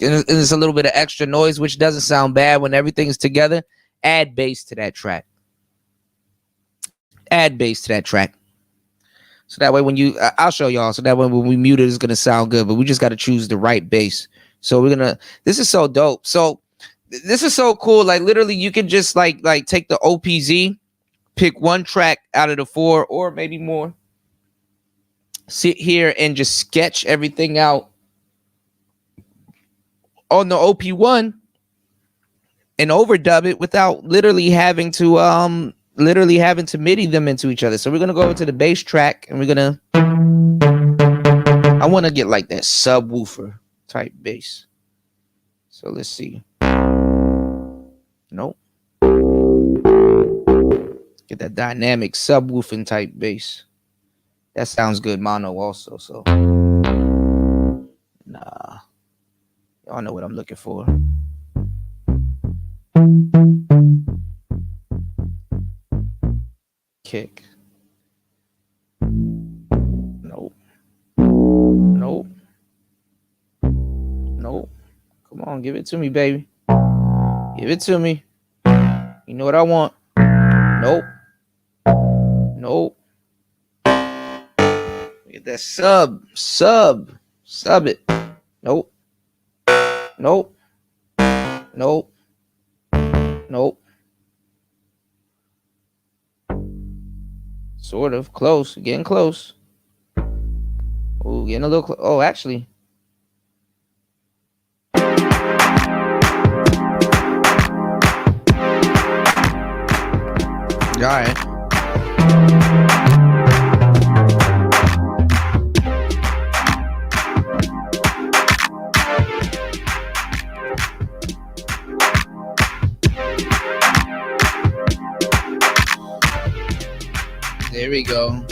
it's a little bit of extra noise, which doesn't sound bad when everything's together. Add bass to that track. Add bass to that track. So that way when you I'll show y'all, so that way when we mute it, it's gonna sound good, but we just gotta choose the right bass. So we're gonna, this is so dope. So this is so cool. Like literally you can just like take the OPZ, pick one track out of the 4 or maybe more, sit here and just sketch everything out on the OP1 and overdub it without literally having to MIDI them into each other. So we're gonna go over to the bass track and we're gonna, I want to get like that subwoofer type bass. So let's see. Nope. Get that dynamic subwoofing type bass. That sounds good mono also. So nah, y'all know what I'm looking for. Kick. Nope. Nope. Nope. Come on, give it to me, baby. Give it to me. You know what I want. Nope. Nope. Get that sub it. Nope. Nope. Nope. Nope. Sort of close. Getting close. Oh, getting a little close. Oh, actually. All right. There we go.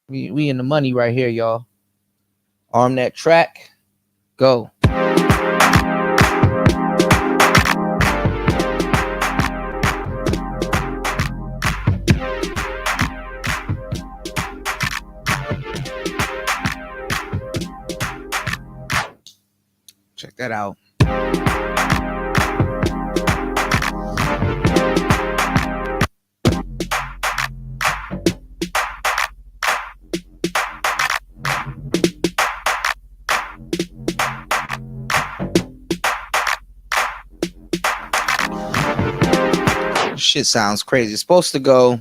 We in the money right here, y'all. Arm that track. Go. Check that out. Shit sounds crazy. It's supposed to go.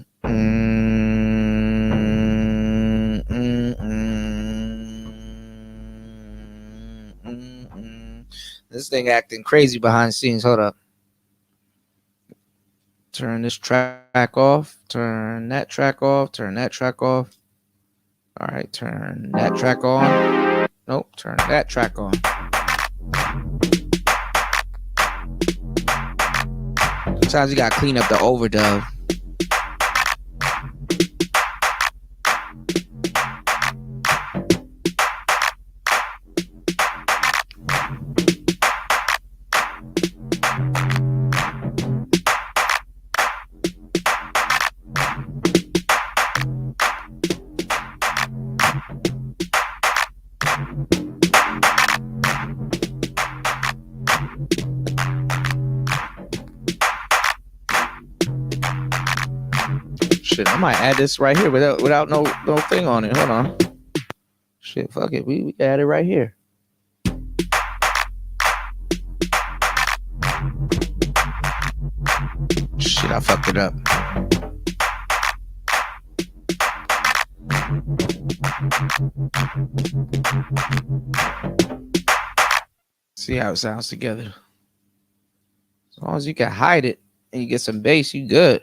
This thing acting crazy behind the scenes. Hold up. Turn this track off. Turn that track off. Turn that track off. All right. Turn that track on. Nope. Turn that track on. Sometimes you gotta clean up the overdub. Shit, I might add this right here without no thing on it. Hold on. Shit, fuck it. We add it right here. Shit, I fucked it up. See how it sounds together. As long as you can hide it, and you get some bass, you good.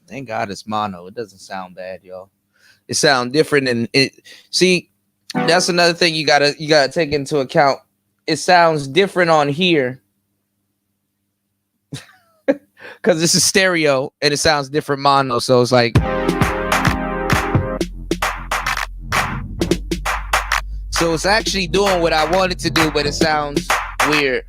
Thank God it's mono. It doesn't sound bad, y'all. It sounds different, and it. See, that's another thing you gotta take into account. It sounds different on here because this is stereo, and it sounds different mono. So it's like, so it's actually doing what I wanted to do, but it sounds weird.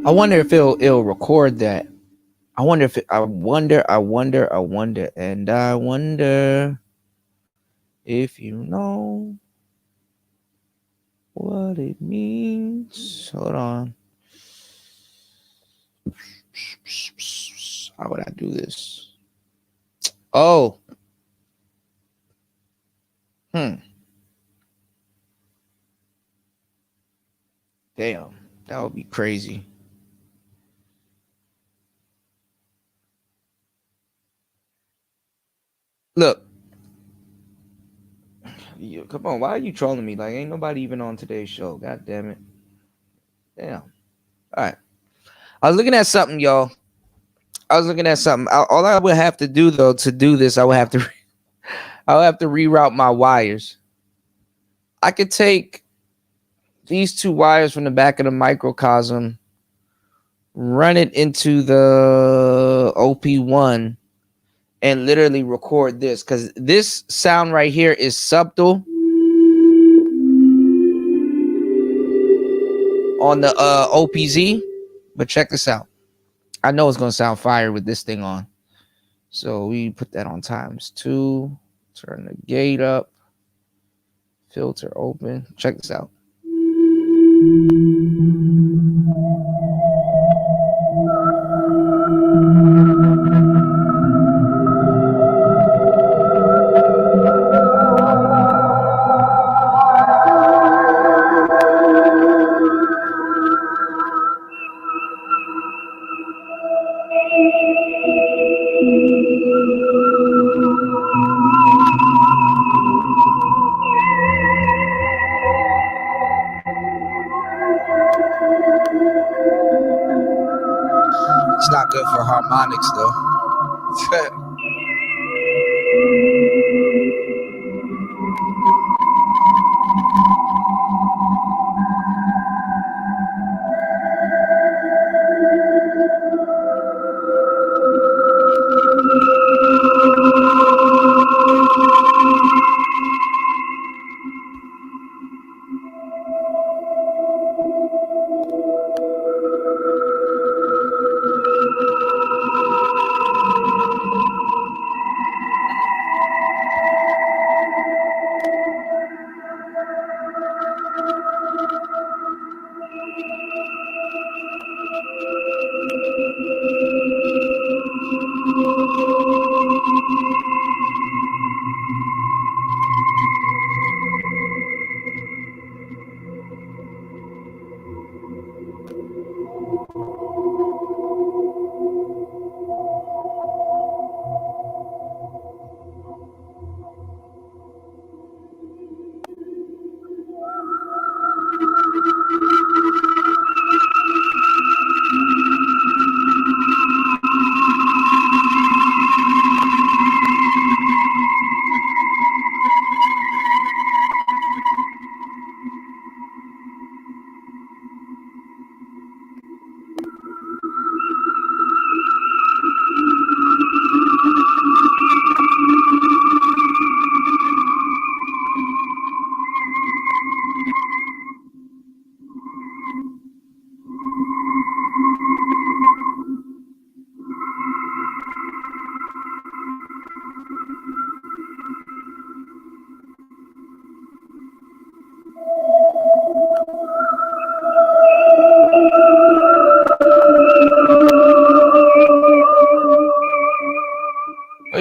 I wonder if it'll record that. I wonder if I wonder if you know what it means. Hold on. How would I do this? Oh. Damn. That would be crazy. Look. Come on, why are you trolling me? Like, ain't nobody even on today's show. God damn it. Damn. All right. I was looking at something, y'all. All I would have to do, though, to do this, I would have to reroute my wires. I could take these two wires from the back of the microcosm, run it into the Op-1, and literally record this, because this sound right here is subtle on the OPZ. But check this out. I know it's going to sound fire with this thing on. So we put that on ×2. Turn the gate up. Filter open. Check this out. It's not good for harmonics, though.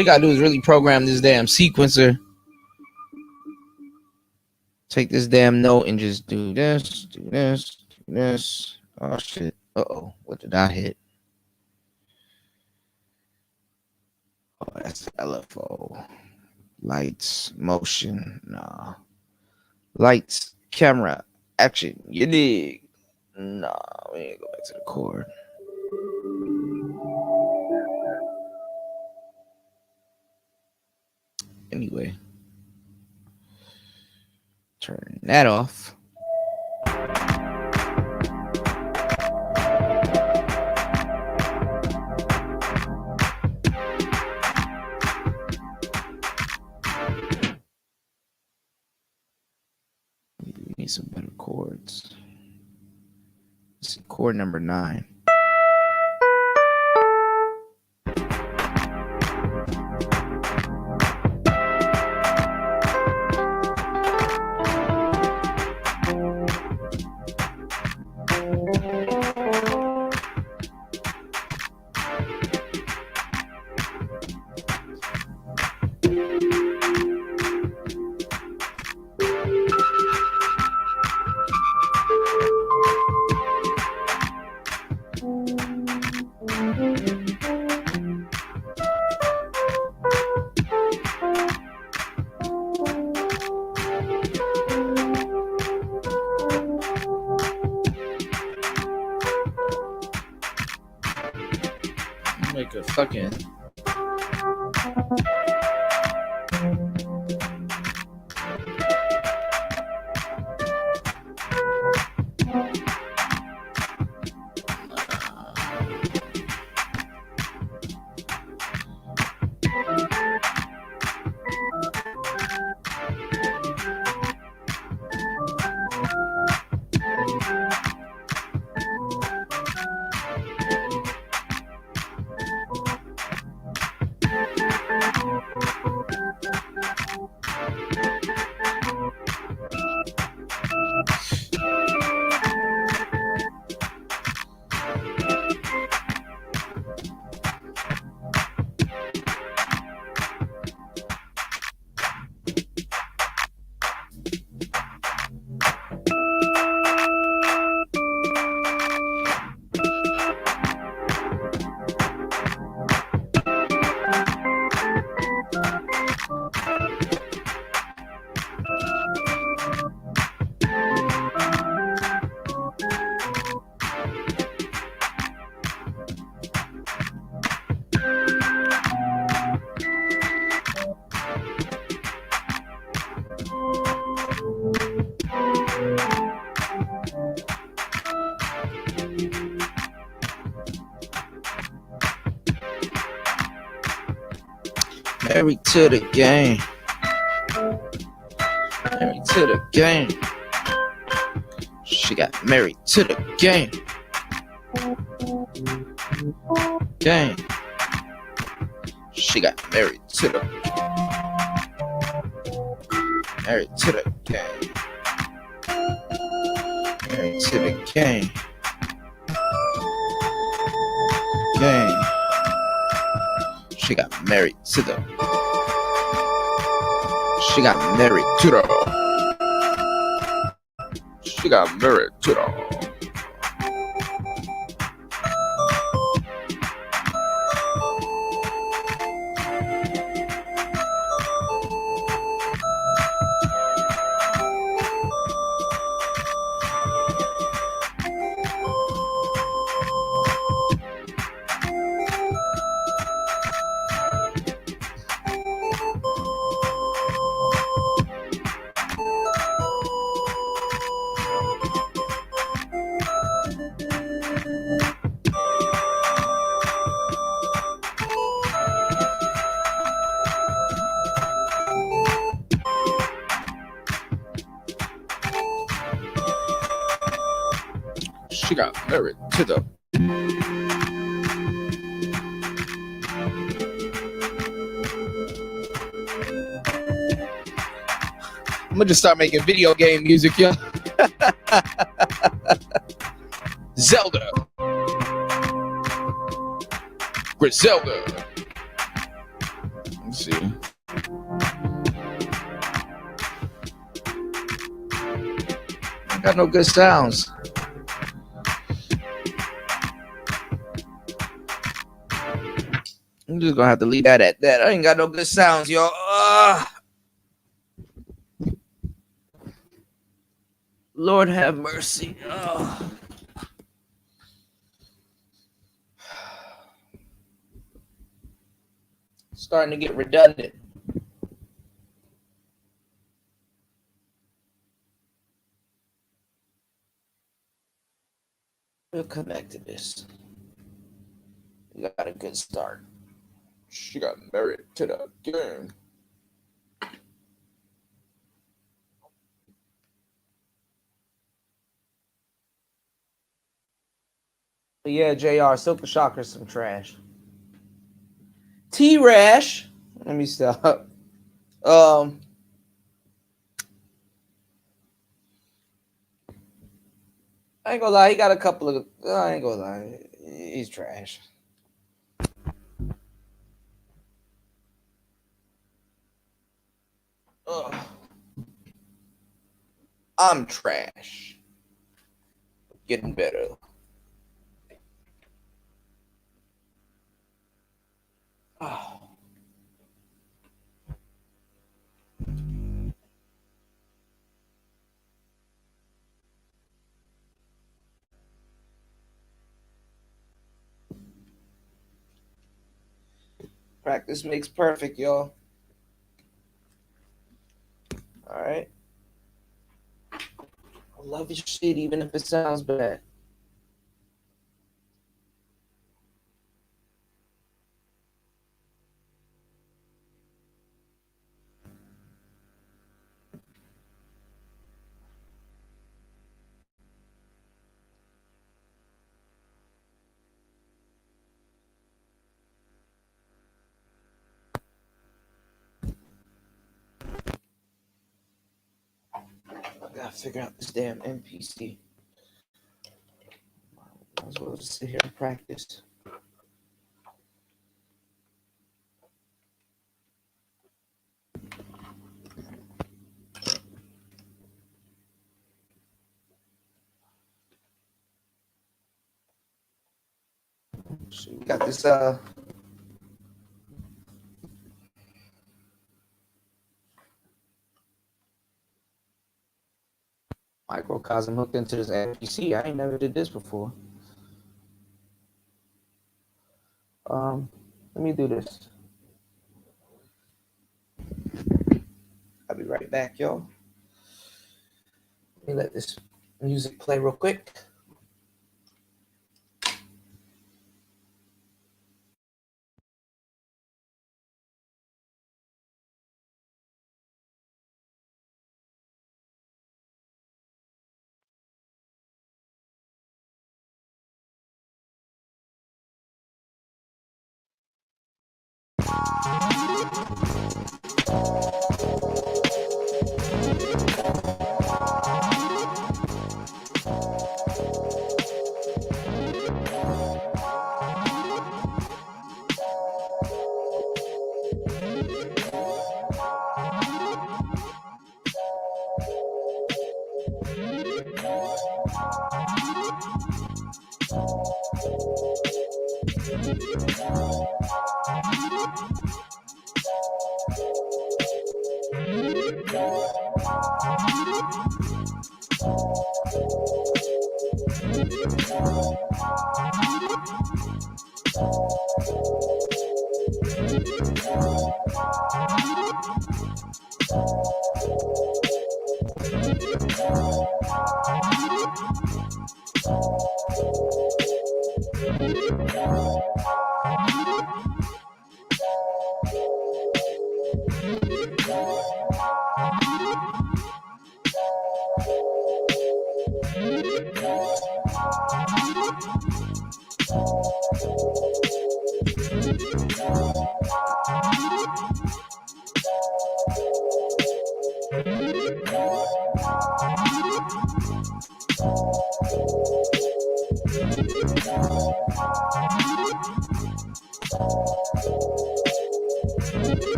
you gotta do is really program this damn sequencer. Take this damn note and just do this, do this, do this. Oh shit. Uh-oh. What did I hit? Oh, that's LFO. Lights, motion, nah. Lights, camera, action. You dig? Nah, we need to go back to the chord. Anyway, turn that off. We need some better chords. Let's see, chord number 9. Make a fucking married to the game. Married to the game. She got married to the game. Game. She got married to the married to the game. Married to the game. Game. She got married to the. She got married to the. She got married to the. She got married to the. I'm gonna just start making video game music, yo. Zelda. Griselda. Let's see. I got no good sounds. I'm just gonna have to leave that at that. I ain't got no good sounds, y'all. Lord have mercy. Starting to get redundant. We'll connect to this. We got a good start. She got married to the gang. But yeah, JR, Silk the Shocker's some trash. T-Rash. Let me stop. I ain't gonna lie, he got a couple of. I ain't gonna lie, he's trash. I'm trash. Getting better. Practice makes perfect, y'all. All right. I love your shit, even if it sounds bad. I gotta figure out this damn NPC. Might as well just sit here and practice. So we got this microcosm hooked into this NPC. I ain't never did this before. Let me do this. I'll be right back, y'all. Let me let this music play real quick.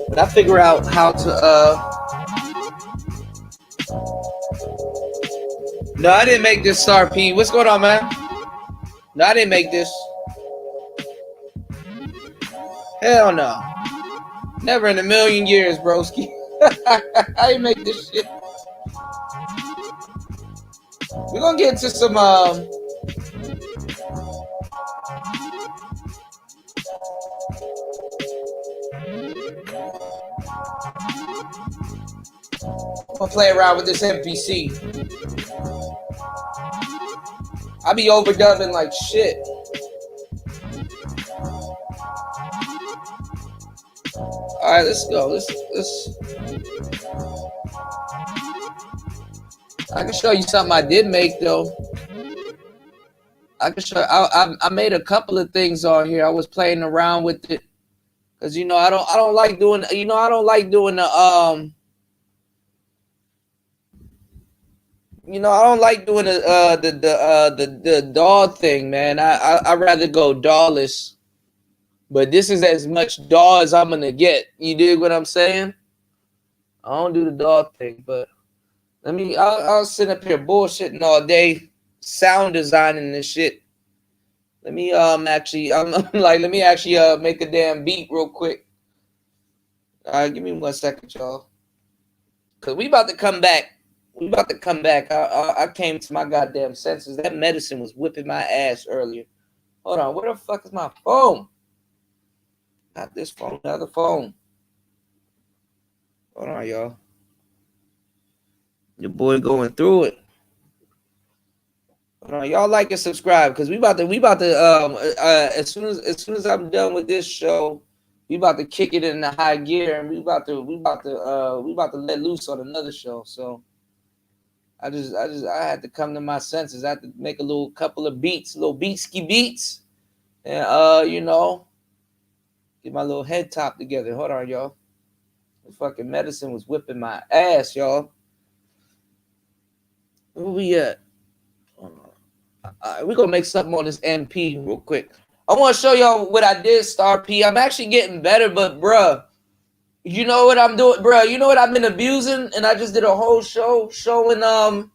But I figure out how to No, I didn't make this, Star P. What's going on, man? No, I didn't make this. Hell no. Never in a million years, broski. I didn't make this shit. We're gonna get to some I'm gonna play around with this MPC. I be overdubbing like shit. All right, let's go. Let's. I can show you something I did make though. I can show. I made a couple of things on here. I was playing around with it because you know I don't like doing the You know, I don't like doing the DAW thing, man. I'd rather go DAWless. But this is as much DAW as I'm gonna get. You dig what I'm saying? I don't do the DAW thing, but I'll sit up here bullshitting all day, sound designing and shit. Let me actually let me actually make a damn beat real quick. All right, give me 1 second, y'all. Cause we about to come back. I came to my goddamn senses. That medicine was whipping my ass earlier. Hold on, where the fuck is my phone? Not this phone, the other phone. Hold on, y'all. Your boy going through it. Hold on, y'all like and subscribe because we about to as soon as I'm done with this show, we about to kick it in the high gear and we about to let loose on another show. So I had to come to my senses. I had to make a couple of beats, little beatski beats, and you know, get my little head top together. Hold on, y'all. The fucking medicine was whipping my ass, y'all. Where we at? We're gonna make something on this MP real quick. I want to show y'all what I did, Star P. I'm actually getting better, but bruh, you know what I'm doing, bruh? You know what I've been abusing, and I just did a whole show showing the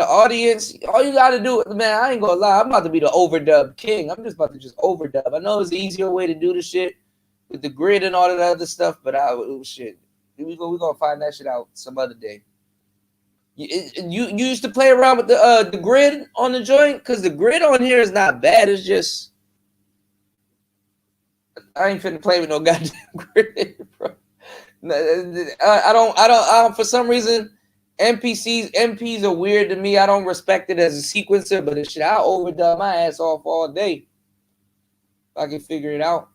audience. All you gotta do, man, I ain't gonna lie, I'm about to be the overdub king. I'm just about to overdub. I know it's an easier way to do the shit with the grid and all of that other stuff, but shit, we gonna find that shit out some other day. You used to play around with the grid on the joint because the grid on here is not bad. It's just I ain't finna play with no goddamn grid, bro. I don't. For some reason, MPs are weird to me. I don't respect it as a sequencer, but shit, I overdub my ass off all day. If I can figure it out.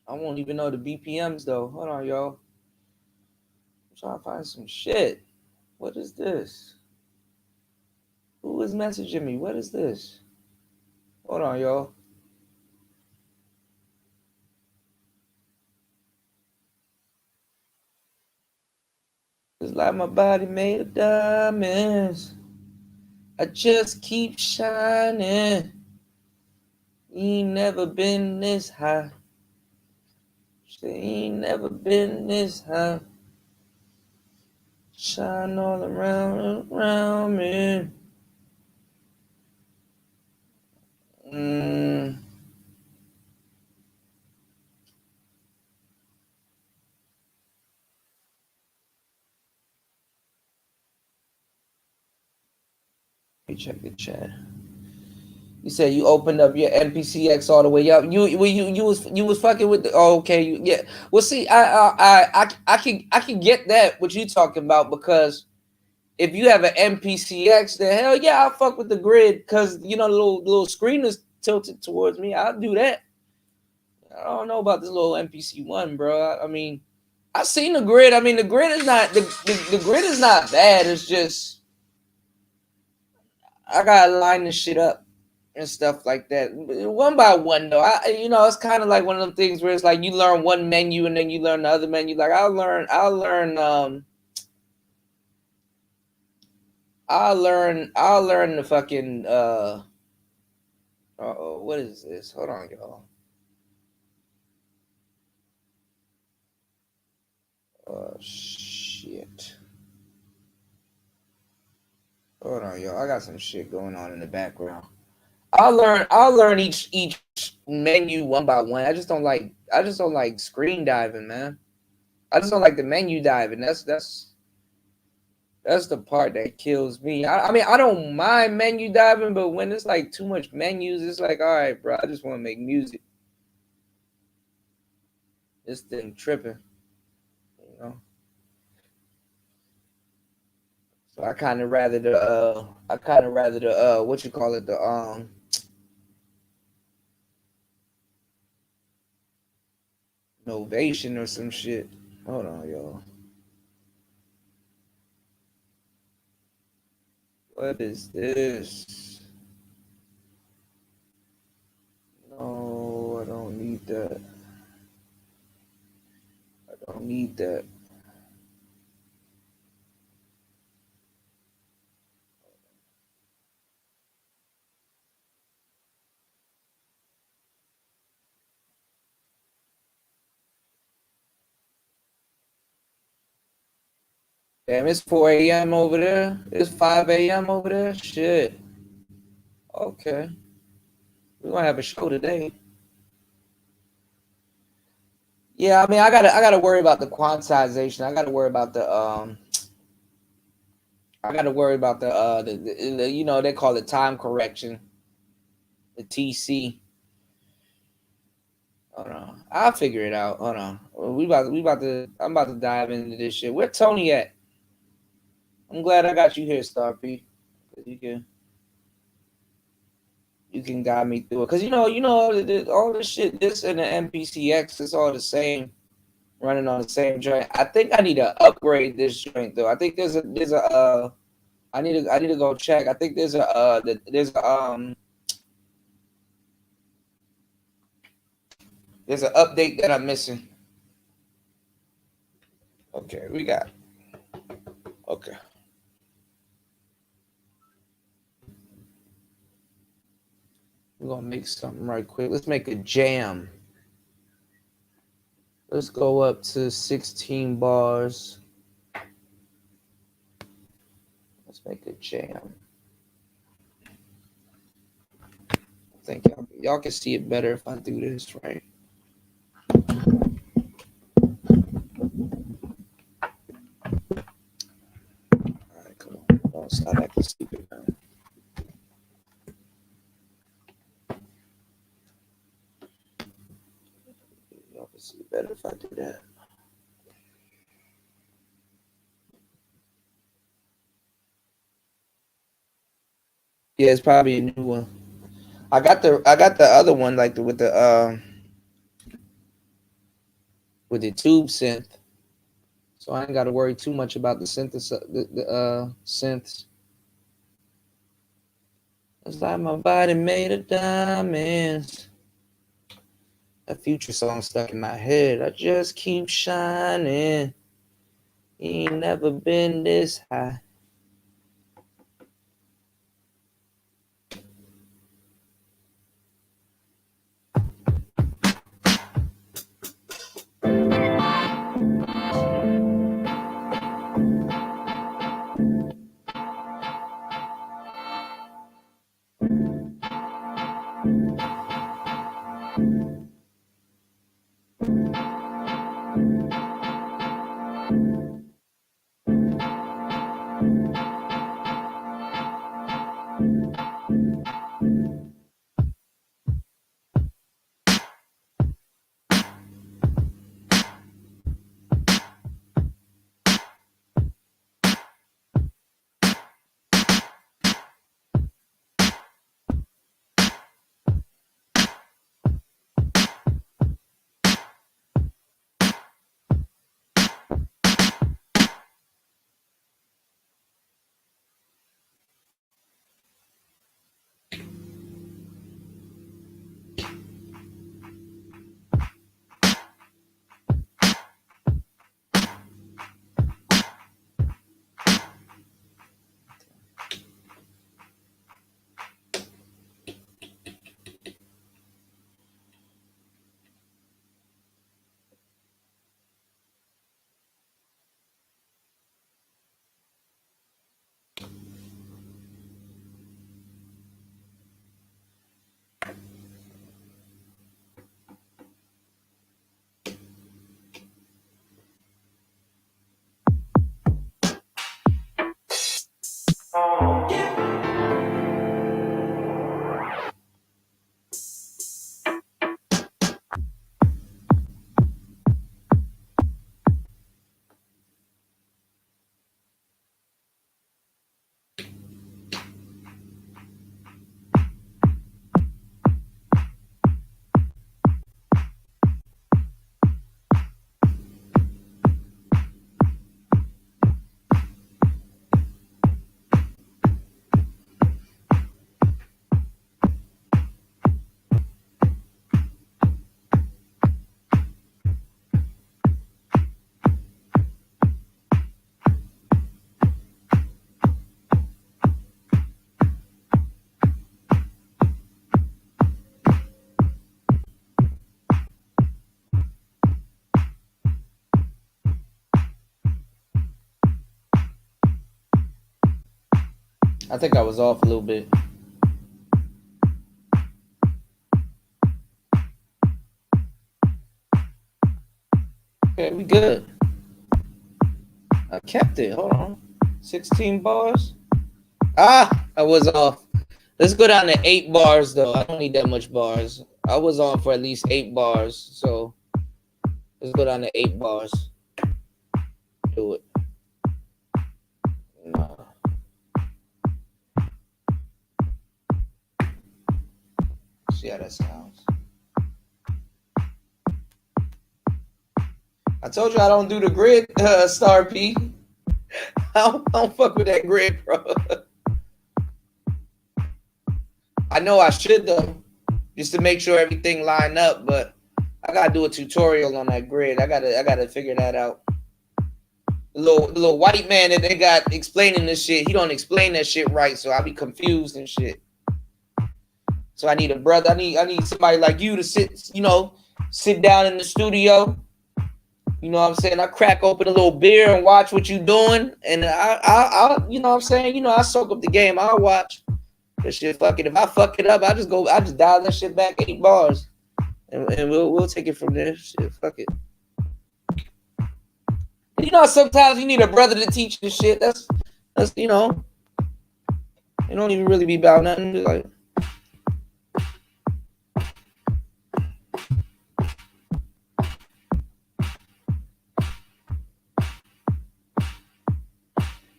I won't even know the BPMs though. Hold on, y'all. I'm trying to find some shit. What is this? Who is messaging me? What is this? Hold on, y'all. It's like my body made of diamonds. I just keep shining. Ain't never been this high. She ain't never been this high. Shine all around me. Let me check the chat. You said you opened up your MPCX all the way up. You was fucking with the. Oh, okay, yeah. Well, see, I can get that what you talking about because if you have an MPCX, then hell yeah, I'll fuck with the grid because you know the little screen is tilted towards me. I'll do that. I don't know about this little MPC one, bro. I mean, I've seen the grid. I mean, the grid is not the grid is not bad. It's just I gotta line this shit up and stuff like that, one by one though. It's kind of like one of them things where it's like you learn one menu and then you learn the other menu. Like I'll learn the fucking Uh-oh, what is this? Hold on, y'all. Oh, shit. Hold on, y'all. I got some shit going on in the background. I'll learn each menu one by one. I just don't like screen diving, man. I just don't like the menu diving. That's the part that kills me. I mean, I don't mind menu diving, but when it's like too much menus, it's like, all right, bro, I just want to make music. This thing tripping, you know. So I kind of rather the what you call it, the Novation or some shit. Hold on, y'all. What is this? No, I don't need that. I don't need that. Damn, it's 4 a.m. over there. It's 5 a.m. over there. Shit. Okay. We're gonna have a show today. Yeah, I mean, I gotta worry about the quantization. I gotta worry about the the you know, they call it time correction, the TC. Hold on, I'll figure it out. Hold on, I'm about to dive into this shit. Where Tony at? I'm glad I got you here, Star P. You can guide me through it, cause you know all this shit. This and the MPCX is all the same, running on the same joint. I think I need to upgrade this joint though. I think there's a I need to go check. I think there's there's an update that I'm missing. Okay, we got. Okay. We're gonna make something right quick. Let's make a jam. Let's go up to 16 bars. Let's make a jam. I think y'all can see it better if I do this right. All right, come on. Don't start acting stupid now. Y'all can see it better if I do that. Yeah, it's probably a new one. I got the other one like with the tube synth, so I ain't got to worry too much about the synths. It's like my body made of diamonds. A Future song stuck in my head. I just keep shining. Ain't never been this high. I think I was off a little bit. Okay, we good. I kept it. Hold on. 16 bars. Ah, I was off. Let's go down to 8 bars, though. I don't need that much bars. I was on for at least 8 bars. So let's go down to 8 bars. Do it. No. See how that sounds. I told you I don't do the grid, Star P. I don't fuck with that grid, bro. I know I should, though, just to make sure everything line up, but I gotta do a tutorial on that grid. I gotta figure that out. The little white man that they got explaining this shit, he don't explain that shit right, so I be confused and shit. So I need a brother. I need somebody like you to sit down in the studio. You know what I'm saying? I crack open a little beer and watch what you doing, and I you know what I'm saying? I soak up the game. I'll watch. That shit, fuck it. If I fuck it up, I just dial that shit back 8 bars, and we'll take it from there. Shit, fuck it. And sometimes you need a brother to teach this shit. That's it don't even really be about nothing. Like,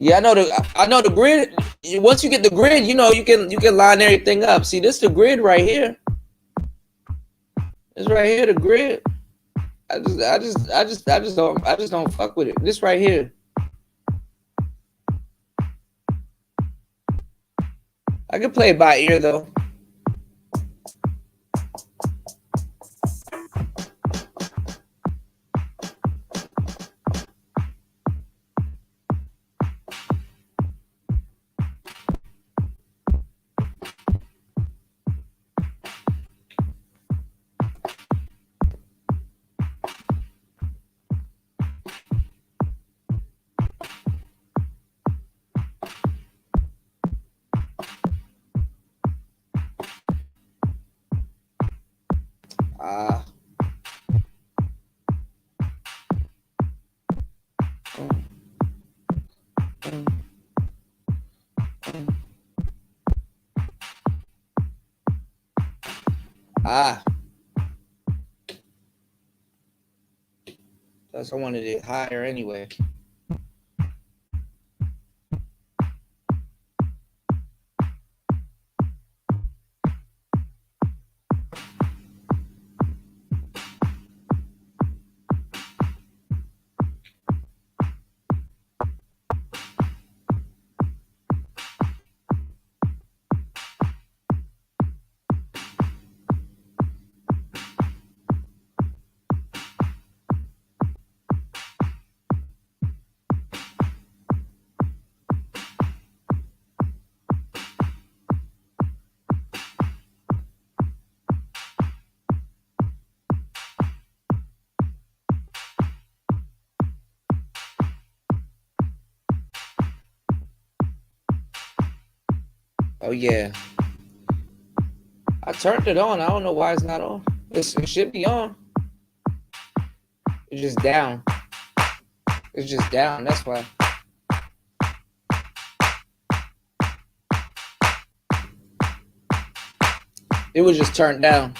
yeah, I know the grid. Once you get the grid, you can line everything up. See, this is the grid right here. This right here, the grid. I just don't fuck with it. This right here. I can play it by ear though. Plus I wanted it higher anyway. Oh yeah. I turned it on. I don't know why it's not on. It should be on. It's just down. It's just down. That's why. It was just turned down.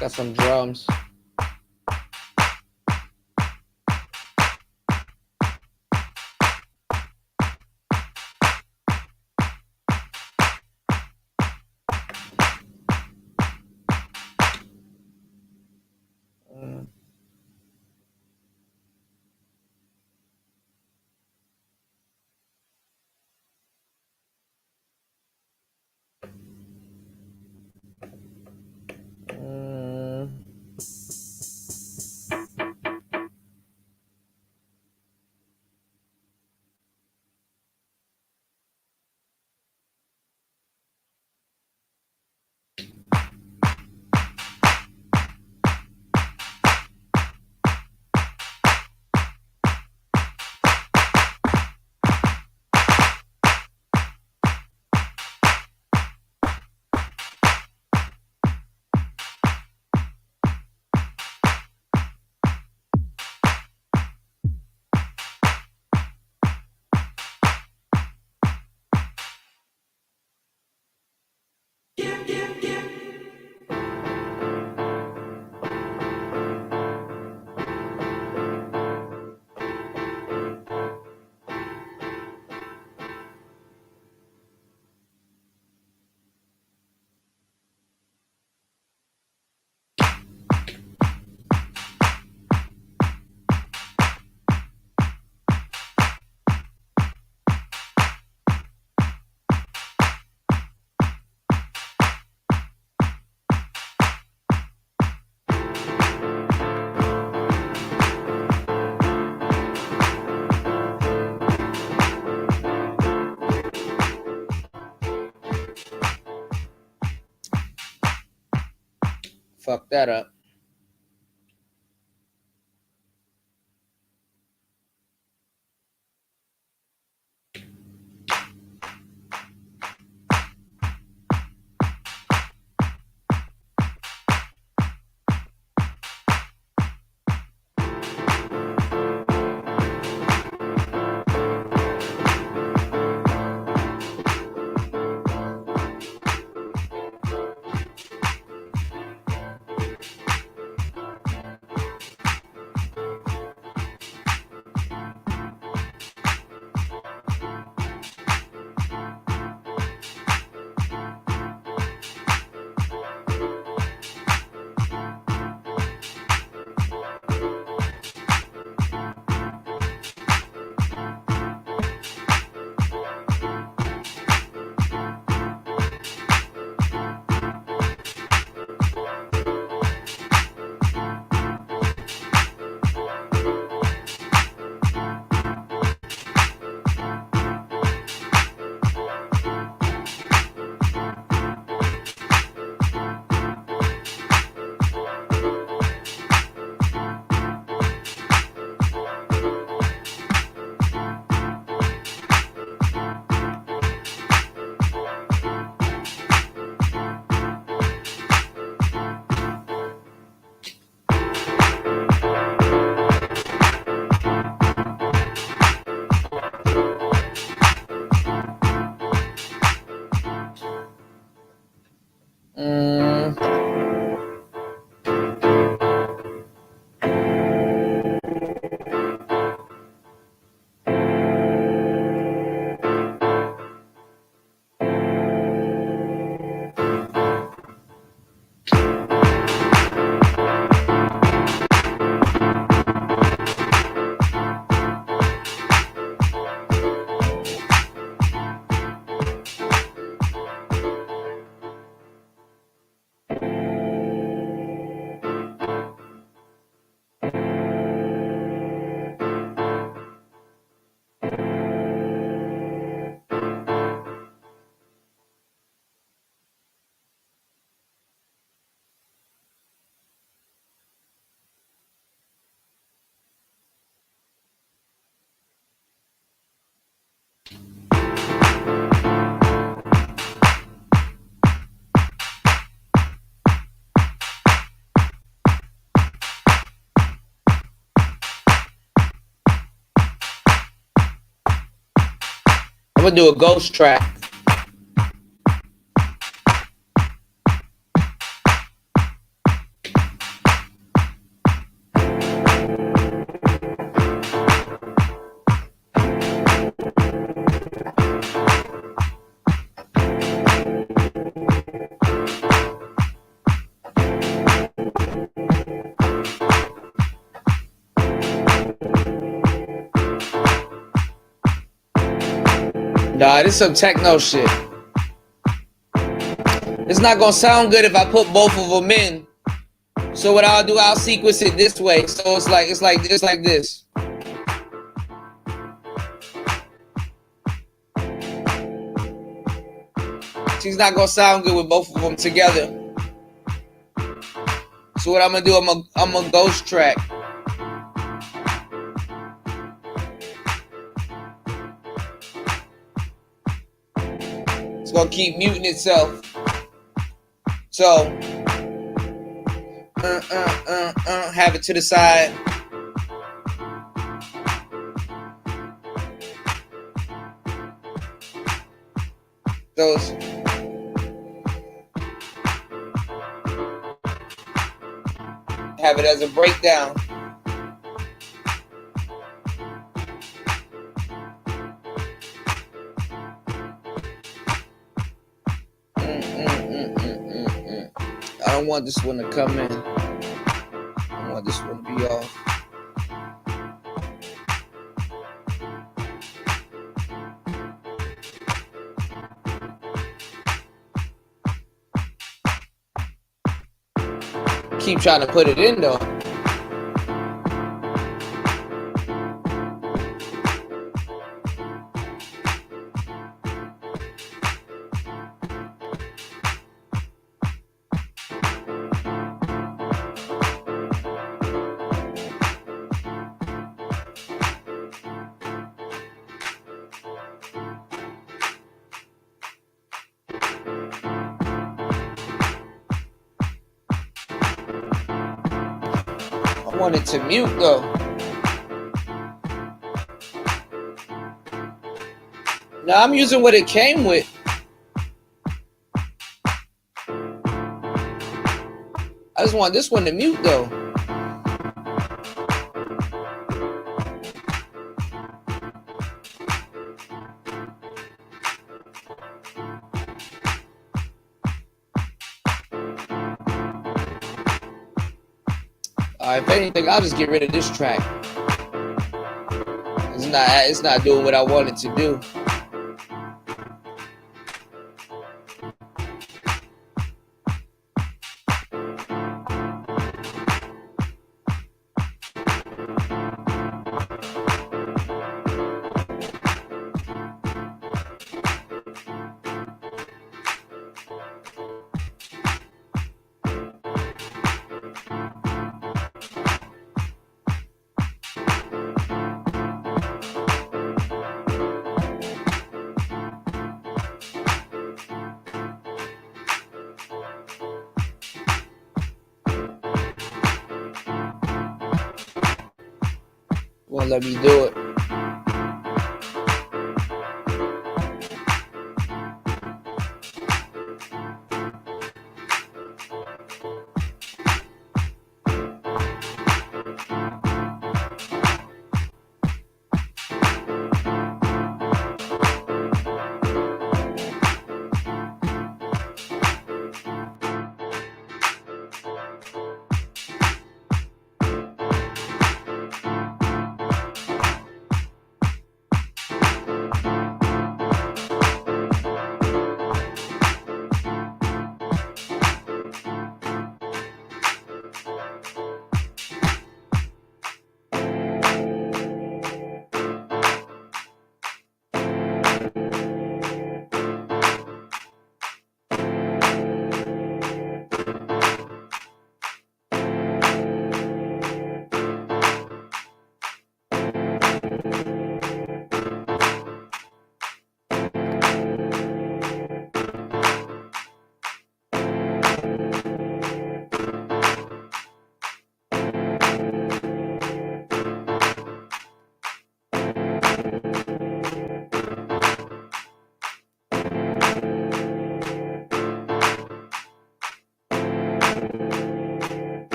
Got some drums. Fuck that up. I'm gonna do a ghost track. Nah, this is some techno shit. It's not gonna sound good if I put both of them in. So what I'll do, I'll sequence it this way. So it's like this. She's not gonna sound good with both of them together. So what I'm gonna do, I'm a ghost track. It's gonna keep muting itself. So have it to the side. Those. Have it as a breakdown. I don't want this one to come in. I want this one to be off. Keep trying to put it in though. want it to mute though. No, I'm using what it came with. I just want this one to mute though. If anything, I'll just get rid of this track. It's not doing what I want it to do. Won't let me do it.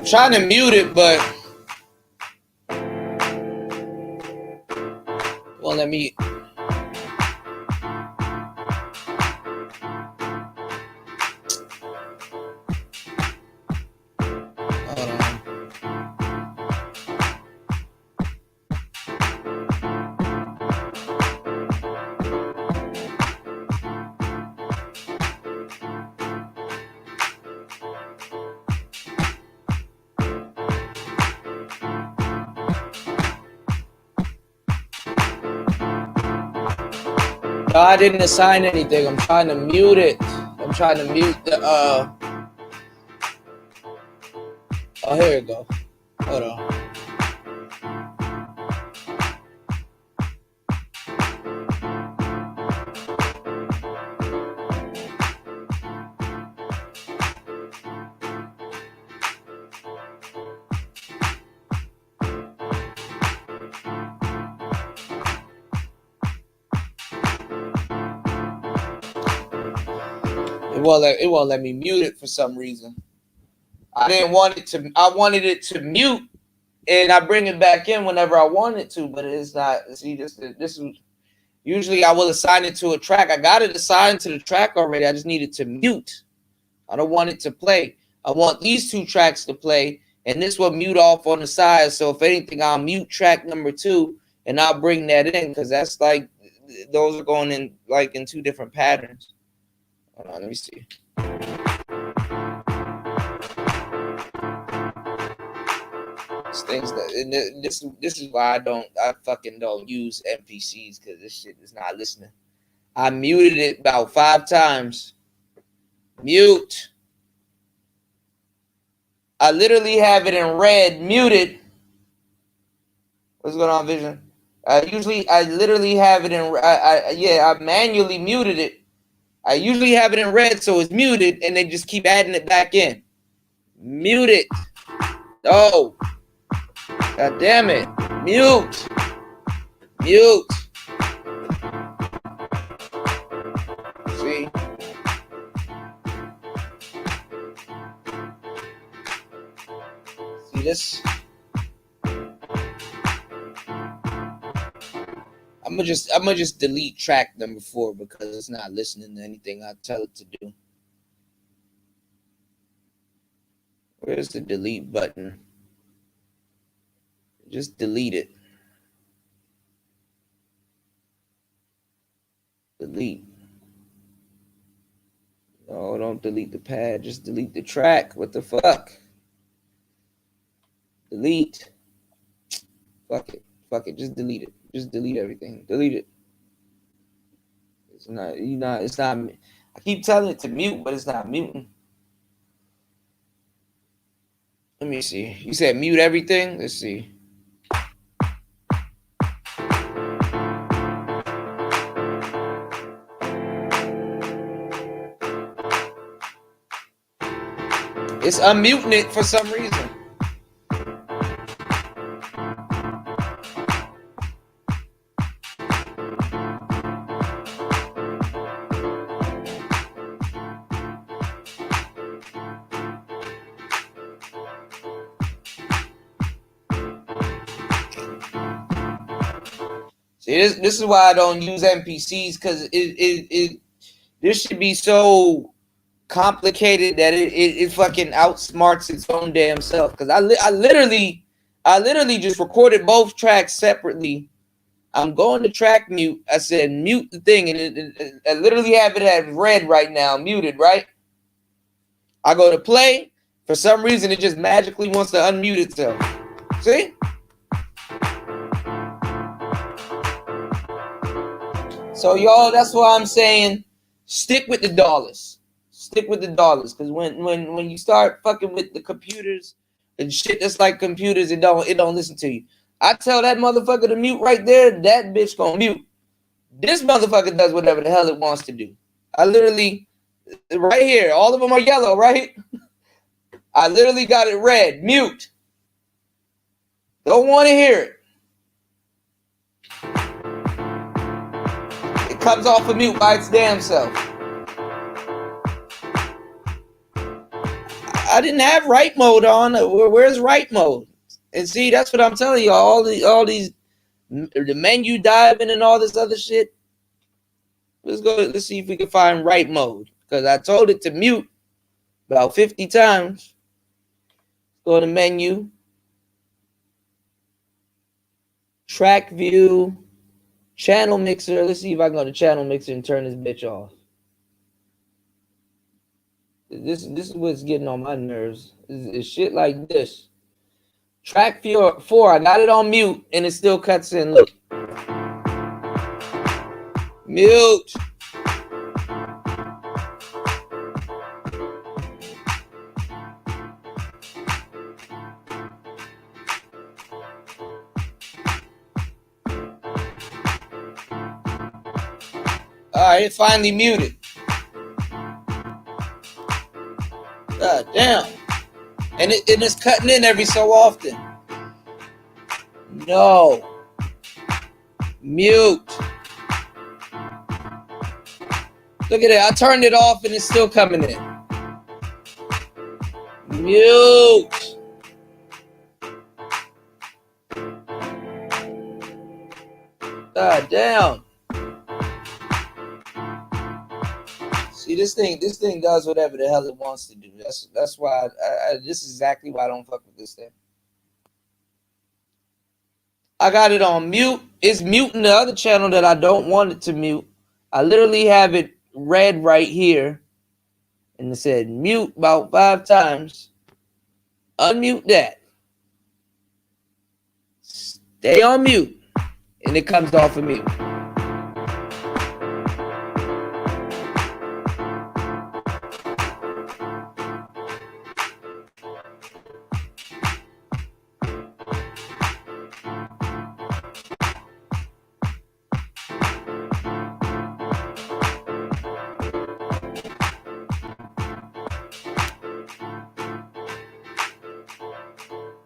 Trying to mute it, but won't let me. Hold on. No, I didn't assign anything. I'm trying to mute it. I'm trying to mute the Oh, here we go. Hold on. It won't let me mute it for some reason. I didn't want it to. I wanted it to mute, and I bring it back in whenever I want it to. But it's not. See, this is usually I will assign it to a track. I got it assigned to the track already. I just need it to mute. I don't want it to play. I want these two tracks to play, and this will mute off on the side. So if anything, I'll mute track number 2, and I'll bring that in because that's like those are going in like in 2 different patterns. Hold on, let me see. Things that this is why I fucking don't use MPCs because this shit is not listening. I muted it about 5 times. Mute. I literally have it in red, muted. What's going on, Vision? I literally have it in. I manually muted it. I usually have it in red, so it's muted, and they just keep adding it back in. Mute it. Oh. God damn it. Mute. Mute. See? See this? I'm gonna just delete track number 4 because it's not listening to anything I tell it to do. Where's the delete button? Just delete it. Delete. No, don't delete the pad. Just delete the track. What the fuck? Delete. Fuck it. Fuck it. Just delete it. Just delete everything. Delete it. It's not. It's not. I keep telling it to mute, but it's not muting. Let me see. You said mute everything? Let's see. It's unmuting it for some reason. See, this is why I don't use MPCs, because this should be so complicated that it fucking outsmarts its own damn self. Because I literally just recorded both tracks separately. I'm going to track mute. I said mute the thing, and I literally have it at red right now, muted, right? I go to play. For some reason, it just magically wants to unmute itself. See? So y'all, that's why I'm saying stick with the dollars. Stick with the dollars, because when you start fucking with the computers and shit that's like computers, it don't listen to you. I tell that motherfucker to mute right there, that bitch gonna mute. This motherfucker does whatever the hell it wants to do. I literally, right here, all of them are yellow, right? I literally got it red, mute. Don't want to hear it. It comes off of mute by its damn self. I didn't have write mode on. Where's write mode? And see, that's what I'm telling you. All these, the menu diving and all this other shit. Let's see if we can find write mode, because I told it to mute about 50 times. Go to menu, track view, channel mixer. Let's see if I can go to channel mixer and turn this bitch off. This is what's getting on my nerves. Is shit like this. Track 4, I got it on mute and it still cuts in. Look. Mute. Alright, it finally muted. God damn. And it's cutting in every so often. No. Mute. Look at it. I turned it off and it's still coming in. Mute. God damn. See, this thing does whatever the hell it wants to do. That's why this is exactly why I don't fuck with this thing. I got it on mute. It's muting the other channel that I don't want it to mute. I literally have it red right here, and it said mute about 5 times. Unmute that. Stay on mute, and it comes off of mute.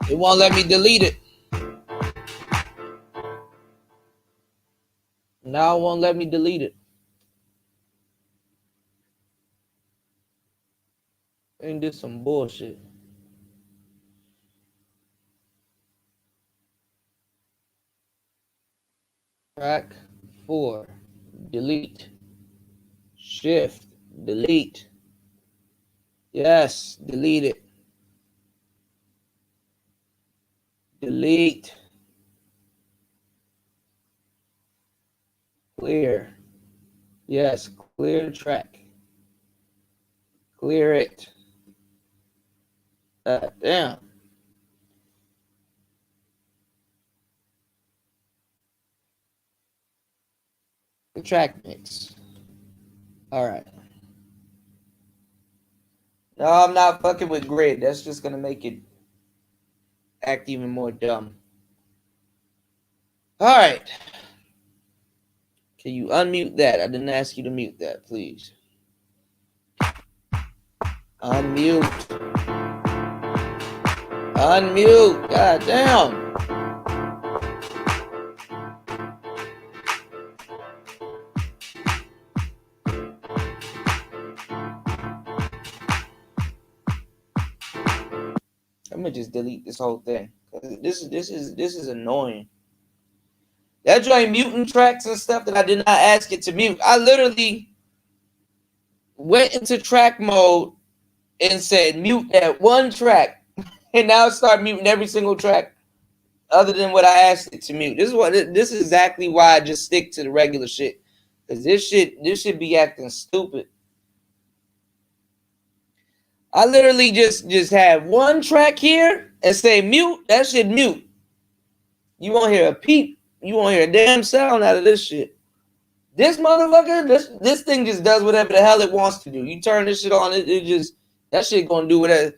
It won't let me delete it. Now it won't let me delete it. Ain't this some bullshit? Track 4. Delete. Shift. Delete. Yes, delete it. Delete. Clear. Yes, clear the track. Clear it. Damn. The track mix. All right. No, I'm not fucking with grid. That's just gonna make it act even more dumb. All right. Can you unmute that? I didn't ask you to mute that, please. Unmute. Unmute. God damn. I'm gonna just delete this whole thing. This is annoying. That joint muting tracks and stuff that I did not ask it to mute. I literally went into track mode and said mute that one track, and now it started muting every single track other than what I asked it to mute. This is exactly why I just stick to the regular shit. Cause this should be acting stupid. I literally just have one track here and say mute. That shit mute. You won't hear a peep. You won't hear a damn sound out of this shit. This motherfucker, this thing just does whatever the hell it wants to do. You turn this shit on, it just, that shit gonna do whatever.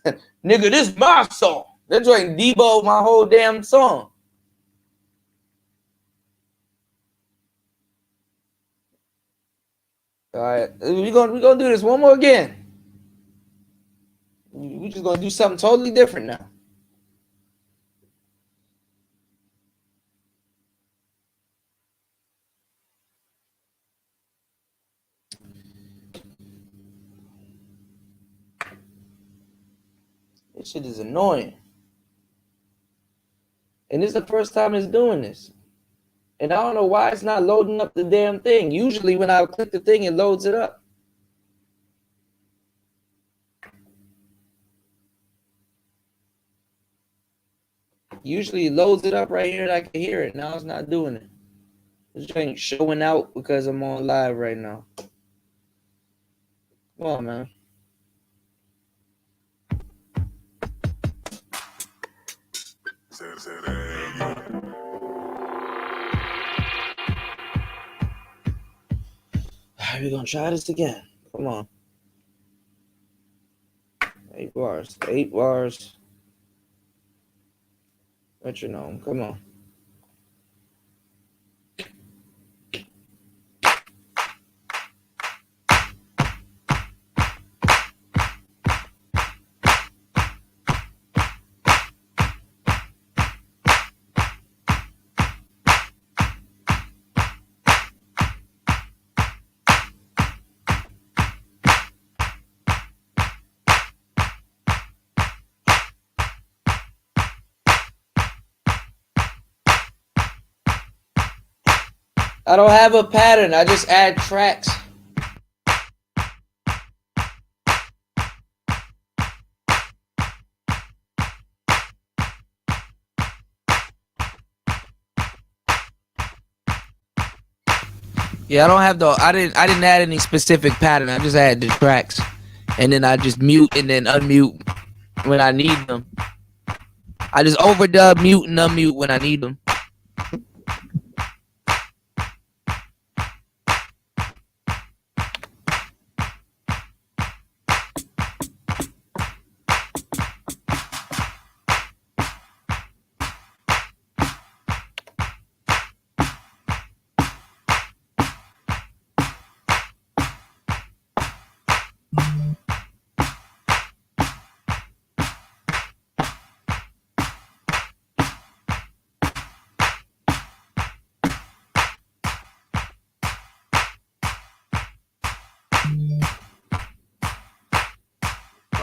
Nigga, this my song. They're trying to debo my whole damn song. All right, we gonna do this one more again. We just gonna do something totally different now. This shit is annoying. And this is the first time it's doing this. And I don't know why it's not loading up the damn thing. Usually when I click the thing, it loads it up. Usually it loads it up right here and I can hear it. Now it's not doing it. It's just showing out because I'm on live right now. Come on, man. Alright, we're gonna try this again. Come on. 8 bars. 8 bars. Metronome. Come on. I don't have a pattern. I just add tracks. Yeah, I don't have I didn't add any specific pattern. I just add the tracks. And then I just mute and then unmute when I need them. I just overdub, mute, and unmute when I need them.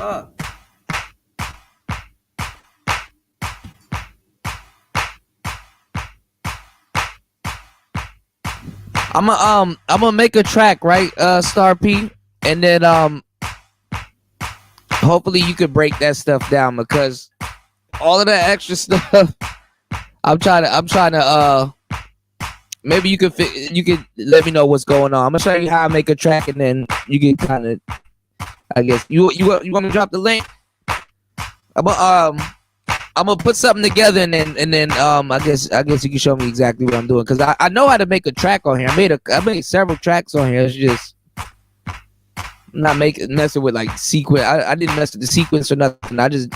Fuck. I'm gonna make a track, right, Star P, and then hopefully you could break that stuff down, because all of that extra stuff, I'm trying to maybe you could let me know what's going on. I'm gonna show you how I make a track, and then you can kind of, I guess you want me to drop the link. I'm gonna put something together, and then I guess you can show me exactly what I'm doing, because I know how to make a track on here. I made several tracks on here. It's just not messing with like sequence. I didn't mess with the sequence or nothing. I just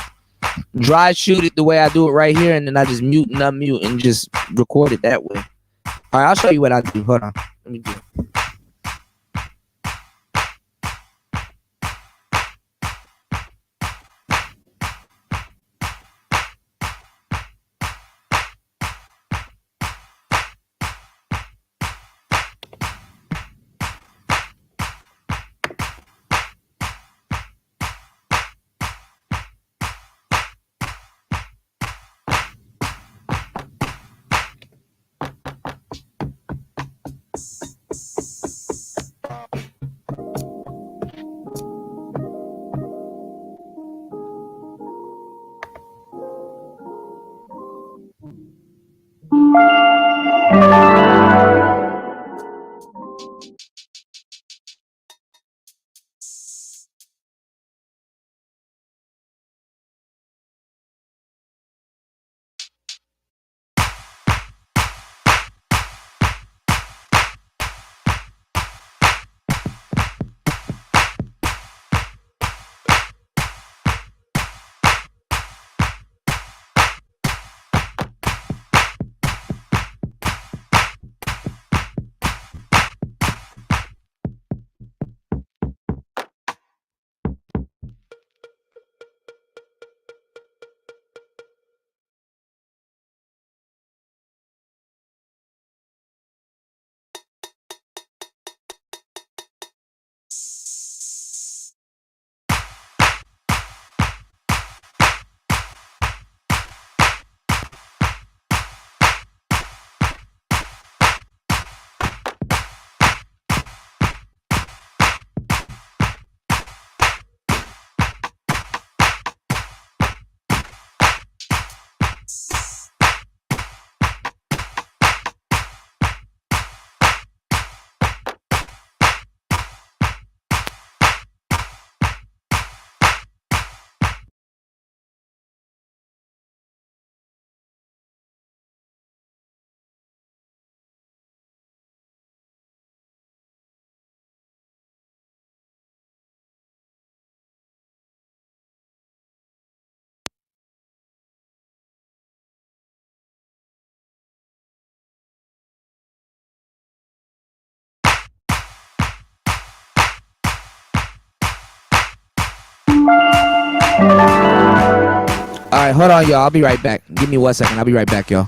dry shoot it the way I do it right here, and then I just mute and unmute and just record it that way. All right, I'll show you what I do. Hold on, let me do it. All right, hold on, y'all. I'll be right back. Give me 1 second. I'll be right back, y'all.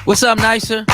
What's up, Nicer?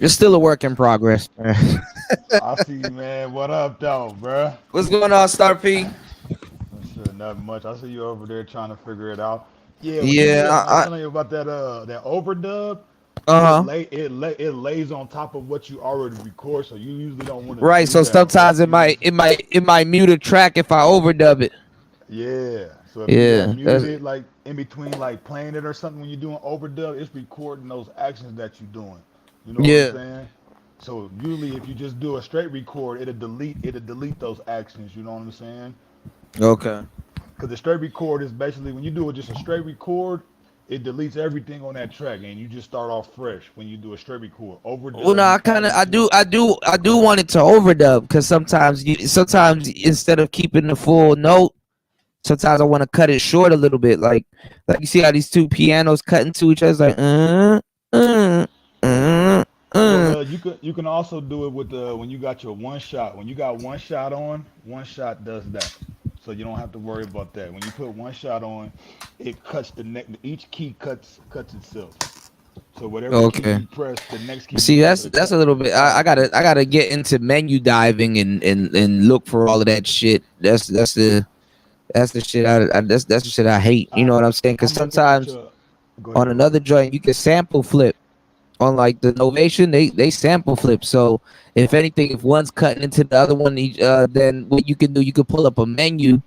It's still a work in progress. I see you, man. What up, though, bruh? What's going on, Star P? Sure, nothing much. I see you over there trying to figure it out. Yeah, when you do that, Yeah, when I was telling you about that overdub, uh-huh. it lays on top of what you already record, so you usually don't want to Right. do So that. But sometimes it might mute a track if I overdub it. yeah, so if you Yeah. mute That's, it like in between like playing it or something when you're doing overdub, it's recording those actions that you're doing. You know what I'm yeah. saying? So usually if you just do a straight record, it'll delete those actions. You know what I'm saying? Okay. Because the straight record is basically when you do it just a straight record, it deletes everything on that track and you just start off fresh when you do a straight record. Well, no, Overdub, you I pause kind of, it to it. I do want it to overdub because sometimes instead of keeping the full note, sometimes I want to cut it short a little bit. Like you see how these two pianos cut into each other, it's like, uh, uh, Well, uh. you can also do it with the when you got your one shot. When you got one shot on, one shot does that. So you don't have to worry about that. When you put one shot on, it cuts the neck. Each key cuts itself. So whatever key Okay. you press, the next key you See, press, that's a little bit. I automatically. gotta get into menu diving and look for all of that shit. That's the shit. That's the shit I hate. You I know what I'm saying? I Because make it put sometimes your. Go on ahead, go ahead. another joint you can sample flip. On like the Novation, they sample flip. So if anything, if one's cutting into the other one, then what you can do, you can pull up a menu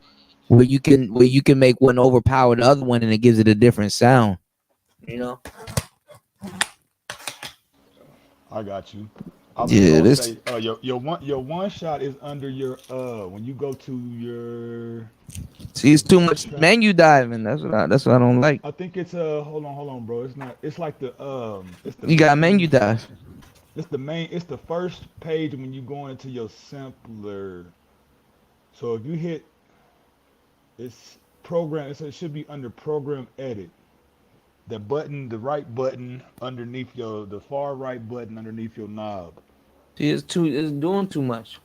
where you can make one overpower the other one, and it gives it a different sound. You know? I got you. I was just Yeah. gonna This say, your one shot is under your when you go to your see, it's too much track. menu diving. That's what I don't like. I think it's hold on, bro. It's not. It's like the You got menu main. dive. It's the first page when you go into your sampler. So if you hit it's program, it should be under program edit. The button, the right button underneath the far right button underneath your knob. See, it's doing too much.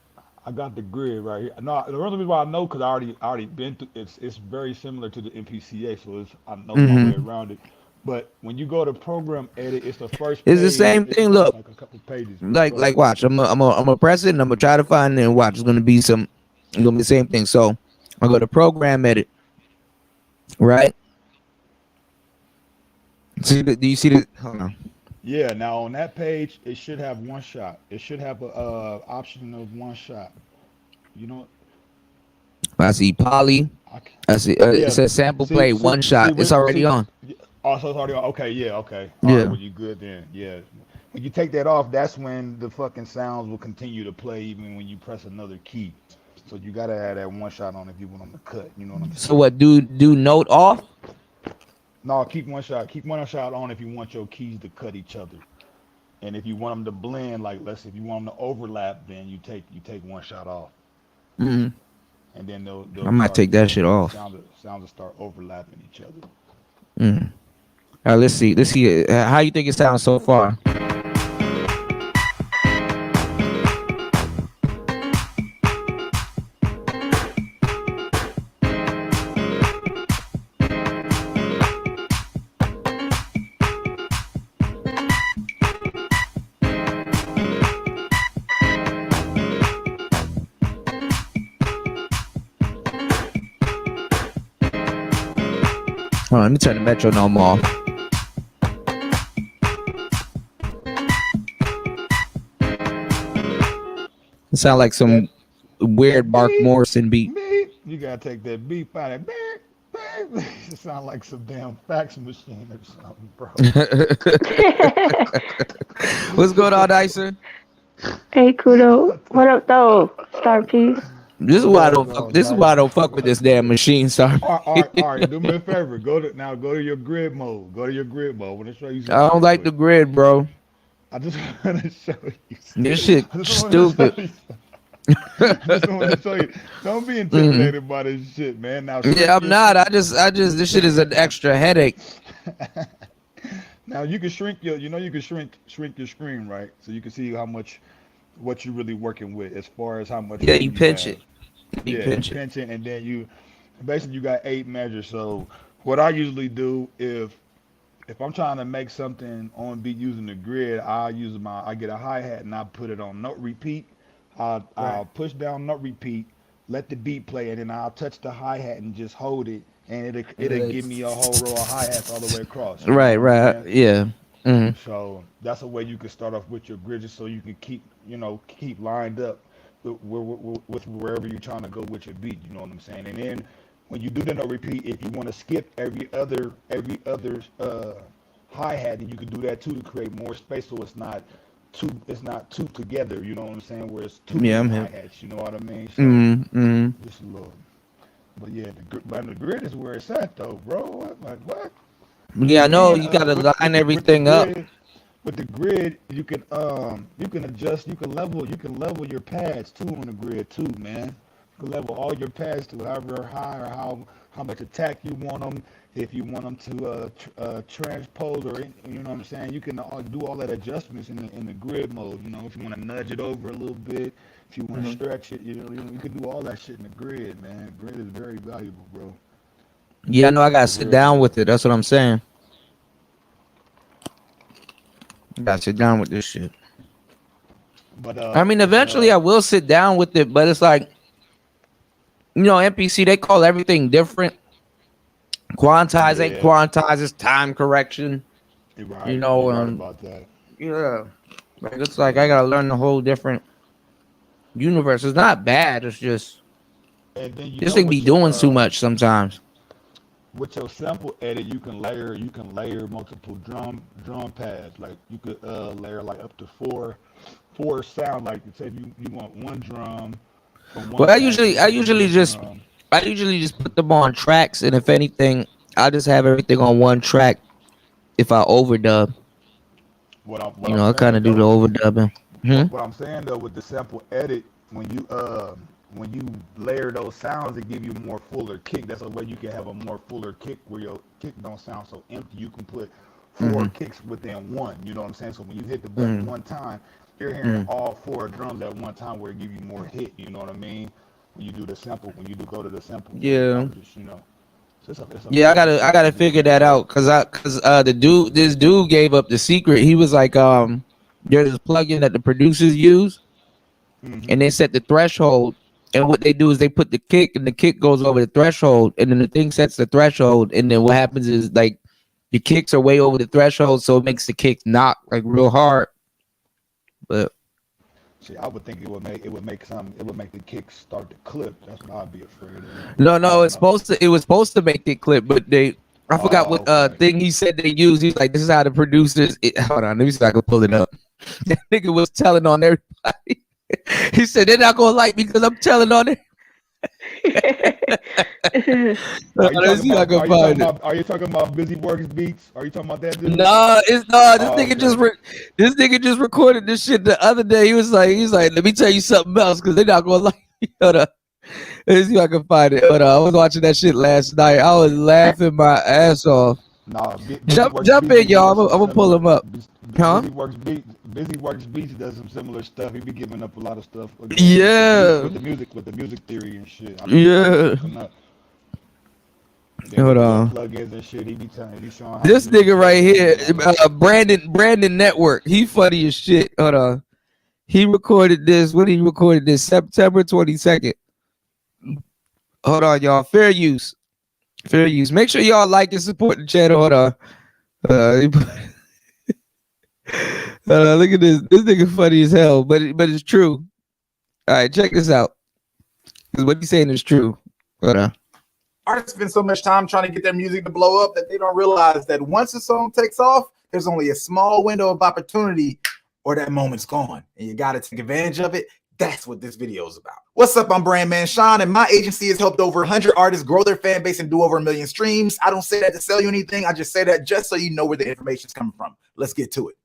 I got the grid right here. No, the only reason why I know because I already been through. It's very similar to the MPCA, so I know my way Mm-hmm. around it. But when you go to program edit, it's the first It's the page. same thing. It's Look, like a couple pages. like Go ahead. like watch. I'm gonna press it and I'm gonna try to find it and watch. It's gonna be the same thing. So I go to program edit, right? Do you see the? Hold on. Yeah, now on that page, it should have one shot. It should have a option of one shot. You know, I see poly. I, I see. It yeah. says sample See, play see, one see, shot. It's when, already see. on. Also, it's already on. Okay, yeah, okay. All right, Yeah. well, you good then. Yeah. When you take that off, that's when the fucking sounds will continue to play even when you press another key. So you gotta have that one shot on if you want them to cut. You know what I'm So saying? what? Do note off? No, keep one shot. Keep one shot on if you want your keys to cut each other. And if you want them to blend, like let's say if you want them to overlap, then you take one shot off. Mm, And then I they'll might start take that shit the off. sounds will start overlapping each other. Mm. All right, let's see. Let's see. How you think it sounds so far? Hold on, let me turn the metronome off. It sound like That some weird that Mark beep Morrison beat. beep. You gotta take that beep out of beep beep. It sound like some damn fax machine or something, bro. What's going on, Dyson? Hey, Kudo. What up, though? Star P. This is What's why I going don't fuck. on, This is Dice? why I don't fuck with this damn machine. Sorry. All right. Do me a favor. Go to your grid mode. Go to your grid mode. I want to show you I something don't real like the quick. grid, bro. I just want to show you. This shit I just want to show stupid. you. I just want to show you. Don't be Mhm. intimidated by this shit, man. Now Yeah, shrink I'm your not. screen. This shit is an extra headache. Now you can shrink you can shrink your screen, right? So you can see how much what you're really working with as far as how much Yeah, room you you pinch have. it. You Yeah, you pinch it. pinch it and then you basically you got eight measures. So what I usually do if if I'm trying to make something on beat using the grid, I get a hi-hat and I put it on note repeat. I'll push down note repeat, let the beat play, and then I'll touch the hi-hat and just hold it, and it'll give me a whole row of hi-hats all the way across. You know what I'm saying? Yeah. Mm-hmm. So that's a way you can start off with your grid, just so you can keep lined up with wherever you're trying to go with your beat. You know what I'm saying? And then when you do the note repeat, if you want to skip every other hi-hat, then you can do that too to create more space, so it's not two together. You know what I'm saying? Where it's two hi-hats. You know what I mean? So just a little. But yeah, the grid is where it's at though, bro. Like what? Yeah, I know. You gotta line everything up. With the grid, you can adjust, you can level your pads too on the grid too, man. You can level all your pads to however high or how much attack you want them. If you want them to transpose, or you know what I'm saying, you can do all that adjustments in the grid mode. You know, if you want to nudge it over a little bit, if you want to stretch it, you can do all that shit in the grid, man. Grid is very valuable, bro. Yeah, I know. I gotta sit down with it. That's what I'm saying. I gotta sit down with this shit. But I mean, eventually I will sit down with it, but it's like, MPC, they call everything different. Quantize ain't quantizes time correction. Right. You're right about that. Yeah. Like, it's like I gotta learn the whole different universe. It's not bad. It's just this thing be doing too much sometimes. With your sample edit, you can layer multiple drum pads. Like you could layer like up to four sound. Like say if you want one drum. Well, I usually just put them on tracks, and if anything, I just have everything on one track. If I overdub, I kind of do the overdubbing. What I'm saying though, with the sample edit, when you layer those sounds, it give you more fuller kick. That's a way you can have a more fuller kick where your kick don't sound so empty. You can put four kicks within one. You know what I'm saying? So when you hit the button one time, you're hearing all four drums at one time, where it give you more hit. You know what I mean? When you do the sample, go to the sample. Yeah. Yeah, I gotta figure that out, cause this dude gave up the secret. He was like, there's a plugin that the producers use, and they set the threshold. And what they do is they put the kick, and the kick goes over the threshold, and then the thing sets the threshold, and then what happens is like the kicks are way over the threshold, so it makes the kick knock like real hard. But see, I would think it would make the kick start to clip. That's what I'd be afraid of. No, it was supposed to make it clip, but I forgot what thing he said they used. He's like, this is how the producers. Hold on, let me see if I can pull it up. That nigga was telling on everybody. He said they're not gonna like me because I'm telling on it. Are you talking about Busy Works Beats? Are you talking about that dude? No, this nigga just recorded this shit the other day. He was like, let me tell you something else, because they're not gonna like me. Hold up. Let me see if I can find it. Hold on. I was watching that shit last night. I was laughing my ass off. Jump in, y'all. I'm gonna pull him up. Busy Works Beats does some similar stuff. He be giving up a lot of stuff. With the music theory and shit. Hold on. Plugins and shit. He be showing this nigga right here, Brandon Network. He funny as shit. Hold on. He recorded this. When he recorded this, September 22nd. Hold on, y'all. Fair use. Make sure y'all like and support the channel. Hold on. Look at this. This nigga funny as hell, but it's true. All right, check this out. Because what he's saying is true. Hold on. Artists spend so much time trying to get their music to blow up that they don't realize that once a song takes off, there's only a small window of opportunity, or that moment's gone, and you got to take advantage of it. That's what this video is about. What's up? I'm Brandman Sean, and my agency has helped over 100 artists grow their fan base and do over 1 million streams. I don't say that to sell you anything. I just say that just so you know where the information's coming from. Let's get to it.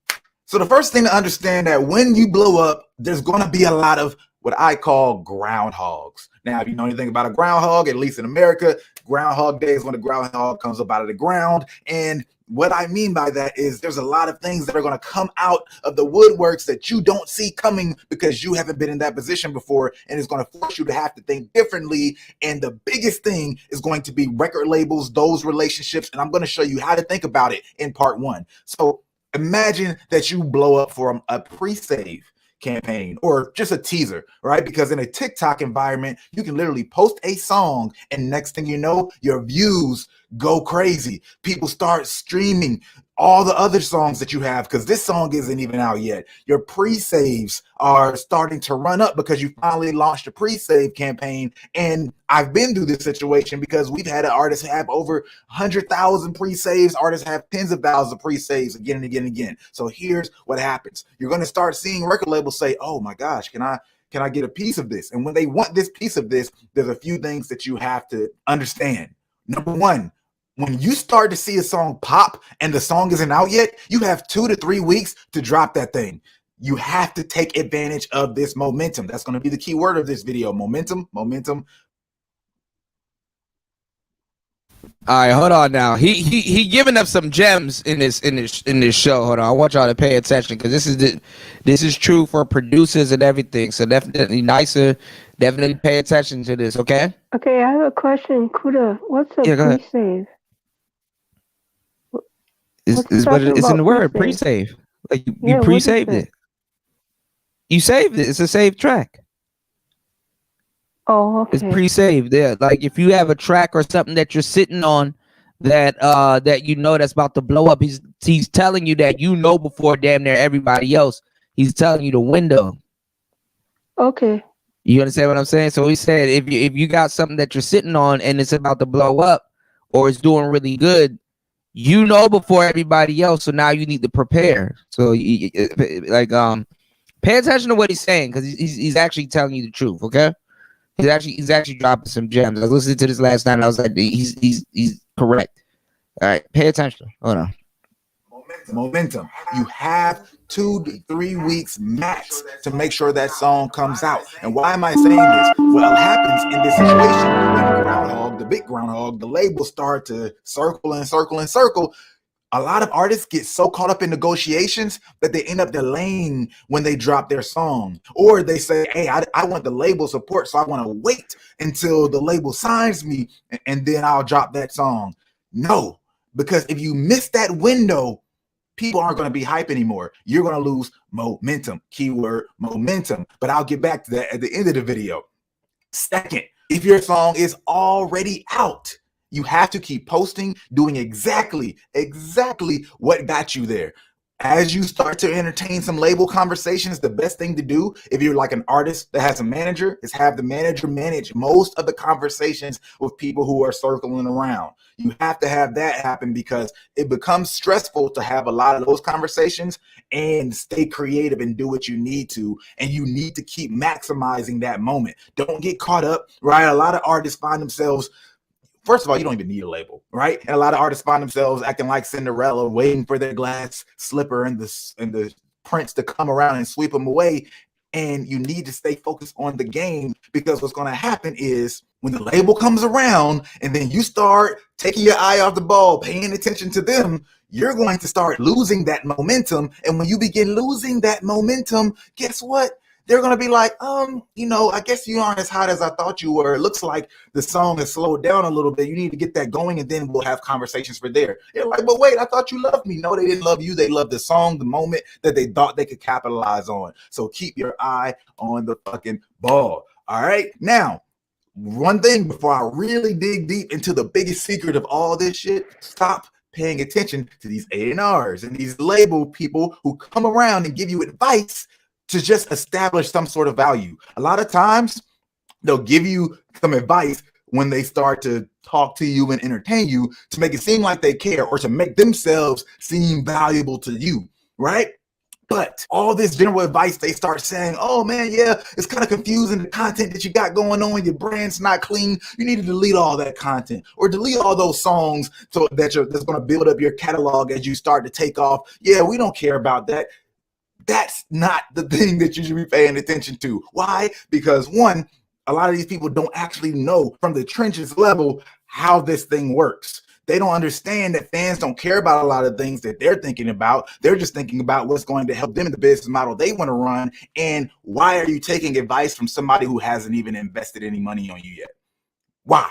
So the first thing to understand, that when you blow up, there's going to be a lot of what I call groundhogs. Now, if you know anything about a groundhog, at least in America, Groundhog Day is when the groundhog comes up out of the ground. And what I mean by that is there's a lot of things that are going to come out of the woodworks that you don't see coming because you haven't been in that position before, and it's going to force you to have to think differently. And the biggest thing is going to be record labels, those relationships, and I'm going to show you how to think about it in part 1. So imagine that you blow up for a pre-save campaign or just a teaser, right? Because in a TikTok environment, you can literally post a song and next thing you know, your views go crazy. People start streaming all the other songs that you have because this song isn't even out yet. Your pre-saves are starting to run up because you finally launched a pre-save campaign. And I've been through this situation because we've had artists have over 100,000 pre-saves. Artists have tens of thousands of pre-saves again and again and again. So here's what happens. You're going to start seeing record labels say, oh my gosh, can I get a piece of this? And when they want this piece of this, there's a few things that you have to understand. Number one, when you start to see a song pop and the song isn't out yet, you have 2 to 3 weeks to drop that thing. You have to take advantage of this momentum. That's going to be the key word of this video. Momentum. All right, hold on now. He giving up some gems in this show. Hold on, I want y'all to pay attention because this is true for producers and everything. So definitely nicer. Definitely pay attention to this. Okay. Okay, I have a question. Kuda, what's a Yeah, go ahead. pre-save? It's what it's in the word pre-save. Like you pre-saved it. You saved it. It's a saved track. Oh, okay. It's pre-saved. Yeah, like if you have a track or something that you're sitting on that you know that's about to blow up, he's telling you that you know before damn near everybody else. He's telling you the window. Okay. You understand what I'm saying? So he said if you got something that you're sitting on and it's about to blow up or it's doing really good, you know before everybody else. So now you need to prepare. So pay attention to what he's saying because he's actually telling you the truth. Okay. He's actually dropping some gems. I was listening to this last night and I was like, he's correct. All right, pay attention. Hold on. Momentum. You have 2 to 3 weeks max to make sure that song comes out. And why am I saying this? What happens in this situation when the big groundhog, the labels start to circle and circle and circle. A lot of artists get so caught up in negotiations that they end up delaying when they drop their song. Or they say, hey, I want the label support, so I want to wait until the label signs me and then I'll drop that song. No, because if you miss that window, people aren't going to be hype anymore. You're going to lose momentum. Keyword momentum. But I'll get back to that at the end of the video. Second, if your song is already out, you have to keep posting, doing exactly what got you there. As you start to entertain some label conversations, the best thing to do if you're like an artist that has a manager is have the manager manage most of the conversations with people who are circling around. You have to have that happen because it becomes stressful to have a lot of those conversations and stay creative and do what you need to. And you need to keep maximizing that moment. Don't get caught up, right? A lot of artists find themselves, first of all, you don't even need a label, right? And a lot of artists find themselves acting like Cinderella, waiting for their glass slipper and the prince to come around and sweep them away. And you need to stay focused on the game because what's going to happen is when the label comes around and then you start taking your eye off the ball, paying attention to them, you're going to start losing that momentum. And when you begin losing that momentum, guess what? They're going to be like, I guess you aren't as hot as I thought you were. It looks like the song has slowed down a little bit. You need to get that going, and then we'll have conversations for there. You're like, but wait, I thought you loved me. No, they didn't love you. They loved the song, the moment that they thought they could capitalize on. So keep your eye on the fucking ball. All right. Now, one thing before I really dig deep into the biggest secret of all this shit, stop paying attention to these A&Rs and these label people who come around and give you advice to just establish some sort of value. A lot of times they'll give you some advice when they start to talk to you and entertain you to make it seem like they care or to make themselves seem valuable to you, right? But all this general advice, they start saying, oh man, yeah, it's kind of confusing, the content that you got going on, your brand's not clean, you need to delete all that content or delete all those songs so that's going to build up your catalog as you start to take off. Yeah, we don't care about that. That's not the thing that you should be paying attention to. Why? Because one, a lot of these people don't actually know from the trenches level how this thing works. They don't understand that fans don't care about a lot of things that they're thinking about. They're just thinking about what's going to help them in the business model they want to run. And why are you taking advice from somebody who hasn't even invested any money on you yet? Why?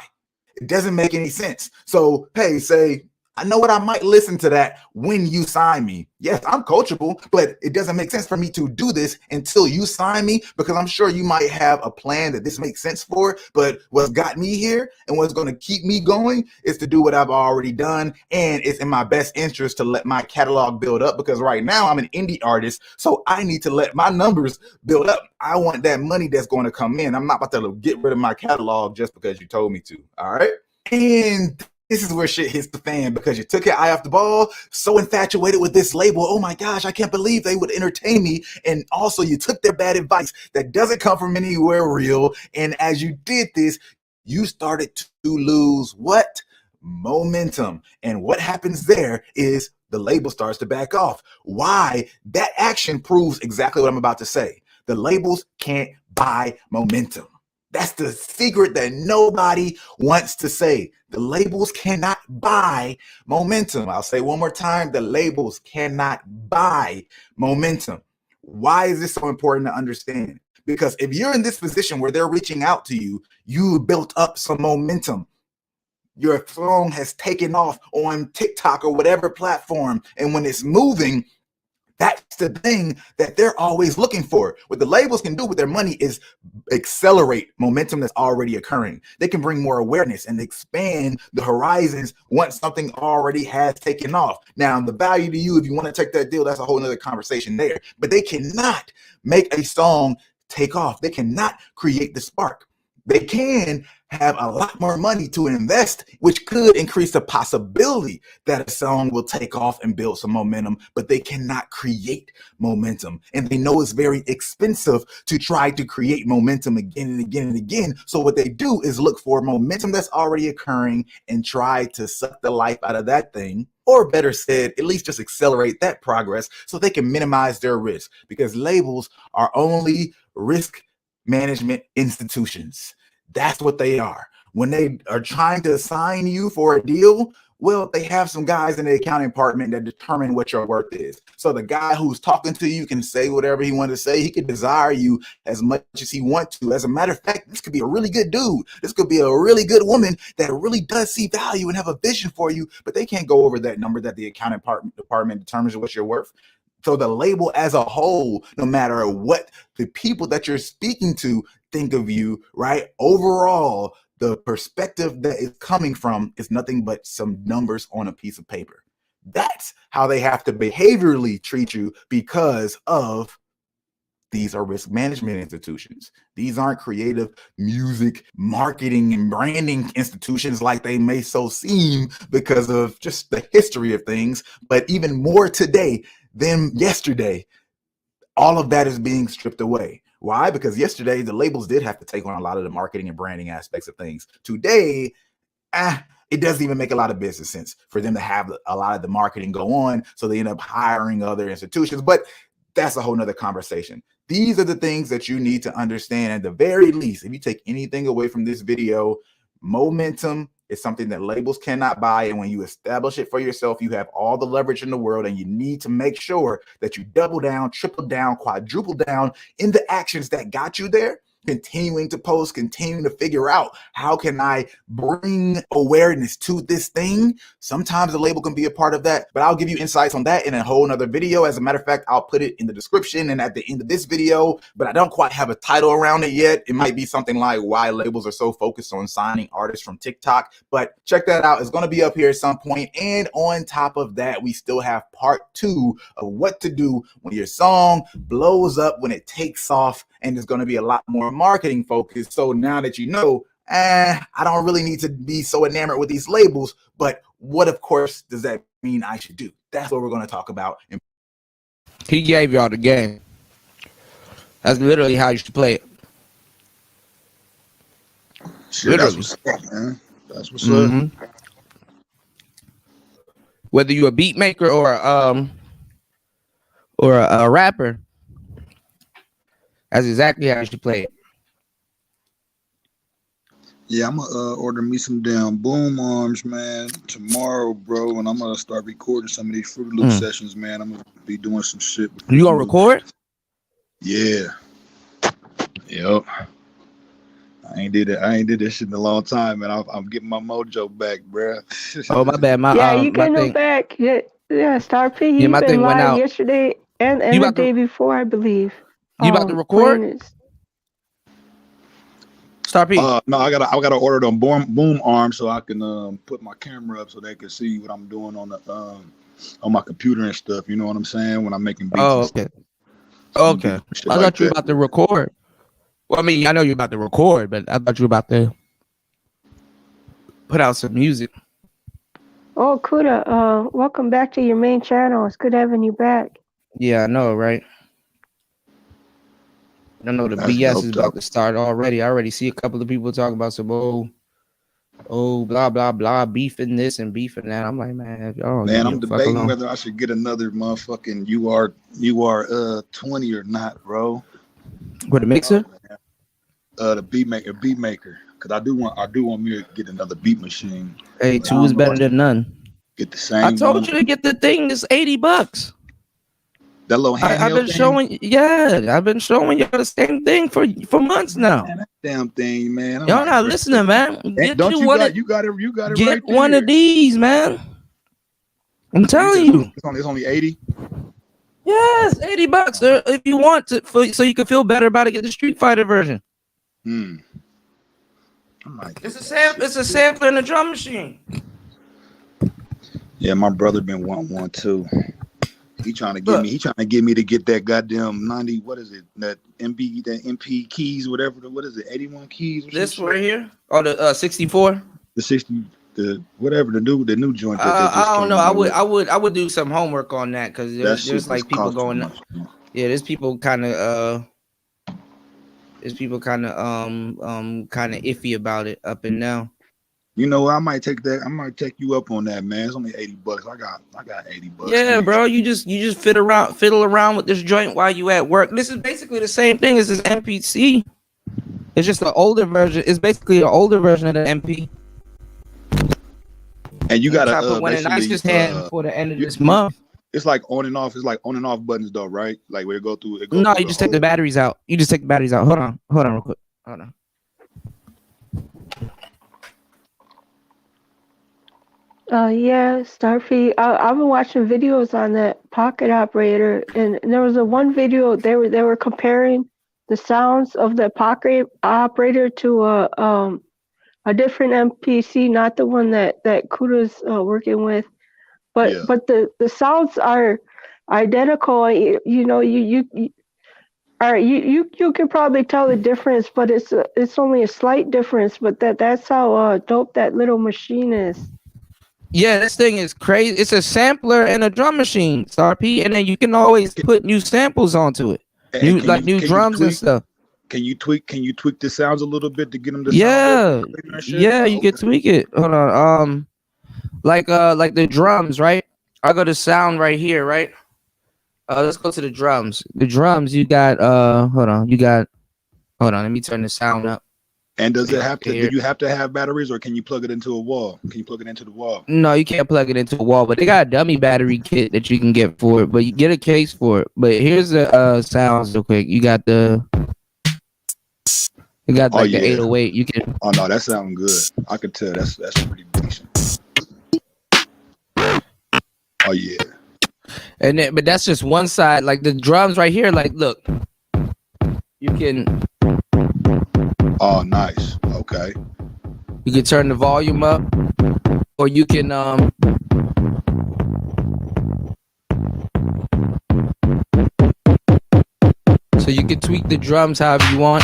It doesn't make any sense. So, hey, say, I know what, I might listen to that when you sign me. Yes, I'm coachable, but it doesn't make sense for me to do this until you sign me, because I'm sure you might have a plan that this makes sense for. But what's got me here and what's going to keep me going is to do what I've already done. And it's in my best interest to let my catalog build up, because right now I'm an indie artist. So I need to let my numbers build up. I want that money that's going to come in. I'm not about to get rid of my catalog just because you told me to. All right. And this is where shit hits the fan, because you took your eye off the ball, so infatuated with this label. Oh my gosh, I can't believe they would entertain me. And also you took their bad advice that doesn't come from anywhere real. And as you did this, you started to lose what? Momentum. And what happens there is the label starts to back off. Why? That action proves exactly what I'm about to say. The labels can't buy momentum. That's the secret that nobody wants to say. The labels cannot buy momentum. I'll say one more time, the labels cannot buy momentum. Why is this so important to understand? Because if you're in this position where they're reaching out to you, you built up some momentum. Your song has taken off on TikTok or whatever platform. And when it's moving, that's the thing that they're always looking for. What the labels can do with their money is accelerate momentum that's already occurring. They can bring more awareness and expand the horizons once something already has taken off. Now, the value to you, if you want to take that deal, that's a whole nother conversation there. But they cannot make a song take off. They cannot create the spark. They can have a lot more money to invest, which could increase the possibility that a song will take off and build some momentum, but they cannot create momentum. And they know it's very expensive to try to create momentum again and again and again. So what they do is look for momentum that's already occurring and try to suck the life out of that thing, or better said, at least just accelerate that progress so they can minimize their risk, because labels are only risk management institutions. That's what they are. When they are trying to assign you for a deal, well, they have some guys in the accounting department that determine what your worth is. So the guy who's talking to you can say whatever he wants to say. He could desire you as much as he wants to. As a matter of fact, this could be a really good dude. This could be a really good woman that really does see value and have a vision for you, but they can't go over that number that the accounting department determines what you're worth. So the label as a whole, no matter what the people that you're speaking to think of you, right? Overall, the perspective that is coming from is nothing but some numbers on a piece of paper. That's how they have to behaviorally treat you, because of these are risk management institutions. These aren't creative music, marketing, and branding institutions like they may so seem because of just the history of things. But even more today than yesterday, all of that is being stripped away. Why? Because yesterday the labels did have to take on a lot of the marketing and branding aspects of things. Today, it doesn't even make a lot of business sense for them to have a lot of the marketing go on. So they end up hiring other institutions. But that's a whole nother conversation. These are the things that you need to understand. At the very least, if you take anything away from this video, momentum is something that labels cannot buy. And when you establish it for yourself, you have all the leverage in the world, and you need to make sure that you double down, triple down, quadruple down in the actions that got you there. Continuing to post, continuing to figure out how can I bring awareness to this thing. Sometimes the label can be a part of that, but I'll give you insights on that in a whole nother video. As a matter of fact, I'll put it in the description and at the end of this video, but I don't quite have a title around it yet. It might be something like why labels are so focused on signing artists from TikTok, but check that out. It's going to be up here at some point. And on top of that, we still have part 2 of what to do when your song blows up, when it takes off, and it's going to be a lot more marketing focused. So now that you know, I don't really need to be so enamored with these labels, but what, of course, does that mean I should do? That's what we're going to talk about. He gave y'all the game. That's literally how you should play it. Shit, that's what's up, man. That's what's Mhm. up. Whether you a beat maker or a rapper, that's exactly how you should play it. Yeah, I'm gonna order me some damn boom arms, man, tomorrow, bro, and I'm gonna start recording some of these Fruity Loop sessions, man. I'm gonna be doing some shit. You gonna record? Yeah. Yep. I ain't did this shit in a long time, man. I'm getting my mojo back, bruh. Oh, my bad. Yeah, you My getting them thing. back. Yeah, Star P, Yeah, he my been thing went live out. yesterday and You the about to day before, I believe. you about to record? Playing his. Star P. No, I gotta order them boom arms so I can put my camera up so they can see what I'm doing on the on my computer and stuff. You know what I'm saying? When I'm making beats. Oh, and stuff. okay. I thought you were about to record. Well, I mean, I know you're about to record, but I thought you were about to put out some music. Oh, Kuda, welcome back to your main channel. It's good having you back. Yeah, I know, right? I know the That's BS dope, is about dope. to start already. I already see a couple of people talking about some blah blah blah, beefing this and beefing that. I'm like, man, y'all Man, leave I'm the fuck debating alone. whether I should get another motherfucking UR 20 or not, bro. With a mixer? The beat maker, because I do want me to get another beat machine. Hey, But I 2 don't is know better if than none. get the same. I told one. you to get the thing. It's $80. That little handheld I've been thing? showing. Yeah, I've been showing y'all the same thing for months now. Man, that damn thing, man. Y'all not listening, man. Get Don't you one. you got it Get right there. one of these, man. I'm telling you. It's only 80. Yes, $80. If you want to, so you can feel better about it, get the Street Fighter version. It's a sampler and a drum machine. Yeah, my brother been wanting one too. He trying to get me to get that goddamn 90. What is it? That MP keys, whatever. What is it? 81 keys. Or This some right shit? here, or the 64. The 60. The whatever the new joint that they just I don't came know. out with. I would do some homework on that because there's like people going. Yeah, there's people kind of kind of iffy about it up and down. You know, I might take you up on that, man. It's only $80. I got $80. Yeah, bro. You just fiddle around with this joint while you at work. This is basically the same thing as this MPC. It's just an older version. It's basically an older version of the MP. And you got to put one in Ice's hand for the end of this month. It's like on and off. It's like on and off buttons, though, right? Like where it go through. No, you just take the batteries out. Hold on, real quick. Hold on. Yeah, Starfy. I've been watching videos on that pocket operator, and there was one video they were comparing the sounds of the pocket operator to a different MPC, not the one that Kuda's working with, but the sounds are identical. You know, you can probably tell the difference, but it's only a slight difference. But that's how dope that little machine is. Yeah, this thing is crazy. It's a sampler and a drum machine, P, and then you can always put new samples onto it, new drums and stuff. Can you tweak the sounds a little bit to get them to sound better? Yeah, you can tweak it. Hold on. Like the drums, right? I go to sound right here, right? Let's go to the drums. The drums, you got hold on, let me turn the sound up. And does it have to? Do you have to have batteries, or can you plug it into a wall? Can you plug it into the wall? No, you can't plug it into a wall, but they got a dummy battery kit that you can get for it. But you get a case for it. But here's the sounds real quick. You got the 808. You can. Oh no, that sounds good. I could tell that's pretty decent. Oh yeah. And then, but that's just one side. Like the drums right here. Like look, you can. Oh, nice. Okay. You can turn the volume up, or you can so you can tweak the drums however you want.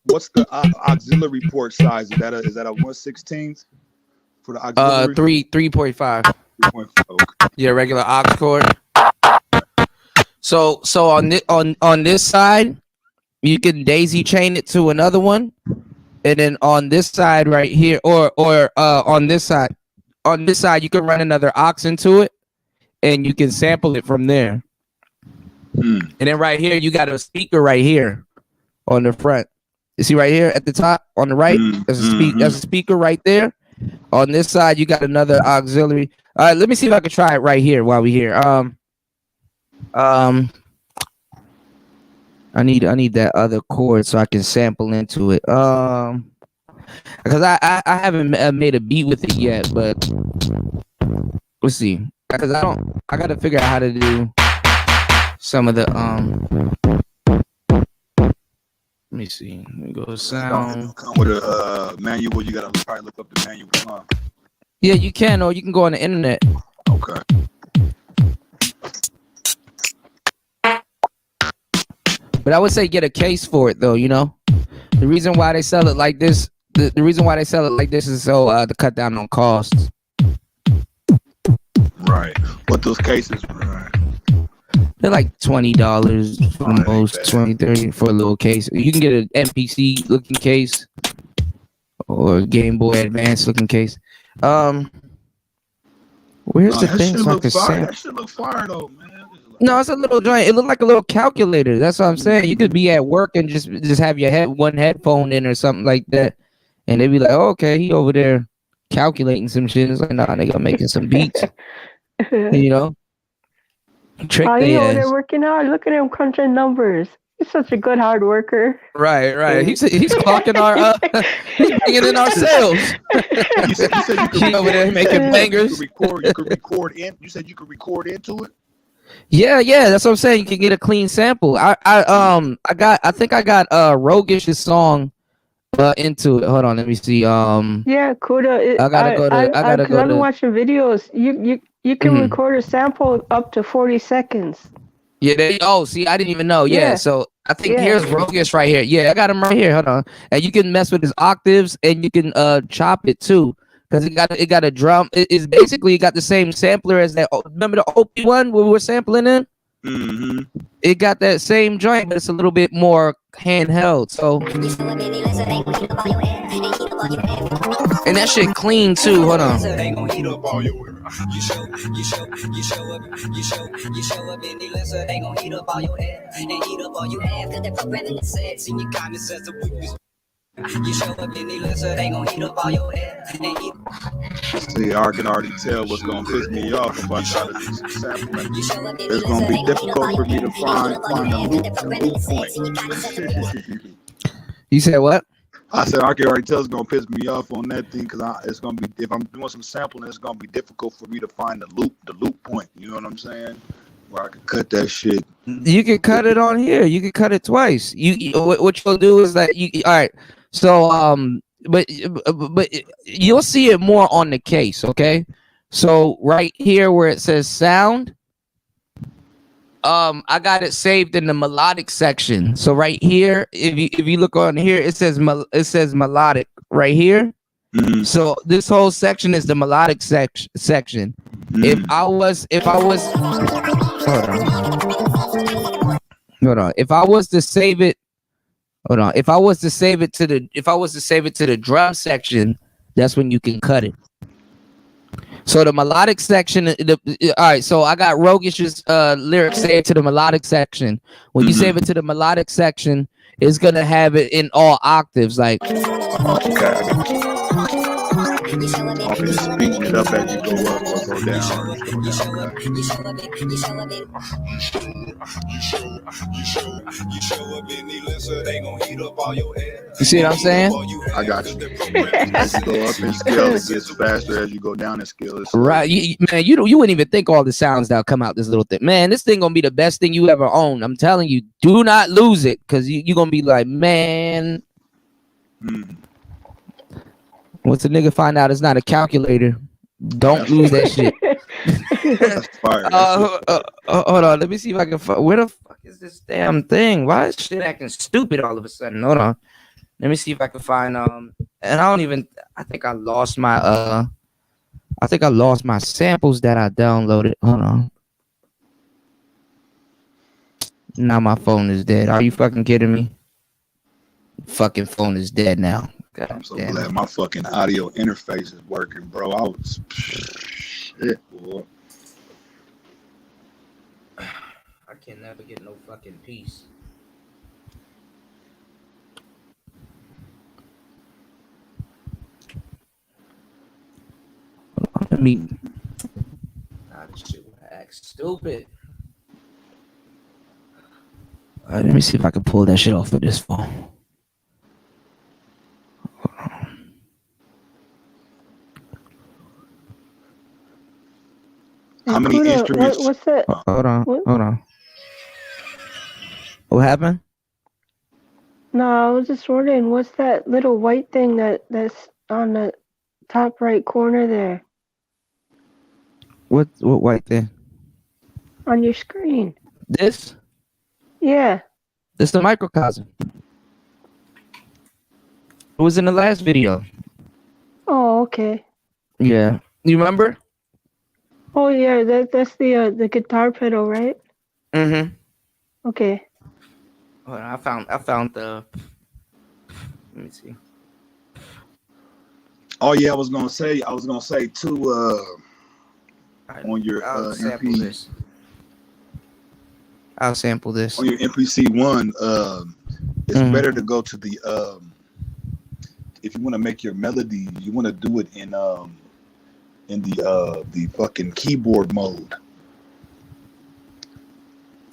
What's the auxiliary port size? Is that a 1/16 for the auxiliary? 3.5. 3.4. Yeah, regular aux cord. So on this side, you can daisy chain it to another one, and then on this side right here, or on this side, you can run another aux into it, and you can sample it from there. And then right here, you got a speaker right here on the front. You see right here at the top on the right, there's a speaker right there. On this side, you got another auxiliary. All right, let me see if I can try it right here while we're here. I need that other chord so I can sample into it. Because I haven't made a beat with it yet, but let's see. Because I gotta figure out how to do some of the Let me see. Let me go to sound. Come with a manual. You gotta probably look up the manual. Huh? Yeah, you can, or you can go on the internet. Okay. But I would say get a case for it, though. You know, the reason why they sell it like this, the reason why they sell it like this is so to cut down on costs. Right. What those cases? Right. They're like $20 for the most, $20, $30 for a little case. You can get an MPC looking case or a Game Boy Advance looking case. Where's the thing so I can say? That should look fire though, man. No, it's a little joint. It looked like a little calculator. That's what I'm saying. You could be at work and just have your one headphone in or something like that, and they'd be like, "Oh, okay, he over there calculating some shit." It's like, nah, nigga, I'm making some beats. You know, trick he over ass. there working out. Look at him crunching numbers. He's such a good hard worker. Right. He's clocking our he's bringing in our sales. You said you could over there making bangers. You could record in. You said you could record into it. Yeah, that's what I'm saying. You can get a clean sample. I think I got Rogish's song into it. Hold on, let me see. Yeah, Kuda. I gotta go to. I've been watching videos. You can record a sample up to 40 seconds. Yeah, see, I didn't even know. Yeah, so I think here's Rogish right here. Yeah, I got him right here. Hold on. And you can mess with his octaves and you can chop it too. Because it got a drum. It's basically got the same sampler as that. Remember the Op-1 we were sampling in? Mm-hmm. It got that same joint, but it's a little bit more handheld. So, and that shit clean too. Hold on. See, I can already tell what's gonna piss me off if I try to do some sampling. It's gonna be difficult for me to find the loop point. You said what? I said I can already tell it's gonna piss me off on that thing because it's gonna be, if I'm doing some sampling, it's gonna be difficult for me to find the loop point. You know what I'm saying? Where I can cut that shit. You can cut it on here. You can cut it twice. What you'll do is that all right. So but you'll see it more on the case, okay? So right here where it says sound, I got it saved in the melodic section. So right here, if you look on here, it says melodic right here. Mm-hmm. So this whole section is the melodic section. Mm-hmm. If I was hold on. If I was to save it to the drum section, that's when you can cut it. So the melodic section, all right. So I got Rogish's lyrics saved to the melodic section. When you save it to the melodic section, it's gonna have it in all octaves, like. Okay, speaking it up as you go up or go down. You see what I'm saying? I got you. As you go up in skill, it gets faster. As you go down in skill, right. You wouldn't even think all the sounds that'll come out this little thing. Man, this thing gonna be the best thing you ever own. I'm telling you, do not lose it, because you're gonna be like, man. Once a nigga find out it's not a calculator, don't lose that shit. That's fire. Hold on, let me see if I can find. Where the fuck is this damn thing? Why is shit acting stupid all of a sudden? Hold on, let me see if I can find. And I think I lost my I think I lost my samples that I downloaded. Hold on. Now my phone is dead. Are you fucking kidding me? Fucking phone is dead now. God I'm so damn glad it. my fucking audio interface is working, bro. I was shit, boy. I can never get no fucking peace. Let me. Nah, this shit will act stupid. Let me see if I can pull that shit off of this phone. How many Kuda, instruments? what's that? Hold on. What? Hold on. What happened? No, I was just wondering, what's that little white thing that's on the top right corner there What white thing? on your screen? This? Yeah. This the microcosm. It was in the last video. Oh, okay. Yeah. You remember? Oh, yeah. That's the guitar pedal, right? Mm-hmm. Okay. Hold on, I found the. Let me see. Oh yeah, I was gonna say too. On your I'll sample MP, this. I'll sample this. on your MPC-1, it's Mhm. better to go to the if you want to make your melody, you want to do it in the fucking keyboard mode.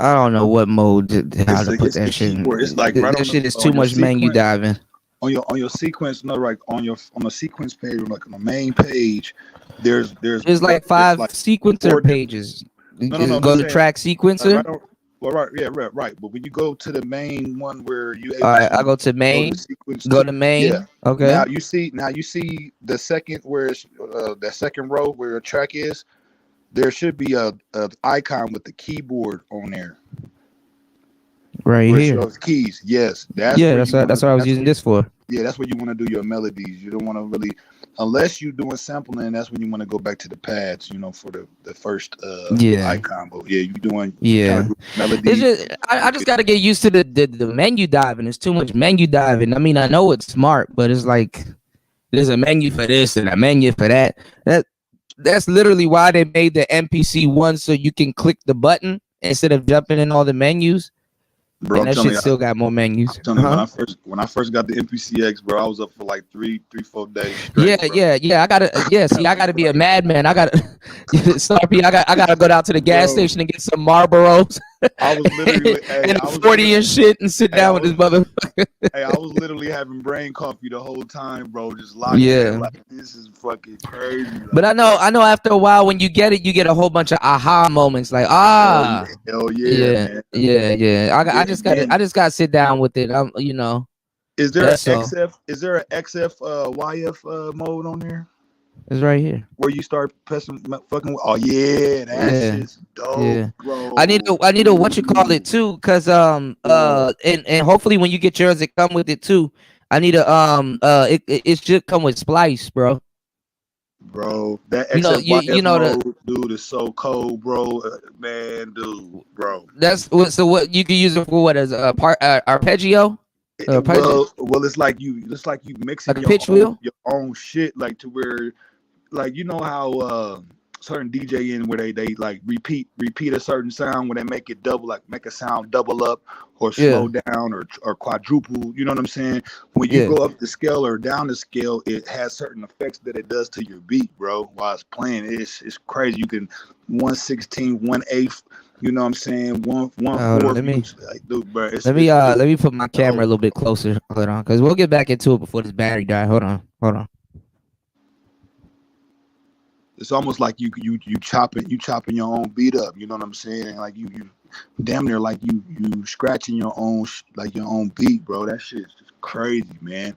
I don't know what mode how to put It's that the shit in. keyboard. It's like right This on shit the is too on your much menu sequence. diving. On your sequence, no, right on the sequence page, like on the main page, there's There's like 5 sequencer four pages. You no, just I'm go to saying, track sequencer. right on, well, right, yeah, right. But when you go to the main one where you able All right, I to go to main. sequence Go two, to main. yeah. Okay. Now you see the second where it's that second row where a track is. There should be a icon with the keyboard on there. Right Where it here. shows keys. Yes, that's Yeah, where that's you what I was using this for. Yeah, that's where you want to do your melodies. You don't want to really, unless you're doing sampling. That's when you want to go back to the pads. For the first Yeah. icon. But yeah, you doing Yeah. melodies. It's just I just gotta get used to the menu diving. It's too much menu diving. I mean, I know it's smart, but it's like there's a menu for this and a menu for that. That's literally why they made the MPC-1 so you can click the button instead of jumping in all the menus. Bro, And I'm that telling shit you, still got more menus. I'm telling you, when I first got the MPCX, bro, I was up for like 4 days straight. Yeah. I gotta be a madman. I gotta Snarpy, I gotta go down to the gas station and get some Marlboros. I was literally and a 40 and shit and sit down with this motherfucker. Hey, I was literally having brain coffee the whole time, bro. Just locked in. Like, this is fucking crazy. Like, but I know after a while when you get it, you get a whole bunch of aha moments. Like hell yeah, man. Yeah. I just gotta sit down with it. Is there an XF? Is there an XF YF mode on there? It's right here. Where you start pressing fucking. Oh yeah, that shit's dope, bro. I need to what you call it too, cause and hopefully when you get yours, it come with it too. I need it should come with Splice, bro. Bro, that XF mode, dude, is so cold, bro. Man, dude, bro. That's what you can use it for. What is arpeggio? Well, it's like you mixing like your own shit, like to where, like how certain DJ where they like repeat a certain sound when they make it double, like make a sound double up or slow down or quadruple. You know what I'm saying? When you go up the scale or down the scale, it has certain effects that it does to your beat, bro. While it's playing, it's crazy. You can 1/16, 1/8. You know what I'm saying? 1/4. Let me like, dude, bro, let me put my camera a little bit closer. Hold on, because we'll get back into it before this battery dies. Hold on. It's almost like you chopping your own beat up. You know what I'm saying? Like you damn near like you scratching your own your own beat, bro. That shit's just crazy, man.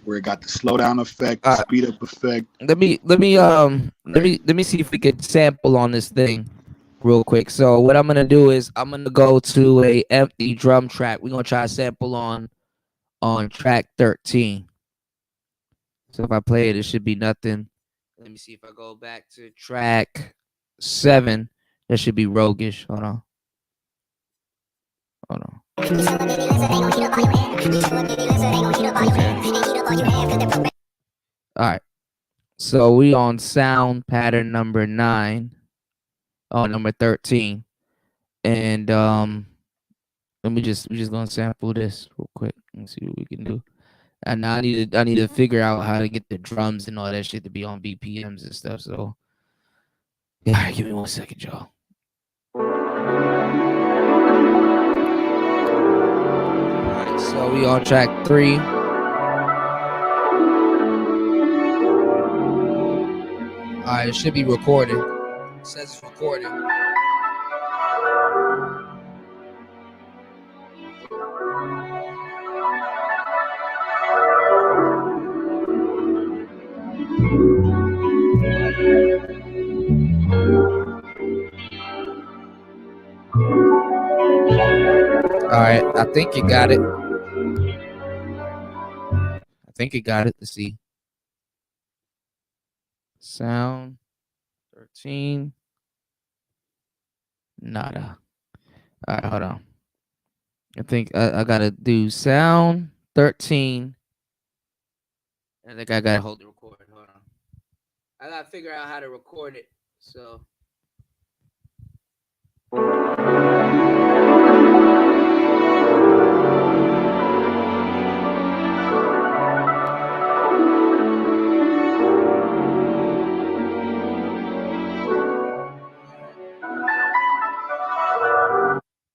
Where it got the slowdown effect, the speed up effect. Let me see if we could sample on this thing real quick. So what I'm gonna do is I'm gonna go to a empty drum track. We're gonna try to sample on on track 13. So if I play it, it should be nothing. Let me see if I go back to track 7. That should be roguish. Hold on. Hold on. All right. So we on sound pattern number 9. Oh, number 13. And we just gonna sample this real quick and see what we can do. And I need to figure out how to get the drums and all that shit to be on BPMs and stuff. So yeah, all right, give me 1 second, y'all. All right, so we on track 3. All right, it should be recorded. It says it's recorded. All right, I think you got it. Let's see. Sound 13. Nada. All right, hold on. I think I gotta do sound 13. I think I gotta hold the record. Hold on. I gotta figure out how to record it. So.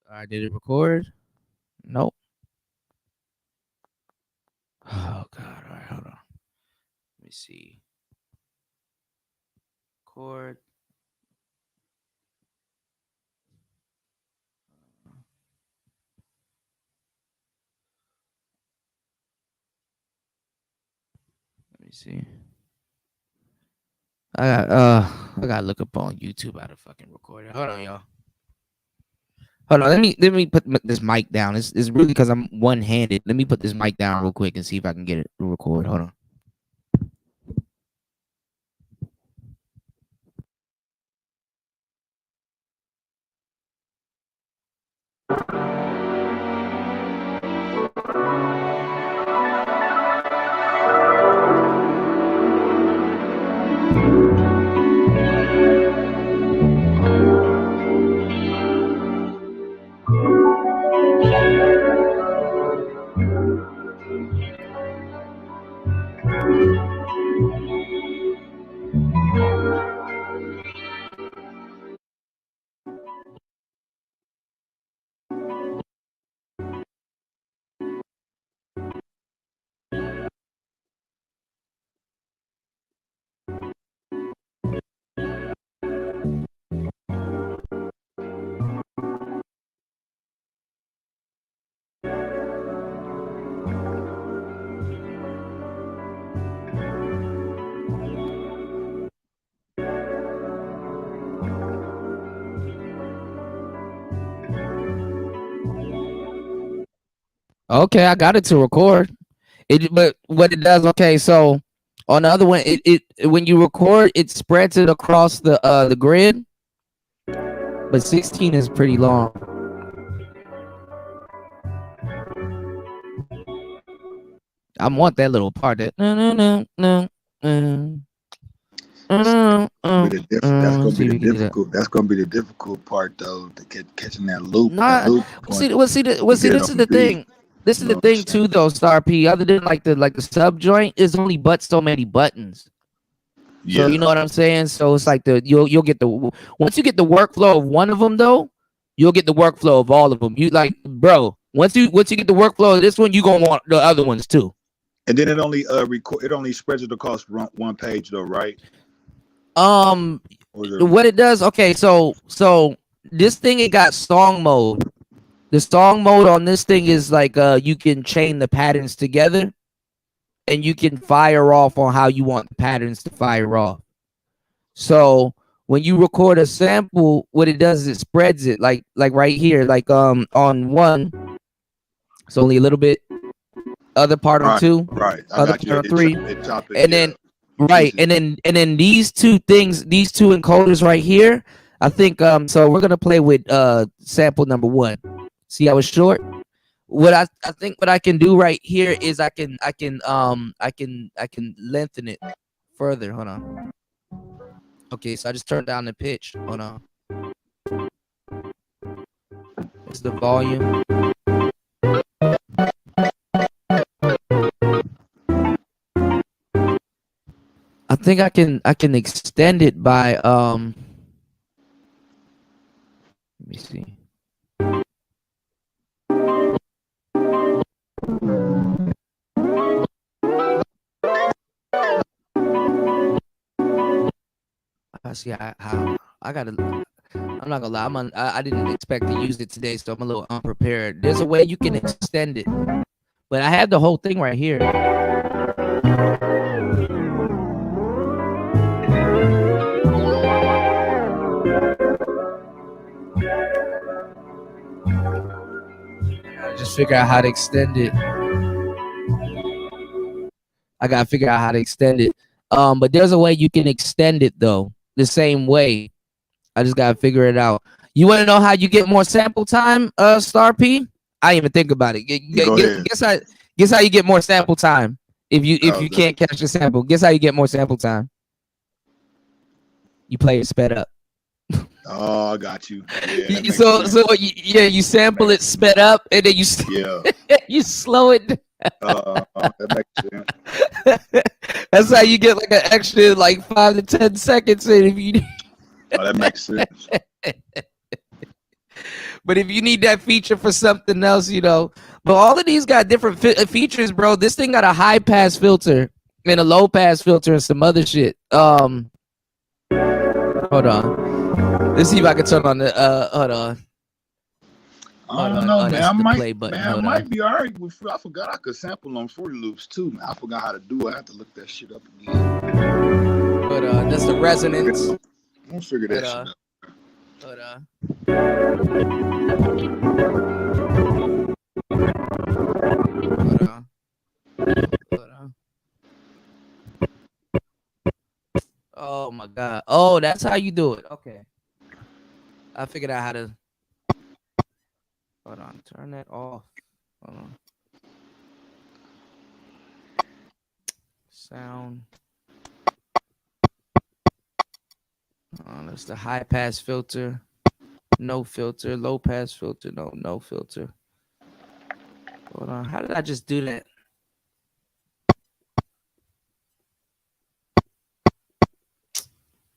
All right, did it record? Nope. Oh God! All right, hold on. Let me see. Record. Let me see. I gotta look up on YouTube how to fucking record it. Hold on, y'all. Hold on. Let me put this mic down. It's really because I'm one-handed. Let me put this mic down real quick and see if I can get it to record. Hold on. Okay, I got it to record. But what it does, okay, so on the other one, it when you record, it spreads it across the grid. But 16 is pretty long. I want that little part that That's gonna be the difficult part though, to catching that loop. See, this is the thing. This is the thing too, though, Star P. Other than like the sub joint, is only but so many buttons. Yeah. So you know what I'm saying. So it's like you'll get the once you get the workflow of one of them though, you'll get the workflow of all of them. You like, bro. Once you get the workflow of this one, you gonna want the other ones too. And then it only it only spreads it across one page though, right? What it does, okay, so this thing, it got song mode. The song mode on this thing is like you can chain the patterns together and you can fire off on how you want the patterns to fire off. So when you record a sample, what it does is it spreads it like right here, like on one, it's only a little bit. other part on 2, Right. I other got you. part on 3, Chop it, and then right, and then these 2 things, these 2 encoders right here. I think so we're gonna play with sample number 1. See how it's short? What I think what I can do right here is I can lengthen it further. Hold on. Okay, so I just turned down the pitch. Hold on. It's the volume. I think I can extend it by let me see. I see how I gotta. I'm not gonna lie. I didn't expect to use it today, so I'm a little unprepared. There's a way you can extend it, but I have the whole thing right here. Just figure out how to extend it. I gotta figure out how to extend it. But there's a way you can extend it though, the same way. I just gotta figure it out. You want to know how you get more sample time, Star P? I didn't even think about it. Guess how you get more sample time if you can't catch the sample. Guess how you get more sample time? You play it sped up. Oh, I got you. Yeah, you sample it sped up and then you you slow it down. That makes sense. That's how you get like an extra like 5 to 10 seconds in if you. That makes sense. But if you need that feature for something else, you know. But all of these got different features, bro. This thing got a high pass filter and a low pass filter and some other shit. Hold on. Let's see if I can turn on the hold on. I don't know, man. I might be alright. I forgot I could sample on Fruity Loops too, man. I forgot how to do it. I have to look that shit up again. But that's the resonance. We'll figure that shit out. Hold on. Oh my god. Oh, that's how you do it. Okay. I figured out how to. Hold on. Turn that off. Hold on. Sound. That's the high pass filter. No filter. Low pass filter. No filter. Hold on. How did I just do that?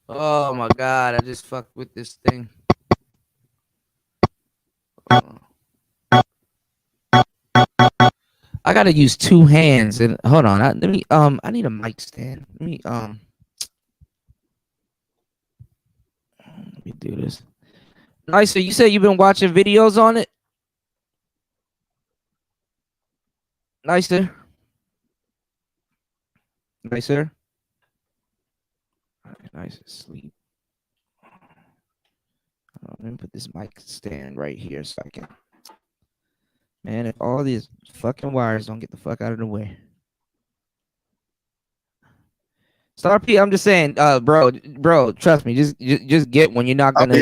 Oh my god, I just fucked with this thing. I gotta use 2 hands and hold on. I need a mic stand. Let me do this. Nice. So you said you've been watching videos on it? Nicer. Nicer. Nice sleep. Let me put this mic stand right here so I can. Man, if all these fucking wires don't get the fuck out of the way. Star P, I'm just saying, bro, trust me, just get one. You're not gonna. I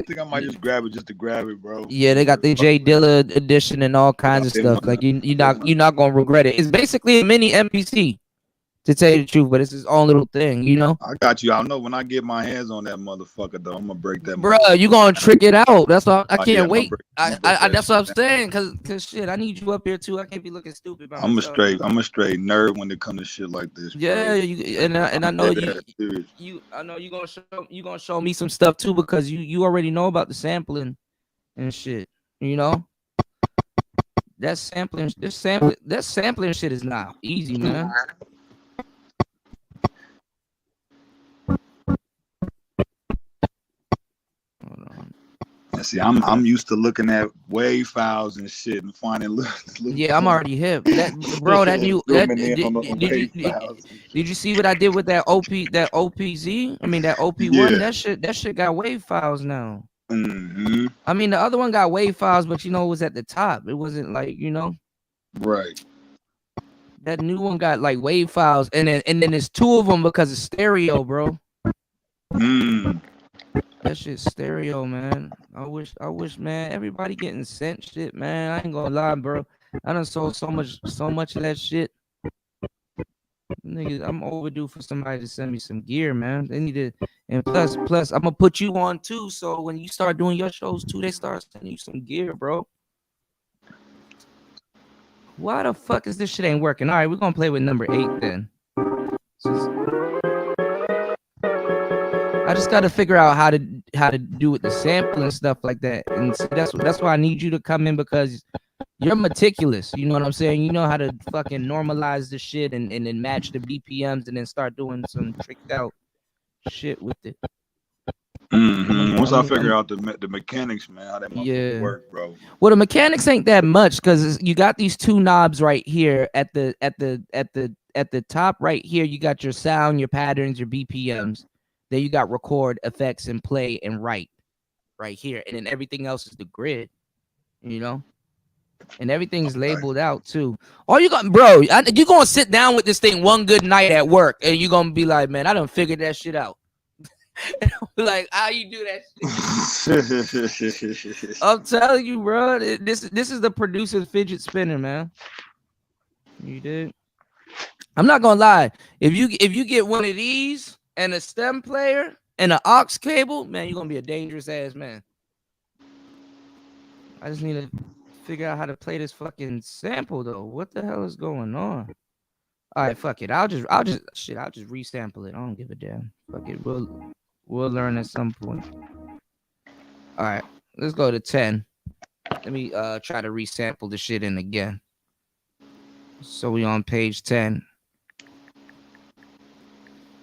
think I might just grab it just to grab it, bro. Yeah, they got the J Dilla edition and all kinds of stuff. Like you're not gonna regret it. It's basically a mini MPC. To tell you the truth, but it's his own little thing, you know. I got you. I know when I get my hands on that motherfucker, though, I'm gonna break that. Bro, you gonna trick it out? That's all. I can't wait. That's what I'm saying. Cause shit, I need you up here too. I can't be looking stupid. I'm a straight nerd when it comes to shit like this. Bro. Yeah, and I know I know you gonna show me some stuff too because you already know about the sampling and shit. You know. That sampling shit is not easy, man. See, I'm used to looking at wave files and shit and finding little yeah, I'm already hip. Did you see what I did with that OPZ? I mean that OP1. Yeah. That shit got wave files now. Mm-hmm. I mean the other one got wave files, but it was at the top. It wasn't like Right. That new one got like wave files, and then there's 2 of them because it's stereo, bro. That shit's stereo, man. I wish, man, everybody getting sent shit, man. I ain't gonna lie, bro. I done sold so much of that shit. Niggas, I'm overdue for somebody to send me some gear, man. They need to, and plus, I'm gonna put you on too. So when you start doing your shows too, they start sending you some gear, bro. Why the fuck is this shit ain't working? All right, we're gonna play with number 8 then. I just got to figure out how to do with the sample and stuff like that. And see, that's why I need you to come in, because you're meticulous. You know what I'm saying? You know how to fucking normalize the shit and then match the BPMs and then start doing some tricked out shit with it. Once I figure out the mechanics, man, how that motherfucker work, bro. Well, the mechanics ain't that much, because you got these 2 knobs right here at the top right here. You got your sound, your patterns, your BPMs. Then you got record, effects, and play and write right here. And then everything else is the grid, you know? And everything's labeled out too. All you got, bro, you're going to sit down with this thing one good night at work and you're going to be like, man, I done figured that shit out. Like, how you do that shit? I'm telling you, bro, this is the producer's fidget spinner, man. You did. I'm not going to lie. If you get one of these and a stem player and an aux cable, man, you're gonna be a dangerous ass man. I just need to figure out how to play this fucking sample though. What the hell is going on? All right, fuck it. I'll just resample it. I don't give a damn. Fuck it. We'll learn at some point. All right, let's go to 10. Let me try to resample the shit in again. So we on page 10.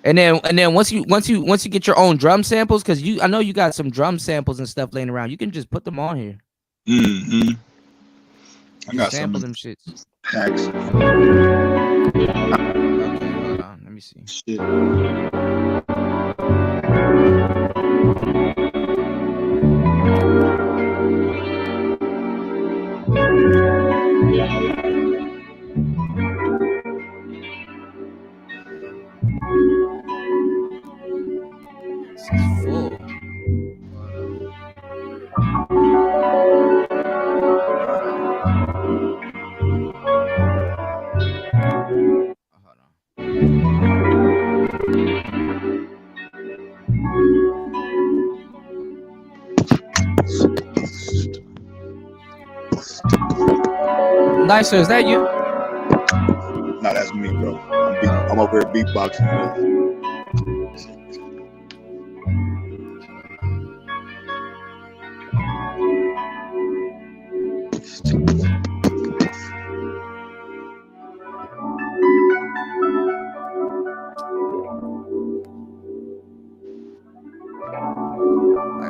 And then once you get your own drum samples, because I know you got some drum samples and stuff laying around, you can just put them on here. I got sample some them shits. packs. Okay, hold on. Let me see. Shit. This is full. Hold on. Nicer, is that you? No, that's me, bro. I'm over here beatboxing.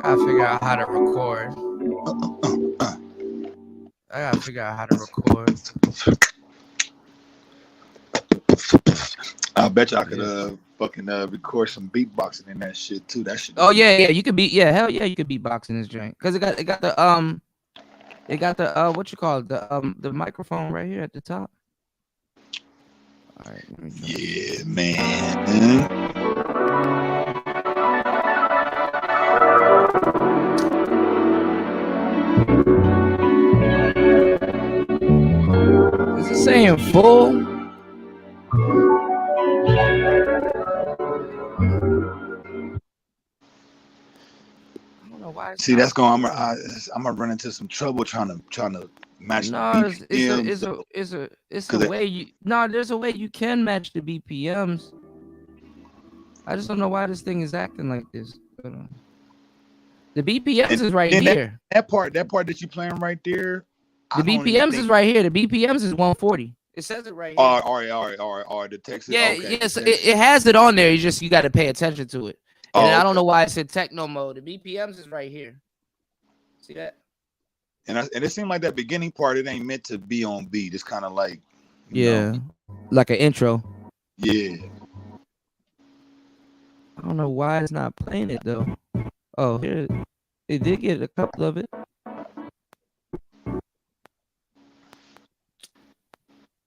I gotta figure out how to record. I bet you I could fucking record some beatboxing in that shit too. That shit. Oh yeah, you could be hell yeah, you could beatbox in this joint. Cause it got the what you call it, the microphone right here at the top. All right, let me try. Yeah, man. Is it saying full? See, that's going. I'm gonna run into some trouble trying to match. No, it's a way you. No, there's a way you can match the BPMs. I just don't know why this thing is acting like this. The BPMs is right here. That part that you playing right there. The BPMs is right here. The BPMs is 140. It says it right here. All right. The text. Yeah, okay, yes, it has it on there. You got to pay attention to it. And I don't know why it's in techno mode. The BPMs is right here. See that? And it seemed like that beginning part, it ain't meant to be on beat. It's kind of like, you know, like an intro. Yeah. I don't know why it's not playing it though. Oh, here it did get a couple of it.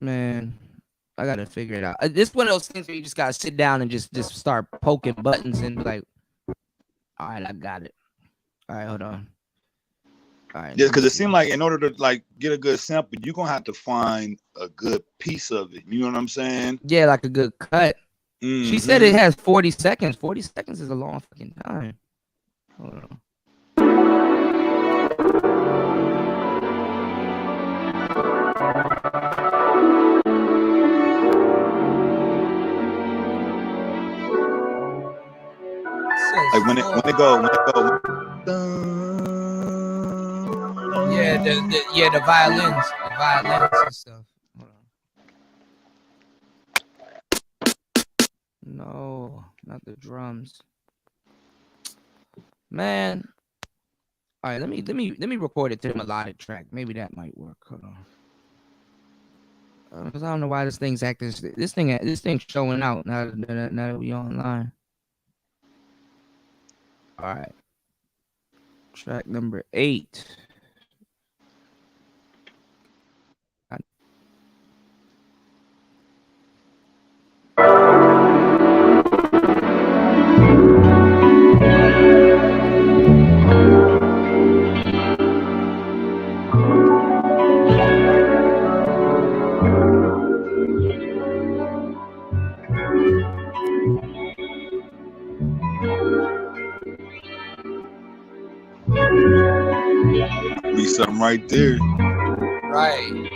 Man, I gotta figure it out. This one of those things where you just gotta sit down and just start poking buttons and be like, all right, I got it. All right, hold on. All right. Yeah, because it seemed like in order to like get a good sample, you're gonna have to find a good piece of it. You know what I'm saying? Yeah, like a good cut. She said it has 40 seconds. 40 seconds is a long fucking time. Hold on. Like when it go. Yeah, the violins and stuff. Hold on. No, not the drums. Man. All right, let me record it to the melodic track. Maybe that might work. Hold on. Because I don't know why this thing's acting. This thing's showing out now that we online. All right. Track number 8. Be something right there. Right.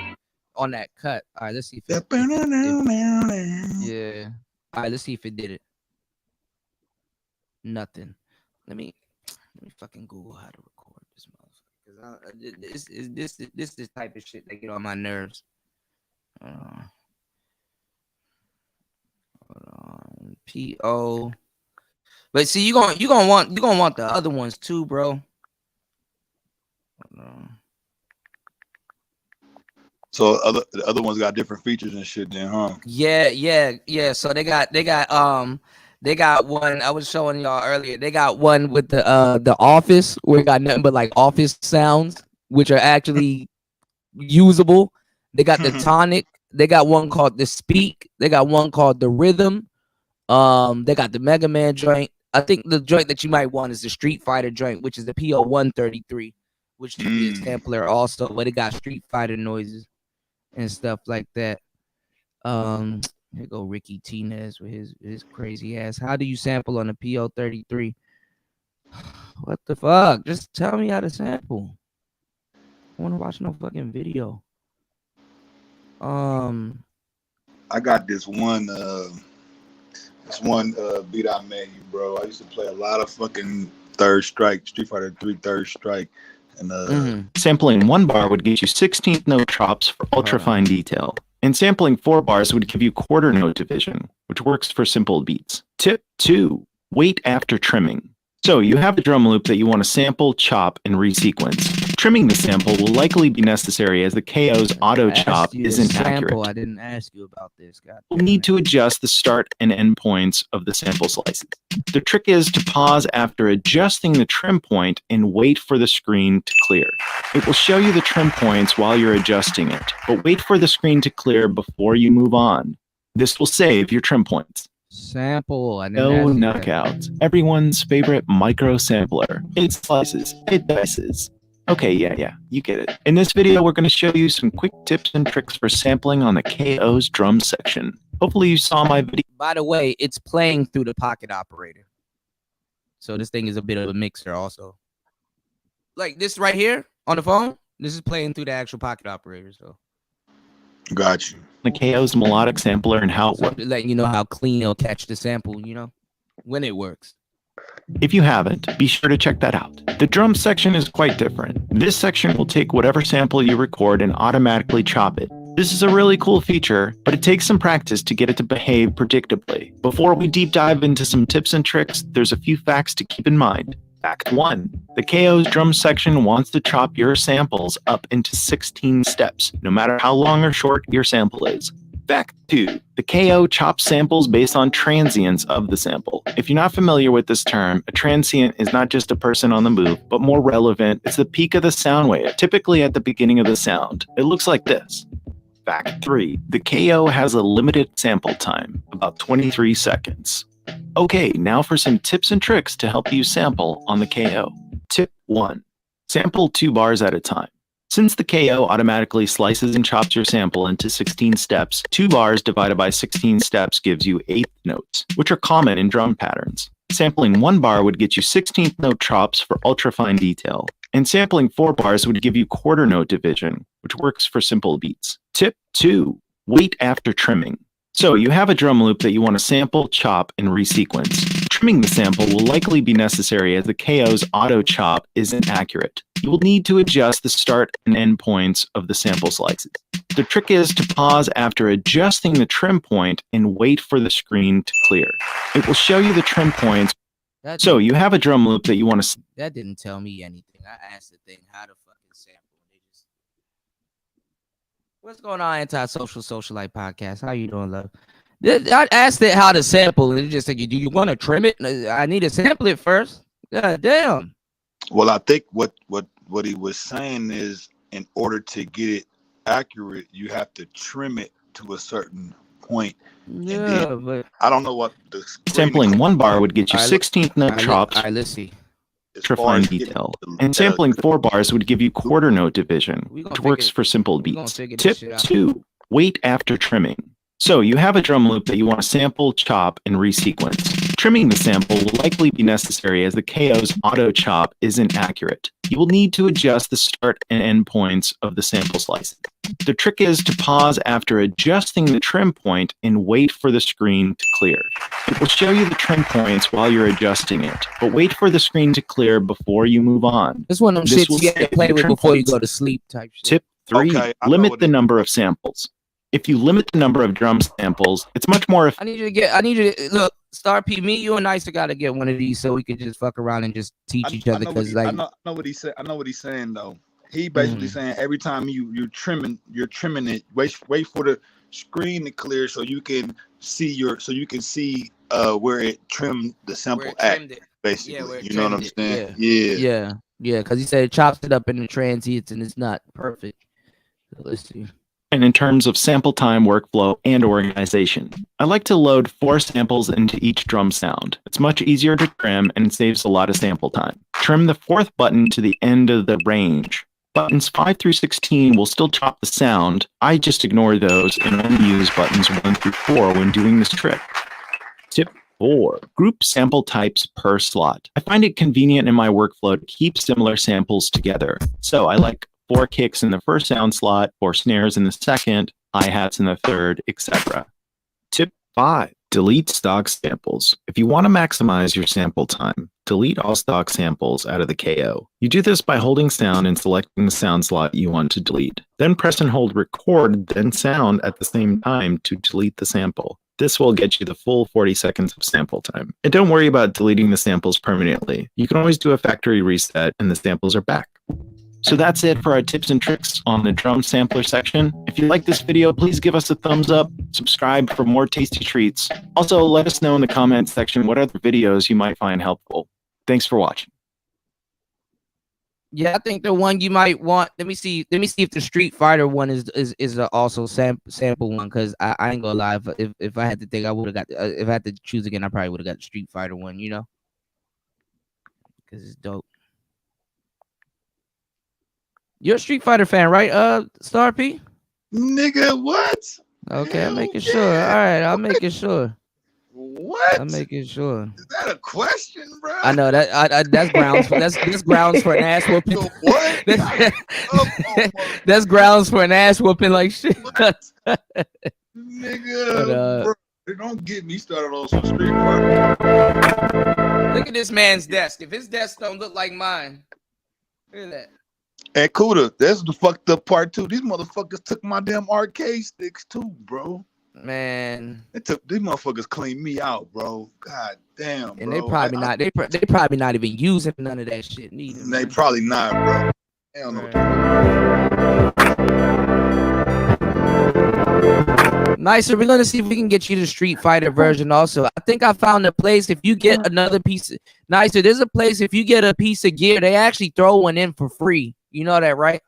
On that cut. All right, let's see if it yeah. All right, let's see if it did it. Nothing. Let me fucking Google how to record this motherfucker. Because this is the type of shit that get on my nerves. Hold on. PO. But see, you gonna want the other ones too, bro. Hold on. So the other ones got different features and shit then, huh? Yeah. So they got one I was showing y'all earlier. They got one with the Office where it got nothing but like Office sounds, which are actually usable. They got the Tonic. They got one called the Speak. They got one called the Rhythm. They got the Mega Man joint. I think the joint that you might want is the Street Fighter joint, which is the PO 133, which should be a sampler also, but it got Street Fighter noises and stuff like that. Here go Ricky Tinez with his crazy ass. How do you sample on a PO33? What the fuck? Just tell me how to sample. I want to watch no fucking video. I got this one beat I made you, bro. I used to play a lot of fucking Third Strike, Street Fighter 3 Third Strike. And sampling 1 bar would get you 16th note chops for ultra fine detail. And sampling 4 bars would give you quarter note division, which works for simple beats. Tip 2, wait after trimming. So you have a drum loop that you want to sample, chop, and resequence. Trimming the sample will likely be necessary as the KO's auto chop isn't accurate. I didn't ask you about this, God. You'll need to adjust the start and end points of the sample slices. The trick is to pause after adjusting the trim point and wait for the screen to clear. It will show you the trim points while you're adjusting it, but wait for the screen to clear before you move on. This will save your trim points. Sample. No knockouts. Everyone's favorite micro sampler. It slices. It dices. Okay, yeah, you get it. In this video, we're going to show you some quick tips and tricks for sampling on the KO's drum section. Hopefully you saw my video. By the way, it's playing through the pocket operator. So this thing is a bit of a mixer also. Like this right here on the phone, this is playing through the actual pocket operator. So got you. The KO's melodic sampler and how it works. Letting you know how clean it'll catch the sample, when it works. If you haven't, be sure to check that out. The drum section is quite different. This section will take whatever sample you record and automatically chop it. This is a really cool feature, but it takes some practice to get it to behave predictably. Before we deep dive into some tips and tricks, there's a few facts to keep in mind. Fact 1. The KO's drum section wants to chop your samples up into 16 steps, no matter how long or short your sample is. Fact 2. The KO chops samples based on transients of the sample. If you're not familiar with this term, a transient is not just a person on the move, but more relevant, it's the peak of the sound wave, typically at the beginning of the sound. It looks like this. Fact 3. The KO has a limited sample time, about 23 seconds. Okay, now for some tips and tricks to help you sample on the KO. Tip 1. Sample 2 bars at a time. Since the KO automatically slices and chops your sample into 16 steps, 2 bars divided by 16 steps gives you 8th notes, which are common in drum patterns. Sampling 1 bar would get you 16th note chops for ultra-fine detail, and sampling 4 bars would give you quarter note division, which works for simple beats. Tip 2. Wait after trimming. So you have a drum loop that you want to sample, chop, and resequence. Trimming the sample will likely be necessary as the KO's auto chop isn't accurate. You will need to adjust the start and end points of the sample slices. The trick is to pause after adjusting the trim point and wait for the screen to clear. It will show you the trim points. So you have a drum loop that you want to... That didn't tell me anything. I asked the thing how to fucking sample. What's going on, Antisocial Socialite Podcast? How you doing, love? I asked it how to sample, and it just said, "Do you want to trim it?" I need to sample it first. God damn. Well, I think what he was saying is, in order to get it accurate, you have to trim it to a certain point. Yeah, but I don't know what the Sampling 1 bar would get you 16th note chops. All right, let's see. Ultra-fine detail. And sampling 4 bars would give you quarter note division, which works for simple beats. Tip 2. Wait after trimming. So you have a drum loop that you want to sample, chop, and resequence. Trimming the sample will likely be necessary as the KO's auto chop isn't accurate. You will need to adjust the start and end points of the sample slices. The trick is to pause after adjusting the trim point and wait for the screen to clear. It will show you the trim points while you're adjusting it, but wait for the screen to clear before you move on. This one of them shits you have to play with before you go to sleep type shit. Tip 3. Okay, limit the number of samples. If you limit the number of drum samples, it's much more I need you to look, Star P, me, you and Nicer gotta get one of these so we can just fuck around and just teach each other. Because like, I know what he said. I know what he's saying though. He basically saying every time you're trimming it, wait for the screen to clear so you can see where it trimmed the sample at. Basically, yeah, you know what I'm saying? Yeah. Because he said it chops it up in the transients and it's not perfect. So let's see. And in terms of sample time, workflow, and organization, I like to load 4 samples into each drum sound. It's much easier to trim and saves a lot of sample time. Trim the 4th button to the end of the range. Buttons 5 through 16 will still chop the sound. I just ignore those and only use buttons 1 through 4 when doing this trick. Tip 4. Group sample types per slot. I find it convenient in my workflow to keep similar samples together. So I like 4 kicks in the first sound slot, 4 snares in the second, hi-hats in the third, etc. Tip 5. Delete stock samples. If you want to maximize your sample time, delete all stock samples out of the KO. You do this by holding sound and selecting the sound slot you want to delete. Then press and hold record, then sound at the same time to delete the sample. This will get you the full 40 seconds of sample time. And don't worry about deleting the samples permanently. You can always do a factory reset and the samples are back. So that's it for our tips and tricks on the drum sampler section. If you like this video, please give us a thumbs up, subscribe for more tasty treats. Also, let us know in the comments section what other videos you might find helpful. Thanks for watching. Yeah, I think the one you might want. Let me see if the Street Fighter one is also sample one. Because I ain't gonna lie, if I had to think, I would have got. If I had to choose again, I probably would have got the Street Fighter one. You know, because it's dope. You're a Street Fighter fan, right? Star P? Nigga, what? Okay, I'm making sure. All right, I'm making sure. What? I'm making sure. Is that a question, bro? I know that that's grounds for that's grounds for an ass whooping. So what? That's grounds for an ass whooping like shit. Nigga, bro, don't get me started on some Street Fighter. Look at this man's desk. If his desk don't look like mine, look at that. And Kuda, that's the fucked up part too. These motherfuckers took my damn arcade sticks too, bro. Man, these motherfuckers cleaned me out, bro. God damn, and bro. they probably not. They probably not even using none of that shit neither. They probably not, bro. Hell no. Nicer, we're gonna see if we can get you the Street Fighter version also. I think I found a place. If you get another piece, Nicer, there's a place. If you get a piece of gear, they actually throw one in for free. You know that, right?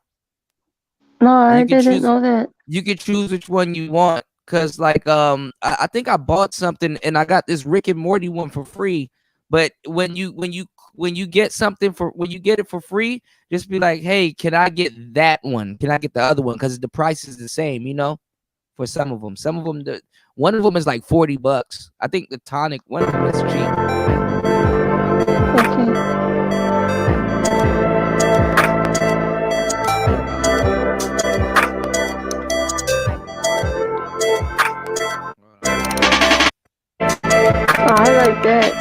No, I didn't know that. you can choose which one you want. Cause like I think I bought something and I got this Rick and Morty one for free. But when you get something when you get it for free, just be like, hey, can I get that one? Can I get the other one? Because the price is the same, you know. For some of them, one of them is like $40. I think the tonic one of them is cheap. I like that.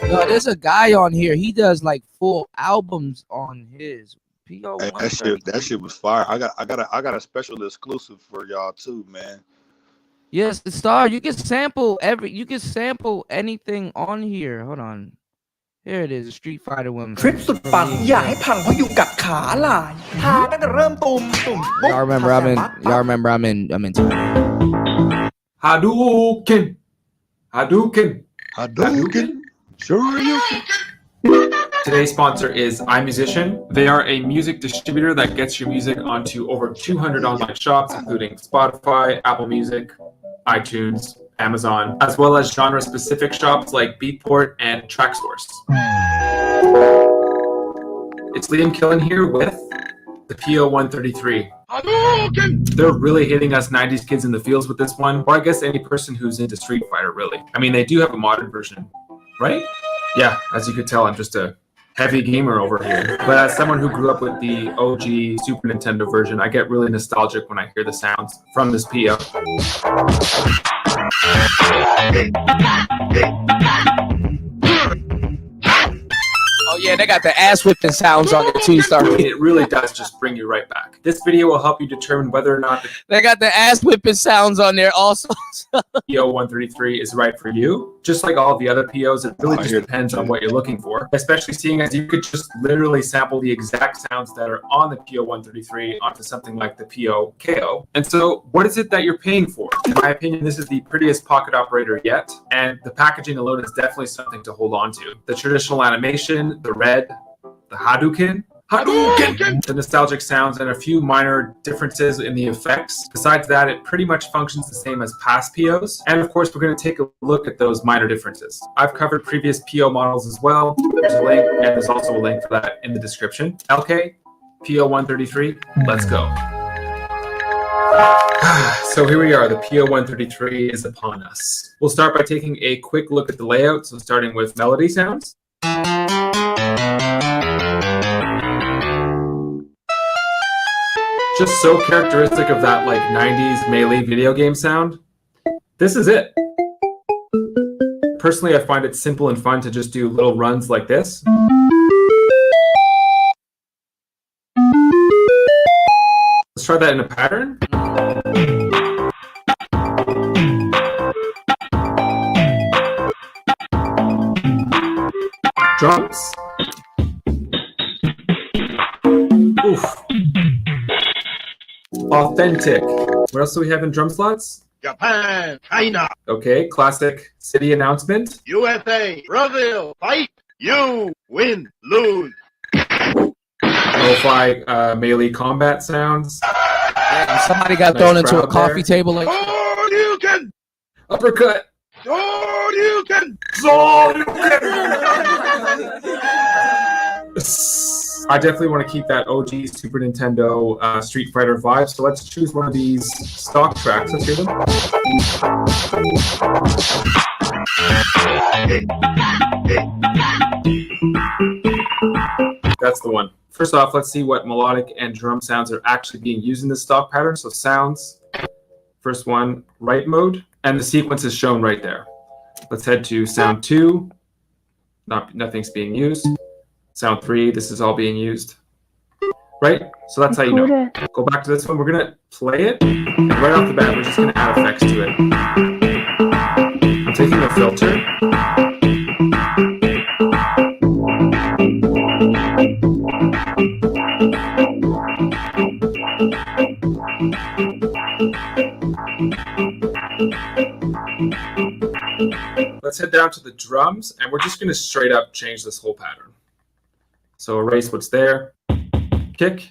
Yo, there's a guy on here. He does like full albums on his PO1. Hey, that shit was fire. I got a special exclusive for y'all too, man. Yes, the Star. You can sample anything on here. Hold on. Here it is, a Street Fighter one. ทริปสุดปังอย่าให้พังเพราะอยู่กับขาลายทาตั้งแต่เริ่มตุ่ม Y'all remember I'm in Hadouken. Sure you can. Today's sponsor is iMusician. They are a music distributor that gets your music onto over 200 online shops, including Spotify, Apple Music, iTunes, Amazon, as well as genre-specific shops like Beatport and TrackSource. It's Liam Killen here with the PO133. They're really hitting us 90s kids in the fields with this one, or I guess any person who's into Street Fighter, really. I mean, they do have a modern version, right? Yeah, as you could tell, I'm just a heavy gamer over here. But as someone who grew up with the OG Super Nintendo version, I get really nostalgic when I hear the sounds from this PO. Oh yeah, they got the ass whipping sounds on it too, Star. It really does just bring you right back. This video will help you determine whether or not they got the ass whipping sounds on there also. PO133 is right for you. Just like all of the other POs, it really just depends on what you're looking for, especially seeing as you could just literally sample the exact sounds that are on the PO133 onto something like the PO-KO. And so what is it that you're paying for? In my opinion, this is the prettiest pocket operator yet, and the packaging alone is definitely something to hold on to. The traditional animation, the red, the Hadouken, the nostalgic sounds, and a few minor differences in the effects. Besides that, it pretty much functions the same as past POs. And of course, we're going to take a look at those minor differences. I've covered previous PO models as well. There's a link, and there's also a link for that in the description. LK, PO133, let's go. So here we are, the PO133 is upon us. We'll start by taking a quick look at the layout, so starting with melody sounds. Just so characteristic of that like 90s melee video game sound. This is it. Personally, I find it simple and fun to just do little runs like this. Let's try that in a pattern. Drums. Oof. Authentic. What else do we have in drum slots? Japan, China. Okay, classic city announcement. USA, Brazil, fight. You win, lose. Lo-fi melee combat sounds. Yeah, somebody got thrown into a coffee table like Shoryuken! Uppercut. Shoryuken! I definitely want to keep that OG Super Nintendo Street Fighter vibe, so let's choose one of these stock tracks. Let's hear them. That's the one. First off, let's see what melodic and drum sounds are actually being used in this stock pattern. So sounds, first one, right mode, and the sequence is shown right there. Let's head to sound 2. Nothing's being used. Sound 3, this is all being used. Right? So that's how you know. Go back to this one. We're going to play it. And right off the bat, we're just going to add effects to it. I'm taking a filter. Let's head down to the drums, and we're just going to straight up change this whole pattern. So erase what's there, kick,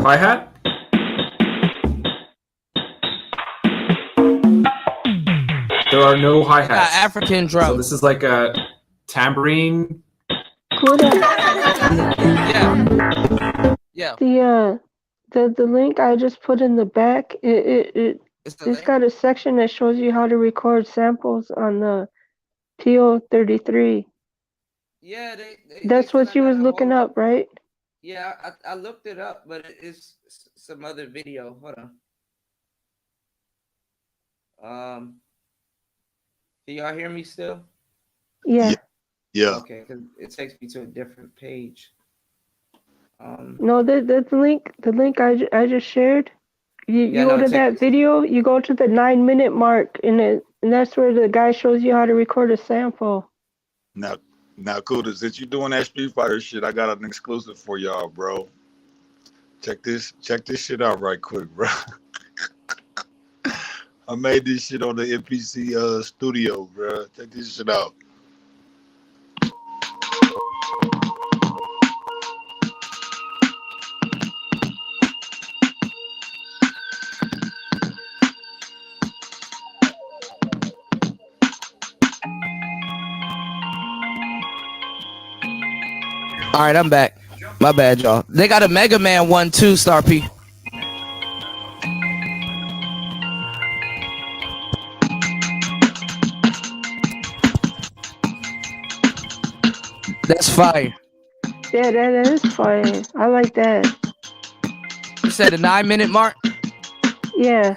Hi-hat? There are no hi-hats. African drum. So this is like a tambourine. Yeah. The link I just put in the back, it's got a section that shows you how to record samples on the PO33. Yeah, That's what you was looking up, right? Yeah, I looked it up, but it's some other video. Hold on. Can y'all hear me still? Yeah. Yeah. Okay, because it takes me to a different page. No, the link I just shared. You go to that video. You go to the 9-minute mark, and that's where the guy shows you how to record a sample. Now, Kuda, since you doing that Street Fighter shit, I got an exclusive for y'all, bro. Check this shit out right quick, bro. I made this shit on the MPC studio, bro. Check this shit out. All right, I'm back. My bad, y'all. They got a Mega Man 1 too, Star P. That's fire. Yeah, that is fire. I like that. You said a 9-minute mark? Yeah.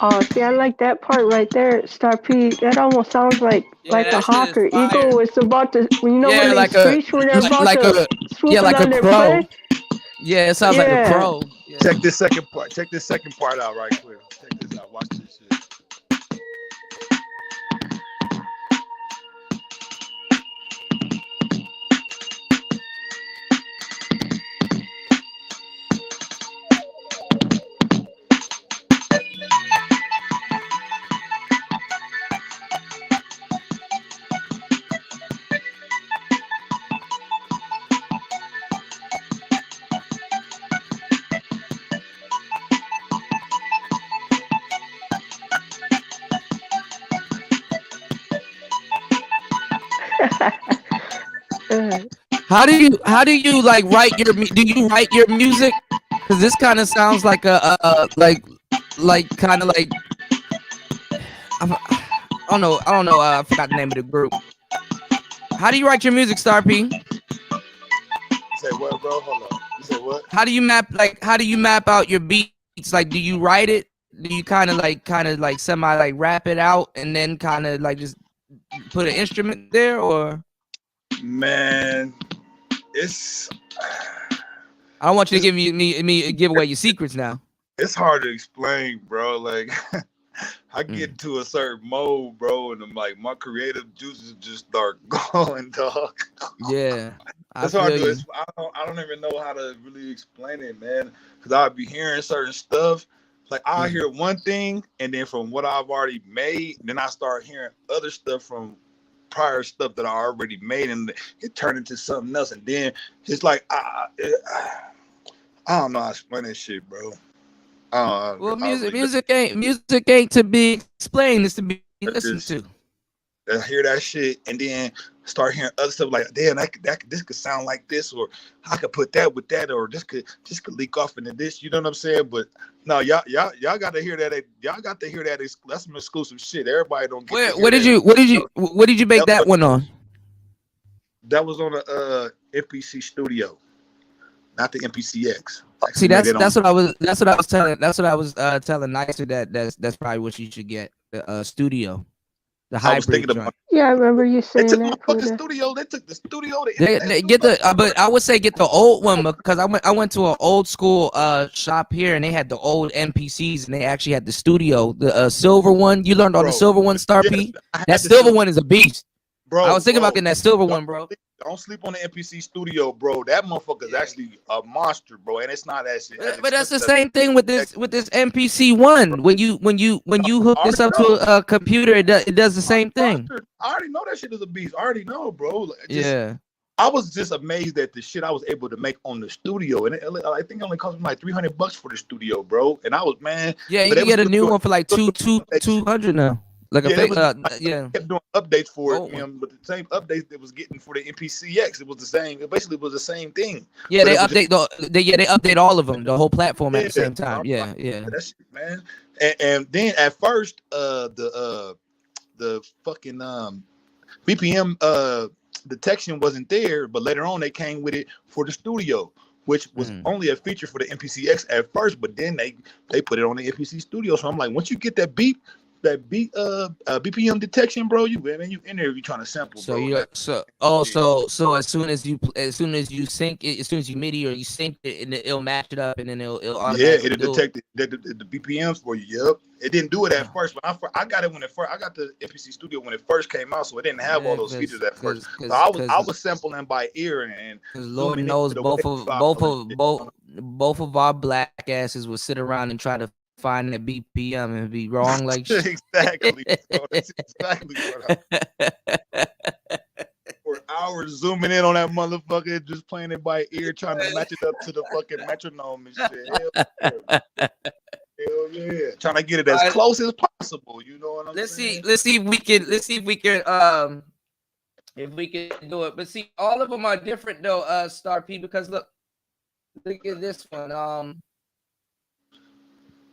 Oh, see, I like that part right there, Star P. That almost sounds like a hawk or eagle was about to, when they like screech when they're about to swoop in like on a their crow. prey. Yeah, it sounds like a crow. Yeah. Check this second part. Check this second part out right quick. Check this out. Watch this shit. How do you like write your do you write your music? Because this kind of sounds like a like kind of like I don't know I forgot the name of the group. How do you write your music, Star P? You say what, bro? Hold on. You say what? How do you map out your beats? Like, do you write it? Do you kind of like semi like rap it out and then kind of like just put an instrument there, or? Man, it's. I don't want you to give me give away your secrets now. It's hard to explain, bro. Like, I get into a certain mode, bro, and I'm like, my creative juices just start going, dog. Yeah. I That's hard feel to do. you. I don't even know how to really explain it, man. Because I'll be hearing certain stuff. Like I'll hear one thing, and then from what I've already made, then I start hearing other stuff from prior stuff that I already made, and it turned into something else. And then it's like I don't know how to explain that shit, bro. Well, really music ain't to be explained. It's to be listened just to. I hear that shit and then start hearing other stuff like, damn, this could sound like this, or I could put that with that, or this could leak off into this. You know what I'm saying? But no, y'all got to hear that. Y'all got to hear that. That's some exclusive shit. Everybody don't get to hear What did you make that one on? That was on a MPC Studio, not the MPCX. See, that's what I was telling Nicer that's probably what you should get, the studio, the hybrid joint. Yeah, I remember you saying They took that. my fucking studio. They took the studio. They get but I would say get the old one because I went to an old school shop here and they had the old MPCs and they actually had the studio, the silver one. You learned on the silver one, Star P. That silver one is a beast. Bro, I was thinking about getting that silver one, bro. Don't sleep on the MPC Studio, bro. That motherfucker is actually a monster, bro, and it's not that shit. But that's the same thing with this MPC one. When you hook this up to a computer, it does the same thing. I already know that shit is a beast. I already know, bro. Yeah. I was just amazed at the shit I was able to make on the studio, and I think it only cost me like $300 for the studio, bro. And I was, man. Yeah, you can get a new one for like 200 now. Like yeah, yeah. Kept doing updates for it, but the same updates that was getting for the MPCX, it was the same. It basically was the same thing. Yeah, they update they update all of them, the whole platform at the same time. Yeah, yeah. That shit, man. And then at first, the fucking BPM detection wasn't there, but later on they came with it for the studio, which was only a feature for the MPCX at first, but then they put it on the MPC Studio. So I'm like, once you get that BPM detection, bro, you in there, you trying to sample, bro. So as soon as you sync it, as soon as you MIDI or you sync it, and it'll match it up, and then it'll automatically it'll detect the BPMs for you. Yep, it didn't do it at first, but I got it when it first. I got the MPC Studio when it first came out, so it didn't have all those features at first. So I was sampling by ear and Lord knows both of our black asses would sit around and try to find that BPM and be wrong like shit. Exactly, bro. That's exactly what for hours zooming in on that motherfucker, just playing it by ear, trying to match it up to the fucking metronome and shit. Hell yeah. Trying to get it as close as possible. You know what I'm saying? Let's see if we can do it. But see, all of them are different though, Star P, because look at this one.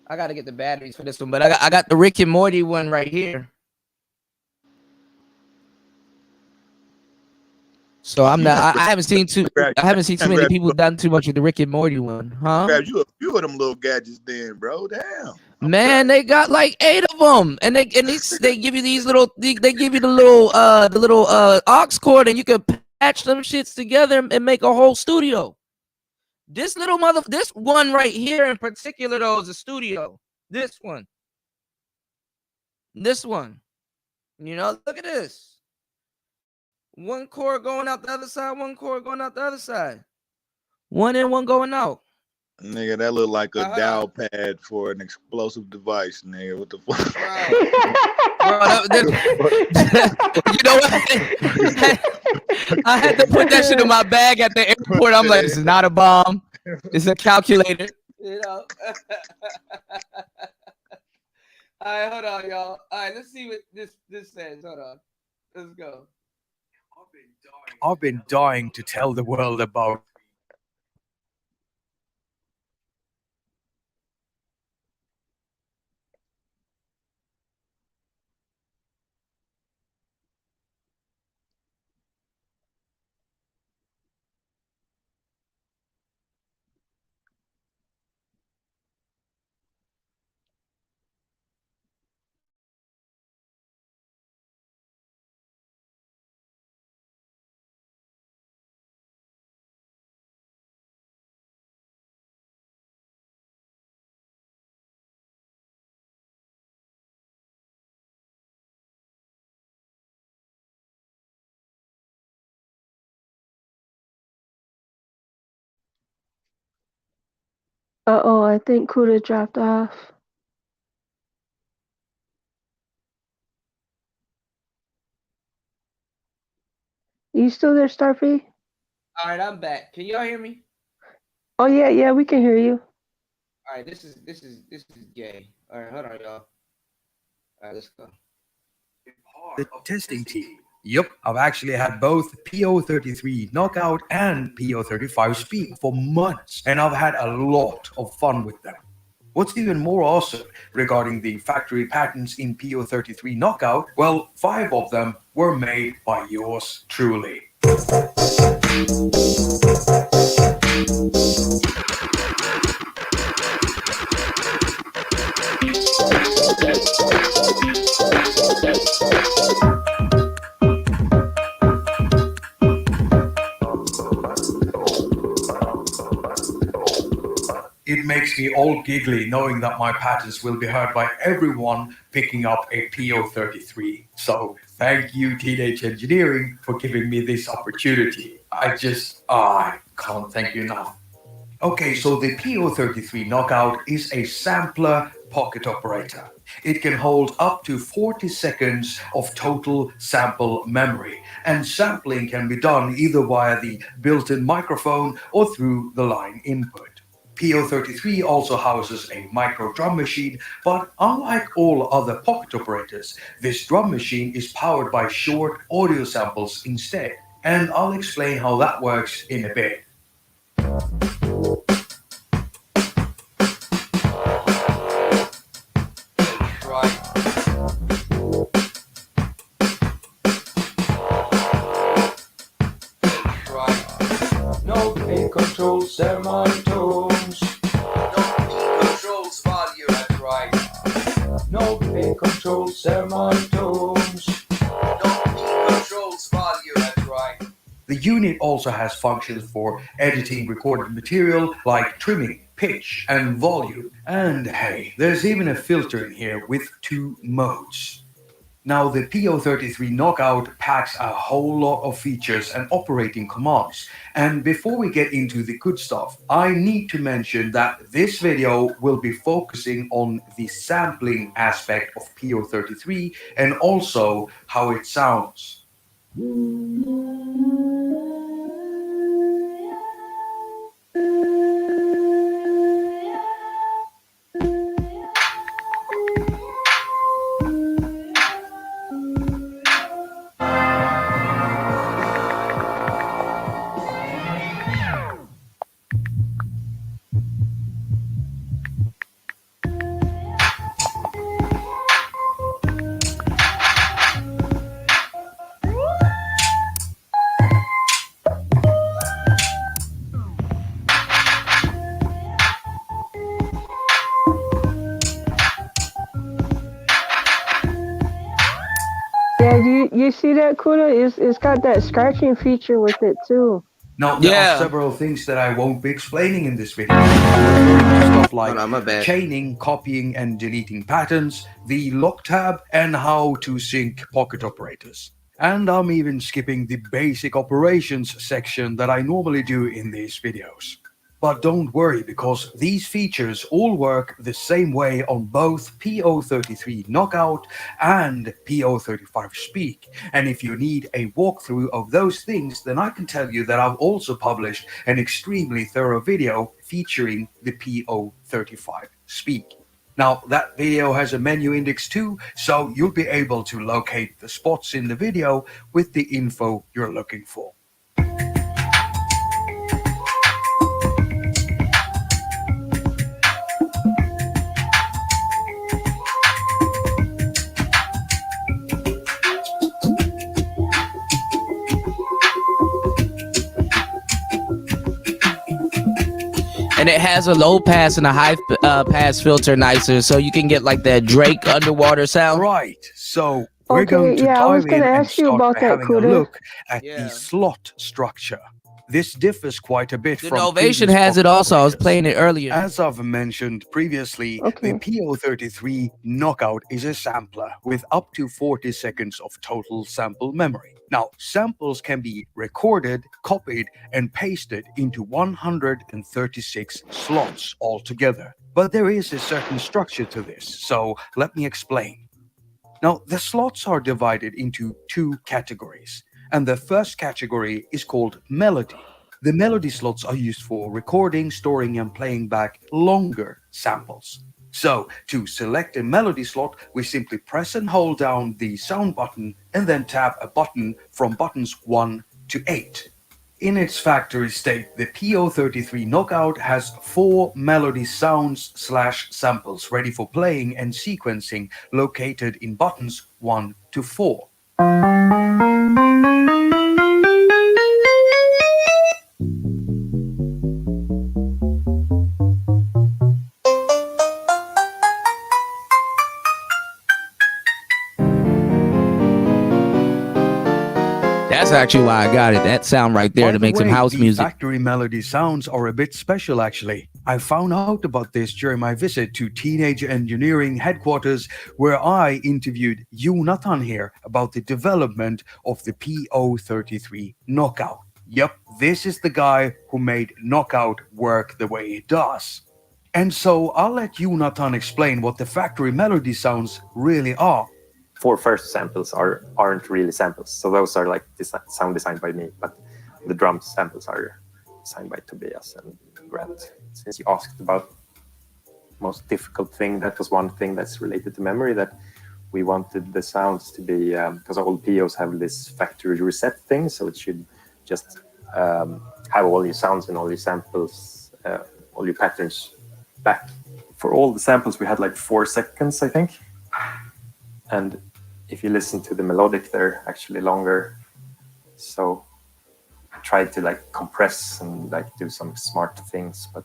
I gotta get the batteries for this one, but I got the Rick and Morty one right here. So I'm not. I haven't seen too many people done too much with the Rick and Morty one, huh? Grab you a few of them little gadgets, then, bro. Damn. Man, they got like 8 of them, and they give you these little. They give you the little aux cord, and you can patch them shits together and make a whole studio. This one right here in particular though is a studio. This one. You know, look at this. One cord going out the other side, one cord going out the other side. One in, one going out. Nigga, that look like a dial pad for an explosive device, nigga. What the fuck? Bro, you know what? I had to put that shit in my bag at the airport. I'm like, this is not a bomb. It's a calculator. You know. All right, hold on, y'all. All right, let's see what this says. Hold on. Let's go. I've been dying to tell the world about Uh-oh, I think Kuda dropped off. You still there, Starfy? All right, I'm back. Can y'all hear me? Oh yeah, we can hear you. All right, this is gay. All right, hold on, y'all. All right, let's go. The testing team. Yep, I've actually had both PO33 Knockout and PO35 Speak for months, and I've had a lot of fun with them. What's even more awesome regarding the factory patents in PO33 Knockout, well, 5 of them were made by yours truly. It makes me all giggly knowing that my patents will be heard by everyone picking up a PO33. So thank you, Teenage Engineering, for giving me this opportunity. I can't thank you enough. Okay, so the PO33 Knockout is a sampler pocket operator. It can hold up to 40 seconds of total sample memory, and sampling can be done either via the built-in microphone or through the line input. PO33 also houses a micro drum machine, but unlike all other pocket operators, this drum machine is powered by short audio samples instead. And I'll explain how that works in a bit. No P controls semitones. No P controls value, that's right. No P controls semitones. No P controls value, that's right. The unit also has functions for editing recorded material like trimming, pitch, and volume. And hey, there's even a filter in here with 2 modes. Now, the PO33 Knockout packs a whole lot of features and operating commands. And before we get into the good stuff, I need to mention that this video will be focusing on the sampling aspect of PO33 and also how it sounds. Yeah, you see that, Kuda? It's got that scratching feature with it too. Now, there are several things that I won't be explaining in this video. Stuff like chaining, copying, and deleting patterns, the lock tab, and how to sync pocket operators. And I'm even skipping the basic operations section that I normally do in these videos. But don't worry, because these features all work the same way on both PO33 Knockout and PO35 Speak. And if you need a walkthrough of those things, then I can tell you that I've also published an extremely thorough video featuring the PO35 Speak. Now, that video has a menu index too, so you'll be able to locate the spots in the video with the info you're looking for. And it has a low pass and a high pass filter nicer, so you can get like that Drake underwater sound. Right. So we're going to dive in and start by having a look at the slot structure. This differs quite a bit The from Novation previous has it pocket also. I was operators. playing it earlier. As I've mentioned previously, the PO33 Knockout is a sampler with up to 40 seconds of total sample memory. Now, samples can be recorded, copied, and pasted into 136 slots altogether. But there is a certain structure to this, so let me explain. Now, the slots are divided into two categories, and the first category is called melody. The melody slots are used for recording, storing, and playing back longer samples. So, to select a melody slot, we simply press and hold down the sound button and then tap a button from buttons 1 to 8. In its factory state, the PO33 Knockout has 4 melody sounds/samples ready for playing and sequencing located in buttons 1 to 4. That's actually why I got it. That sound right there to make some house music. Factory melody sounds are a bit special, actually. I found out about this during my visit to Teenage Engineering headquarters, where I interviewed Jonathan here about the development of the PO33 Knockout. Yep, this is the guy who made Knockout work the way it does. And so I'll let Jonathan explain what the factory melody sounds really are. 4 first samples aren't really samples, so those are like sound designed by me, but the drum samples are designed by Tobias and Grant. Since you asked about most difficult thing, that was one thing that's related to memory, that we wanted the sounds to be, because all POs have this factory reset thing, so it should just have all your sounds and all your samples, all your patterns back. For all the samples, we had like 4 seconds, I think. And if you listen to the melodic, they're actually longer. So I tried to like compress and like do some smart things, but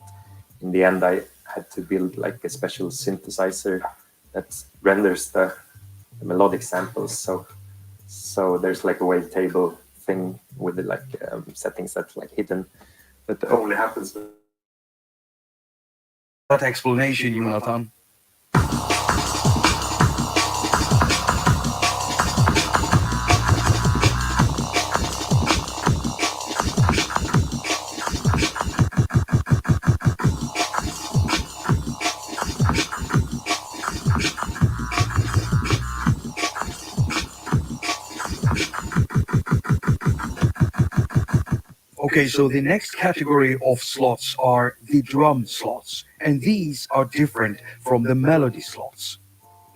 in the end I had to build like a special synthesizer that renders the melodic samples. So there's like a wavetable thing with the like settings that's like hidden, that only happens. That explanation, Jonathan. Okay, so the next category of slots are the drum slots, and these are different from the melody slots.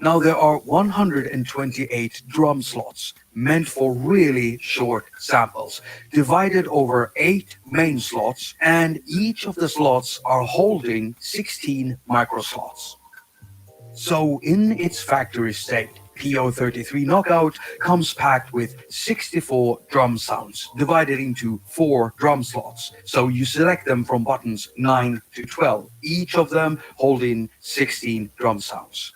Now there are 128 drum slots meant for really short samples, divided over 8 main slots, and each of the slots are holding 16 microslots. So in its factory state, PO33 Knockout comes packed with 64 drum sounds divided into 4 drum slots. So you select them from buttons 9 to 12, each of them holding 16 drum sounds.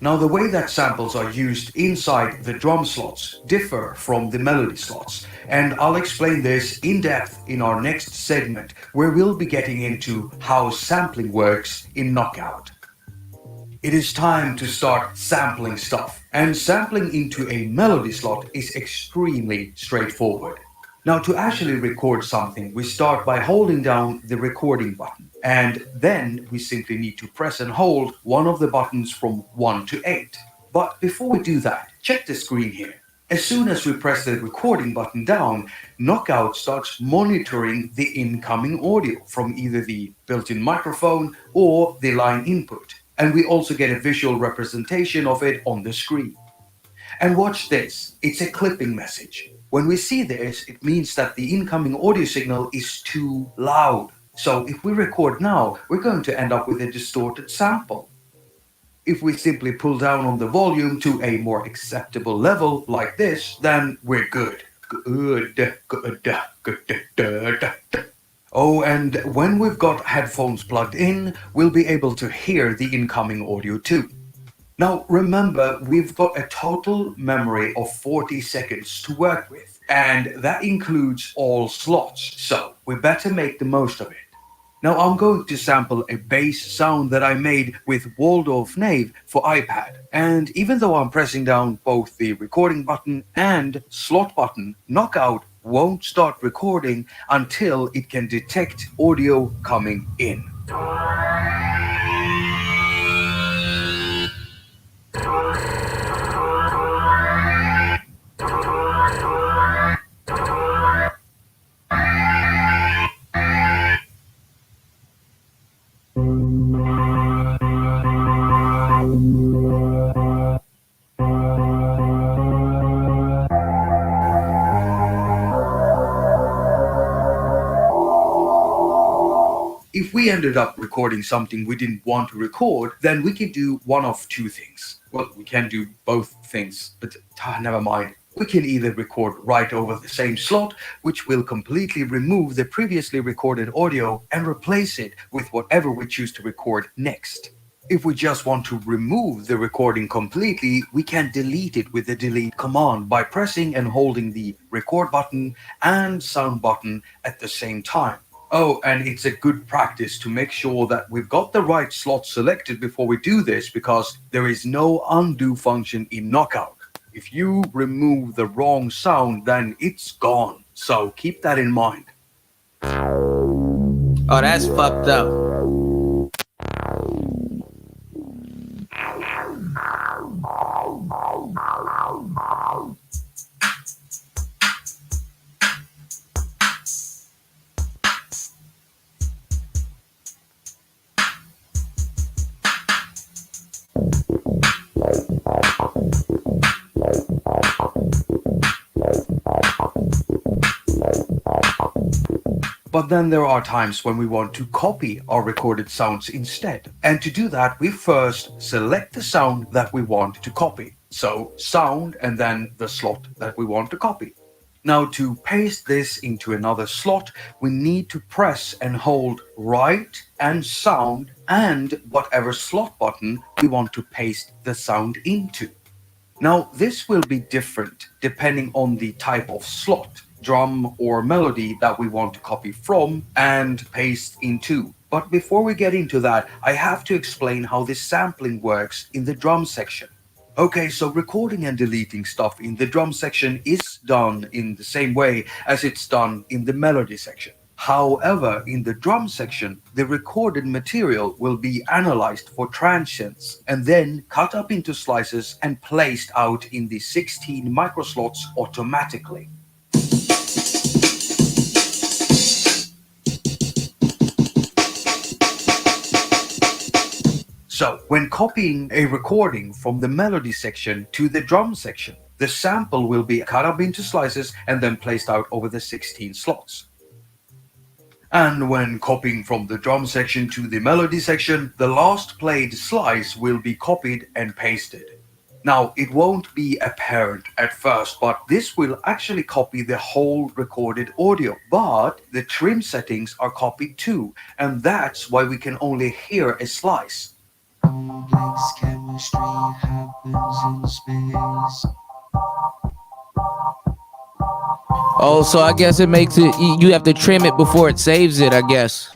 Now the way that samples are used inside the drum slots differ from the melody slots, and I'll explain this in depth in our next segment, where we'll be getting into how sampling works in Knockout. It is time to start sampling stuff, and sampling into a melody slot is extremely straightforward. Now to actually record something, we start by holding down the recording button, and then we simply need to press and hold one of the buttons from 1 to 8. But before we do that, check the screen here. As soon as we press the recording button down, Knockout starts monitoring the incoming audio from either the built-in microphone or the line input, and we also get a visual representation of it on the screen. And watch this, it's a clipping message. When we see this, it means that the incoming audio signal is too loud. So if we record now, we're going to end up with a distorted sample. If we simply pull down on the volume to a more acceptable level like this, then we're good. Good. Oh, and when we've got headphones plugged in, we'll be able to hear the incoming audio too. Now remember, we've got a total memory of 40 seconds to work with, and that includes all slots, so we better make the most of it. Now I'm going to sample a bass sound that I made with Waldorf Nave for iPad, and even though I'm pressing down both the recording button and slot button, Knockout won't start recording until it can detect audio coming in. If we ended up recording something we didn't want to record, then we can do one of two things. Well, we can do both things, but never mind. We can either record right over the same slot, which will completely remove the previously recorded audio and replace it with whatever we choose to record next. If we just want to remove the recording completely, we can delete it with the delete command by pressing and holding the record button and sound button at the same time. Oh, and it's a good practice to make sure that we've got the right slot selected before we do this, because there is no undo function in Knockout. If you remove the wrong sound, then it's gone. So keep that in mind. Oh, that's fucked up. But then there are times when we want to copy our recorded sounds instead. And to do that, we first select the sound that we want to copy. So sound and then the slot that we want to copy. Now to paste this into another slot, we need to press and hold right and sound and whatever slot button we want to paste the sound into. Now this will be different depending on the type of slot, drum or melody that we want to copy from and paste into. But before we get into that, I have to explain how this sampling works in the drum section. Okay, so recording and deleting stuff in the drum section is done in the same way as it's done in the melody section. However, in the drum section, the recorded material will be analyzed for transients and then cut up into slices and placed out in the 16 microslots automatically. So, when copying a recording from the melody section to the drum section, the sample will be cut up into slices and then placed out over the 16 slots. And when copying from the drum section to the melody section, the last played slice will be copied and pasted. Now, it won't be apparent at first, but this will actually copy the whole recorded audio. But the trim settings are copied too, and that's why we can only hear a slice. Complex chemistry happens in space. Oh, so I guess it makes it, you have to trim it before it saves it, I guess.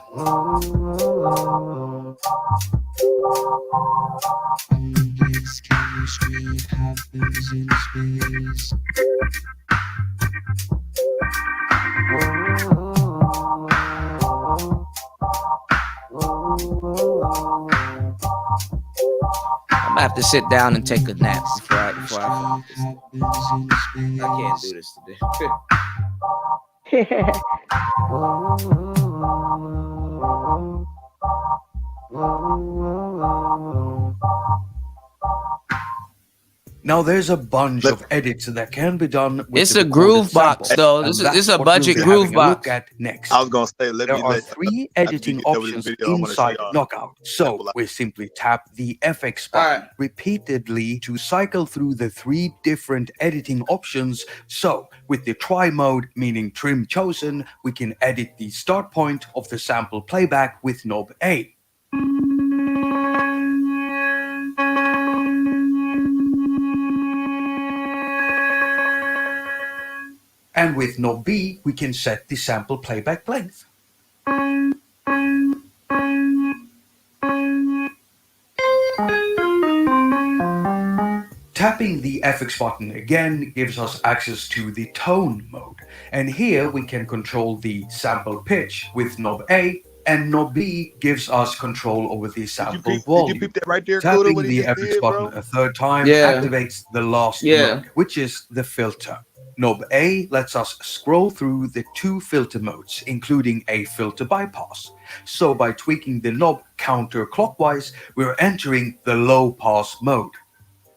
Complex chemistry happens in space. I'm gonna have to sit down and take a nap before I can't do this today. Now there's a bunch of edits that can be done with It's the a groove box, sample, though. and This that's is a what we'll budget be groove having a look box. at next. I was gonna say, There are 3 editing options inside Knockout. So we simply tap the FX button repeatedly to cycle through the 3 different editing options. So with the try mode, meaning trim chosen, we can edit the start point of the sample playback with knob A. And with knob B, we can set the sample playback length. Tapping the FX button again gives us access to the tone mode. And here we can control the sample pitch with knob A, and knob B gives us control over the sample volume. Did you peep that right there, Tapping Kuda, what he the just FX did, button bro? a third time activates the last mode, which is the filter. Knob A lets us scroll through the 2 filter modes, including a filter bypass. So by tweaking the knob counterclockwise, we're entering the low pass mode.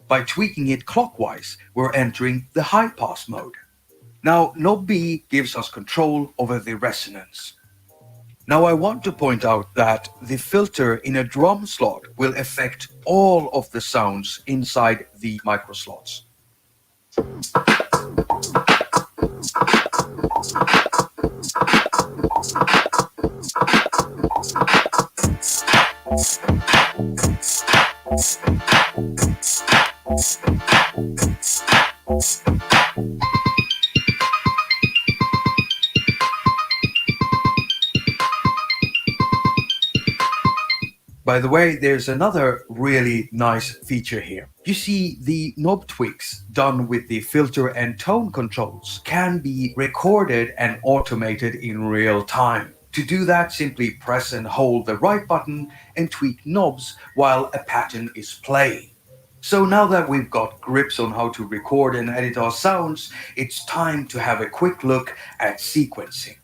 By tweaking it clockwise, we're entering the high pass mode. Now, knob B gives us control over the resonance. Now I want to point out that the filter in a drum slot will affect all of the sounds inside the micro slots. By the way, there's another really nice feature here. You see, the knob tweaks done with the filter and tone controls can be recorded and automated in real time. To do that, simply press and hold the right button and tweak knobs while a pattern is playing. So now that we've got grips on how to record and edit our sounds, it's time to have a quick look at sequencing.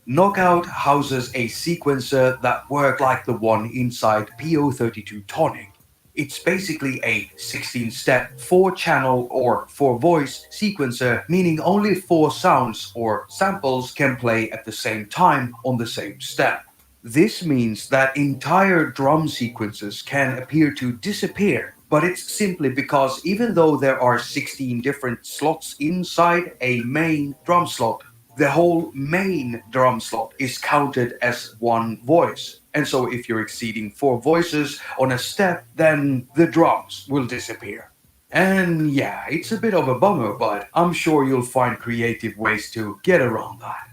Knockout houses a sequencer that works like the one inside PO32 Tonic. It's basically a 16-step, 4-channel or 4-voice sequencer, meaning only 4 sounds or samples can play at the same time on the same step. This means that entire drum sequences can appear to disappear, but it's simply because even though there are 16 different slots inside a main drum slot, the whole main drum slot is counted as 1 voice. And so if you're exceeding 4 voices on a step, then the drums will disappear. And yeah, it's a bit of a bummer, but I'm sure you'll find creative ways to get around that.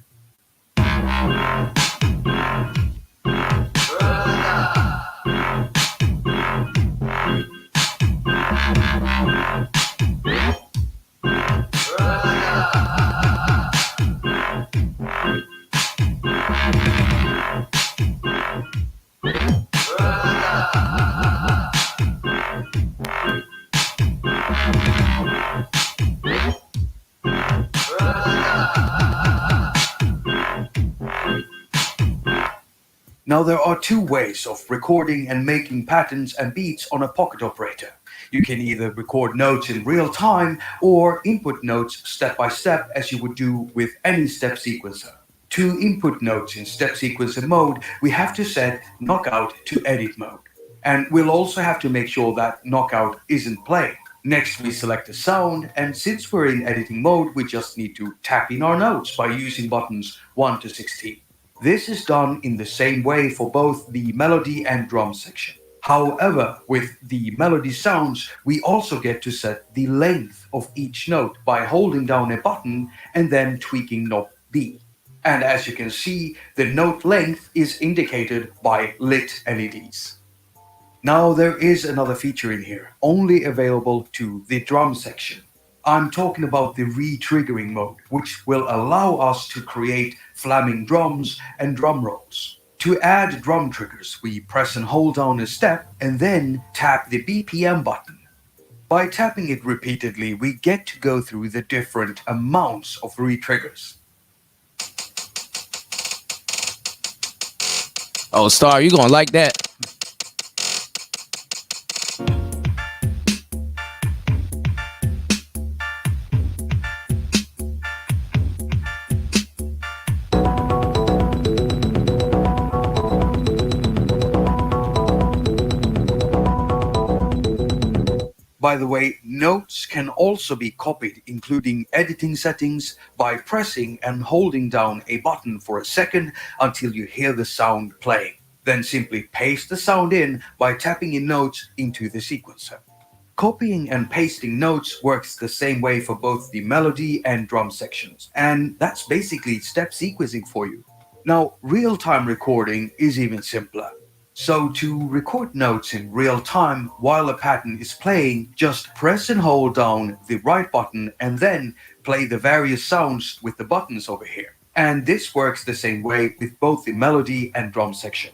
Now there are 2 ways of recording and making patterns and beats on a pocket operator. You can either record notes in real time or input notes step by step as you would do with any step sequencer. To input notes in step sequencer mode, we have to set Knockout to edit mode. And we'll also have to make sure that Knockout isn't playing. Next, we select a sound, and since we're in editing mode, we just need to tap in our notes by using buttons 1 to 16. This is done in the same way for both the melody and drum section. However, with the melody sounds, we also get to set the length of each note by holding down a button and then tweaking knob B. And as you can see, the note length is indicated by lit LEDs. Now there is another feature in here, only available to the drum section. I'm talking about the re-triggering mode, which will allow us to create flamming drums and drum rolls. To add drum triggers, we press and hold down a step and then tap the BPM button. By tapping it repeatedly, we get to go through the different amounts of re-triggers. Oh, Star, you gonna like that. By the way, notes can also be copied, including editing settings, by pressing and holding down a button for a second until you hear the sound playing. Then simply paste the sound in by tapping in notes into the sequencer. Copying and pasting notes works the same way for both the melody and drum sections, and that's basically step sequencing for you. Now, real-time recording is even simpler. So to record notes in real time while a pattern is playing, just press and hold down the right button and then play the various sounds with the buttons over here. And this works the same way with both the melody and drum section.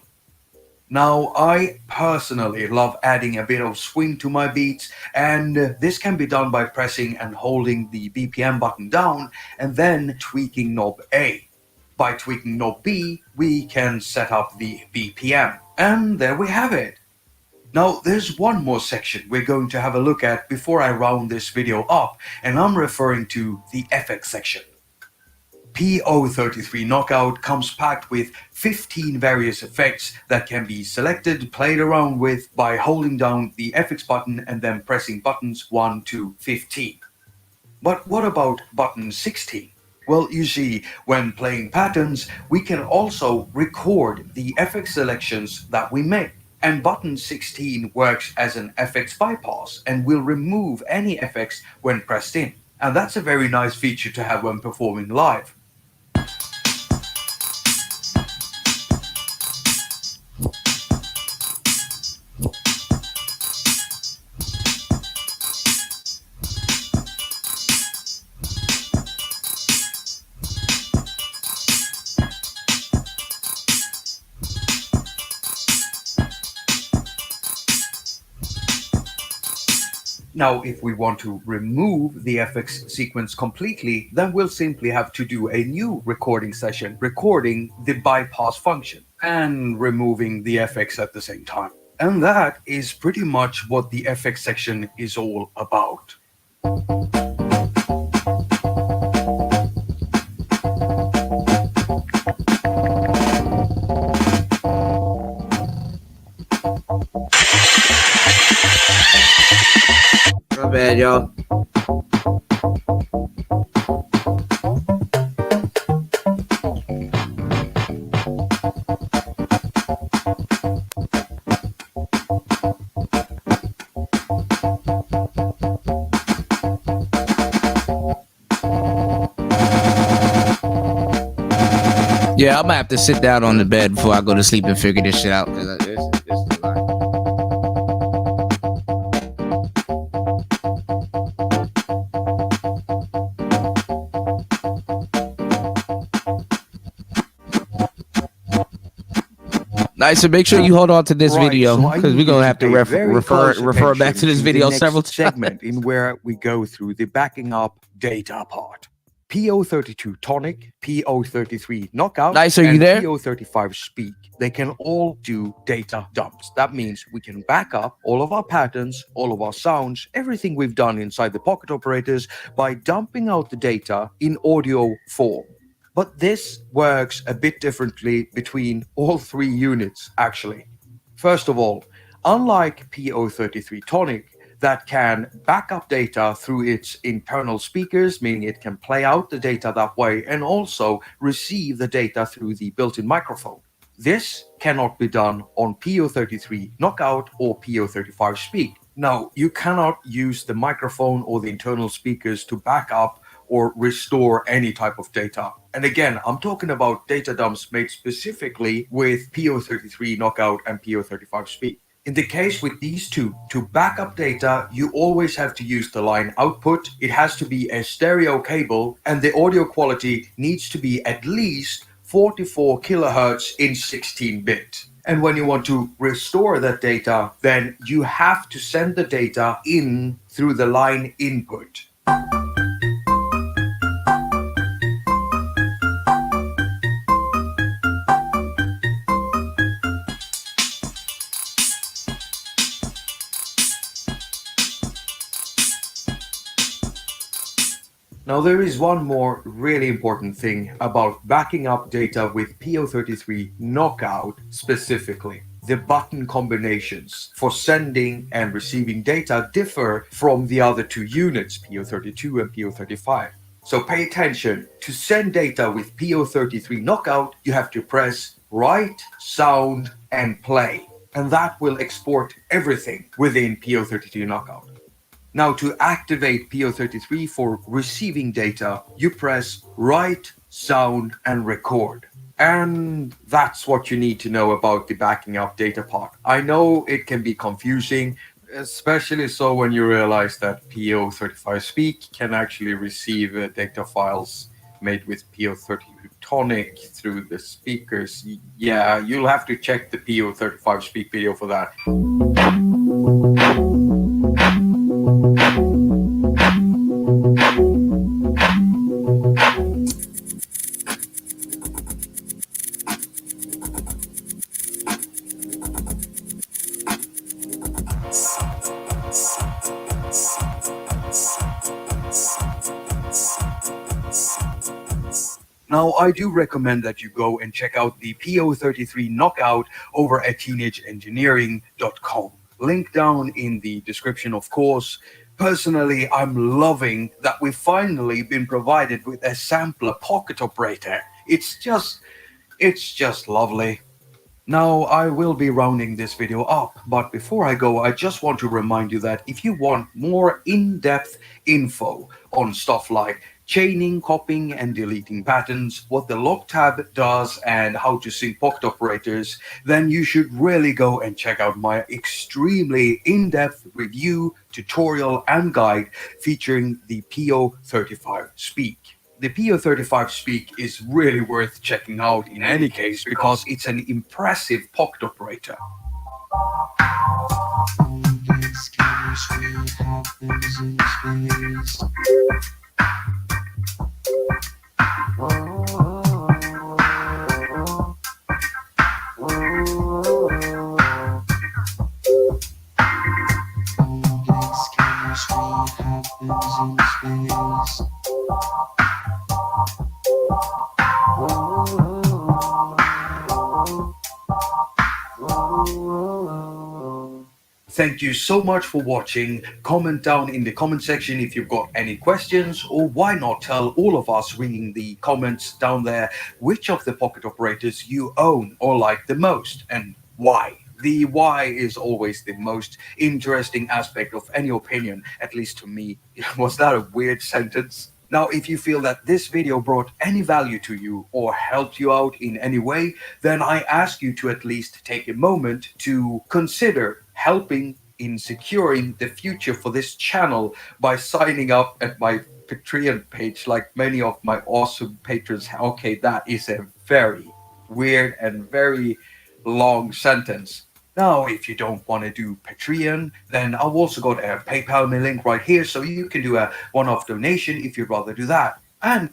Now, I personally love adding a bit of swing to my beats, and this can be done by pressing and holding the BPM button down and then tweaking knob A. By tweaking knob B, we can set up the BPM. And there we have it. Now, there's one more section we're going to have a look at before I round this video up, and I'm referring to the FX section. PO33 Knockout comes packed with 15 various effects that can be selected, played around with by holding down the FX button and then pressing buttons 1 to 15. But what about button 16? Well, you see, when playing patterns, we can also record the FX selections that we make. And button 16 works as an FX bypass and will remove any FX when pressed in. And that's a very nice feature to have when performing live. Now, if we want to remove the FX sequence completely, then we'll simply have to do a new recording session, recording the bypass function and removing the FX at the same time. And that is pretty much what the FX section is all about. My bad, y'all. Yeah, I'm gonna have to sit down on the bed before I go to sleep and figure this shit out. Nice, so make sure you hold on to this video because we're gonna have to refer back to this video several times. Segment in where we go through the backing up data part. PO32 tonic, PO33 knockout, Nice, are you and there? PO35 speak. They can all do data dumps. That means we can back up all of our patterns, all of our sounds, everything we've done inside the pocket operators by dumping out the data in audio form. But this works a bit differently between all three units, actually. First of all, unlike PO33 tonic, that can back up data through its internal speakers, meaning it can play out the data that way and also receive the data through the built-in microphone. This cannot be done on PO33 knockout or PO35 speak. Now, you cannot use the microphone or the internal speakers to back up or restore any type of data. And again, I'm talking about data dumps made specifically with PO33 knockout and PO35 speak. In the case with these two, to back up data, you always have to use the line output. It has to be a stereo cable, and the audio quality needs to be at least 44 kilohertz in 16-bit. And when you want to restore that data, then you have to send the data in through the line input. Now, there is one more really important thing about backing up data with PO33 knockout specifically. the button combinations for sending and receiving data differ from the other two units, PO32 and PO35. So pay attention. To send data with PO33 knockout, you have to press write, sound, and play. And that will export everything within PO32 knockout. Now to activate PO33 for receiving data, you press write, sound, and record. And that's what you need to know about the backing up data part. I know it can be confusing, especially so when you realize that PO35 speak can actually receive data files made with PO32 tonic through the speakers. Yeah, you'll have to check the PO35 speak video for that. Now, I do recommend that you go and check out the PO33 knockout over at teenageengineering.com. Link down in the description, of course. Personally, I'm loving that we've finally been provided with a sampler pocket operator. It's just lovely. Now, I will be rounding this video up, but before I go, I just want to remind you that if you want more in-depth info on stuff like chaining, copying, and deleting patterns, what the lock tab does, and how to sync pocket operators, then you should really go and check out my extremely in-depth review, tutorial, and guide featuring the PO35 Speak. The PO35 Speak is really worth checking out in any case because it's an impressive pocket operator. Thank you so much for watching. Comment down in the comment section if you've got any questions, or why not tell all of us reading the comments down there which of the pocket operators you own or like the most and why. The why is always the most interesting aspect of any opinion, at least to me. Was that a weird sentence? Now, if you feel that this video brought any value to you or helped you out in any way, then I ask you to at least take a moment to consider helping in securing the future for this channel by signing up at my Patreon page like many of my awesome patrons. Okay, that is a very weird and very long sentence. Now, if you don't want to do Patreon, then I've also got a PayPal link right here, so you can do a one-off donation if you'd rather do that. And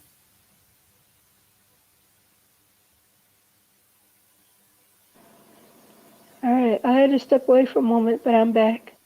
All right, I had to step away for a moment, but I'm back.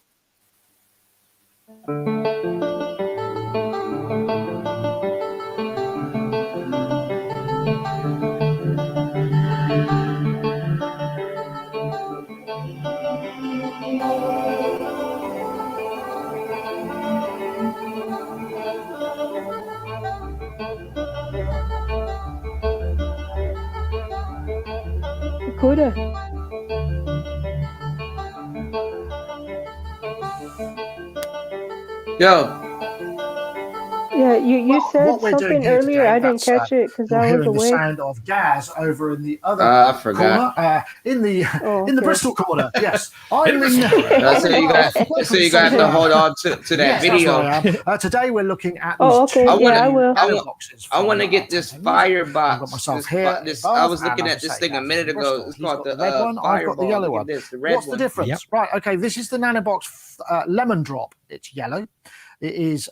Kuda. Yo. Yeah, you said what we're doing something here earlier. today, I didn't that's, catch it because you're I was hearing the away. sound of Gaz over in the other I forgot. corner, in the Bristol corner. Yes, I'm in. So you got to hold on to that yes, video. That's where I am. Today we're looking at. Oh, okay. I will. I want to get this firebox. Got myself here. I was looking at this thing a minute ago. It's called the red one. I've got the yellow one. What's the difference? Yep. Right. Okay. This is the Nanobox Lemon Drop. It's yellow. It is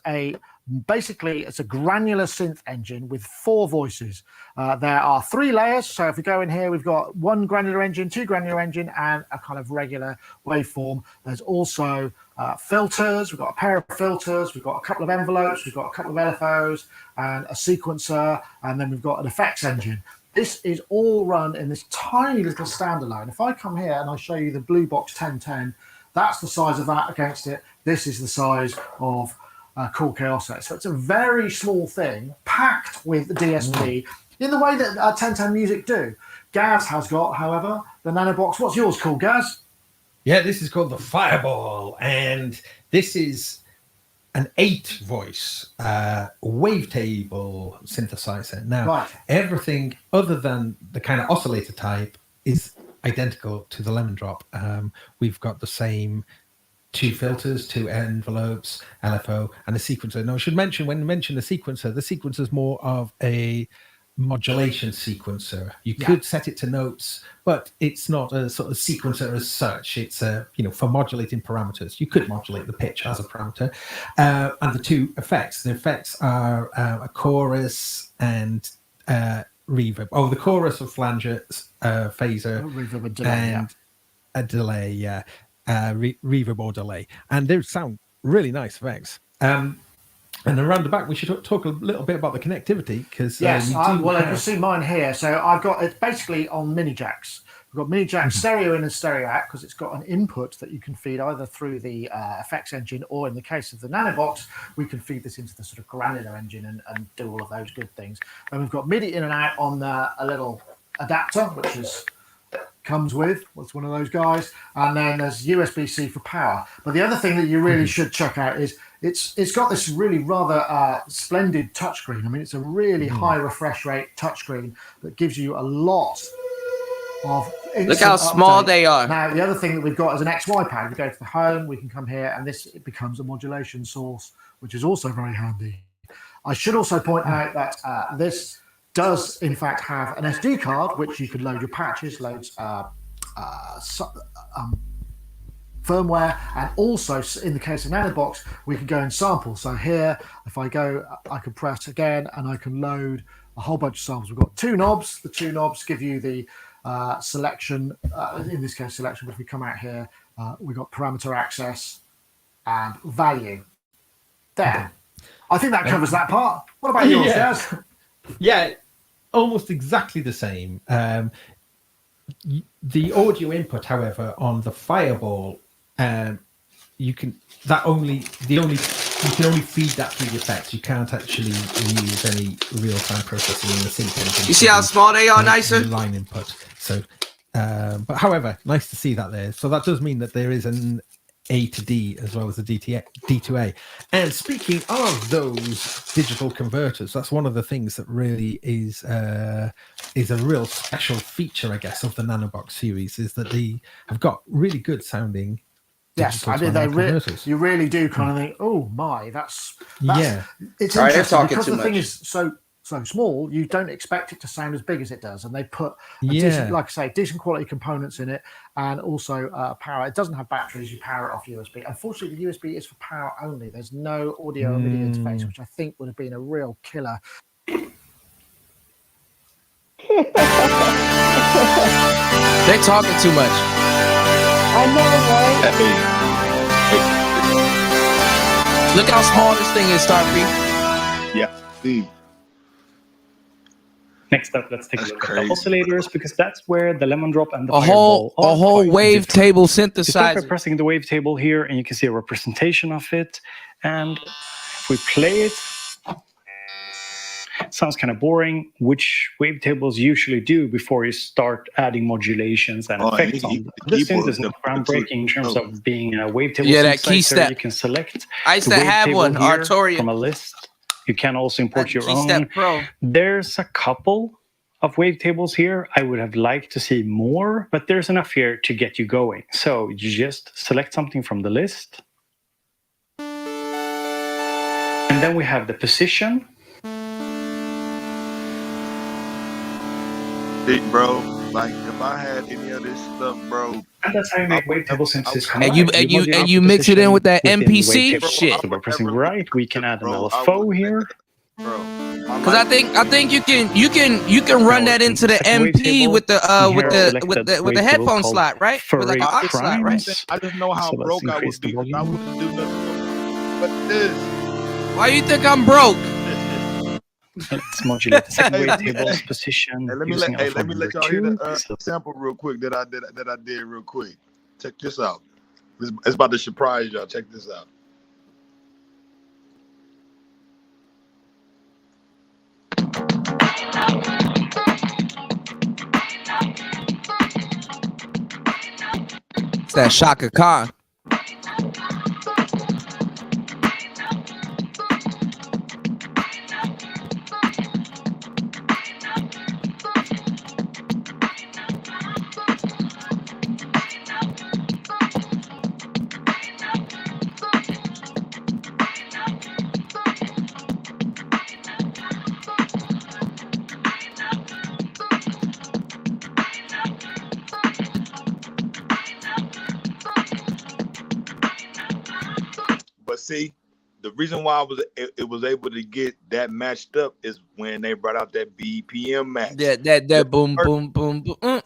basically it's a granular synth engine with 4 voices. There are 3 layers. So if we go in here, we've got 1 granular engine, 2 granular engine, and a kind of regular waveform. There's also filters. We've got a pair of filters. We've got a couple of envelopes. We've got a couple of LFOs and a sequencer, and then we've got an effects engine. This is all run in this tiny little standalone. If I come here and I show you the Blue Box 1010, that's the size of that against it. This is the size of Cool Chaos set. So it's a very small thing packed with DSP in the way that 1010 Music do. Gaz has got, however, the Nanobox. What's yours called, Gaz? Yeah, this is called the Fireball, and this is an 8-voice wavetable synthesizer. Now, everything other than the kind of oscillator type is identical to the Lemon Drop. We've got the same 2 filters, 2 envelopes, LFO, and a sequencer. Now, I should mention, when you mention the sequencer is more of a modulation sequencer. You could set it to notes, but it's not a sort of sequencer as such. It's for modulating parameters. You could modulate the pitch as a parameter. And the 2 effects. The effects are a chorus and reverb. Oh, the chorus of flanger, phaser, reverb and delay, and a delay, reverb or delay. And they sound really nice effects. And around the back, we should talk a little bit about the connectivity, because you can see mine here. So I've got it basically on mini jacks. We've got mini jack stereo in and stereo out, because it's got an input that you can feed either through the effects engine, or in the case of the Nanobox, we can feed this into the sort of granular engine and do all of those good things. And we've got MIDI in and out on a little adapter, which comes with. It's one of those guys. And then there's USB-C for power. But the other thing that you really should check out is it's got this really rather splendid touchscreen. I mean, it's a really high refresh rate touchscreen that gives you a lot of look how small they are. Now, the other thing that we've got is an XY pad. We go to the home, we can come here, and it becomes a modulation source, which is also very handy. I should also point out that this does, in fact, have an SD card, which you could load your patches, loads firmware, and also in the case of Nanobox, we can go and sample. So here, if I go, I can press again and I can load a whole bunch of samples. We've got 2 knobs. The 2 knobs give you the selection, in this case selection, but if we come out here, we've got parameter access and value. There. I think that covers that part. What about yours, Jazz? Yeah, almost exactly the same. The audio input, however, on the Fireball, you can only feed that through the effects. You can't actually use any real-time processing in the synth engine. You see how small they are, nicer? Line input. So, but however, nice to see that there. So that does mean that there is an A to D as well as a D to A. And speaking of those digital converters, that's one of the things that really is a real special feature, I guess, of the Nanobox series, is that they have got really good sounding. Yes, I mean, you really do kind of think, oh my, that's it's right, interesting because the thing is so small, you don't expect it to sound as big as it does, and they put decent, like I say, decent quality components in it, and also power. It doesn't have batteries; you power it off USB. Unfortunately, the USB is for power only. There's no audio or MIDI interface, which I think would have been a real killer. They're talking too much. I know, right? Look how small this thing is, Starfree. Yeah. Next up, let's take a look at the oscillators, because that's where the Lemon Drop and the a whole wavetable synthesizer. Start by pressing the wavetable here, and you can see a representation of it. And if we play it, sounds kind of boring, which wavetables usually do before you start adding modulations and effects on them. This synth is not groundbreaking in terms of being a wavetable synthesizer. You can select I used to have one, Arturia, from a list. You can also import your own. Pro. There's a couple of wavetables here. I would have liked to see more, but there's enough here to get you going. So you just select something from the list. And then we have the position. Bro, like if I had any of this stuff, bro. And that's how you make wavetable synthesis. And you mix it in with that MPC shit. So by pressing right, we can add an LFO here. Because I think you can run that into the MP with the headphone slot, right? With like an aux slot, right? I just know how broke I would be. I wouldn't do nothing but this. Why you think I'm broke? Let's modulate the second wavetable's position. Hey, let me let y'all hear the sample real quick that I did real quick. Check this out. It's about to surprise y'all. Check this out. It's that Shaka Khan. See, the reason why it was able to get that matched up is when they brought out that BPM match. That boom boom boom boom.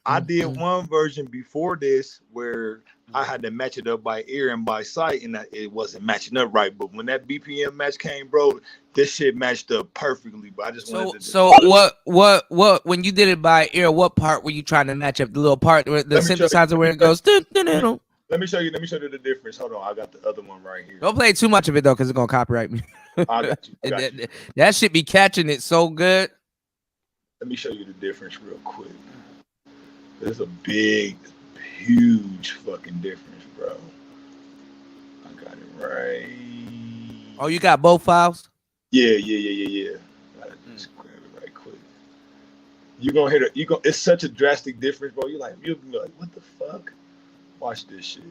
I did one version before this where I had to match it up by ear and by sight, and it wasn't matching up right. But when that BPM match came, bro, this shit matched up perfectly. But I just wanted to. So what? When you did it by ear, what part were you trying to match up? The little part where the synthesizer where it goes. Let me show you the difference. Hold on, I got the other one right here. Don't play too much of it though, because it's gonna copyright me. I got you. That shit be catching it so good. Let me show you the difference real quick. There's a big, huge fucking difference, bro. I got it right. Oh, you got both files? Yeah. Just grab it right quick. You gonna hear it? It's such a drastic difference, bro. You'll be like, what the fuck? Watch this shit.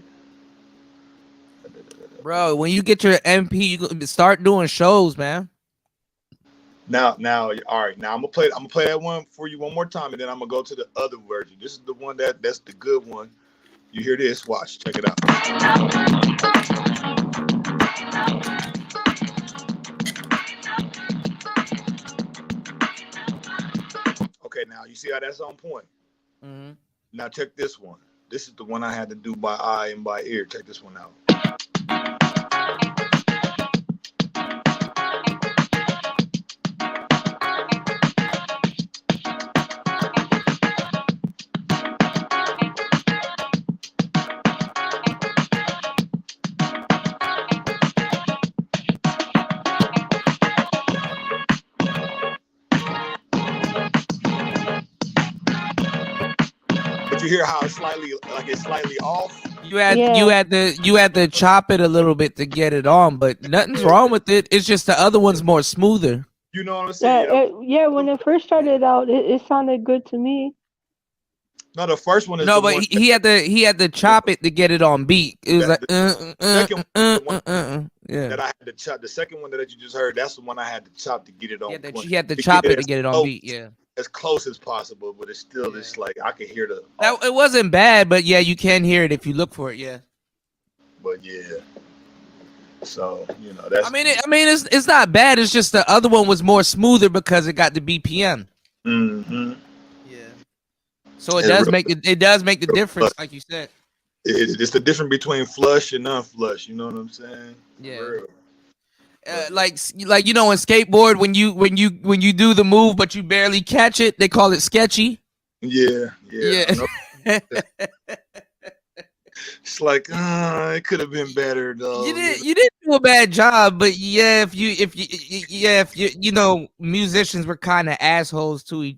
Bro, when you get your MP, you start doing shows, man. Now, all right. Now I'm gonna play that one for you one more time, and then I'm gonna go to the other version. This is the one that's the good one. You hear this? Watch. Check it out. Okay, now you see how that's on point. Mm-hmm. Now check this one. This is the one I had to do by eye and by ear. Check this one out. You hear how it's slightly off? You had to chop it a little bit to get it on, but nothing's wrong with it. It's just the other one's more smoother. You know what I'm saying? Yeah, when it first started out, it sounded good to me. No, the first one is but he had to chop it to get it on beat. It was yeah. That I had to chop. The second one that you just heard, that's the one I had to chop to get it on. Yeah, he had to chop it to get it on beat. Yeah. As close as possible, but it's still just like I can hear it wasn't bad, but yeah, you can hear it if you look for it. Yeah. But yeah. So that's. I mean, it's not bad. It's just the other one was more smoother because it got the BPM. Mm-hmm. Yeah. So it does make the difference, like you said. It's the difference between flush and unflush. You know what I'm saying? Yeah. Like in skateboard when you do the move but you barely catch it, they call it sketchy. Yeah. It's like it could have been better though. You didn't do a bad job, but if you musicians were kind of assholes to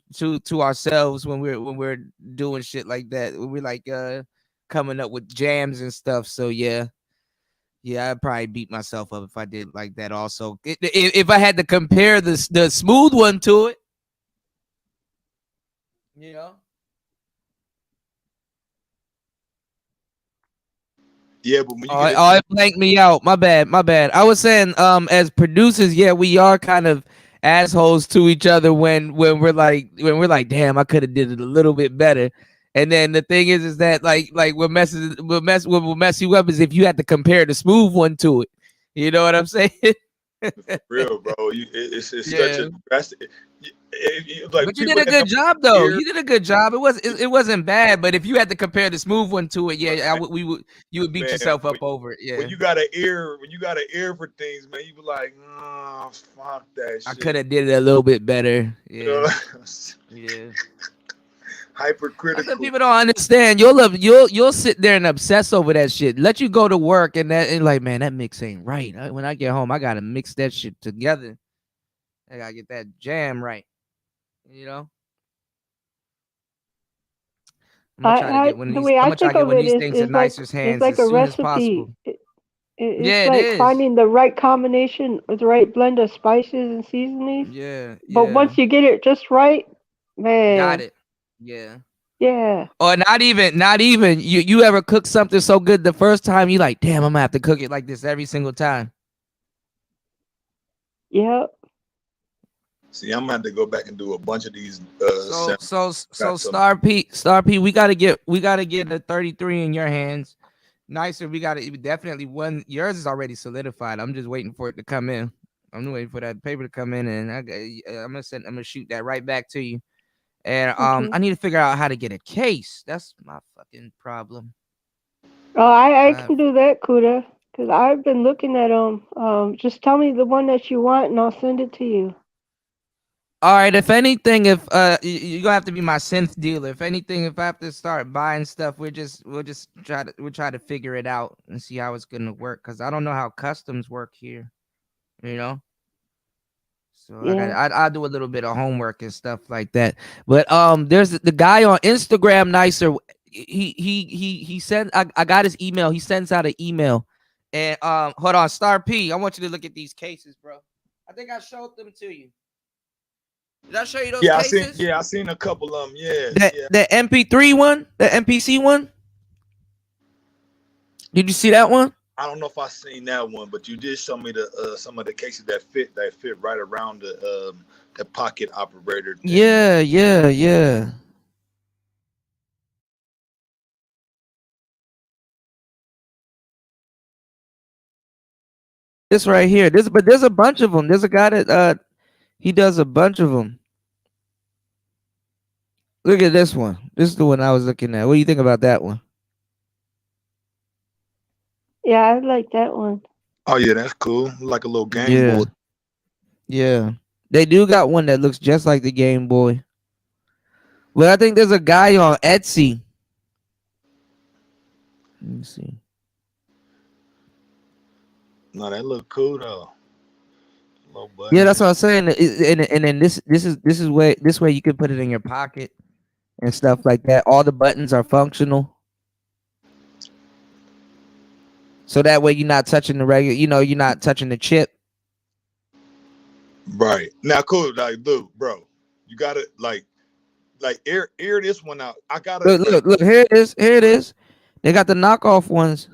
ourselves when we're doing shit like that. We're like coming up with jams and stuff. So yeah, I'd probably beat myself up if I did like that. Also, if I had to compare the smooth one to it, Yeah, but when you it blanked me out. My bad. I was saying, as producers, yeah, we are kind of assholes to each other when we're like, damn, I could have did it a little bit better. And then the thing is that like what will mess you up is if you had to compare the smooth one to it. You know what I'm saying? For real, bro. It's such a drastic. Like, but you did a good job, though. You did a good job. It wasn't bad. But if you had to compare the smooth one to it, yeah, you would beat yourself up over it. Yeah. When you got an ear for things, man, you be like, oh, fuck that shit. I could have did it a little bit better. Yeah. Yeah. Hypercritical. Some people don't understand. You'll sit there and obsess over that shit. Let you go to work and like, man, that mix ain't right. When I get home, I gotta mix that shit together. I gotta get that jam right. You know. I'm gonna try to get one of these things in Nicer's hands as soon as possible. It's like finding the right combination with the right blend of spices and seasonings. Yeah. But once you get it just right, man. Got it. Yeah. Yeah. Or not even. You ever cook something so good the first time you like, damn, I'm gonna have to cook it like this every single time. Yep. See, I'm gonna have to go back and do a bunch of these. So Star P, we gotta get the 33 in your hands. Nicer, we gotta definitely one. Yours is already solidified. I'm just waiting for it to come in. I'm waiting for that paper to come in, and I'm gonna shoot that right back to you. And Okay. I need to figure out how to get a case. That's my fucking problem. Oh, I can do that, Kuda, because I've been looking at them. Just tell me the one that you want, and I'll send it to you. All right. If anything, you're gonna have to be my synth dealer. If anything, if I have to start buying stuff, we'll try to figure it out and see how it's gonna work. Cause I don't know how customs work here. You know. So Yeah. I'll do a little bit of homework and stuff like that. But there's the guy on Instagram, Nicer. He sent. I got his email. He sends out an email. And hold on, Star P. I want you to look at these cases, bro. I think I showed them to you. Did I show you those cases? I seen a couple of them. Yeah. The MP3 one, the MPC one. Did you see that one? I don't know if I seen that one, but you did show me the some of the cases that fit right around the pocket operator thing. Yeah. This right here. But there's a bunch of them. There's a guy that he does a bunch of them. Look at this one. This is the one I was looking at. What do you think about that one? Yeah, I like that one. Oh yeah, that's cool. Like a little Game Boy. Yeah. They do got one that looks just like the Game Boy. Well, I think there's a guy on Etsy. Let me see. No, that look cool though. Yeah, that's what I'm saying. And then this way you can put it in your pocket and stuff like that. All the buttons are functional. So that way you're not touching the regular, you're not touching the chip. Right. Now, cool. Like, look, bro, you gotta like air this one out. I gotta look. Here it is. They got the knockoff ones.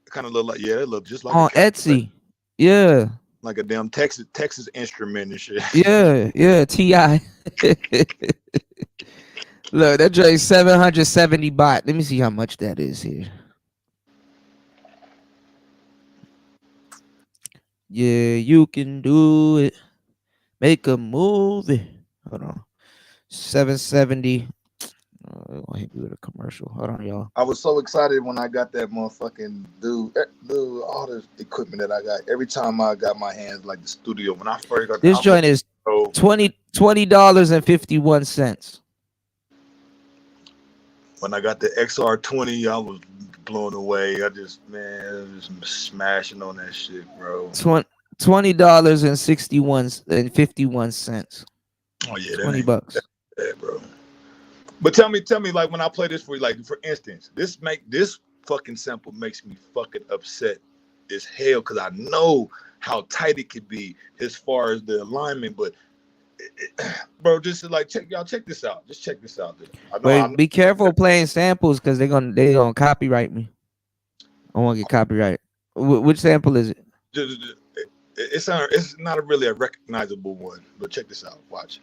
Kind of look like they look just like on Etsy. Yeah. Like a damn Texas instrument and shit. Yeah, TI. Look, that joint's 770 baht. Let me see how much that is here. Yeah, you can do it. Make a movie. Hold on. 770. Oh, I'll hit you with a commercial. Hold on, y'all. I was so excited when I got that motherfucking dude, all the equipment that I got. Every time I got my hands like the studio, when I first got this joint is $20.51. When I got the XR20, I was blown away. I was smashing on that shit, bro. $20.51. Oh yeah, $20. Yeah, bro. But tell me, like when I play this for you, like for instance, this fucking sample makes me fucking upset as hell because I know how tight it could be as far as the alignment. But bro, just like check this out. Just check this out, dude. Wait, be careful playing samples because they're gonna copyright me. I want to get copyrighted. Which sample is it? It's not really a recognizable one, but check this out. Watch.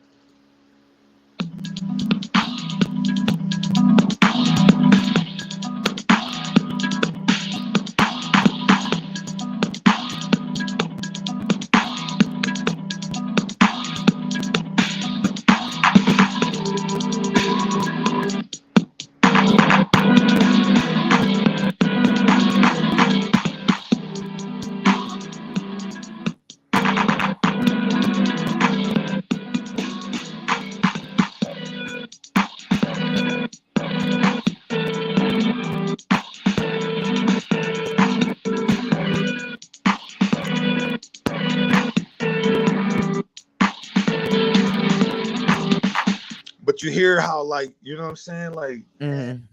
you hear how, like, you know what I'm saying? Like, man,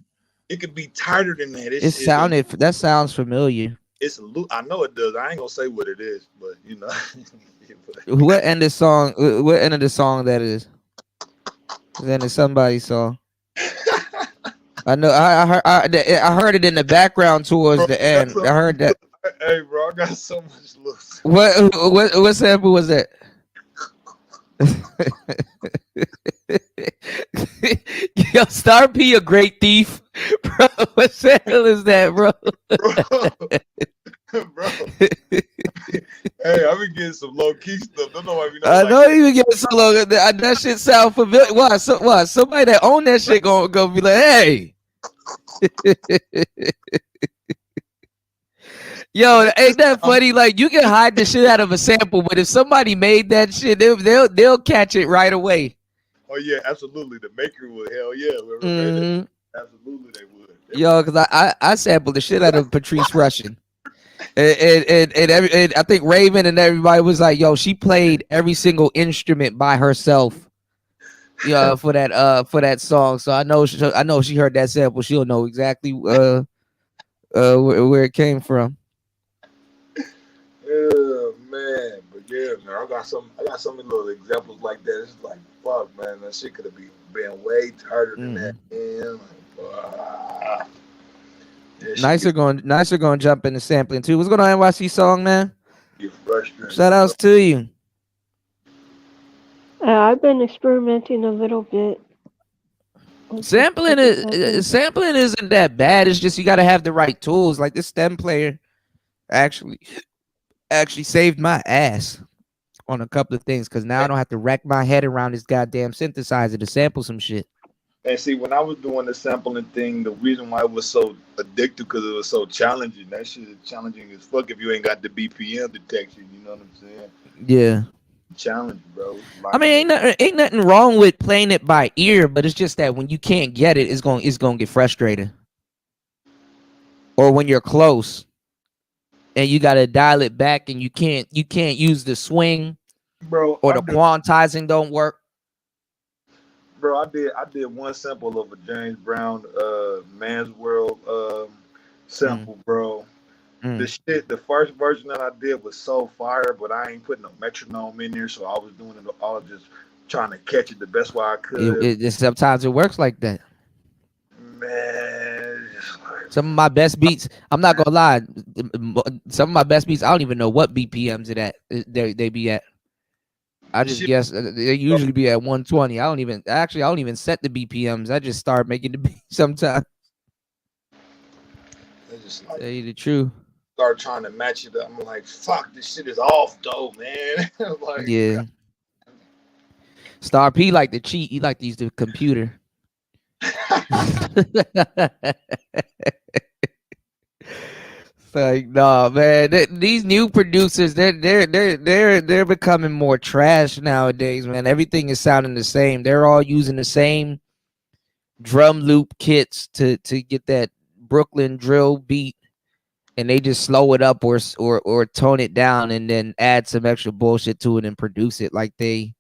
it could be tighter than that. That sounds familiar. It's a loop. I know it does. I ain't gonna say what it is, but you know. What end of song? What end of the song that is? Then it's somebody's song. I know. I heard it in the background towards the end. I heard that. Hey, bro, I got so much looks. What sample was that? Yo, Star P a great thief, bro. What the hell is that, bro? Bro. Hey, I've been getting some low key stuff. Don't know why we know. I know you been getting so low. That shit sound familiar. Why? Somebody that own that shit gonna be like, hey. Yo, ain't that funny? Like, you can hide the shit out of a sample, but if somebody made that shit, they'll catch it right away. Oh yeah, absolutely. The maker would, hell yeah. Absolutely, they would. Yo, because I sampled the shit out of Patrice Rushen. And I think Raven and everybody was like, yo, she played every single instrument by herself. Yeah, for that song. So I know she heard that sample. She'll know exactly where it came from. Oh man, but yeah, man, I got so many little examples like that. It's like, fuck, man, that shit could have been way harder than that. Man. Nicer going jump into sampling too. What's going on, NYC song, man? Get frustrated. Shout outs to you. I've been experimenting a little bit. Sampling isn't that bad. It's just you got to have the right tools. Like this stem player actually saved my ass on a couple of things because now I don't have to rack my head around this goddamn synthesizer to sample some shit. And see, when I was doing the sampling thing, the reason why it was so addictive because it was so challenging. That shit is challenging as fuck if you ain't got the BPM detection. You know what I'm saying? Yeah. Challenge, bro. I mean, ain't nothing wrong with playing it by ear, but it's just that when you can't get it, it's gonna get frustrating. Or when you're close and you gotta dial it back and you can't use the swing, bro, or the quantizing don't work. Bro, I did one sample of a James Brown Man's World sample, bro. The first version that I did was so fire, but I ain't putting no metronome in there, so I was doing it all just trying to catch it the best way I could. Sometimes it works like that. Man, some of my best beats, I'm not gonna lie, some of my best beats, I don't even know what BPMs they be at. I just guess they usually be at 120. I don't even set the BPMs. I just start making the beat sometimes. Just like, tell you the truth. Start trying to match it up. I'm like, fuck, this shit is off though, man. Like, yeah. Star P like to cheat. He like to use the computer. Like, no, man. These new producers, they're becoming more trash nowadays, man. Everything is sounding the same. They're all using the same drum loop kits to get that Brooklyn drill beat, and they just slow it up or tone it down and then add some extra bullshit to it and produce it like they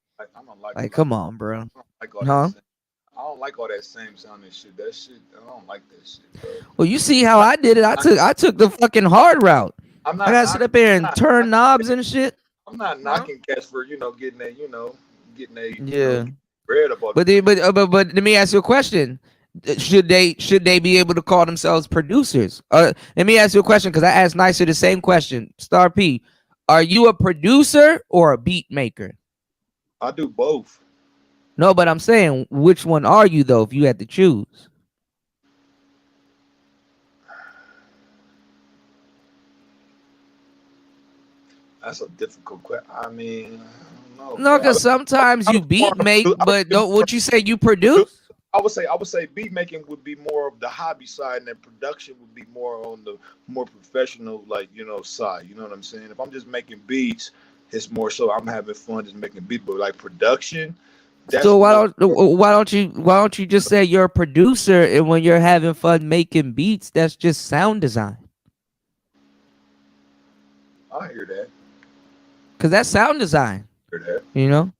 like come on, bro. I don't like all that same sounding shit. That shit, I don't like that shit, bro. Well, you see how I did it. I took the fucking hard route. I gotta sit up there and turn knobs and shit. I'm not knocking cats for getting a yeah. bread about. But let me ask you a question. Should they be able to call themselves producers? Let me ask you a question because I asked Nicer the same question. Star P, are you a producer or a beat maker? I do both. No, but I'm saying, which one are you though? If you had to choose, that's a difficult question. I mean, I don't know. No, because sometimes you beat make, but don't. What you say you produce? I would say beat making would be more of the hobby side, and then production would be more on the more professional, side. You know what I'm saying? If I'm just making beats, it's more so I'm having fun just making beats, but like production. So why don't you just say you're a producer, and when you're having fun making beats, that's just sound design. I hear that. Cause that's sound design. I hear that. You know.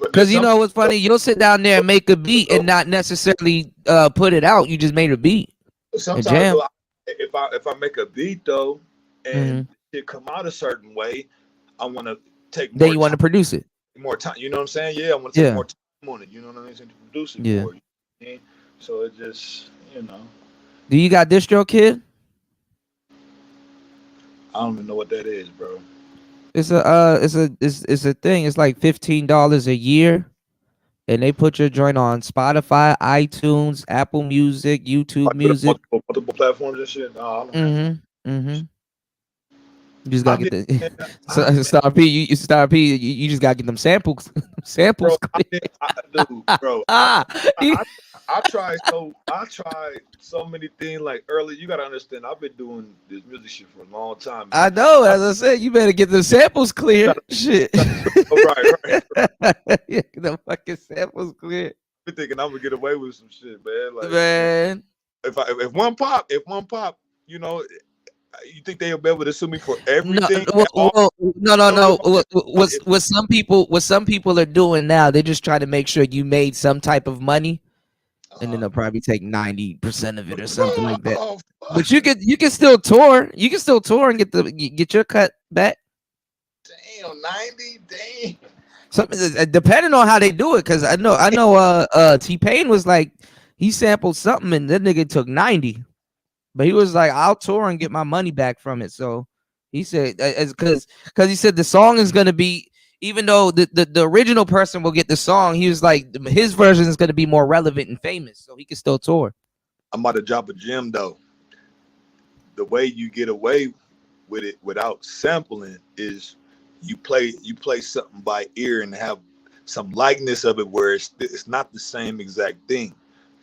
Because you know what's funny? You'll sit down there and make a beat and not necessarily put it out. You just made a beat. Sometimes a jam. though, if I make a beat though and it come out a certain way, I want to take more Then you want to time, produce it. more time. You know what I'm saying? Yeah, I want to take more time on it. You know what I mean? To produce it Yeah. for you. You know what I mean? So it just, you know, Do you got DistroKid? I don't even know what that is, bro. It's a thing. It's like $15 a year, and they put your joint on Spotify, iTunes, Apple Music, YouTube Music. Multiple platforms and shit. No, I don't You just gotta get the Star P. You Star P. You just gotta get them samples. Samples. Bro, I tried so many things. Like early, you gotta understand. I've been doing this music shit for a long time. I know. As I said, you better get the samples clear. Shit. Right. Yeah, get the fucking samples clear. I've been thinking I'm gonna get away with some shit, man. Like, Man. if one pop, you know, you think they'll be able to sue me for everything? No. What some people are doing now, they're just trying to make sure you made some type of money, and then they'll probably take 90% of it or something like that. But you can still tour. You can still tour and get your cut back. Damn, 90, damn. Something depending on how they do it, because I know T-Pain was like, he sampled something and that nigga took 90. But he was like, I'll tour and get my money back from it. So he said, because he said the song is gonna be, even though the original person will get the song, he was like, his version is gonna be more relevant and famous, so he can still tour. I'm about to drop a gem though. The way you get away with it without sampling is you play something by ear and have some likeness of it where it's not the same exact thing.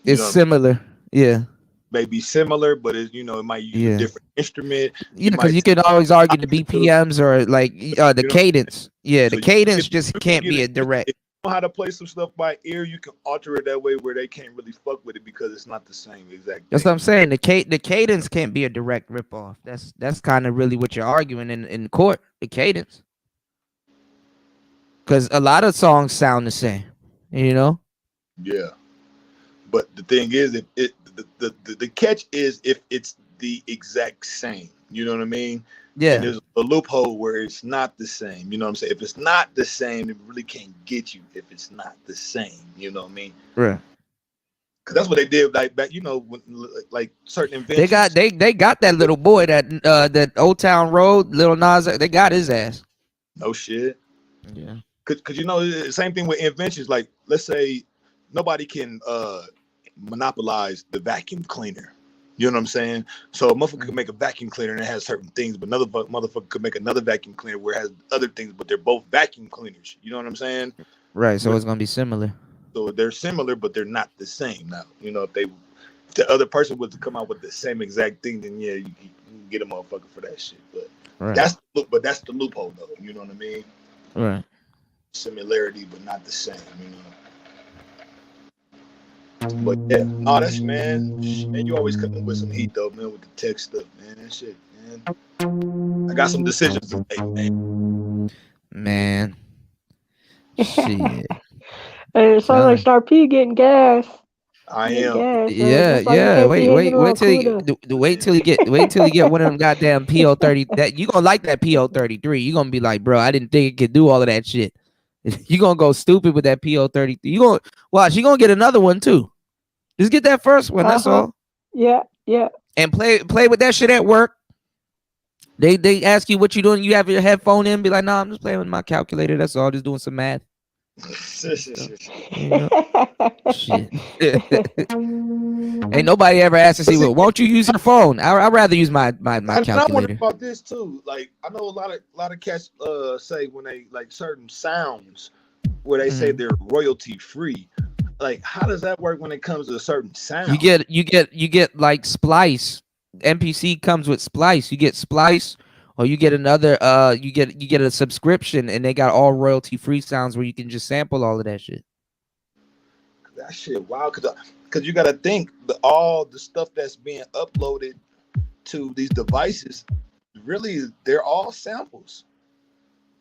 It's similar, yeah. Maybe similar, but it might use a different instrument. Yeah, because you can always argue the BPMs or like the cadence. Yeah, the cadence just can't be a direct. If you know how to play some stuff by ear, you can alter it that way where they can't really fuck with it because it's not the same exact thing. That's what I'm saying. The cadence can't be a direct ripoff. That's kind of really what you're arguing in court. The cadence, because a lot of songs sound the same. You know. Yeah, but the thing is, if the catch is if it's the exact same, you know what I mean? Yeah. And there's a loophole where it's not the same. You know what I'm saying? If it's not the same, it really can't get you if it's not the same. You know what I mean? Right. Cause that's what they did like back, when, like certain inventions. They got that little boy that Old Town Road, Lil Nas, they got his ass. No shit. Yeah. Cause the same thing with inventions. Like let's say nobody can monopolize the vacuum cleaner. You know what I'm saying? So a motherfucker could make a vacuum cleaner and it has certain things, but another motherfucker could make another vacuum cleaner where it has other things, but they're both vacuum cleaners. You know what I'm saying? Right. So it's gonna be similar. So they're similar, but they're not the same. Now, if the other person was to come out with the same exact thing, then yeah, you can get a motherfucker for that shit. But that's the loophole though. You know what I mean? Right. Similarity, but not the same. But yeah, that's man, you always coming with some heat though, man, with the tech stuff, man. That shit, man. I got some decisions to make, man. Man. Shit. Hey, it sounds like Star P getting gas. I am. Yeah. Wait till you get one of them goddamn PO30. That you gonna like that PO33. You gonna be like, bro, I didn't think it could do all of that shit. You gonna go stupid with that PO33. You gonna watch. You gonna get another one too. Just get that first one. That's all. Yeah. And play with that shit at work. They ask you what you doing. You have your headphone in. Be like, nah, I'm just playing with my calculator. That's all. Just doing some math. Shit. Ain't nobody ever asked to see. Well, won't you use your phone? I'd rather use my calculator. I wonder about this too. Like I know a lot of cats say when they like certain sounds where they say they're royalty free. Like how does that work when it comes to a certain sound? You get like Splice. MPC comes with Splice. You get Splice, or you get another. You get a subscription, and they got all royalty free sounds where you can just sample all of that shit. That shit, wow, because you got to think all the stuff that's being uploaded to these devices, really, they're all samples.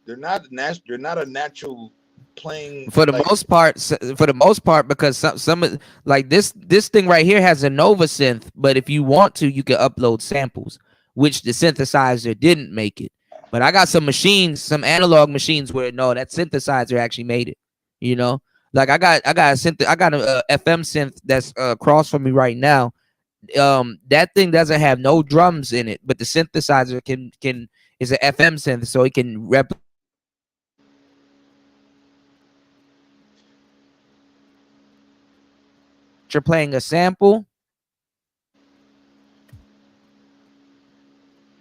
They're not a natural playing for the like, most part. For the most part, because some of like this thing right here has a Nova synth, but if you want to, you can upload samples, which the synthesizer didn't make it. But I got some machines, some analog machines where no, that synthesizer actually made it. You know, like I got a synth, I got a FM synth that's across from me right now. That thing doesn't have no drums in it, but the synthesizer can is an FM synth, so it can replicate. You're playing a sample.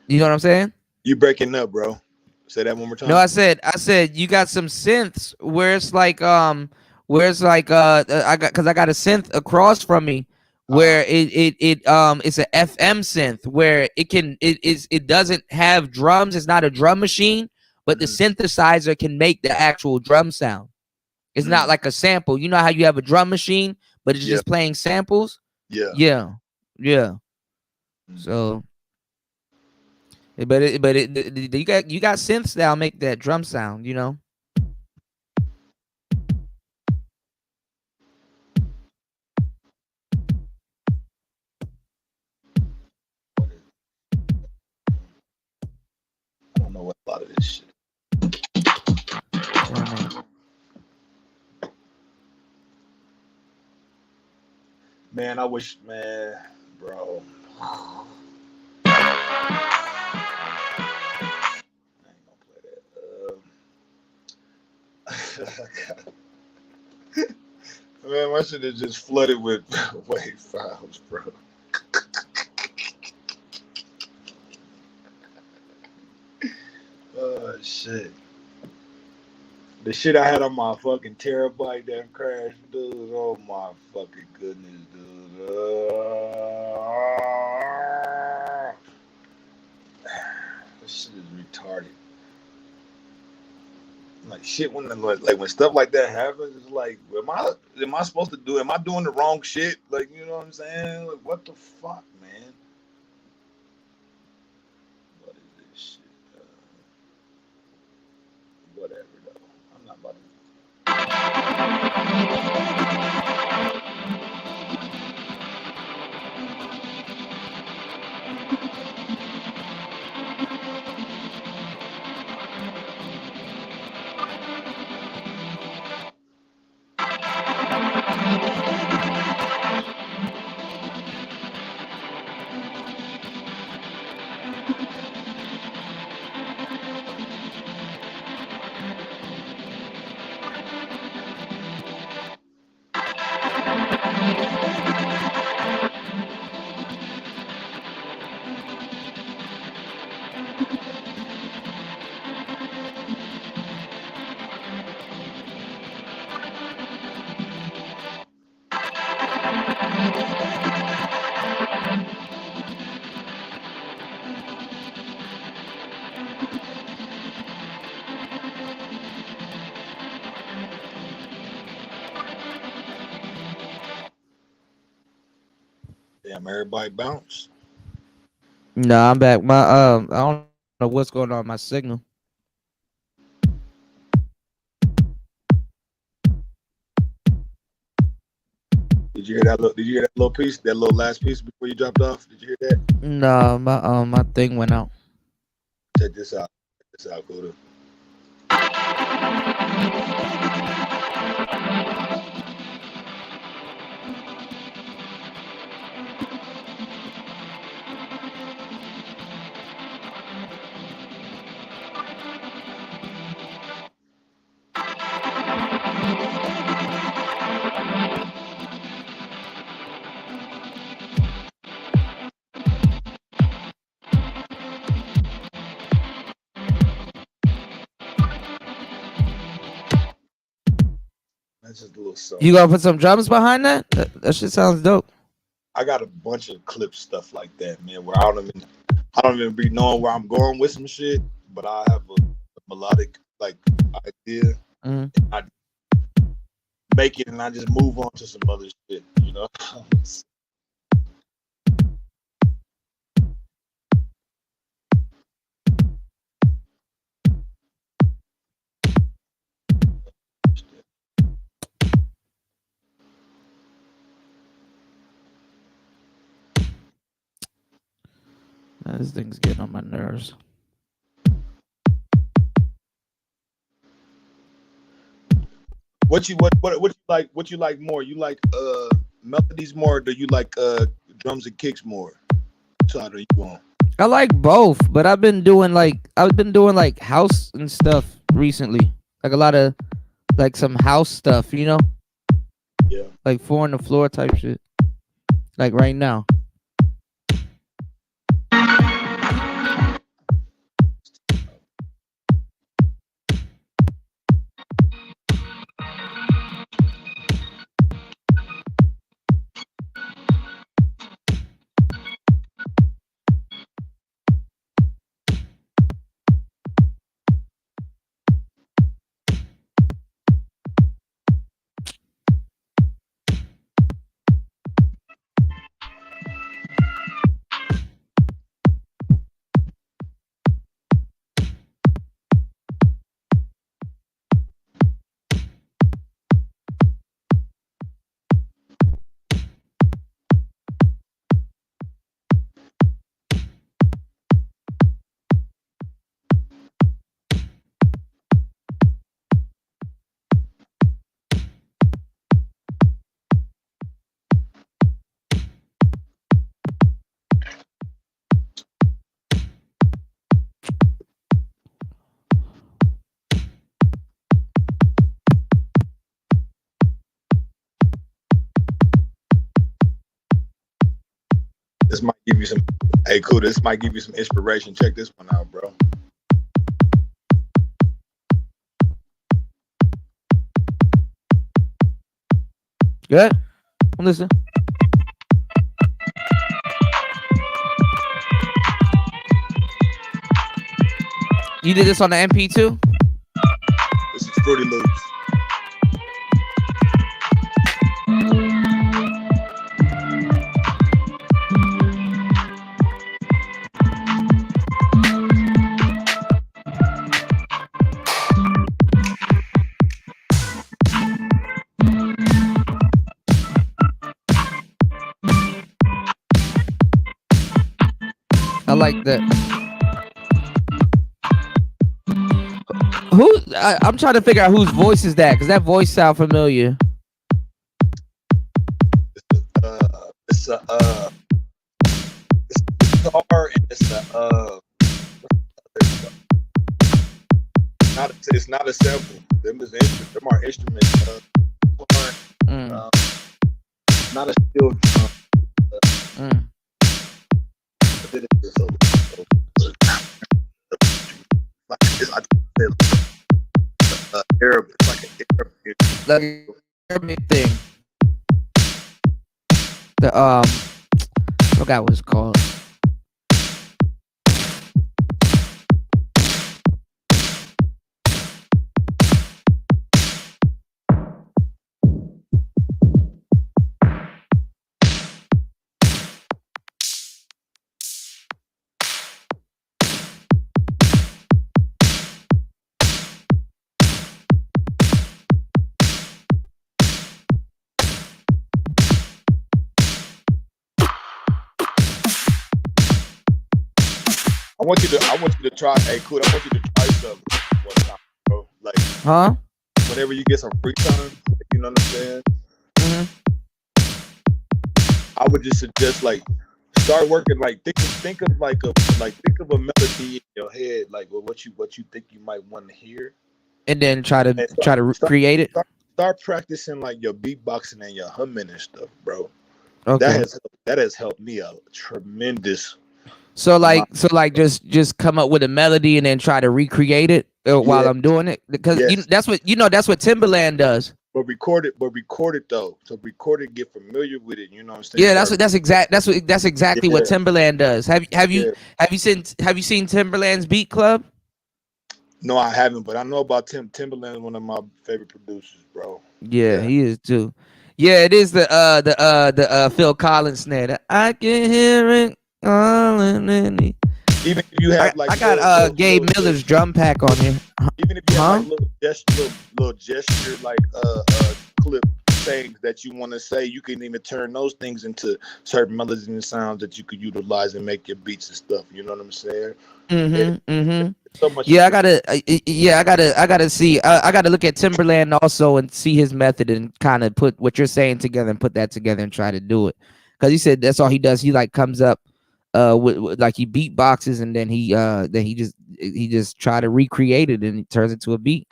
You know what I'm saying? you breaking up, bro. Say that one more time. No, I said you got some synths where it's like I got a synth across from me where it's a FM synth where it doesn't have drums. It's not a drum machine, but the synthesizer can make the actual drum sound. It's not like a sample. You know how you have a drum machine, but it's just playing samples? Yeah. Yeah. So but you got synths that'll make that drum sound, you know? I don't know what a lot of this shit. Man, I wish, man, bro. Man, my shit is just flooded with wave files, bro. Oh shit. The shit I had on my fucking terabyte that crashed, dude. Oh my fucking goodness, dude. This shit is retarded. Like shit when when stuff like that happens, it's like, am I supposed to do? Am I doing the wrong shit? Like, you know what I'm saying? Like, what the fuck, man? What is this shit? Whatever though. I'm not about to. Damn, everybody bounce. No, I'm back. My I don't know what's going on with my signal. Did you hear that little piece? That little last piece before you dropped off? Did you hear that? No, my thing went out. Check this out. Check this out, Kuda. That's just a little song. You gonna put some drums behind that? That shit sounds dope. I got a bunch of clip stuff like that, man, where I don't even be knowing where I'm going with some shit, but I have a melodic like idea. And I make it and I just move on to some other shit, you know. This thing's getting on my nerves. What you like? What you like more? You like melodies more? Or do you like drums and kicks more? Which side are you on? I like both, but I've been doing like house and stuff recently. Like a lot of like some house stuff, you know? Yeah. Like 4 on the floor type shit. Like right now. This might give you some. Hey, cool. This might give you some inspiration. Check this one out, bro. Good. I'm listening. You did this on the MP2? This is Fruity Loops. I like that. I'm trying to figure out whose voice is that, because that voice sound familiar. It's a guitar and it's not a sample. Them are instruments. Not a steel drum. Arab, it's like an Arabic thing. The I forgot what it's called. I want you to try. Hey, cool. I want you to try something one time, bro. Like, whenever you get some free time, you know what I'm saying? Mm-hmm. I would just suggest like start working. Like think of a melody in your head, like what you think you might want to hear, and then try to recreate it. Start practicing like your beatboxing and your humming and stuff, bro. Okay. That has helped me out tremendous. So just come up with a melody and then try to recreate it while I'm doing it, because that's what Timbaland does. But record it though. So record it, get familiar with it. You know what I'm saying? Yeah, that's exactly what Timbaland does. Have you seen Timbaland's Beat Club? No, I haven't, but I know about Timbaland, one of my favorite producers, bro. Yeah, he is too. Yeah, it is the Phil Collins snare. I can hear it. Even if you have I got Gabe Miller's drum pack on here. Even if you have like little gesture like clip things that you want to say, you can even turn those things into certain melodies and sounds that you could utilize and make your beats and stuff. You know what I'm saying? So much. Yeah, I gotta see. I gotta look at Timberland also and see his method and kind of put what you're saying together and put that together and try to do it. Because he said that's all he does. He like comes up with like he beatboxes and then he just try to recreate it and it turns into a beat.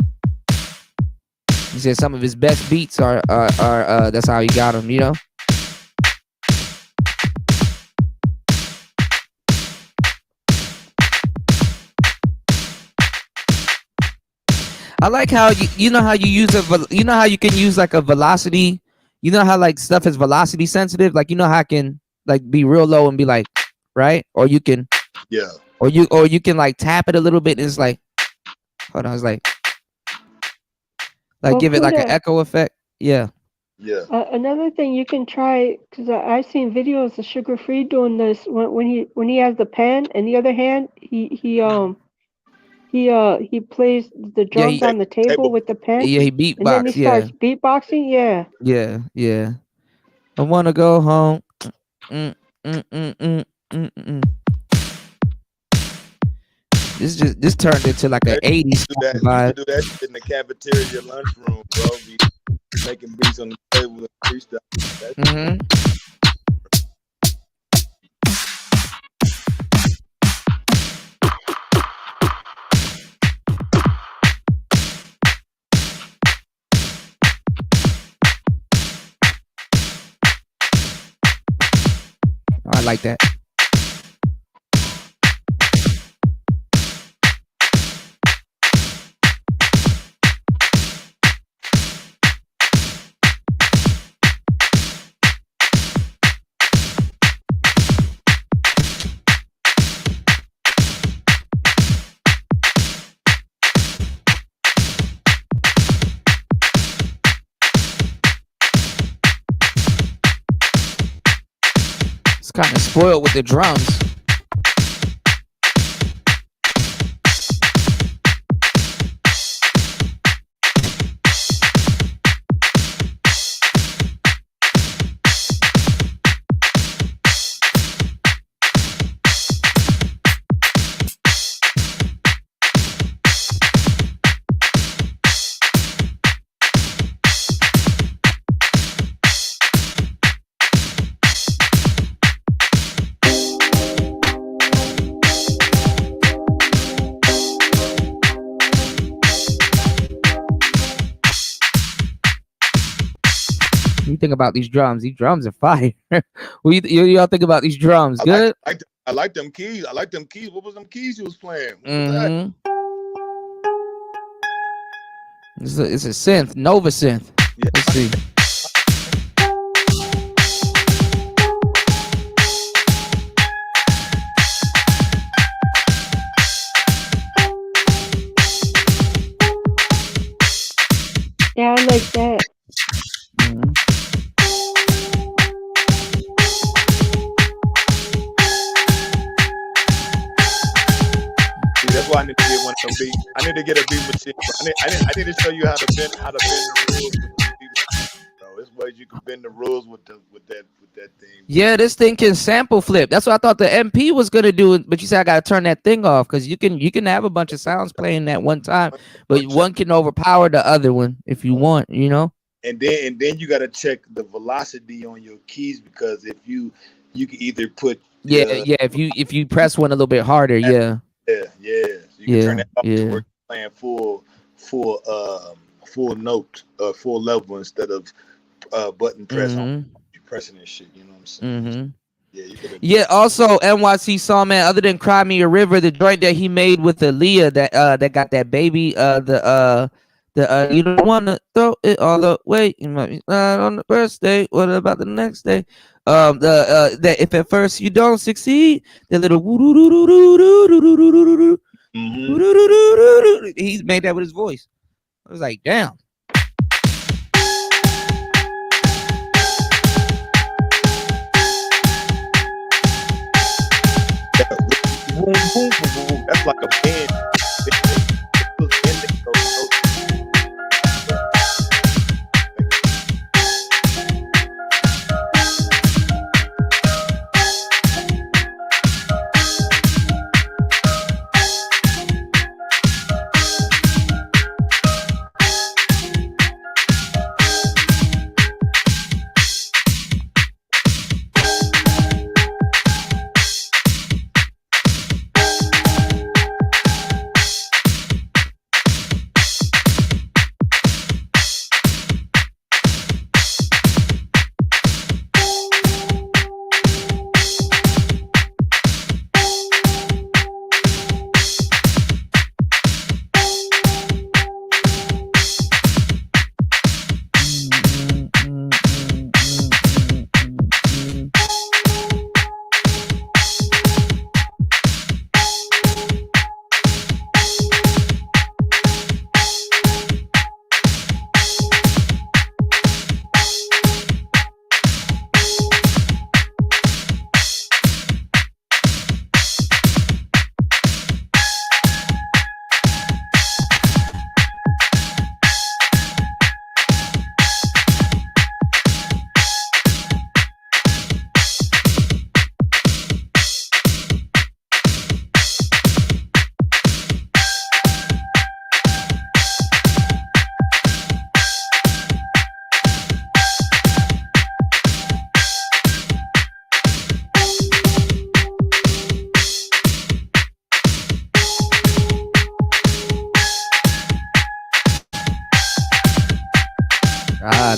He said some of his best beats are that's how he got them, you know. I like how you know how you use you know how you can use like a velocity, you know how like stuff is velocity sensitive, like you know how I can like be real low and be like, right? Or you can or you can like tap it a little bit and it's like, hold on, it's like Well, give it like an Kuda, echo effect. Yeah. another thing you can try, because I've seen videos of Sugar Free doing this when he has the pen and the other hand he plays the drums on the table with the pen. Yeah, he and then he beatbox. Yeah. starts beatboxing. Yeah. Yeah. I wanna go home. This turned into like an 80s vibe. Do that shit in the cafeteria lunchroom, bro. Be making beats on the table and freestyle. I like that. It's kind of spoiled with the drums. What do you think about these drums? These drums are fire. What do y'all think about these drums? Good? I like them keys. I like them keys. What was them keys you was playing? What was that? It's a synth, Nova synth. Let's see. Yeah, I like that. That's why I need to get one of them beats. I need to get a beat machine. I need to show you how to bend the rules. So there's ways you can bend the rules with that thing. Yeah, this thing can sample flip. That's what I thought the MP was gonna do, but you said I gotta turn that thing off because you can have a bunch of sounds playing at one time, but one can overpower the other one if you want, you know. And then you gotta check the velocity on your keys because if you can either put if you press one a little bit harder, So you can turn that off to where you're playing full note, full level instead of button press on you pressing and shit. You know what I'm saying? Yeah. Also, NYC Sawman. Other than Cry Me a River, the joint that he made with Aaliyah that got that baby. You don't wanna throw it all the way. You might be on the first day. What about the next day? That if at first you don't succeed, the little he's made that with his voice. I was like, damn. That's like a band.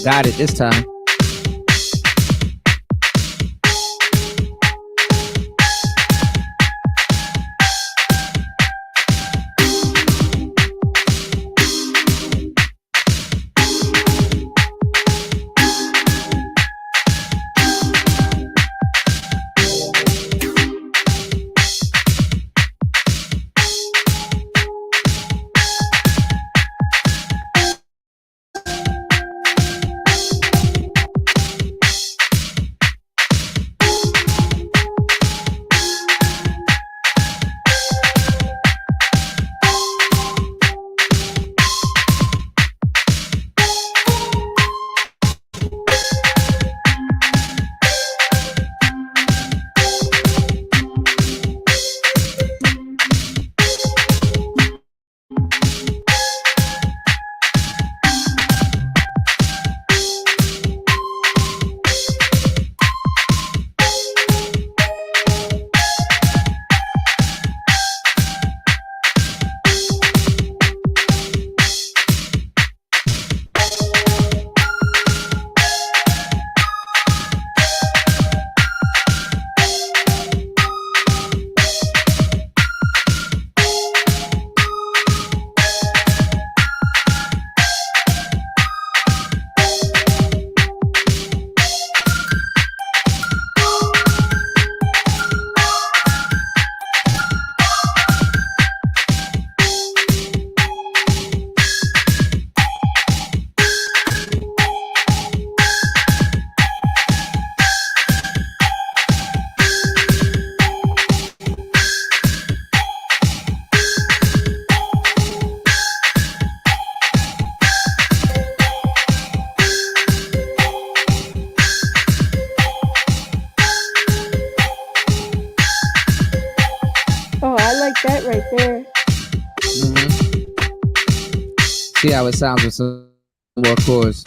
got it this time. That right there. See how it sounds with some more chords.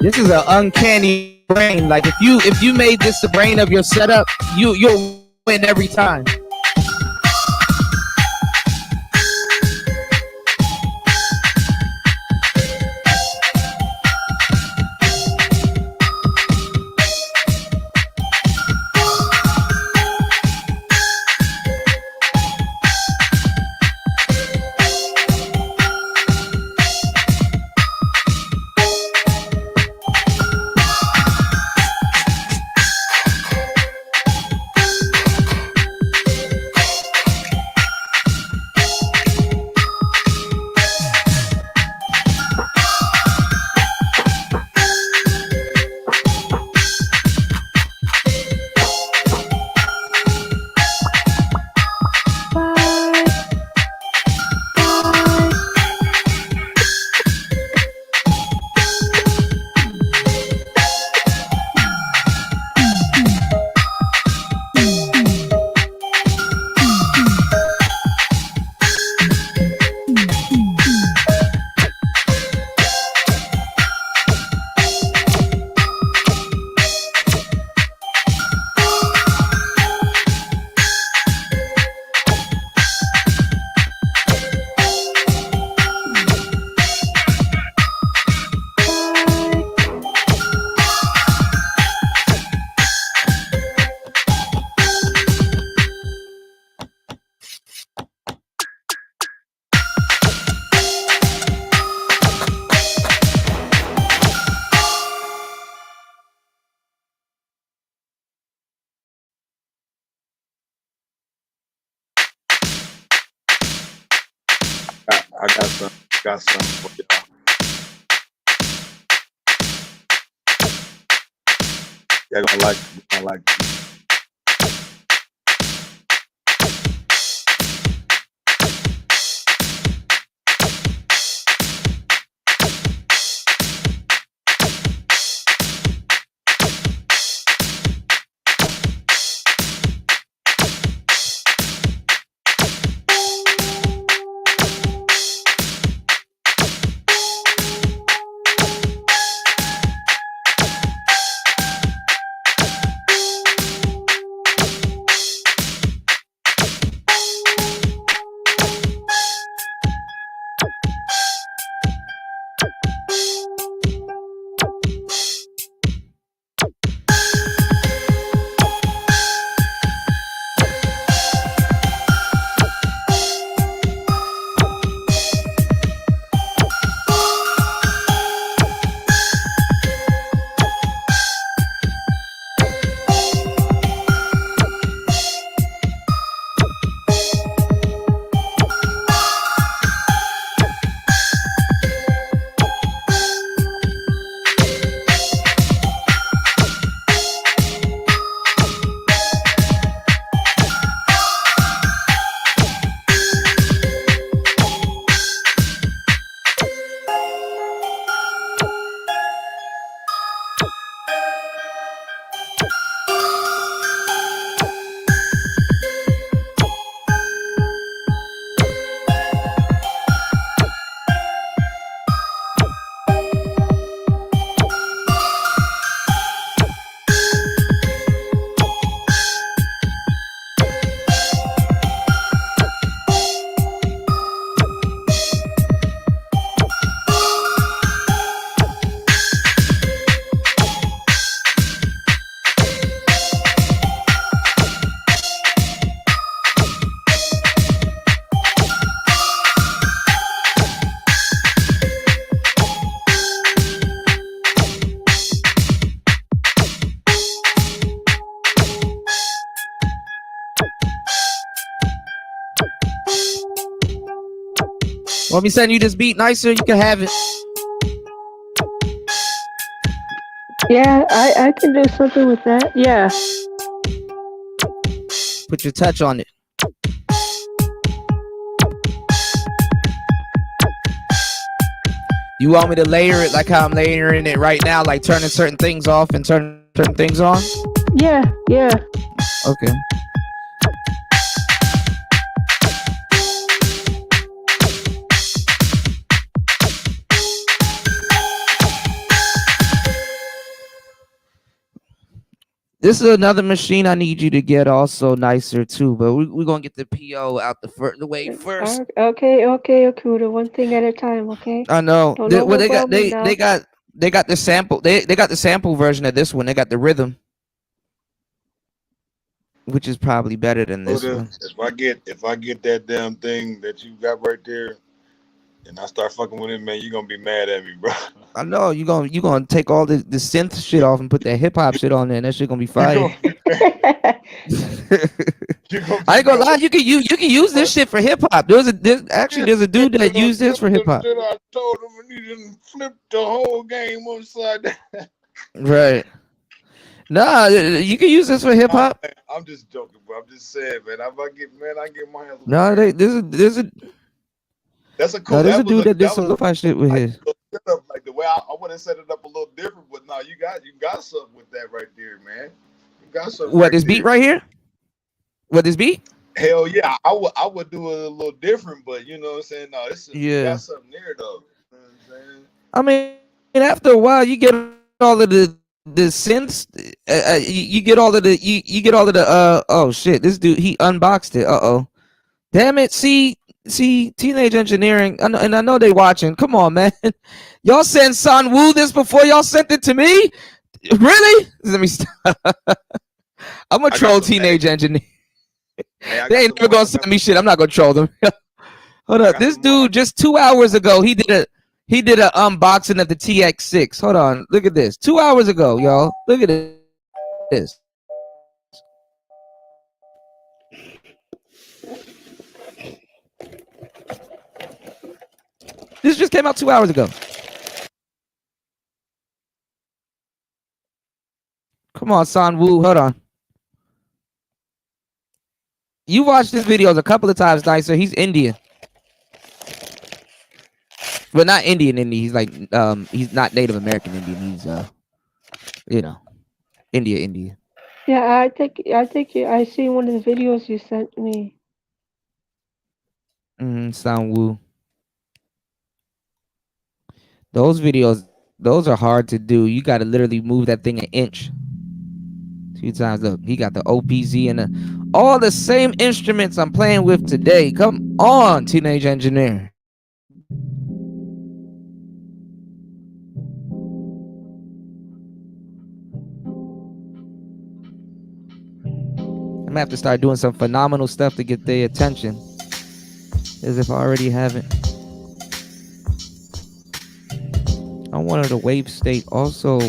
This is an uncanny brain. Like if you made this the brain of your setup, you'll win every time. I got some for y'all. Y'all gonna like it. Y'all like it. Want me to send you this beat nicer? You can have it. Yeah, I can do something with that. Yeah. Put your touch on it. You want me to layer it like how I'm layering it right now, like turning certain things off and turning certain things on? Yeah, yeah. Okay. This is another machine I need you to get also nicer too, but we're gonna get the PO out the way first. Okay. One thing at a time. Okay. I know. Don't Well, they got overwhelm me now. they got the sample. They got the sample version of this one. They got the rhythm, which is probably better than this one. If I get that damn thing that you got right there, and I start fucking with it, man, you're gonna be mad at me, bro. I know you gonna take all the synth shit off and put that hip hop shit on there, and that shit gonna be fire. I ain't gonna lie, you can use this shit for hip hop. There's a dude that used this for hip hop. I told him and he didn't flip the whole game upside down. Right. Nah, you can use this for hip hop. I'm just joking, bro. I'm just saying, man. If I get my hands. No, there's a That's a cool. No, there's a that was dude that did that some was lo-fi shit with his. like the way I would have set it up a little different, but no, you got something with that right there, man. You got something. What, this beat right here? What, this beat? Hell yeah, I would do it a little different, but you know what I'm saying? No, you got something there though. You know what I'm saying? I mean, after a while, you get all of the synths. You get all of the you get all of the oh shit, this dude, he unboxed it. Damn it. See, Teenage Engineering, and I know they watching. Come on, man. Y'all sent San Wu this before y'all sent it to me? Really? Let me stop. I'm gonna troll Teenage Engineering. They ain't never gonna send me shit. I'm not gonna troll them. Hold up. This dude just 2 hours ago, he did a unboxing of the TX6. Hold on. Look at this. 2 hours ago, y'all. Look at this. This just came out 2 hours ago. Come on, San Wu. Hold on. You watched his videos a couple of times, Nicer. He's Indian. Well, not Indian. He's like, he's not Native American Indian. He's, you know, India. Yeah, I think I see one of the videos you sent me. San Wu. Those videos, those are hard to do. You got to literally move that thing an inch. 2 times. Look, he got the OPZ and all the same instruments I'm playing with today. Come on, Teenage Engineer. I'm gonna have to start doing some phenomenal stuff to get their attention, as if I already haven't. I wanted a wave state also.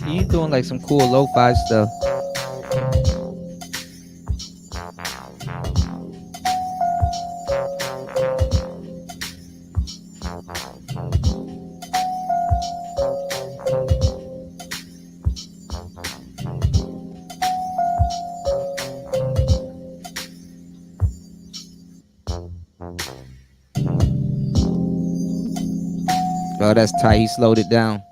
He's doing like some cool lo-fi stuff. Oh, that's tight. He slowed it down.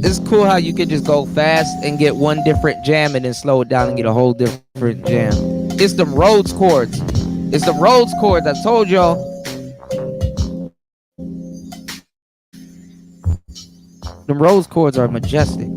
It's cool how you can just go fast and get one different jam and then slow it down and get a whole different jam. It's them Rhodes chords. It's the Rhodes chords. I told y'all. Them Rhodes chords are majestic.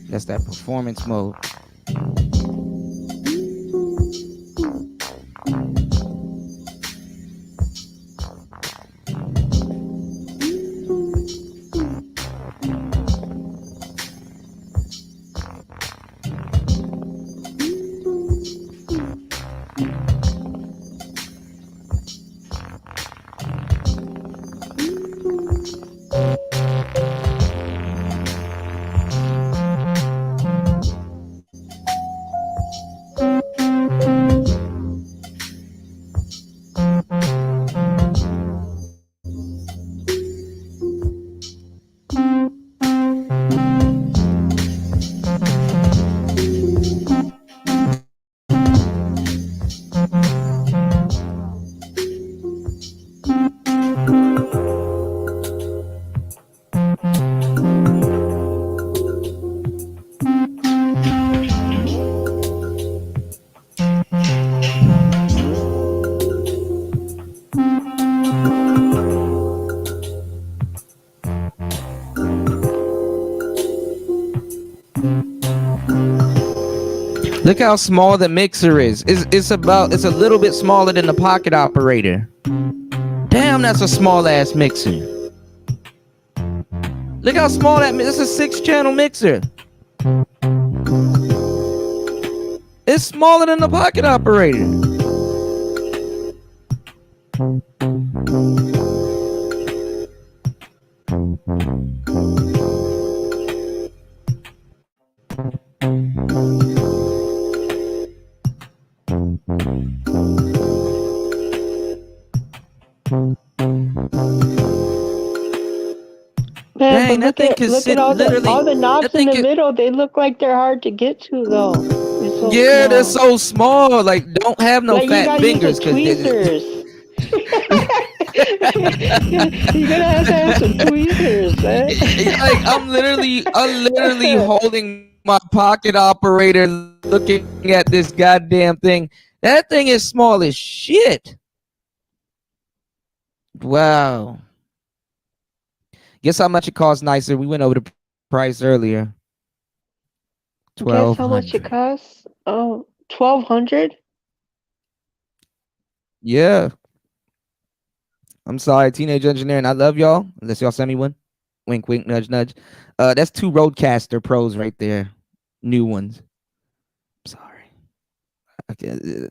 That's that performance mode. Look how small the mixer is. It's a little bit smaller than the pocket operator. Damn, that's a small ass mixer. Look how small that is. It's a 6-channel mixer. It's smaller than the pocket operator. Man, Dang, but look at all the knobs in the middle. They look like they're hard to get to though. Yeah, they're so small. Like, don't have no like fat fingers because tweezers. You're gonna have to have some tweezers, man. Like, I'm literally holding my pocket operator, looking at this goddamn thing. That thing is small as shit. Wow. Guess how much it costs nicer? We went over the price earlier. Guess how much it costs? Oh, 1,200? Yeah. I'm sorry, Teenage Engineering. I love y'all. Unless y'all send me one. Wink, wink, nudge, nudge. That's 2 Roadcaster Pros right there. New ones.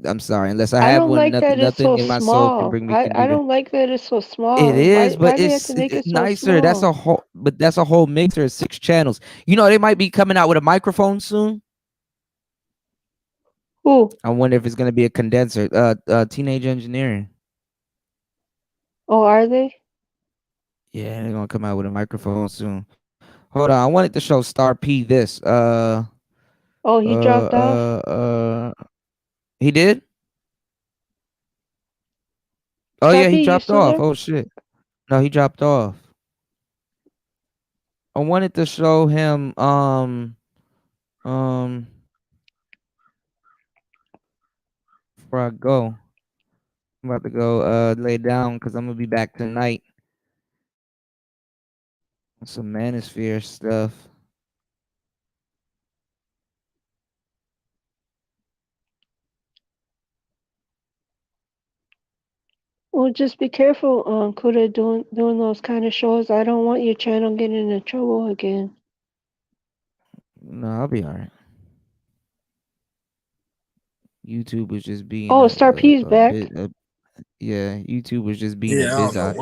I'm sorry. Unless I have one, like that it's nothing so in my soul can small. bring me. I don't like that it's so small. It is, why but do you have it's to make it so nicer. That's small? a whole mixer of 6 channels. You know, they might be coming out with a microphone soon. Who? I wonder if it's gonna be a condenser. Teenage Engineering. Oh, are they? Yeah, they're gonna come out with a microphone soon. Hold on, I wanted to show Star P this. Oh, he dropped off? He did? Oh Star yeah, he P, you dropped still off. there? Oh shit. No, he dropped off. I wanted to show him before I go. I'm about to go lay down because I'm gonna be back tonight. Some Manosphere stuff. Well, just be careful, Kuda, doing those kind of shows. I don't want your channel getting into trouble again. No, I'll be all right. YouTube was just being Oh, Star P's back. yeah, YouTube was just being Yeah, a I don't know bizarre.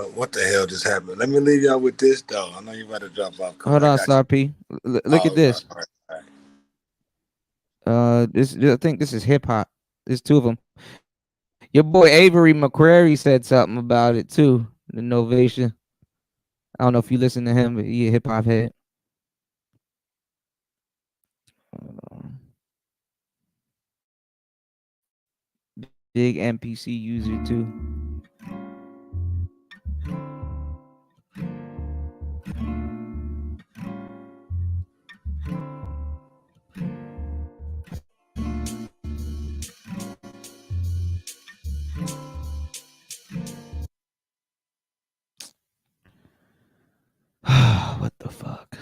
what the hell just happened. Let me leave y'all with this though. I know you about to drop off. Hold on, Star P. Look at this. I think this is hip hop. There's 2 of them. Your boy Avery McCrary said something about it too. The Novation. I don't know if you listen to him, but he a hip hop head. Big MPC user too. What the fuck?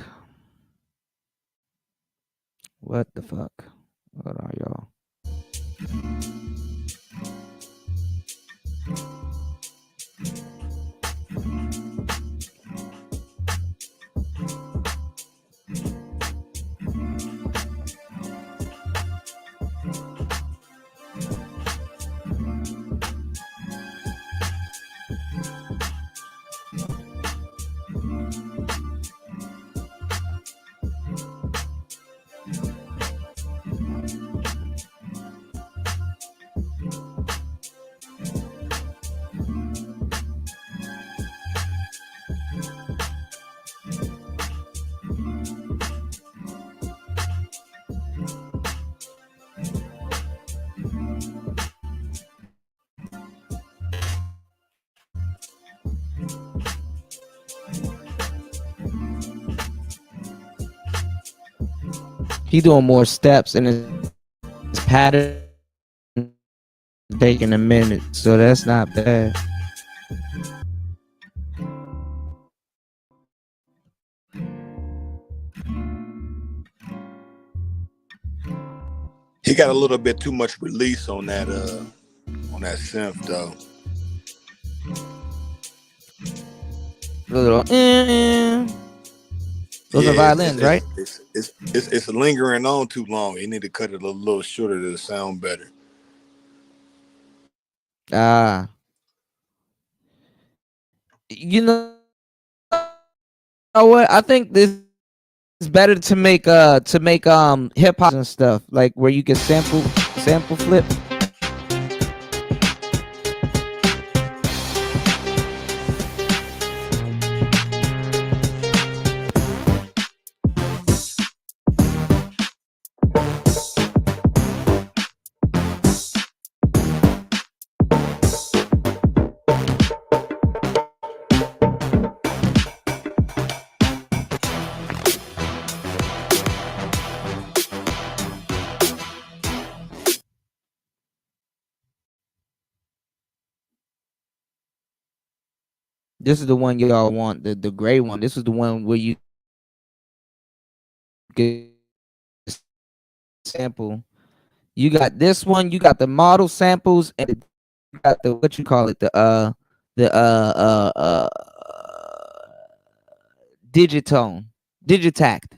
What the fuck? Hold on, y'all. He doing more steps and his pattern taking a minute, so that's not bad. He got a little bit too much release on that synth though. A Those are violins, right? It's lingering on too long. You need to cut it a little shorter to sound better. You know what? I think this is better to make hip hop and stuff, like where you can sample flip. This is the one y'all want, the gray one. This is the one where you get sample. You got this one, you got the model samples, and you got the what you call it, the Digitact,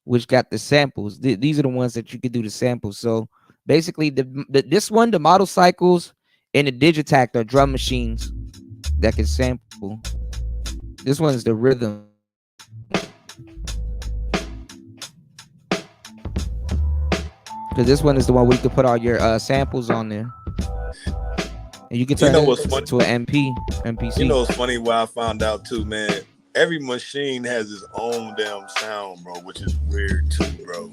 which got the samples. These are the ones that you can do the samples. So basically this one, the model cycles, and the Digitact are drum machines that can sample. This one's the rhythm. Because this one is the one where you can put all your samples on there. And you can turn it to an MPC. You know what's funny? What I found out too, man. Every machine has its own damn sound, bro, which is weird too, bro.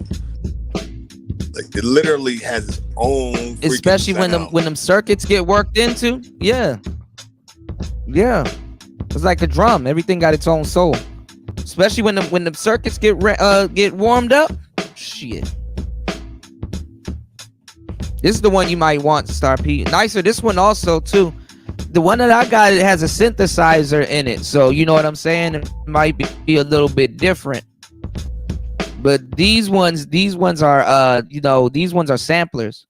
Like it literally has its own. Especially when them circuits get worked into. Yeah. It's like a drum. Everything got its own soul. Especially when the circuits get warmed up. Shit. This is the one you might want, Star P. Nicer. This one also too. The one that I got, it has a synthesizer in it, so you know what I'm saying. It might be a little bit different. But these ones are these ones are samplers.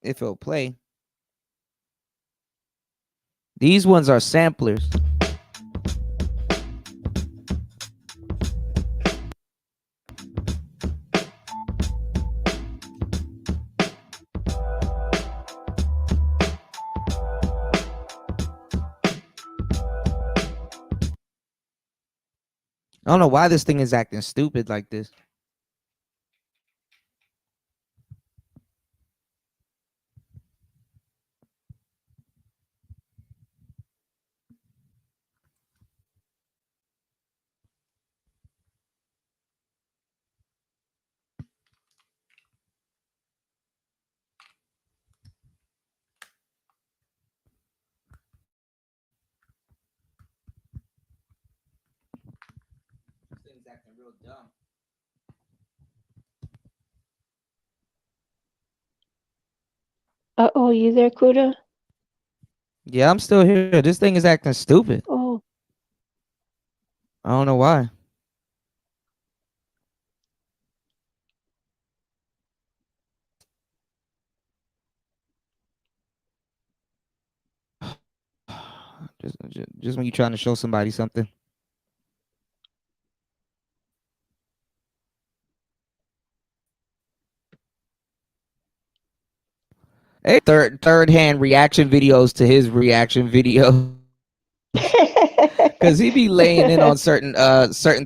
If it'll play. These ones are samplers. I don't know why this thing is acting stupid like this. This thing's acting real dumb. Uh-oh, you there, Kuda? Yeah, I'm still here. This thing is acting stupid. Oh. I don't know why. Just when you're trying to show somebody something. Hey, third hand reaction videos to his reaction video. Because he be laying in on certain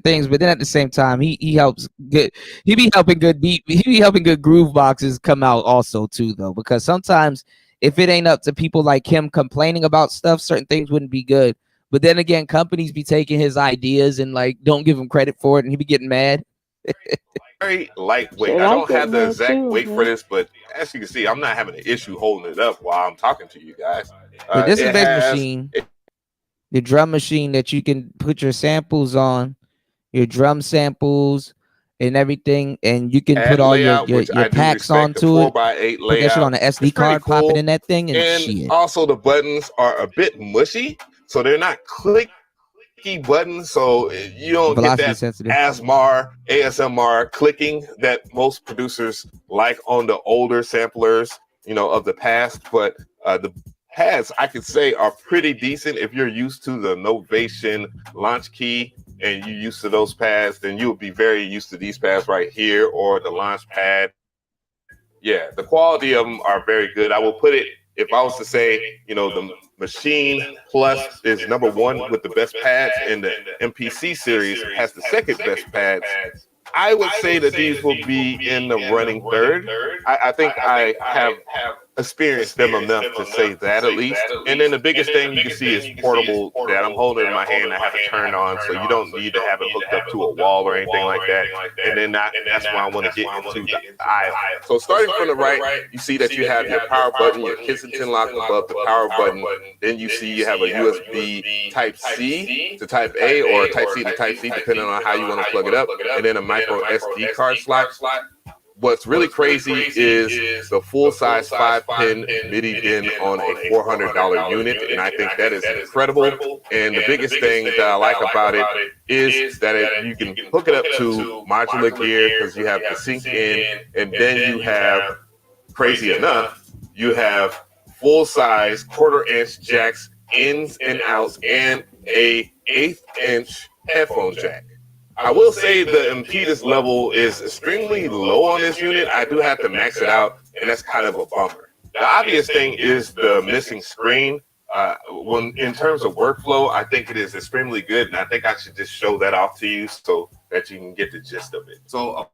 things, but then at the same time he helps good. He be helping good groove boxes come out also too, though, because sometimes if it ain't up to people like him complaining about stuff, certain things wouldn't be good. But then again, companies be taking his ideas and like don't give him credit for it, and he be getting mad. Very lightweight. I don't have the exact weight for this, but as you can see, I'm not having an issue holding it up while I'm talking to you guys. But this is a big machine. The drum machine that you can put your samples on, your drum samples and everything, and you can put all your packs onto it. 4x8 put that shit on an SD card, cool. pop it in that thing, and shit. Also, the buttons are a bit mushy, so they're not clicky buttons, so you don't get that ASMR clicking that most producers like on the older samplers, of the past. But the pads, I could say, are pretty decent if you're used to the Novation launch key and you're used to those pads, then you'll be very used to these pads right here or the launch pad. Yeah, the quality of them are very good. I will put it, if I was to say, you know, the Machine Plus is number one with the best pads, and the MPC series has the second best pads. I would say that these will be in the running third. I think I have experienced them enough to say that at least. And then the biggest thing you can see is portable that I'm holding in my hand. I have it turned on, so you don't need to have it hooked up to a wall or anything like that. And then that's why I want to get into the aisle. So starting from the right, you see that you have your power button, your Kensington lock above the power button. Then you see you have a USB Type C to Type A, or Type C to Type C, depending on how you want to plug it up. And then a micro SD card slot. What's really crazy is the full-size 5-pin Midi DIN on a $400 unit, and I think that is incredible. And the biggest thing that I like about it is that you can hook it up to modular gear, because you have the sync in, and then you have, crazy enough, you have full-size quarter-inch jacks, ins and outs, and a 1/8-inch headphone jack. I will say the impedance level is extremely low on this unit. I do have to max it out, and that's kind of a bummer. The obvious thing is the missing screen. When in terms of workflow, I think it is extremely good, and I think I should just show that off to you so that you can get the gist of it. So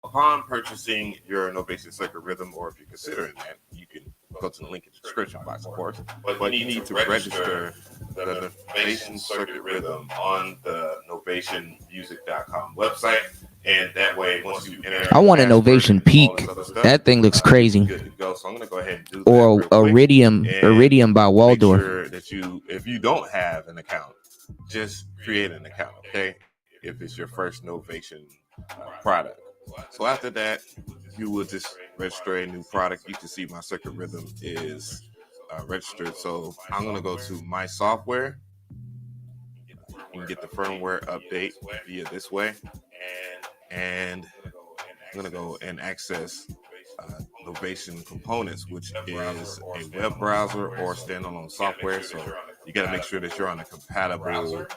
upon purchasing your Novation Circuit Rhythm, or if you're considering that, you can go to the link in the description box, of course. But you need to register the Novation Circuit Rhythm on the NovationMusic.com website, and that way, once you enter, I want a Novation Peak. That thing looks crazy. Good to go. So I'm gonna go ahead and do or that real quick. Iridium by Waldorf. Make sure that if you don't have an account, just create an account, okay? If it's your first Novation product. So after that, you will just register a new product. You can see my Circuit Rhythm is registered. So I'm going to go to My Software. You can get the firmware update via this way. And I'm going to go and access Novation Components, which is a web browser or standalone software. So you got to make sure that you're on a compatible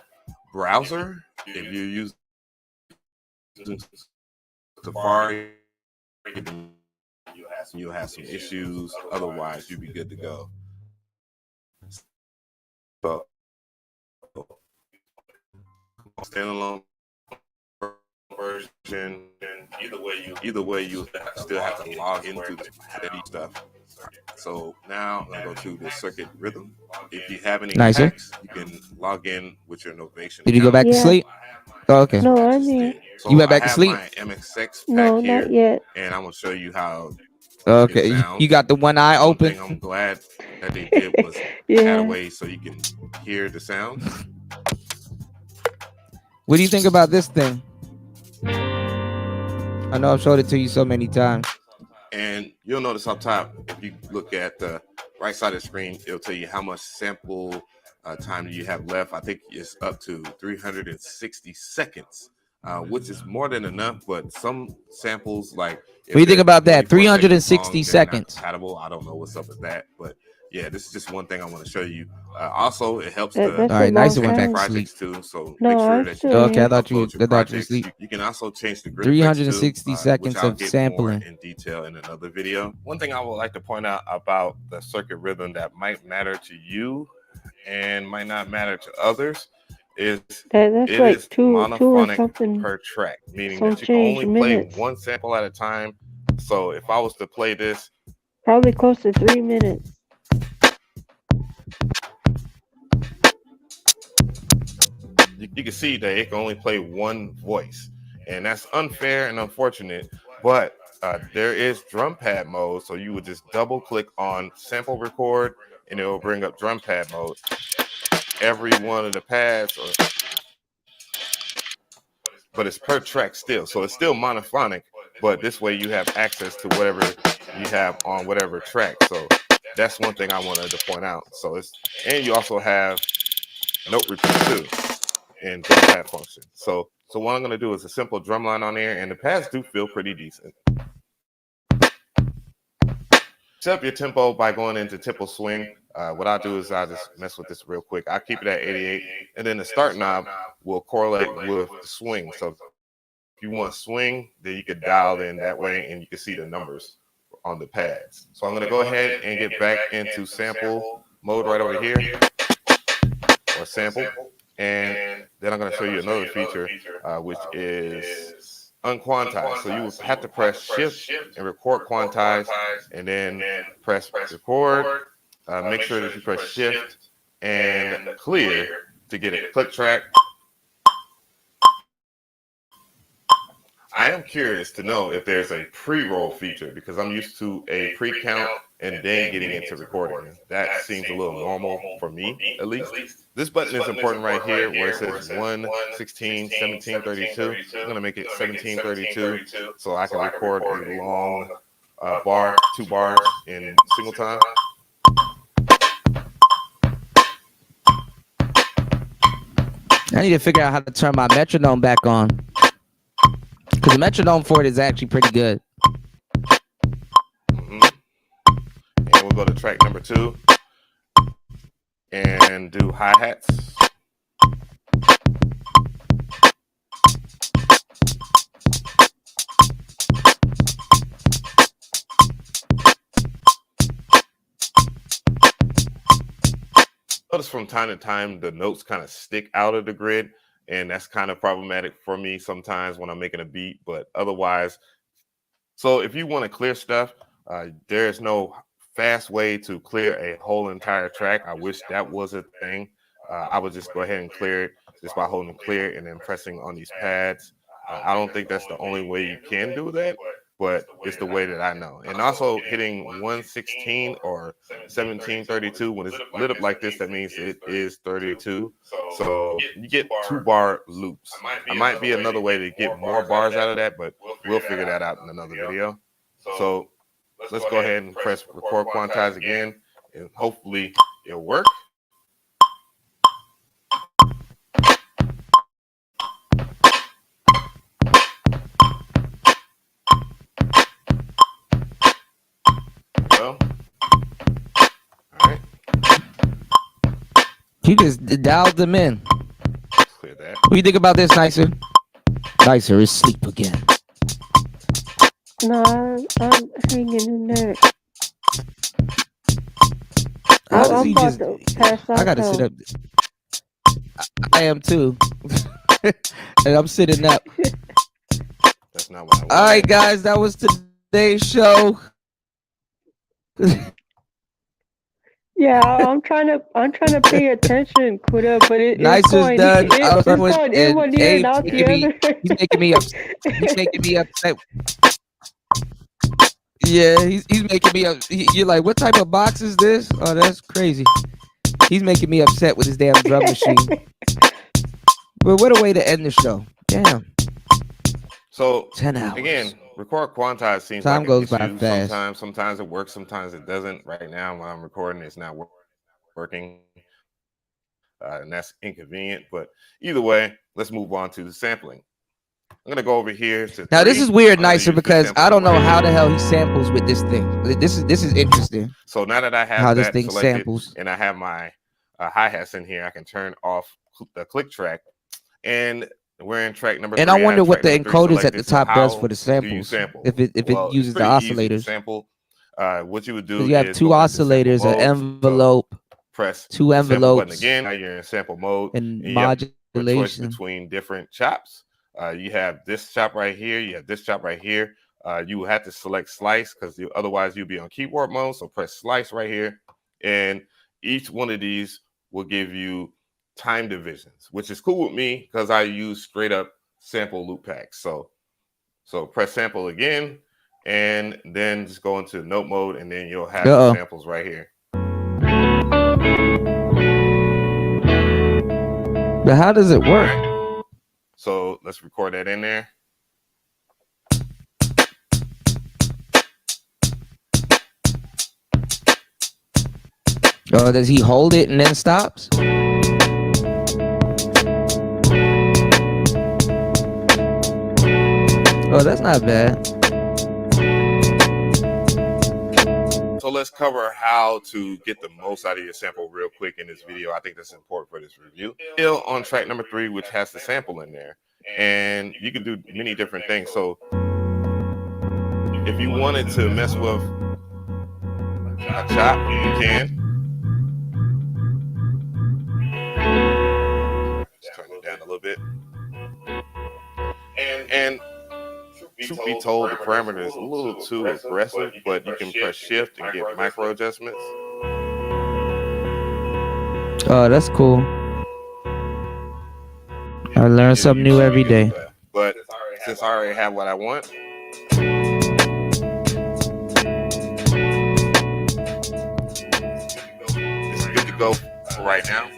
browser. If you're using Safari, you'll have some issues. Otherwise, you'll be good to go. So, standalone version. Either way, you still have to log into the stuff. So now I'm gonna go to the Circuit Rhythm. If you have any hacks, you can log in with your Novation. Did you go back to sleep? Oh, okay. No, I didn't. So You went back I to sleep? have my MXX pack No, here, not yet. and I'm gonna show you how. Okay, you got the one eye One open. thing I'm glad that they did was Yeah. add a way so you can hear the sounds. What do you think about this thing? I know I've showed it to you so many times. And you'll notice up top, if you look at the right side of the screen, it'll tell you how much sample time you have left. I think it's up to 360 seconds, which is more than enough. But some samples, like, What do you think about that? 360 seconds. Compatible. I don't know what's up with that, but yeah, this is just one thing I want to show you. Also, it helps That's to a All right, nice long one. time. projects too. So No, make sure I'm that still you Okay, I here. thought you upload your projects. sleep. You can also change the grid 360 which seconds I'll of get sampling. more in detail in another video. One thing I would like to point out about the Circuit Rhythm that might matter to you and might not matter to others is That's it like is two or monophonic something. per track, meaning Some that you can change only play minutes. one sample at a time. So if I was to play this, Probably close to 3 minutes. you can see that it can only play one voice, and that's unfair and unfortunate. But there is drum pad mode, so you would just double click on sample record, and it will bring up drum pad mode. Every one of the pads, but it's per track still, so it's still monophonic. But this way, you have access to whatever you have on whatever track. So that's one thing I wanted to point out. So and you also have note repeat too, and drum pad function. So what I'm gonna do is a simple drum line on there, and the pads do feel pretty decent. set up your tempo by going into tempo swing. What I'll do is I'll just mess with this real quick. I'll keep it at 88, and then the start knob will correlate with the swing. So if you want swing, then you could dial in that way, and you can see the numbers on the pads. So I'm going to go ahead and get back into sample mode right over here, or sample, and then I'm going to show you another feature, which is unquantized. So you will have to press shift and record quantize, and then press record. Make sure that you press shift and clear to get a click track. I am curious to know if there's a pre-roll feature, because I'm used to a pre-count and then getting into recording. That seems a little normal for me, at least. This button is important right here where it says 1, 16, 17, 32. I'm going to make it 17, 32 so I can record a long bar, 2 bars in single time. I need to figure out how to turn my metronome back on, because the metronome for it is actually pretty good. And we'll go to track number 2 and do hi-hats. Notice from time to time the notes kind of stick out of the grid, and that's kind of problematic for me sometimes when I'm making a beat, but otherwise. So if you want to clear stuff, there is no fast way to clear a whole entire track. I wish that was a thing. I would just go ahead and clear it just by holding clear and then pressing on these pads. I don't think that's the only way you can do that, but it's the way that I know. And also hitting 116 or 1732 when it's lit up like this, that means it is 32. So you get 2-bar loops. I might be another way to get more bars out of that, but we'll figure that out in another video. So let's go ahead and press record quantize again, and hopefully it'll work. You just dialed them in. Clear that. What do you think about this, Nicer? Nicer is asleep again. No, I'm hanging in there. How does I'm he about just? to pass out I gotta though. sit up. I am too, and I'm sitting up. That's not what I want. All right, guys, that was today's show. Yeah, I'm trying to pay attention, Kuda, but it's Nicer's going done. it's going in one ear and out the other. He's making me upset. He's making me upset. Yeah, he's making me up. You're like, what type of box is this? Oh, that's crazy. He's making me upset with his damn drum machine. But what a way to end the show. Damn. So 10 hours. Again, record quantize seems Time like goes an by issue. fast. Sometimes it works, sometimes it doesn't. Right now, when I'm recording, it's not working, and that's inconvenient. But either way, let's move on to the sampling. I'm gonna go over here to Now this is weird, Nicer, because sample I don't know board. how the hell he samples with this thing. This is interesting. So now that I have how that this thing selected samples. and I have my hi-hats in here, I can turn off the click track, and we're in track number 3. And I wonder what the track number 3 encoders at the selected. So top does how for the do you samples. sample? If it Well, uses it's the pretty easy to oscillators. sample. What you would do You have is 2 go into sample oscillators, an mode. envelope, Press 2 the sample button envelopes, again. Now you're in sample mode, and you have a choice modulation. between different chops. You have this chop right here. You have this chop right here. You have to select slice because otherwise you'll be on keyboard mode. So press slice right here, and each one of these will give you time divisions, which is cool with me because I use straight up sample loop packs. So press sample again, and then just go into note mode, and then you'll have the samples right here. But how does it work? So let's record that in there. Or does he hold it and then stops? Oh, that's not bad. So let's cover how to get the most out of your sample real quick in this video. I think that's important for this review. Still on track number 3, which has the sample in there, and you can do many different things. So if you wanted to mess with a chop, you can. Just turn it down a little bit. And truth be told, the parameter is a little too aggressive, but you can press shift and get micro adjustments. Oh, that's cool. I learn something new every day. But since I already have what I want, it's good to go for right now.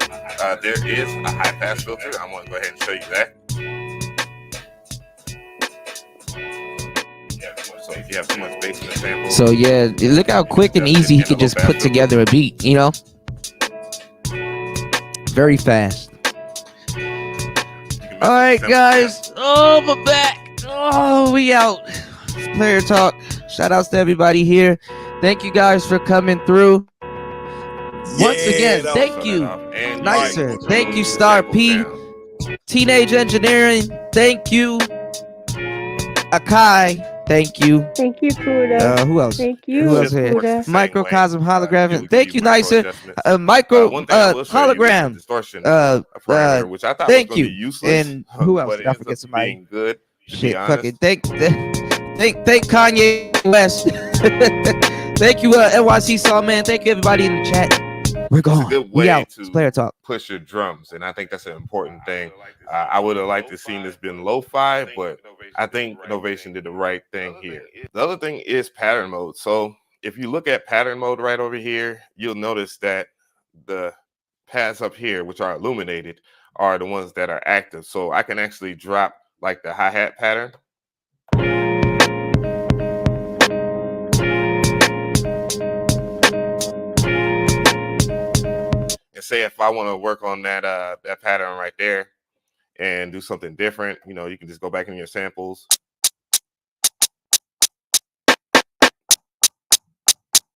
There is a high pass filter. I'm going to go ahead and show you that. So if you have too much bass in the sample. So yeah, look how quick and easy he could just put together a beat, you know? Very fast. All right, guys. Oh, my back. Oh, we out. It's Player Talk. Shout outs to everybody here. Thank you guys for coming through. Once again, thank you, Nicer. Thank you, Star P. Teenage Engineering. Thank you, Akai. Thank you. Thank you, Buddha. Who else? Thank you, Who else here? Buddha. Microcosm Holographic. Thank you, Nicer. Hologram. Which I thought thank was gonna you. be useless, And who else? but Did it I ends forget up somebody? being good. To Shit, be fuck honest. it. Thank Kanye West. Thank you, NYC Saw Man. Thank you, everybody in the chat. We're It's a gone. good We way out. to It's Player Talk. push your drums, and I think that's an important thing. I would have liked to seen this been lo-fi, but I think Novation did the right thing here. The other thing is pattern mode. So if you look at pattern mode right over here, you'll notice that the pads up here, which are illuminated, are the ones that are active. So I can actually drop like the hi-hat pattern. And say if I want to work on that that pattern right there and do something different, you know, you can just go back in your samples